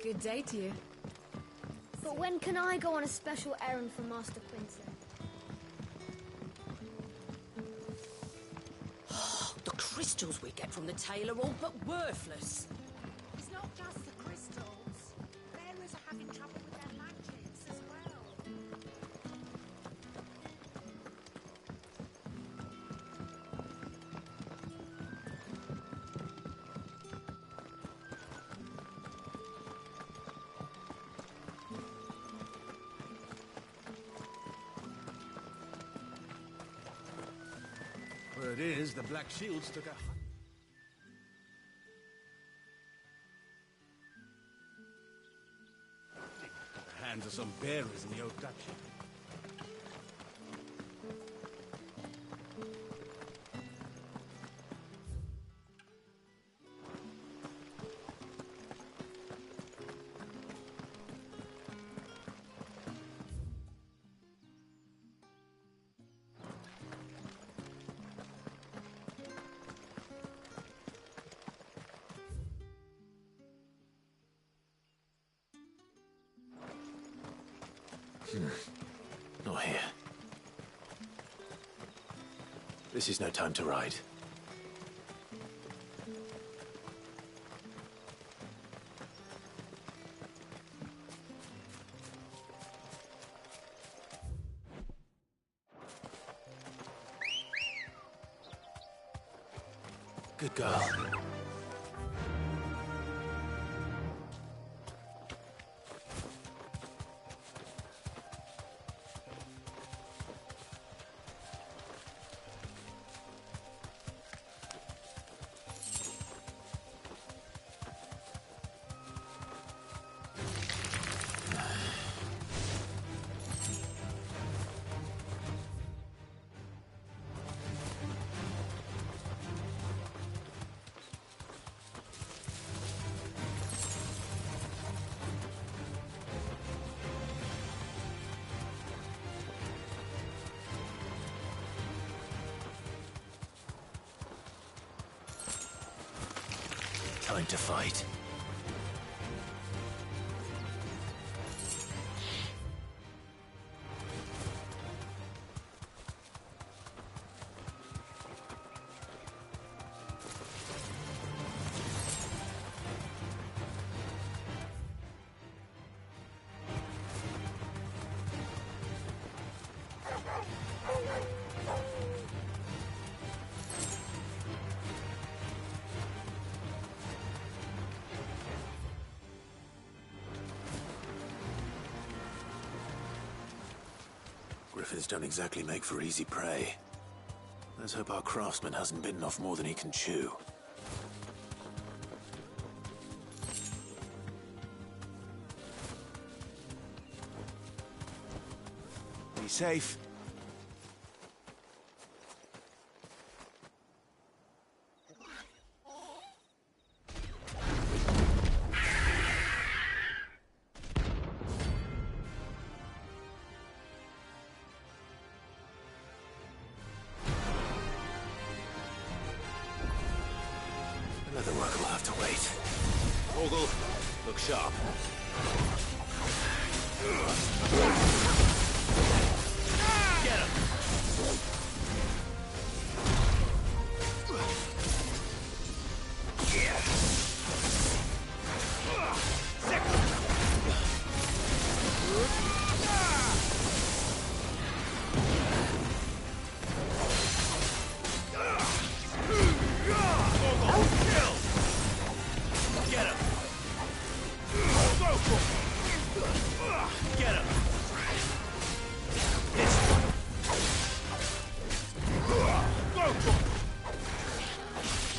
Good day to you. But when can I go on a special errand for Master Quinton? The crystals we get from the tail are all but worthless. It's not just the crystals. Bearers are having trouble with their magics as well. Word is, the Black Shields took a... hands of some bearers in the Old Duchy. Not here. This is no time to ride. Good girl. Time to fight. Griffins don't exactly make for easy prey. Let's hope our craftsman hasn't bitten off more than he can chew. Be safe. Another work will have to wait. Ogle, look sharp.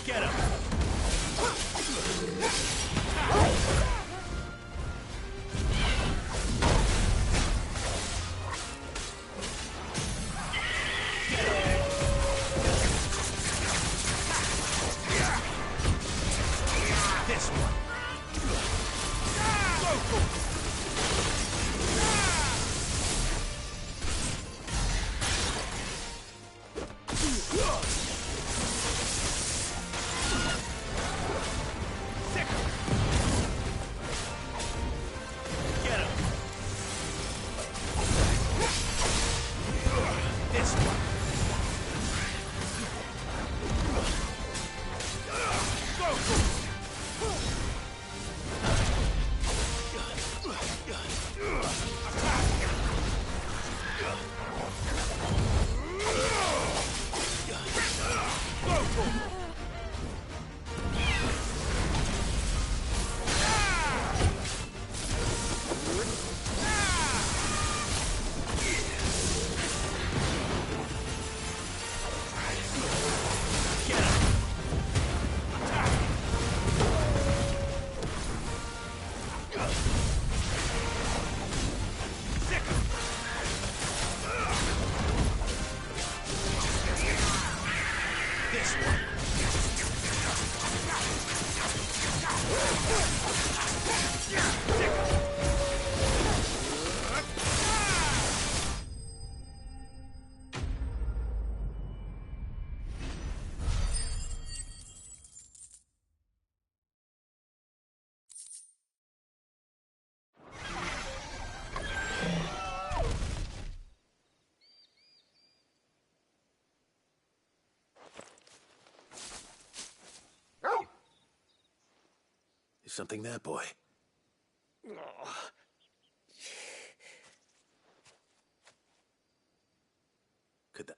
Get him! Is something there, boy? Could that...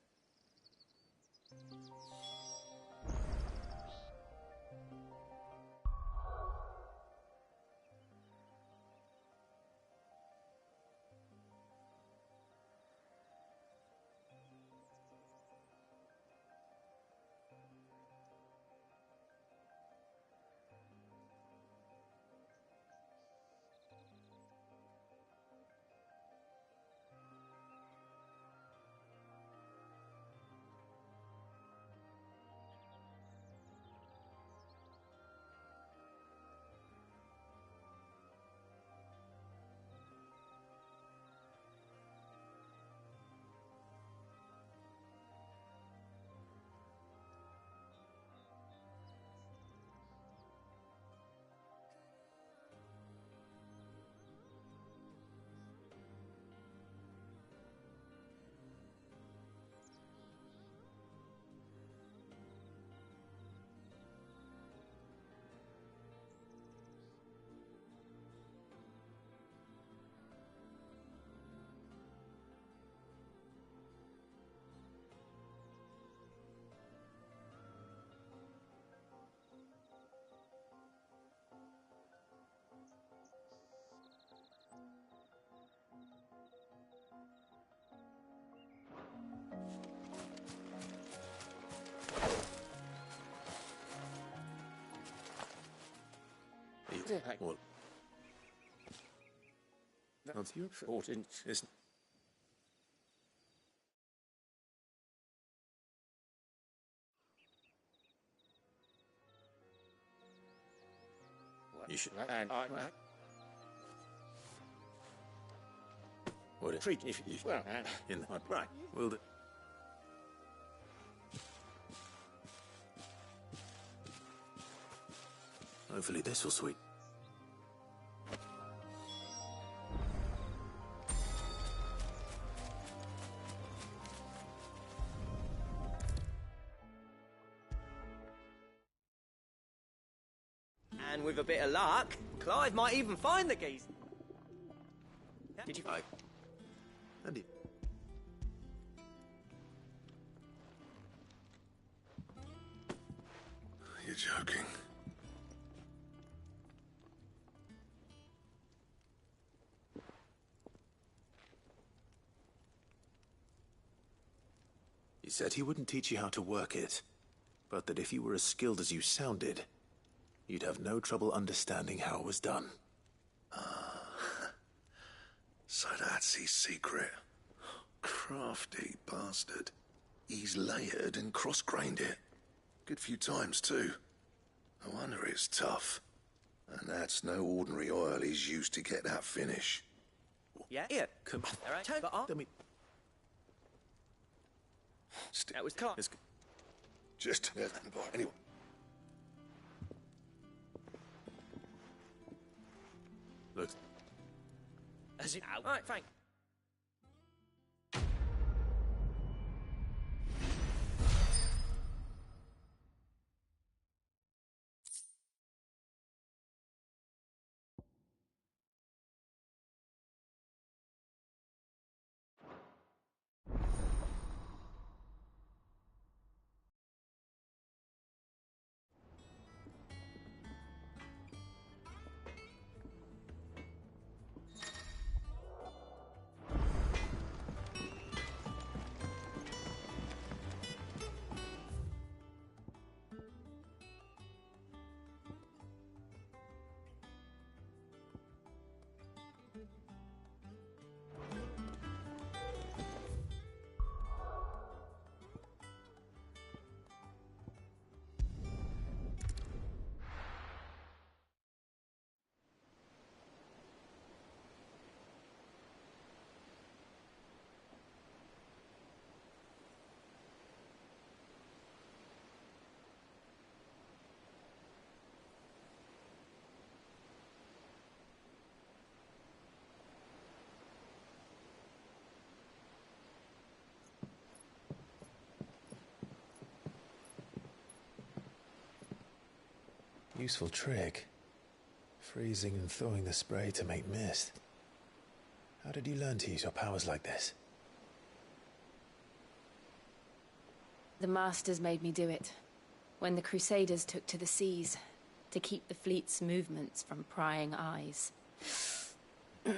Well, that's your fault, isn't... You should... What a treat if you... Well, in the... Right, will do. Hopefully this will sweet. And with a bit of luck, Clive might even find the geese. Did you... Andy. You're joking. He said he wouldn't teach you how to work it, but that if you were as skilled as you sounded, you'd have no trouble understanding how it was done. So that's his secret. Crafty bastard. He's layered and cross-grained it. Good few times, too. No wonder it's tough. And that's no ordinary oil he's used to get that finish. Yeah? Come on. All right, but Let me... That was Clive. Just... Anyway. Look. As it... All right, thanks. Useful trick. Freezing and thawing the spray to make mist. How did you learn to use your powers like this? The Masters made me do it. When the Crusaders took to the seas, to keep the fleet's movements from prying eyes. I'm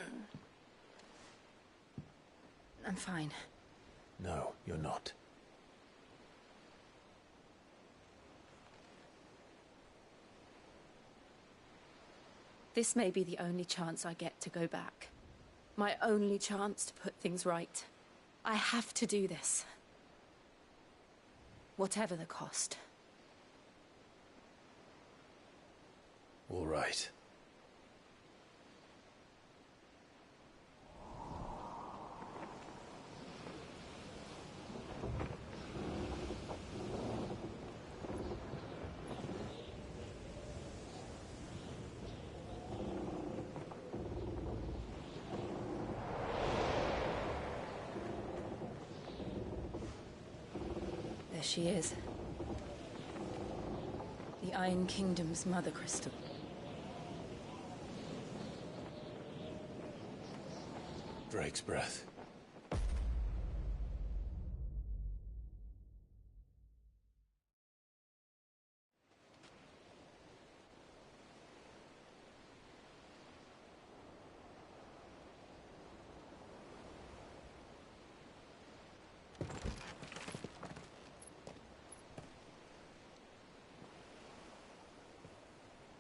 fine. No, you're not. This may be the only chance I get to go back. My only chance to put things right. I have to do this. Whatever the cost. All right. There she is. The Iron Kingdom's Mother Crystal. Drake's breath.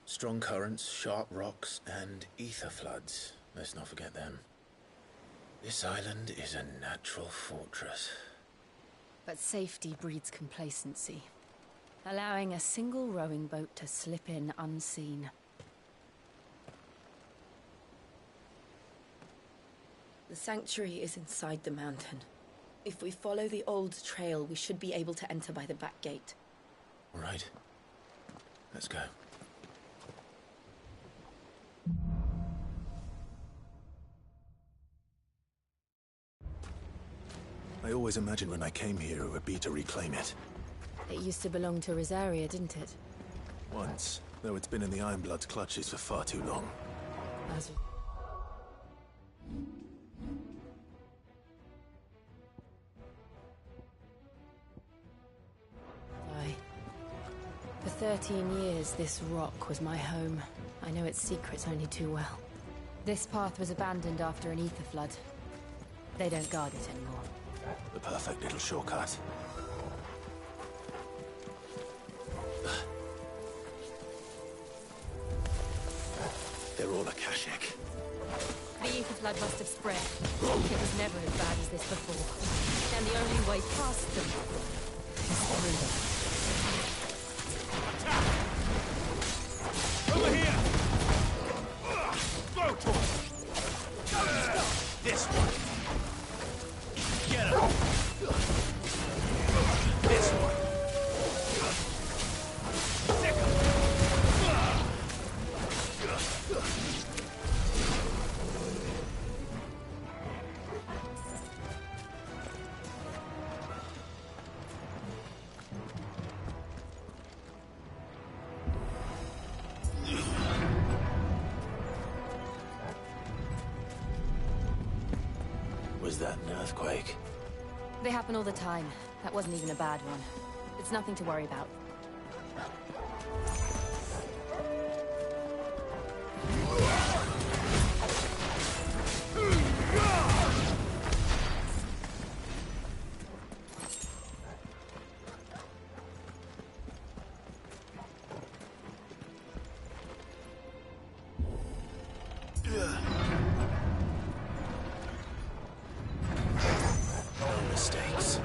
Strong currents, sharp rocks, and ether floods. Let's not forget them. This island is a natural fortress. But safety breeds complacency. Allowing a single rowing boat to slip in unseen. The sanctuary is inside the mountain. If we follow the old trail, we should be able to enter by the back gate. All right. Let's go. I always imagined when I came here it would be to reclaim it. It used to belong to Rosaria, didn't it? Once, though it's been in the Ironblood's clutches for far too long. For 13 years, this rock was my home. I know its secrets only too well. This path was abandoned after an ether flood. They don't guard it anymore. The perfect little shortcut. They're all Akashic. The ether flood must have spread. It was never as bad as this before. And the only way past them is through them. Over here! Go to him! This one. Get him! This one. Stick him! Was that an earthquake? They happen all the time. That wasn't even a bad one. It's nothing to worry about. Mistakes.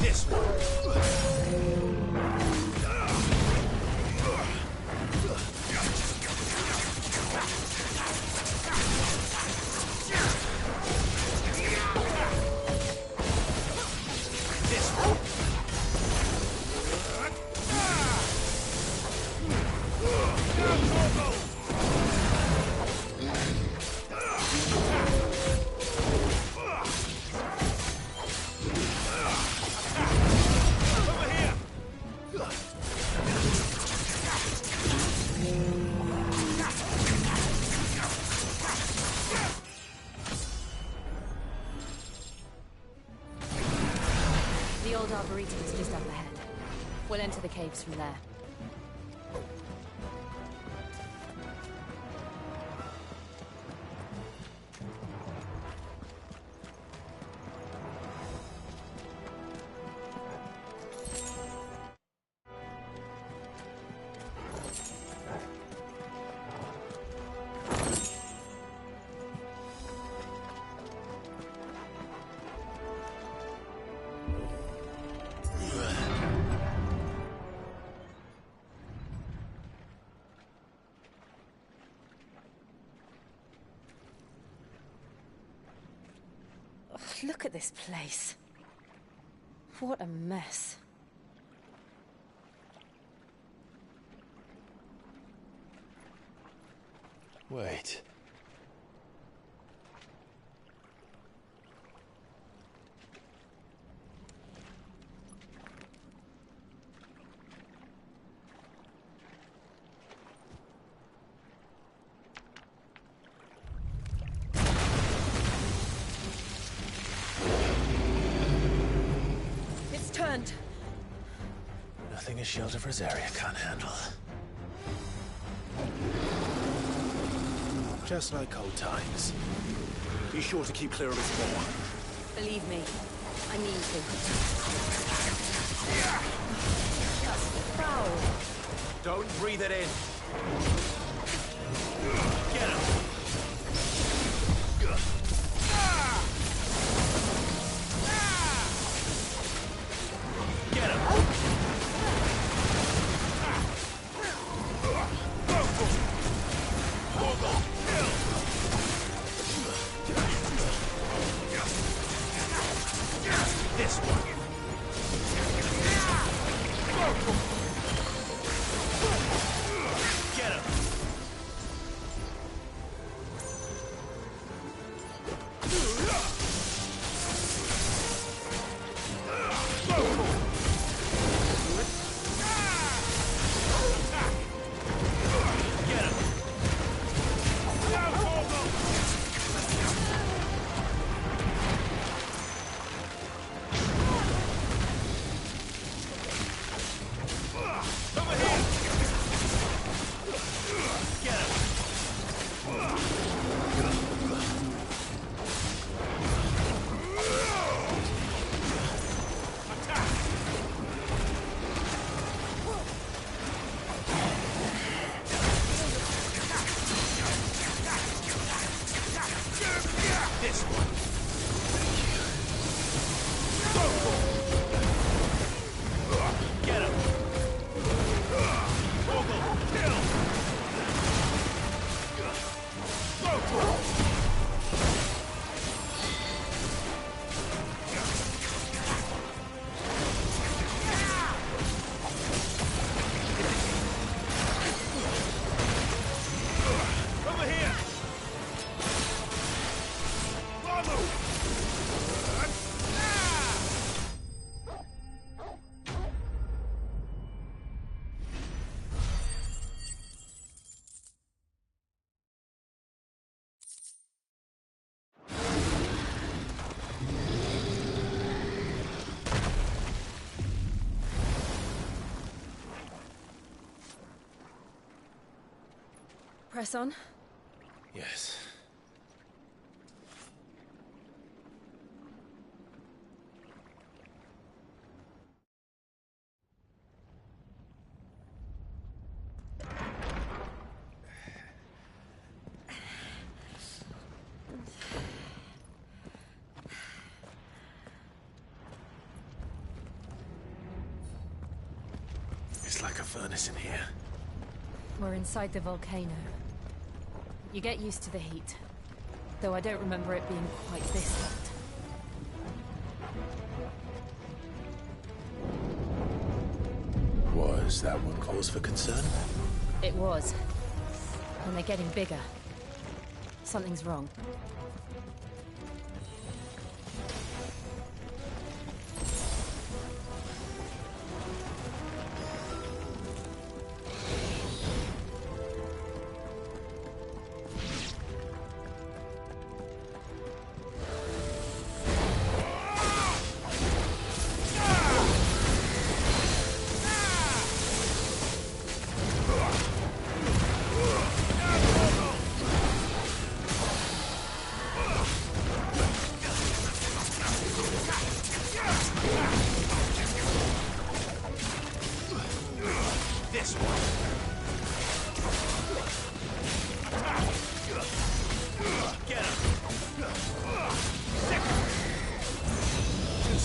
This one. Old Arboretum's just up ahead. We'll enter the caves from there. Look at this place. What a mess. Wait. Turned. Nothing a shield of Rosaria can't handle. Just like old times. Be sure to keep clear of its maw. Believe me, I mean to. That's foul. Don't breathe it in. Get him! Press on? Yes. It's like a furnace in here. We're inside the volcano. You get used to the heat. Though I don't remember it being quite this hot. Was that one cause for concern? It was. And they're getting bigger. Something's wrong.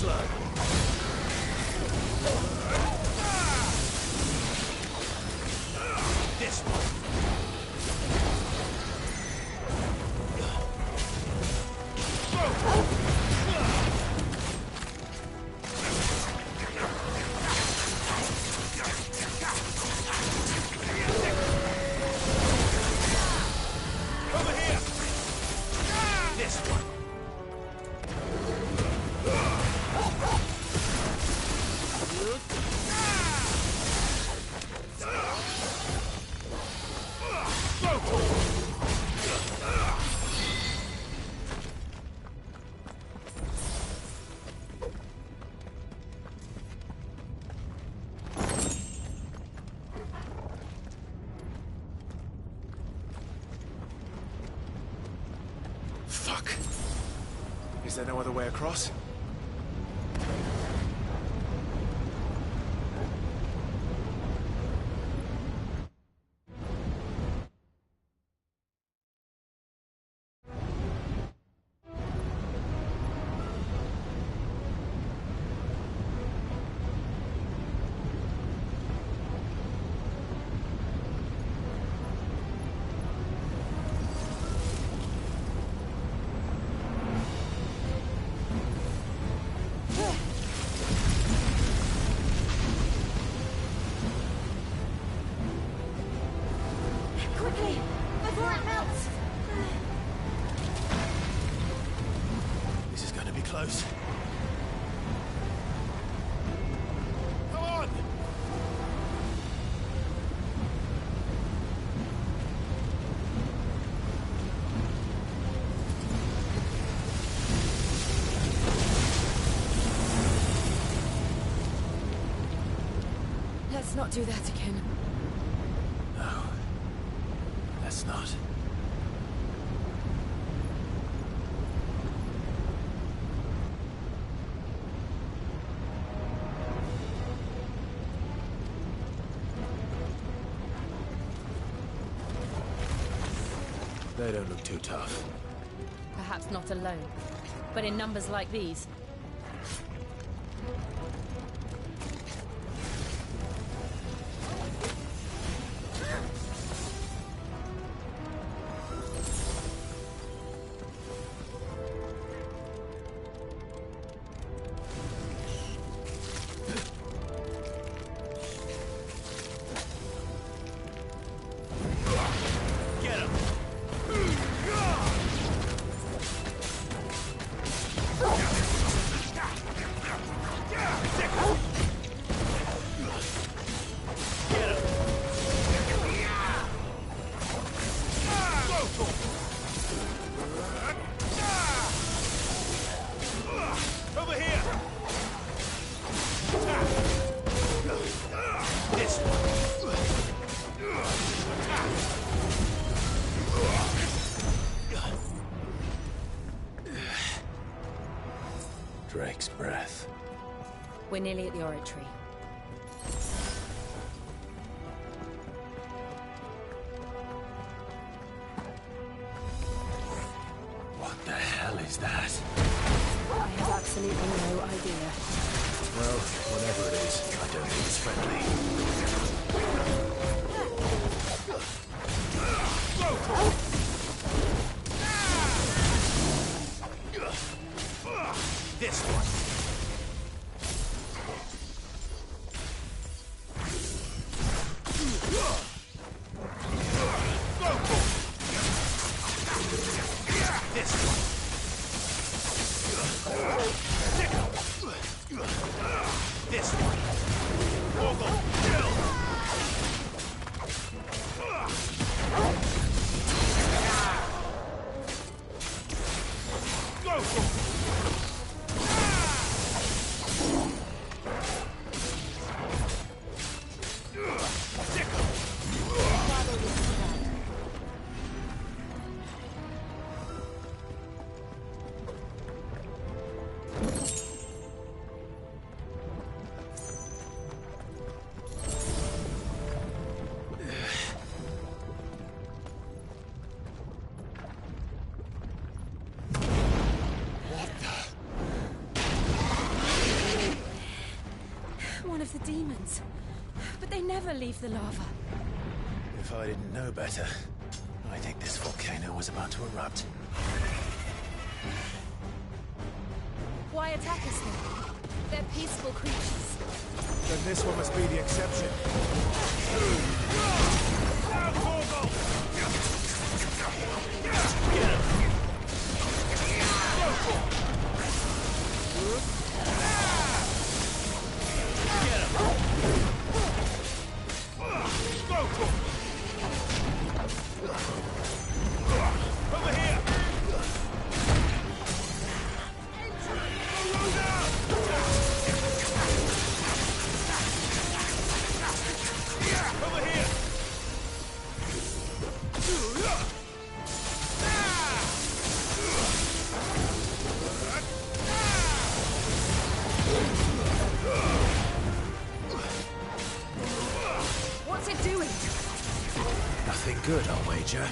slow. This one. Over here. This one. Fuck. Is there no other way across? Quickly, before it melts! This is going to be close. Come on! Let's not do that again. No. Let's not. They don't look too tough. Perhaps not alone, but in numbers like these. Get him! Over here! This one! Drake's breath. We're nearly at the oratory. What the hell is that? I have absolutely no idea. Well, whatever it is, I don't think it's friendly. This one. This one. This one. Mogul, kill! of the demons. But they never leave the lava. If I didn't know better, I think this volcano was about to erupt. Why attack us then? They're peaceful creatures. Then this one must be the exception. What's it doing? Nothing good, I'll wager.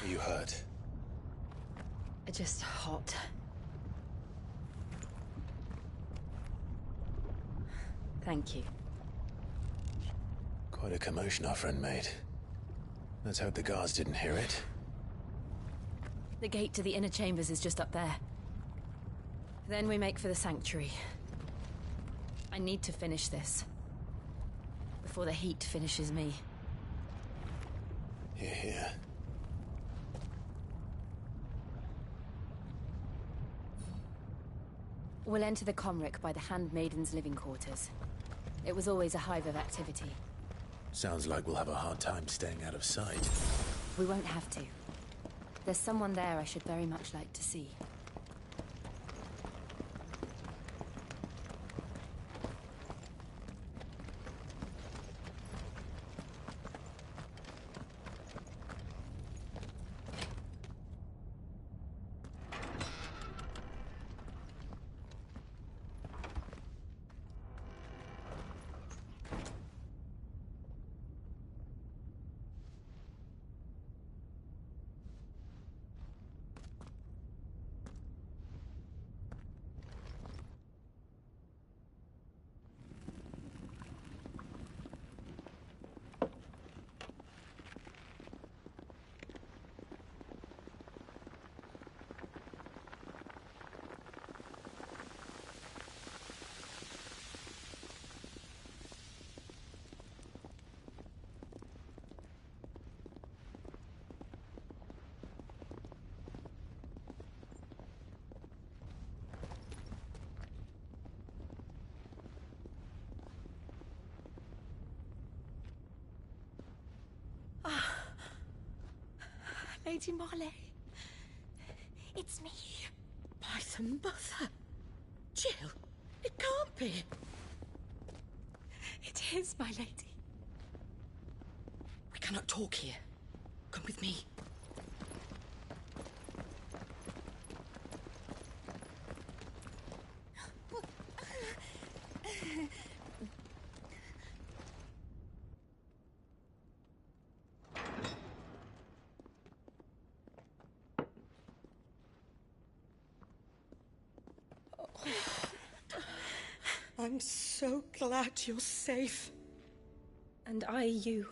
Are you hurt? Just hot. Thank you. Quite a commotion our friend made. Let's hope the guards didn't hear it. The gate to the inner chambers is just up there. Then we make for the sanctuary. I need to finish this. Before the heat finishes me. Hear, hear. We'll enter the Comric by the Handmaiden's living quarters. It was always a hive of activity. Sounds like we'll have a hard time staying out of sight. We won't have to. There's someone there I should very much like to see. Lady Marley. It's me. By the mother. Jill, it can't be. It is, my lady. We cannot talk here. Come with me. I'm so glad you're safe. And I you.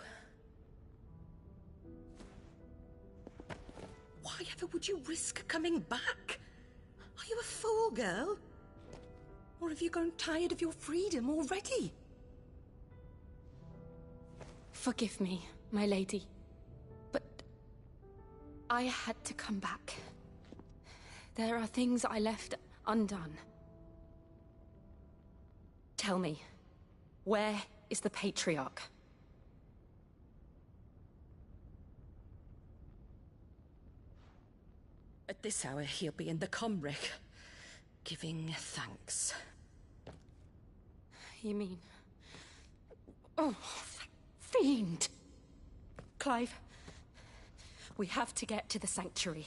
Why ever would you risk coming back? Are you a fool, girl? Or have you grown tired of your freedom already? Forgive me, my lady. But I had to come back. There are things I left undone. Tell me, where is the Patriarch? At this hour, he'll be in the Comric, giving thanks. You mean... Oh, that fiend! Clive, we have to get to the Sanctuary.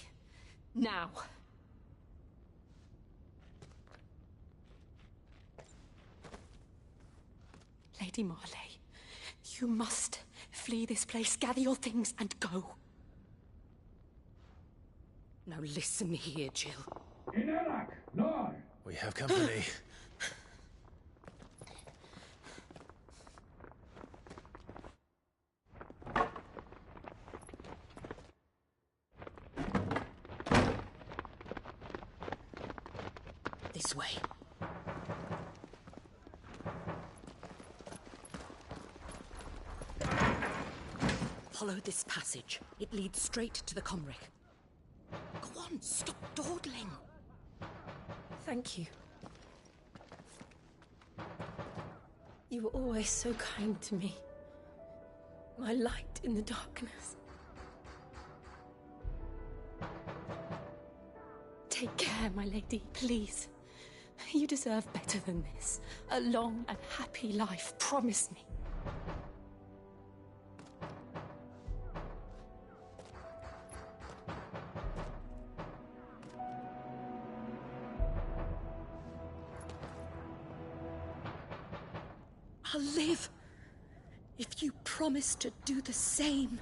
Now. Lady Marley, you must flee this place, gather your things, and go. Now listen here, Jill. We have company. This way. Follow this passage. It leads straight to the Comric. Go on, stop dawdling. Thank you. You were always so kind to me. My light in the darkness. Take care, my lady, please. You deserve better than this. A long and happy life, promise me. I'll live if you promise to do the same.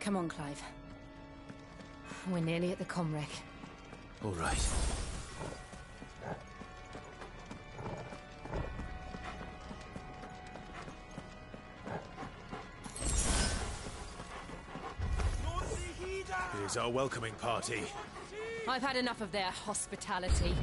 Come on, Clive. We're nearly at the Comric. All right. Here's our welcoming party. I've had enough of their hospitality.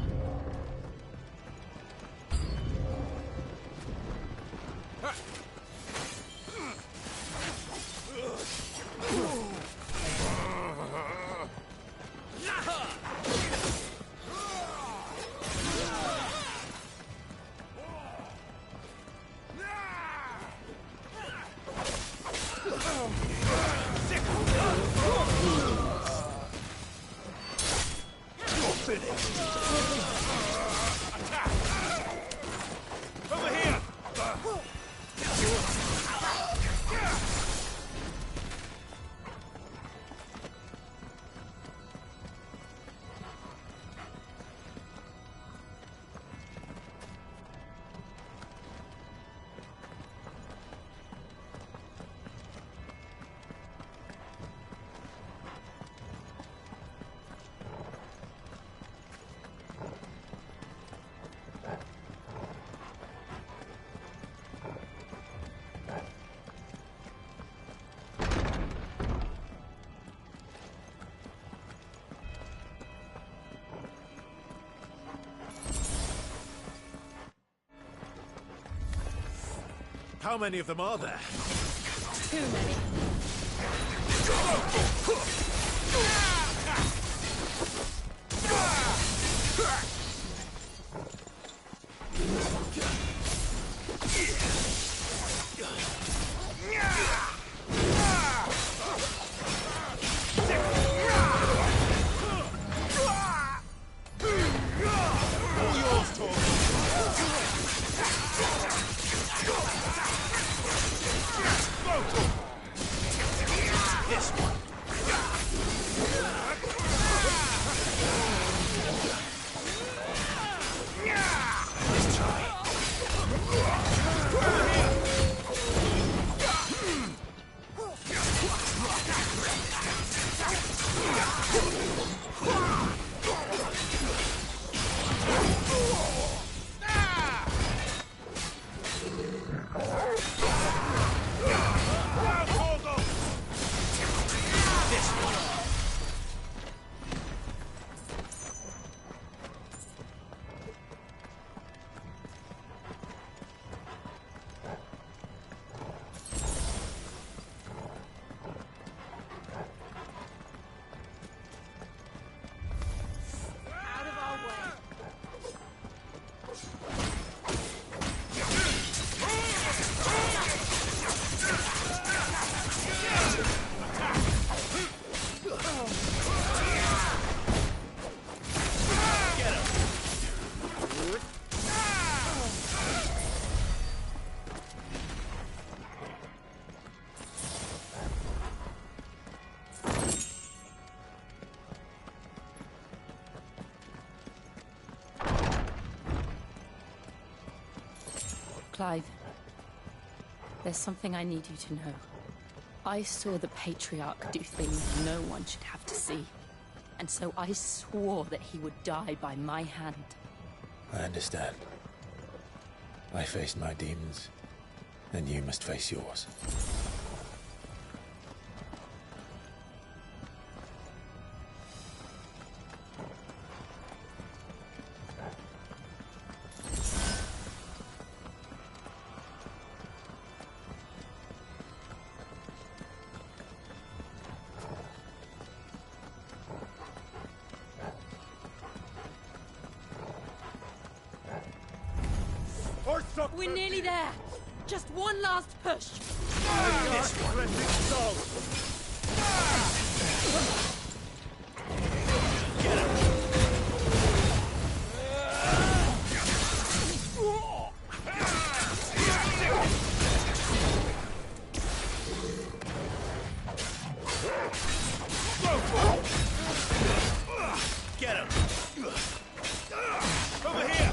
How many of them are there? Too many. Clive, there's something I need you to know. I saw the Patriarch do things no one should have to see. And so I swore that he would die by my hand. I understand. I faced my demons, and you must face yours. We're nearly there. Just one last push. This one. Get him. Over here.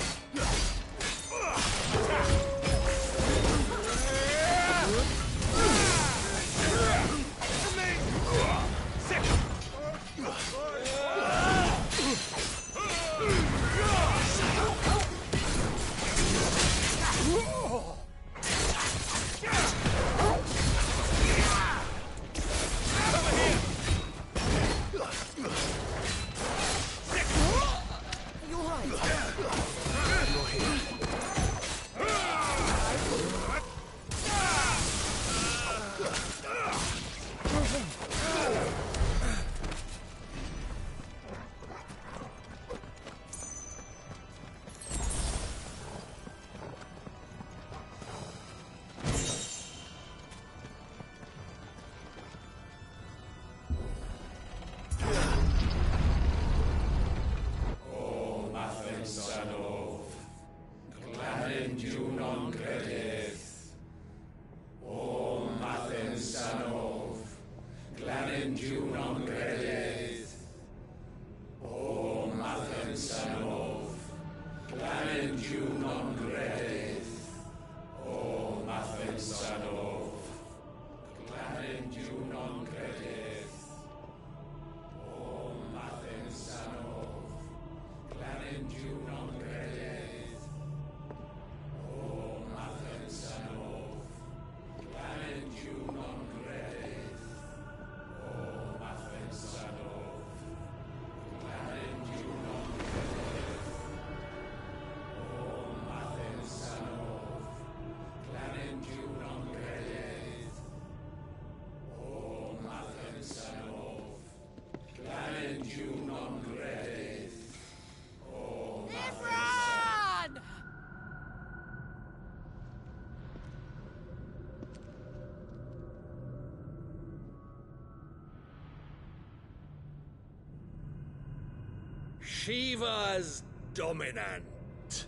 Shiva's dominant.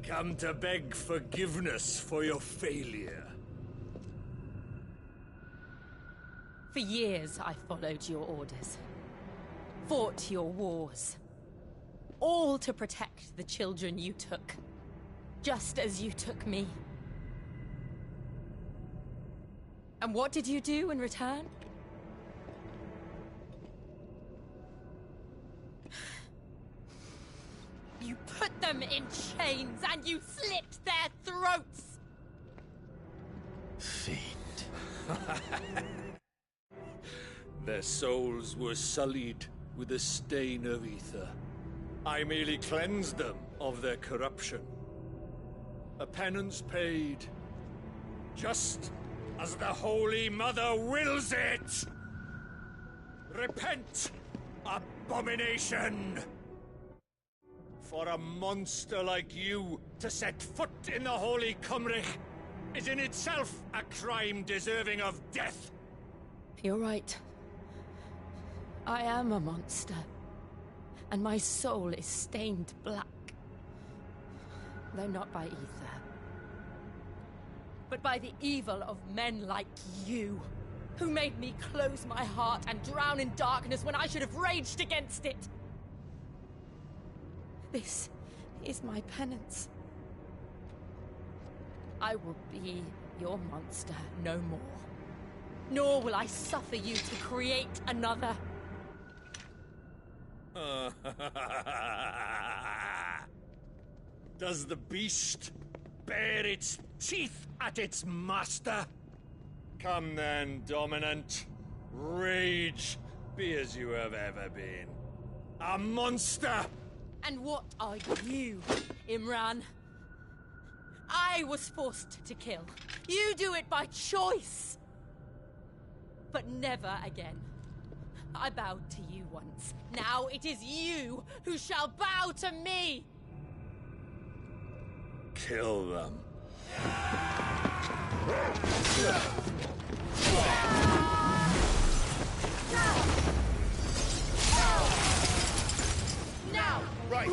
Come to beg forgiveness for your failure. For years, I followed your orders. Fought your wars. All to protect the children you took. Just as you took me. And what did you do in return? You put them in chains and you slit their throats! Fiend. Their souls were sullied with the stain of ether. I merely cleansed them of their corruption. A penance paid, just as the Holy Mother wills it! Repent, abomination! For a monster like you to set foot in the Holy Cymric is in itself a crime deserving of death. You're right. I am a monster. And my soul is stained black. Though not by ether. But by the evil of men like you, who made me close my heart and drown in darkness when I should have raged against it. This is my penance. I will be your monster no more. Nor will I suffer you to create another. Does the beast bare its teeth at its master? Come then, Dominant. Rage, be as you have ever been. A monster! And what are you, Imran? I was forced to kill. You do it by choice. But never again. I bowed to you once. Now it is you who shall bow to me! Kill them. Now! Right.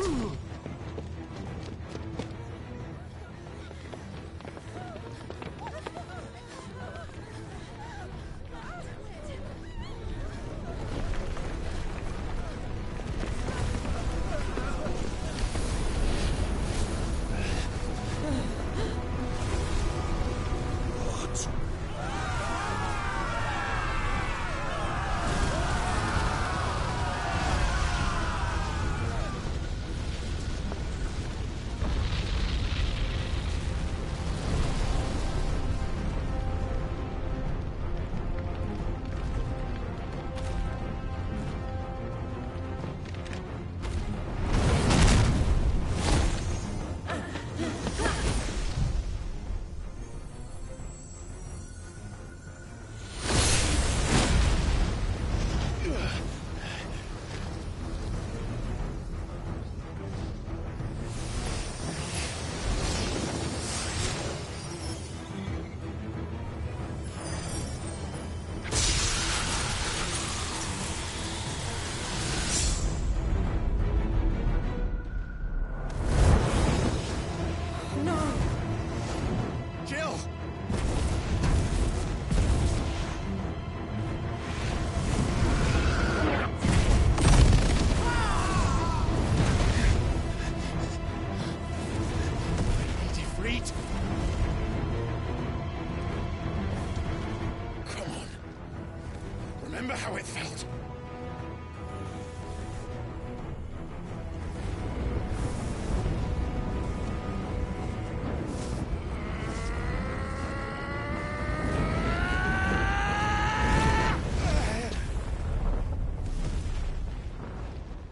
Remember how it felt?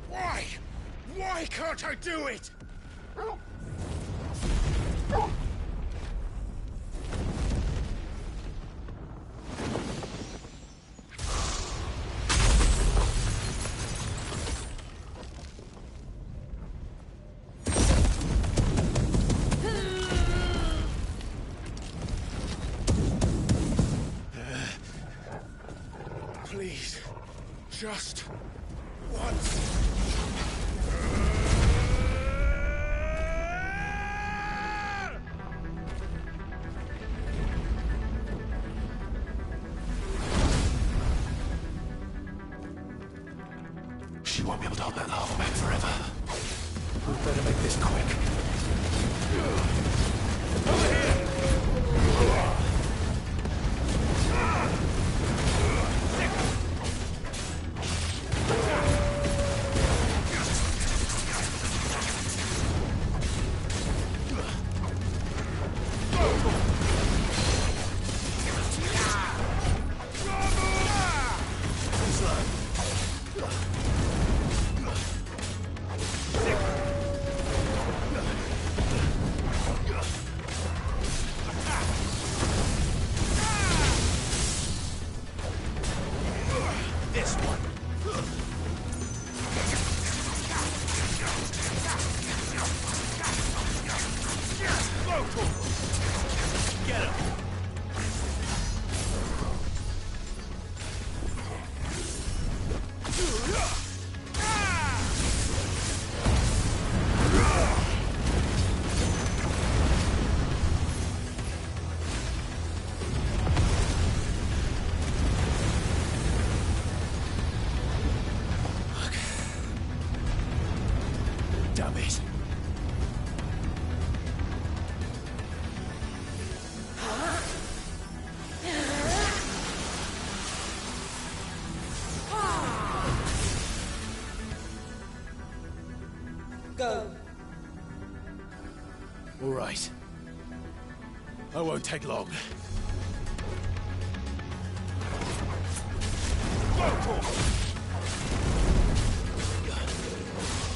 Why? Why can't I do it? Please, just once. She won't be able to hold that lava back forever. We better make this quick. Over here! won't take long.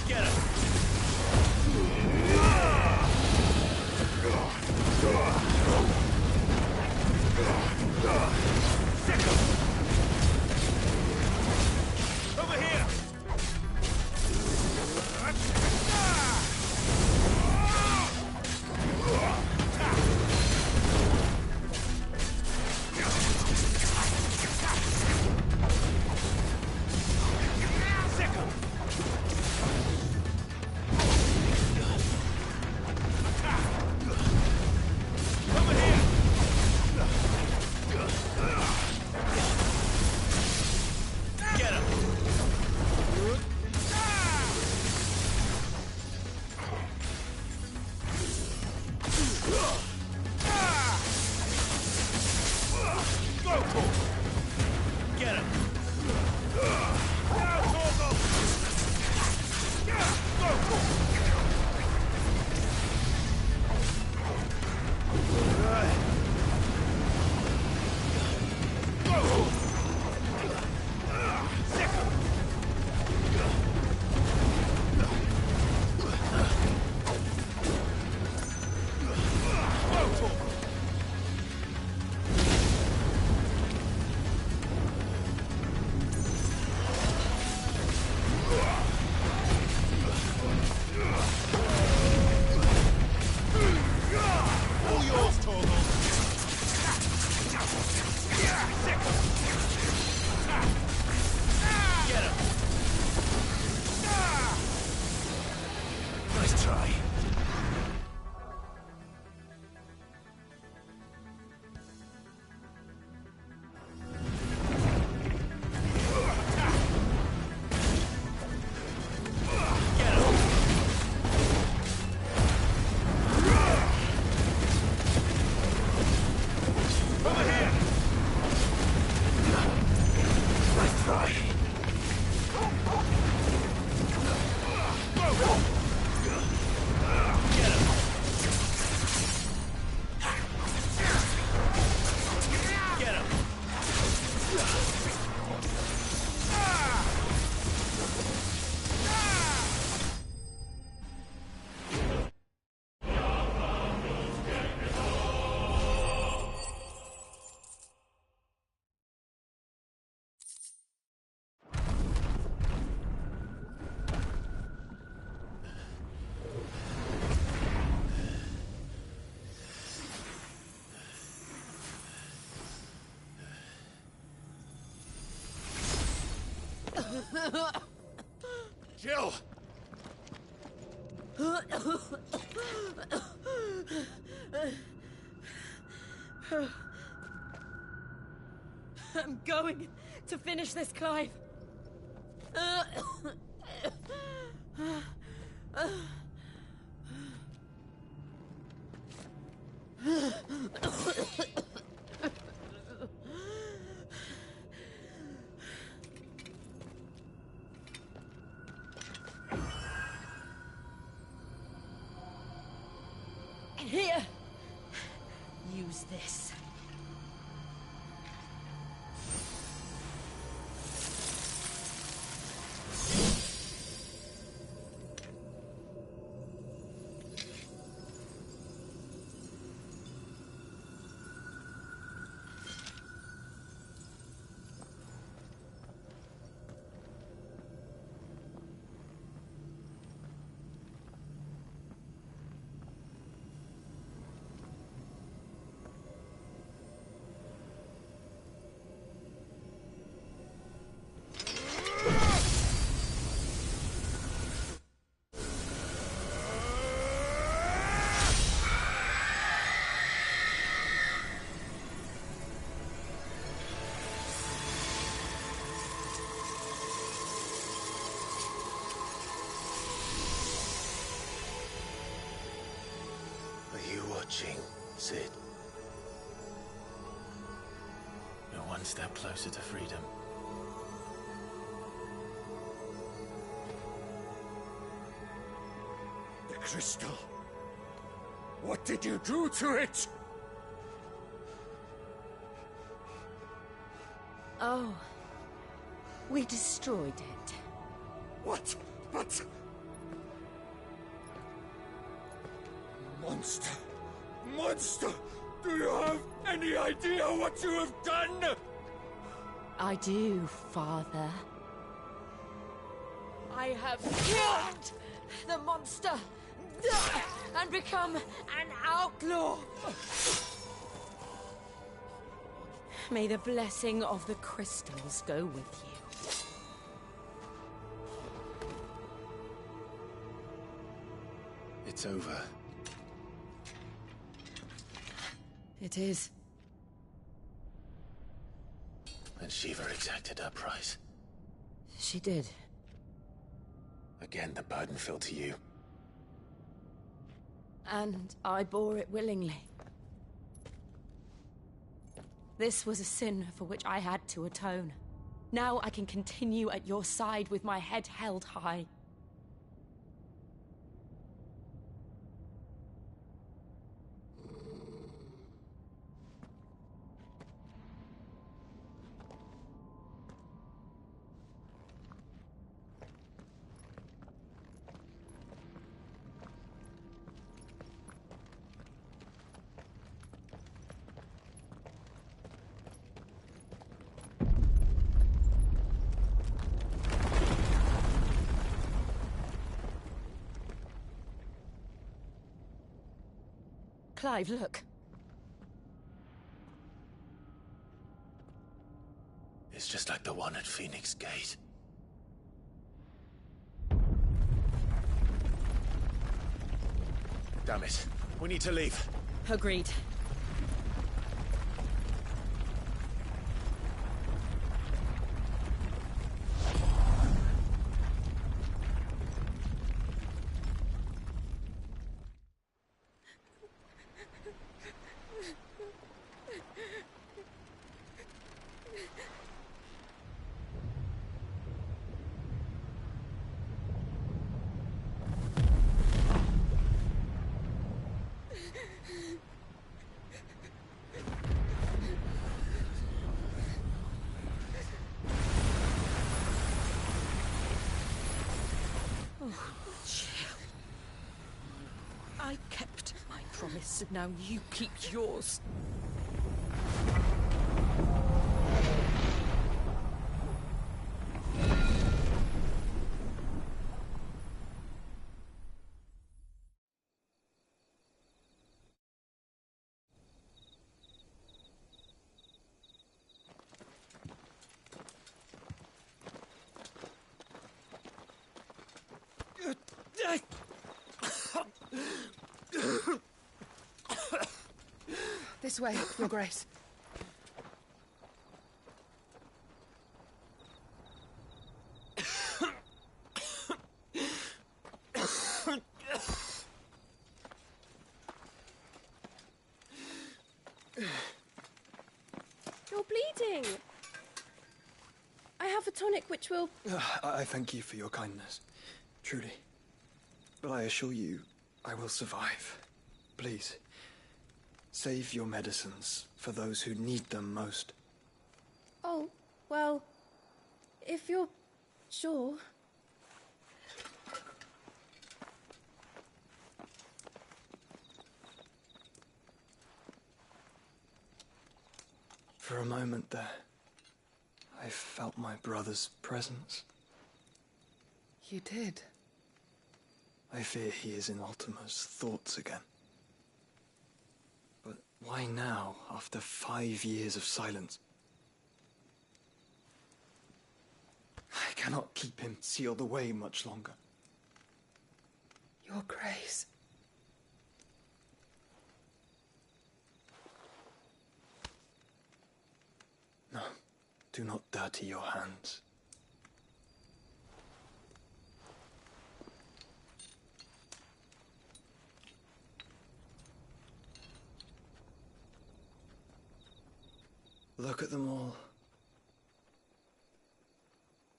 Get him! Over here! Jill! I'm going to finish this, Clive. Here. Use this. Watching, Sid. You're one step closer to freedom. The crystal. What did you do to it? Oh. We destroyed it. What? But... Monster! Monster! Do you have any idea what you have done? I do, Father. I have killed the monster and become an outlaw. May the blessing of the crystals go with you. It's over. It is. And Shiva exacted her price. She did. Again, the burden fell to you. And I bore it willingly. This was a sin for which I had to atone. Now I can continue at your side with my head held high. Clive, look. It's just like the one at Phoenix Gate. Damn it. We need to leave. Agreed. I kept my promise, and now you keep yours. This way, Your Grace. You're bleeding. I have a tonic which will... I thank you for your kindness, truly. But I assure you, I will survive. Please, save your medicines for those who need them most. Oh, well, if you're sure... For a moment there, I felt my brother's presence. You did? I fear he is in Ultima's thoughts again. But why now, after 5 years of silence? I cannot keep him sealed away much longer. Your Grace. No, do not dirty your hands. Look at them all.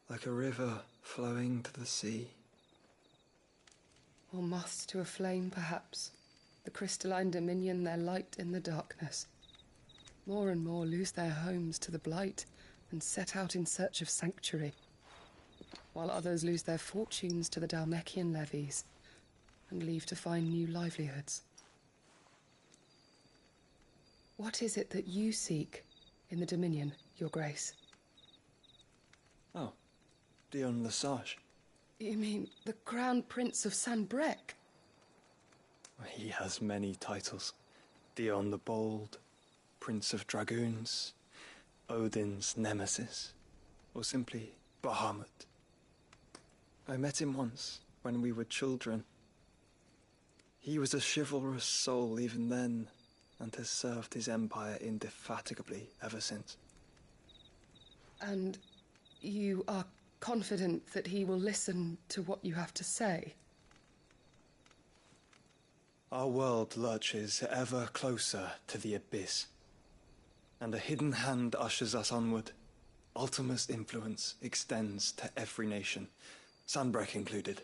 Like a river flowing to the sea. Or moths to a flame, perhaps. The crystalline dominion their light in the darkness. More and more lose their homes to the blight and set out in search of sanctuary, while others lose their fortunes to the Dhalmekian levies and leave to find new livelihoods. What is it that you seek in the Dominion, Your Grace? Oh, Dion Lesage. You mean the Crown Prince of Sanbreque? He has many titles. Dion the Bold, Prince of Dragoons, Odin's Nemesis, or simply Bahamut. I met him once, when we were children. He was a chivalrous soul even then, and has served his empire indefatigably ever since. And you are confident that he will listen to what you have to say? Our world lurches ever closer to the abyss, and a hidden hand ushers us onward. Ultima's influence extends to every nation, Sanbreque included.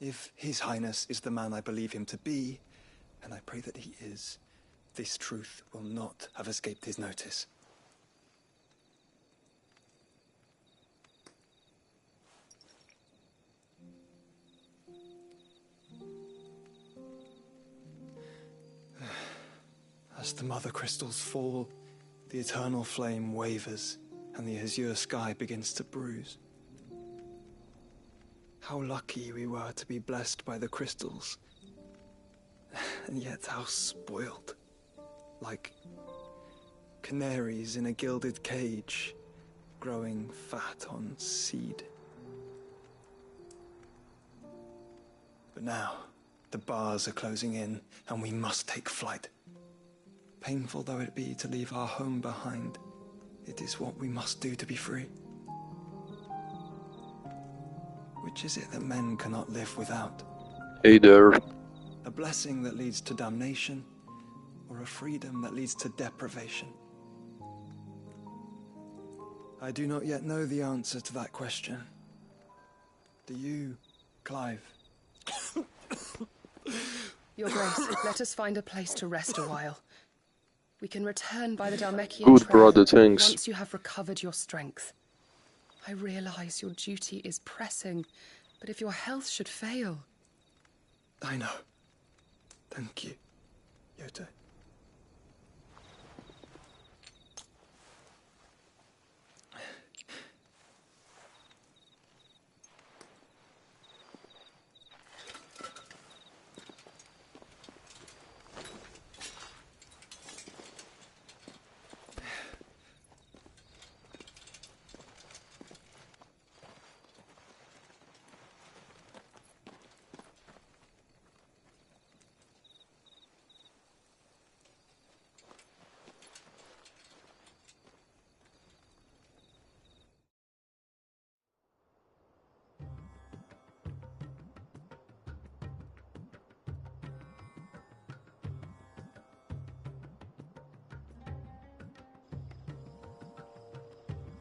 If His Highness is the man I believe him to be, and I pray that he is, this truth will not have escaped his notice. As the mother crystals fall, the eternal flame wavers, and the azure sky begins to bruise. How lucky we were to be blessed by the crystals, and yet how spoiled. Like canaries in a gilded cage, growing fat on seed. But now, the bars are closing in, and we must take flight. Painful though it be to leave our home behind, it is what we must do to be free. Which is it that men cannot live without? Hey there. A blessing that leads to damnation, or a freedom that leads to deprivation? I do not yet know the answer to that question. Do you, Clive? Your Grace, let us find a place to rest a while. We can return by the Dhalmekian Good, trail brother, thanks. once you have recovered your strength. I realize your duty is pressing, but if your health should fail... I know. Thank you, Yote.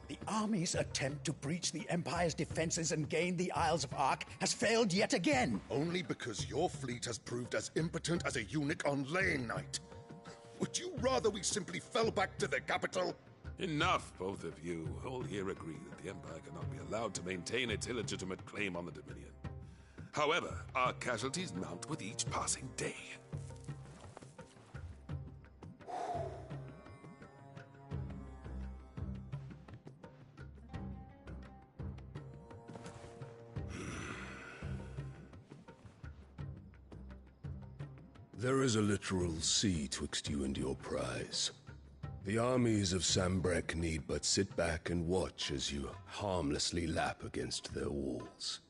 The army's attempt to breach the Empire's defenses and gain the Isles of Ark has failed yet again. Only because your fleet has proved as impotent as a eunuch on laying night. Would you rather we simply fell back to the capital? Enough, both of you. All here agree that the Empire cannot be allowed to maintain its illegitimate claim on the Dominion. However, our casualties mount with each passing day. There is a literal sea twixt you and your prize. The armies of Sanbreque need but sit back and watch as you harmlessly lap against their walls.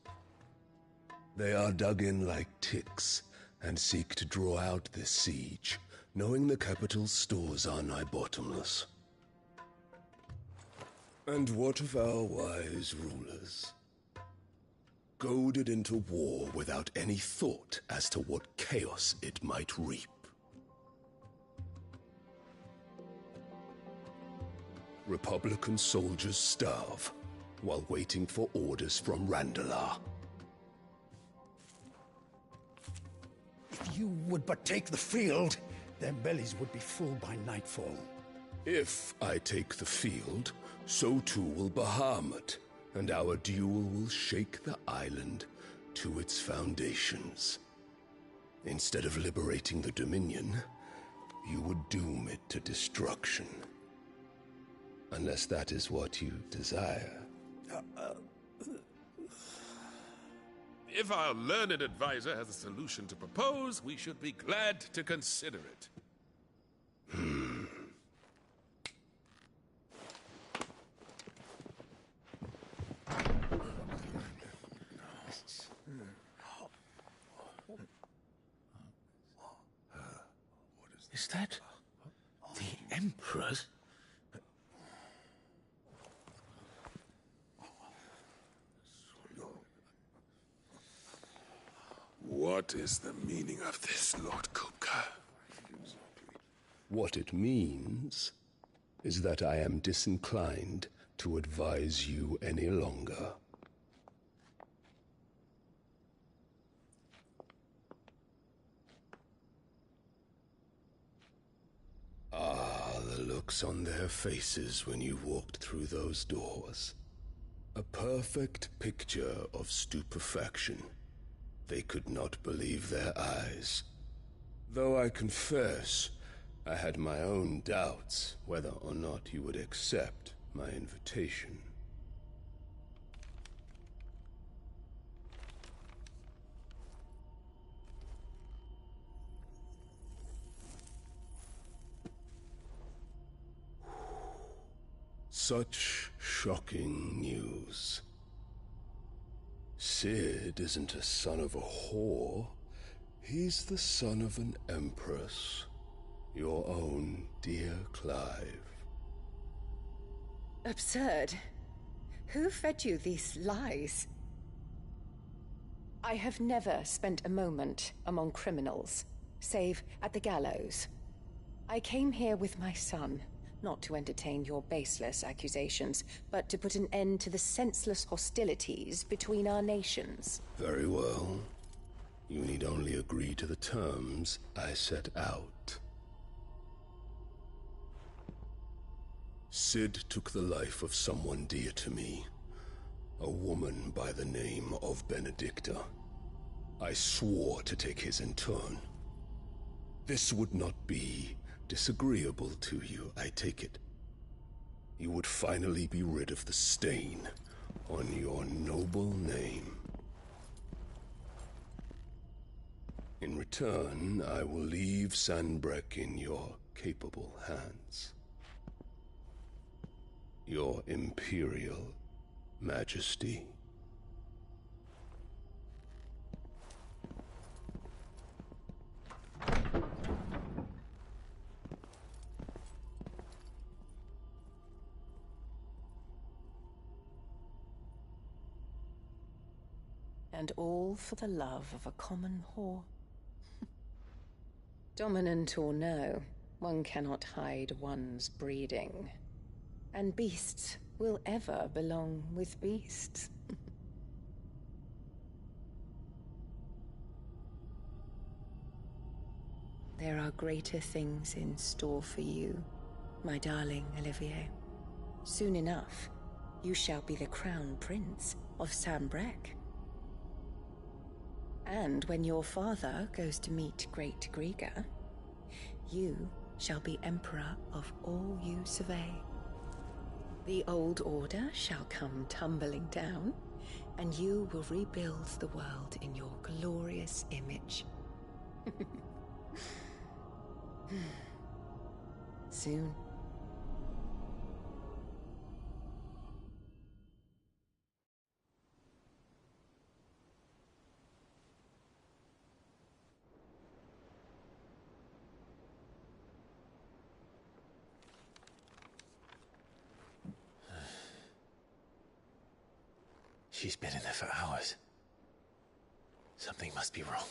They are dug in like ticks and seek to draw out this siege, knowing the capital's stores are nigh bottomless. And what of our wise rulers? Goaded into war without any thought as to what chaos it might reap. Republican soldiers starve while waiting for orders from Randalar. If you would but take the field, their bellies would be full by nightfall. If I take the field, so too will Bahamut, and our duel will shake the island to its foundations. Instead of liberating the Dominion, you would doom it to destruction. Unless that is what you desire. If our learned advisor has a solution to propose, we should be glad to consider it. Is that the Emperor's? What is the meaning of this, Lord Kupka? What it means is that I am disinclined to advise you any longer. Ah, the looks on their faces when you walked through those doors. A perfect picture of stupefaction. They could not believe their eyes. Though I confess, I had my own doubts whether or not you would accept my invitation. Such shocking news. Cid isn't a son of a whore. He's the son of an empress. Your own dear Clive. Absurd. Who fed you these lies? I have never spent a moment among criminals, save at the gallows. I came here with my son, not to entertain your baseless accusations, but to put an end to the senseless hostilities between our nations. Very well. You need only agree to the terms I set out. Cid took the life of someone dear to me, a woman by the name of Benedicta. I swore to take his in turn. This would not be disagreeable to you, I take it. You would finally be rid of the stain on your noble name. In return, I will leave Sanbreque in your capable hands. Your Imperial Majesty. And all for the love of a common whore. Dominant or no, one cannot hide one's breeding. And beasts will ever belong with beasts. There are greater things in store for you, my darling Olivier. Soon enough, you shall be the crown prince of Sanbreque. And when your father goes to meet Great Griga, you shall be emperor of all you survey. The old order shall come tumbling down, and you will rebuild the world in your glorious image. Soon. She's been in there for hours. Something must be wrong.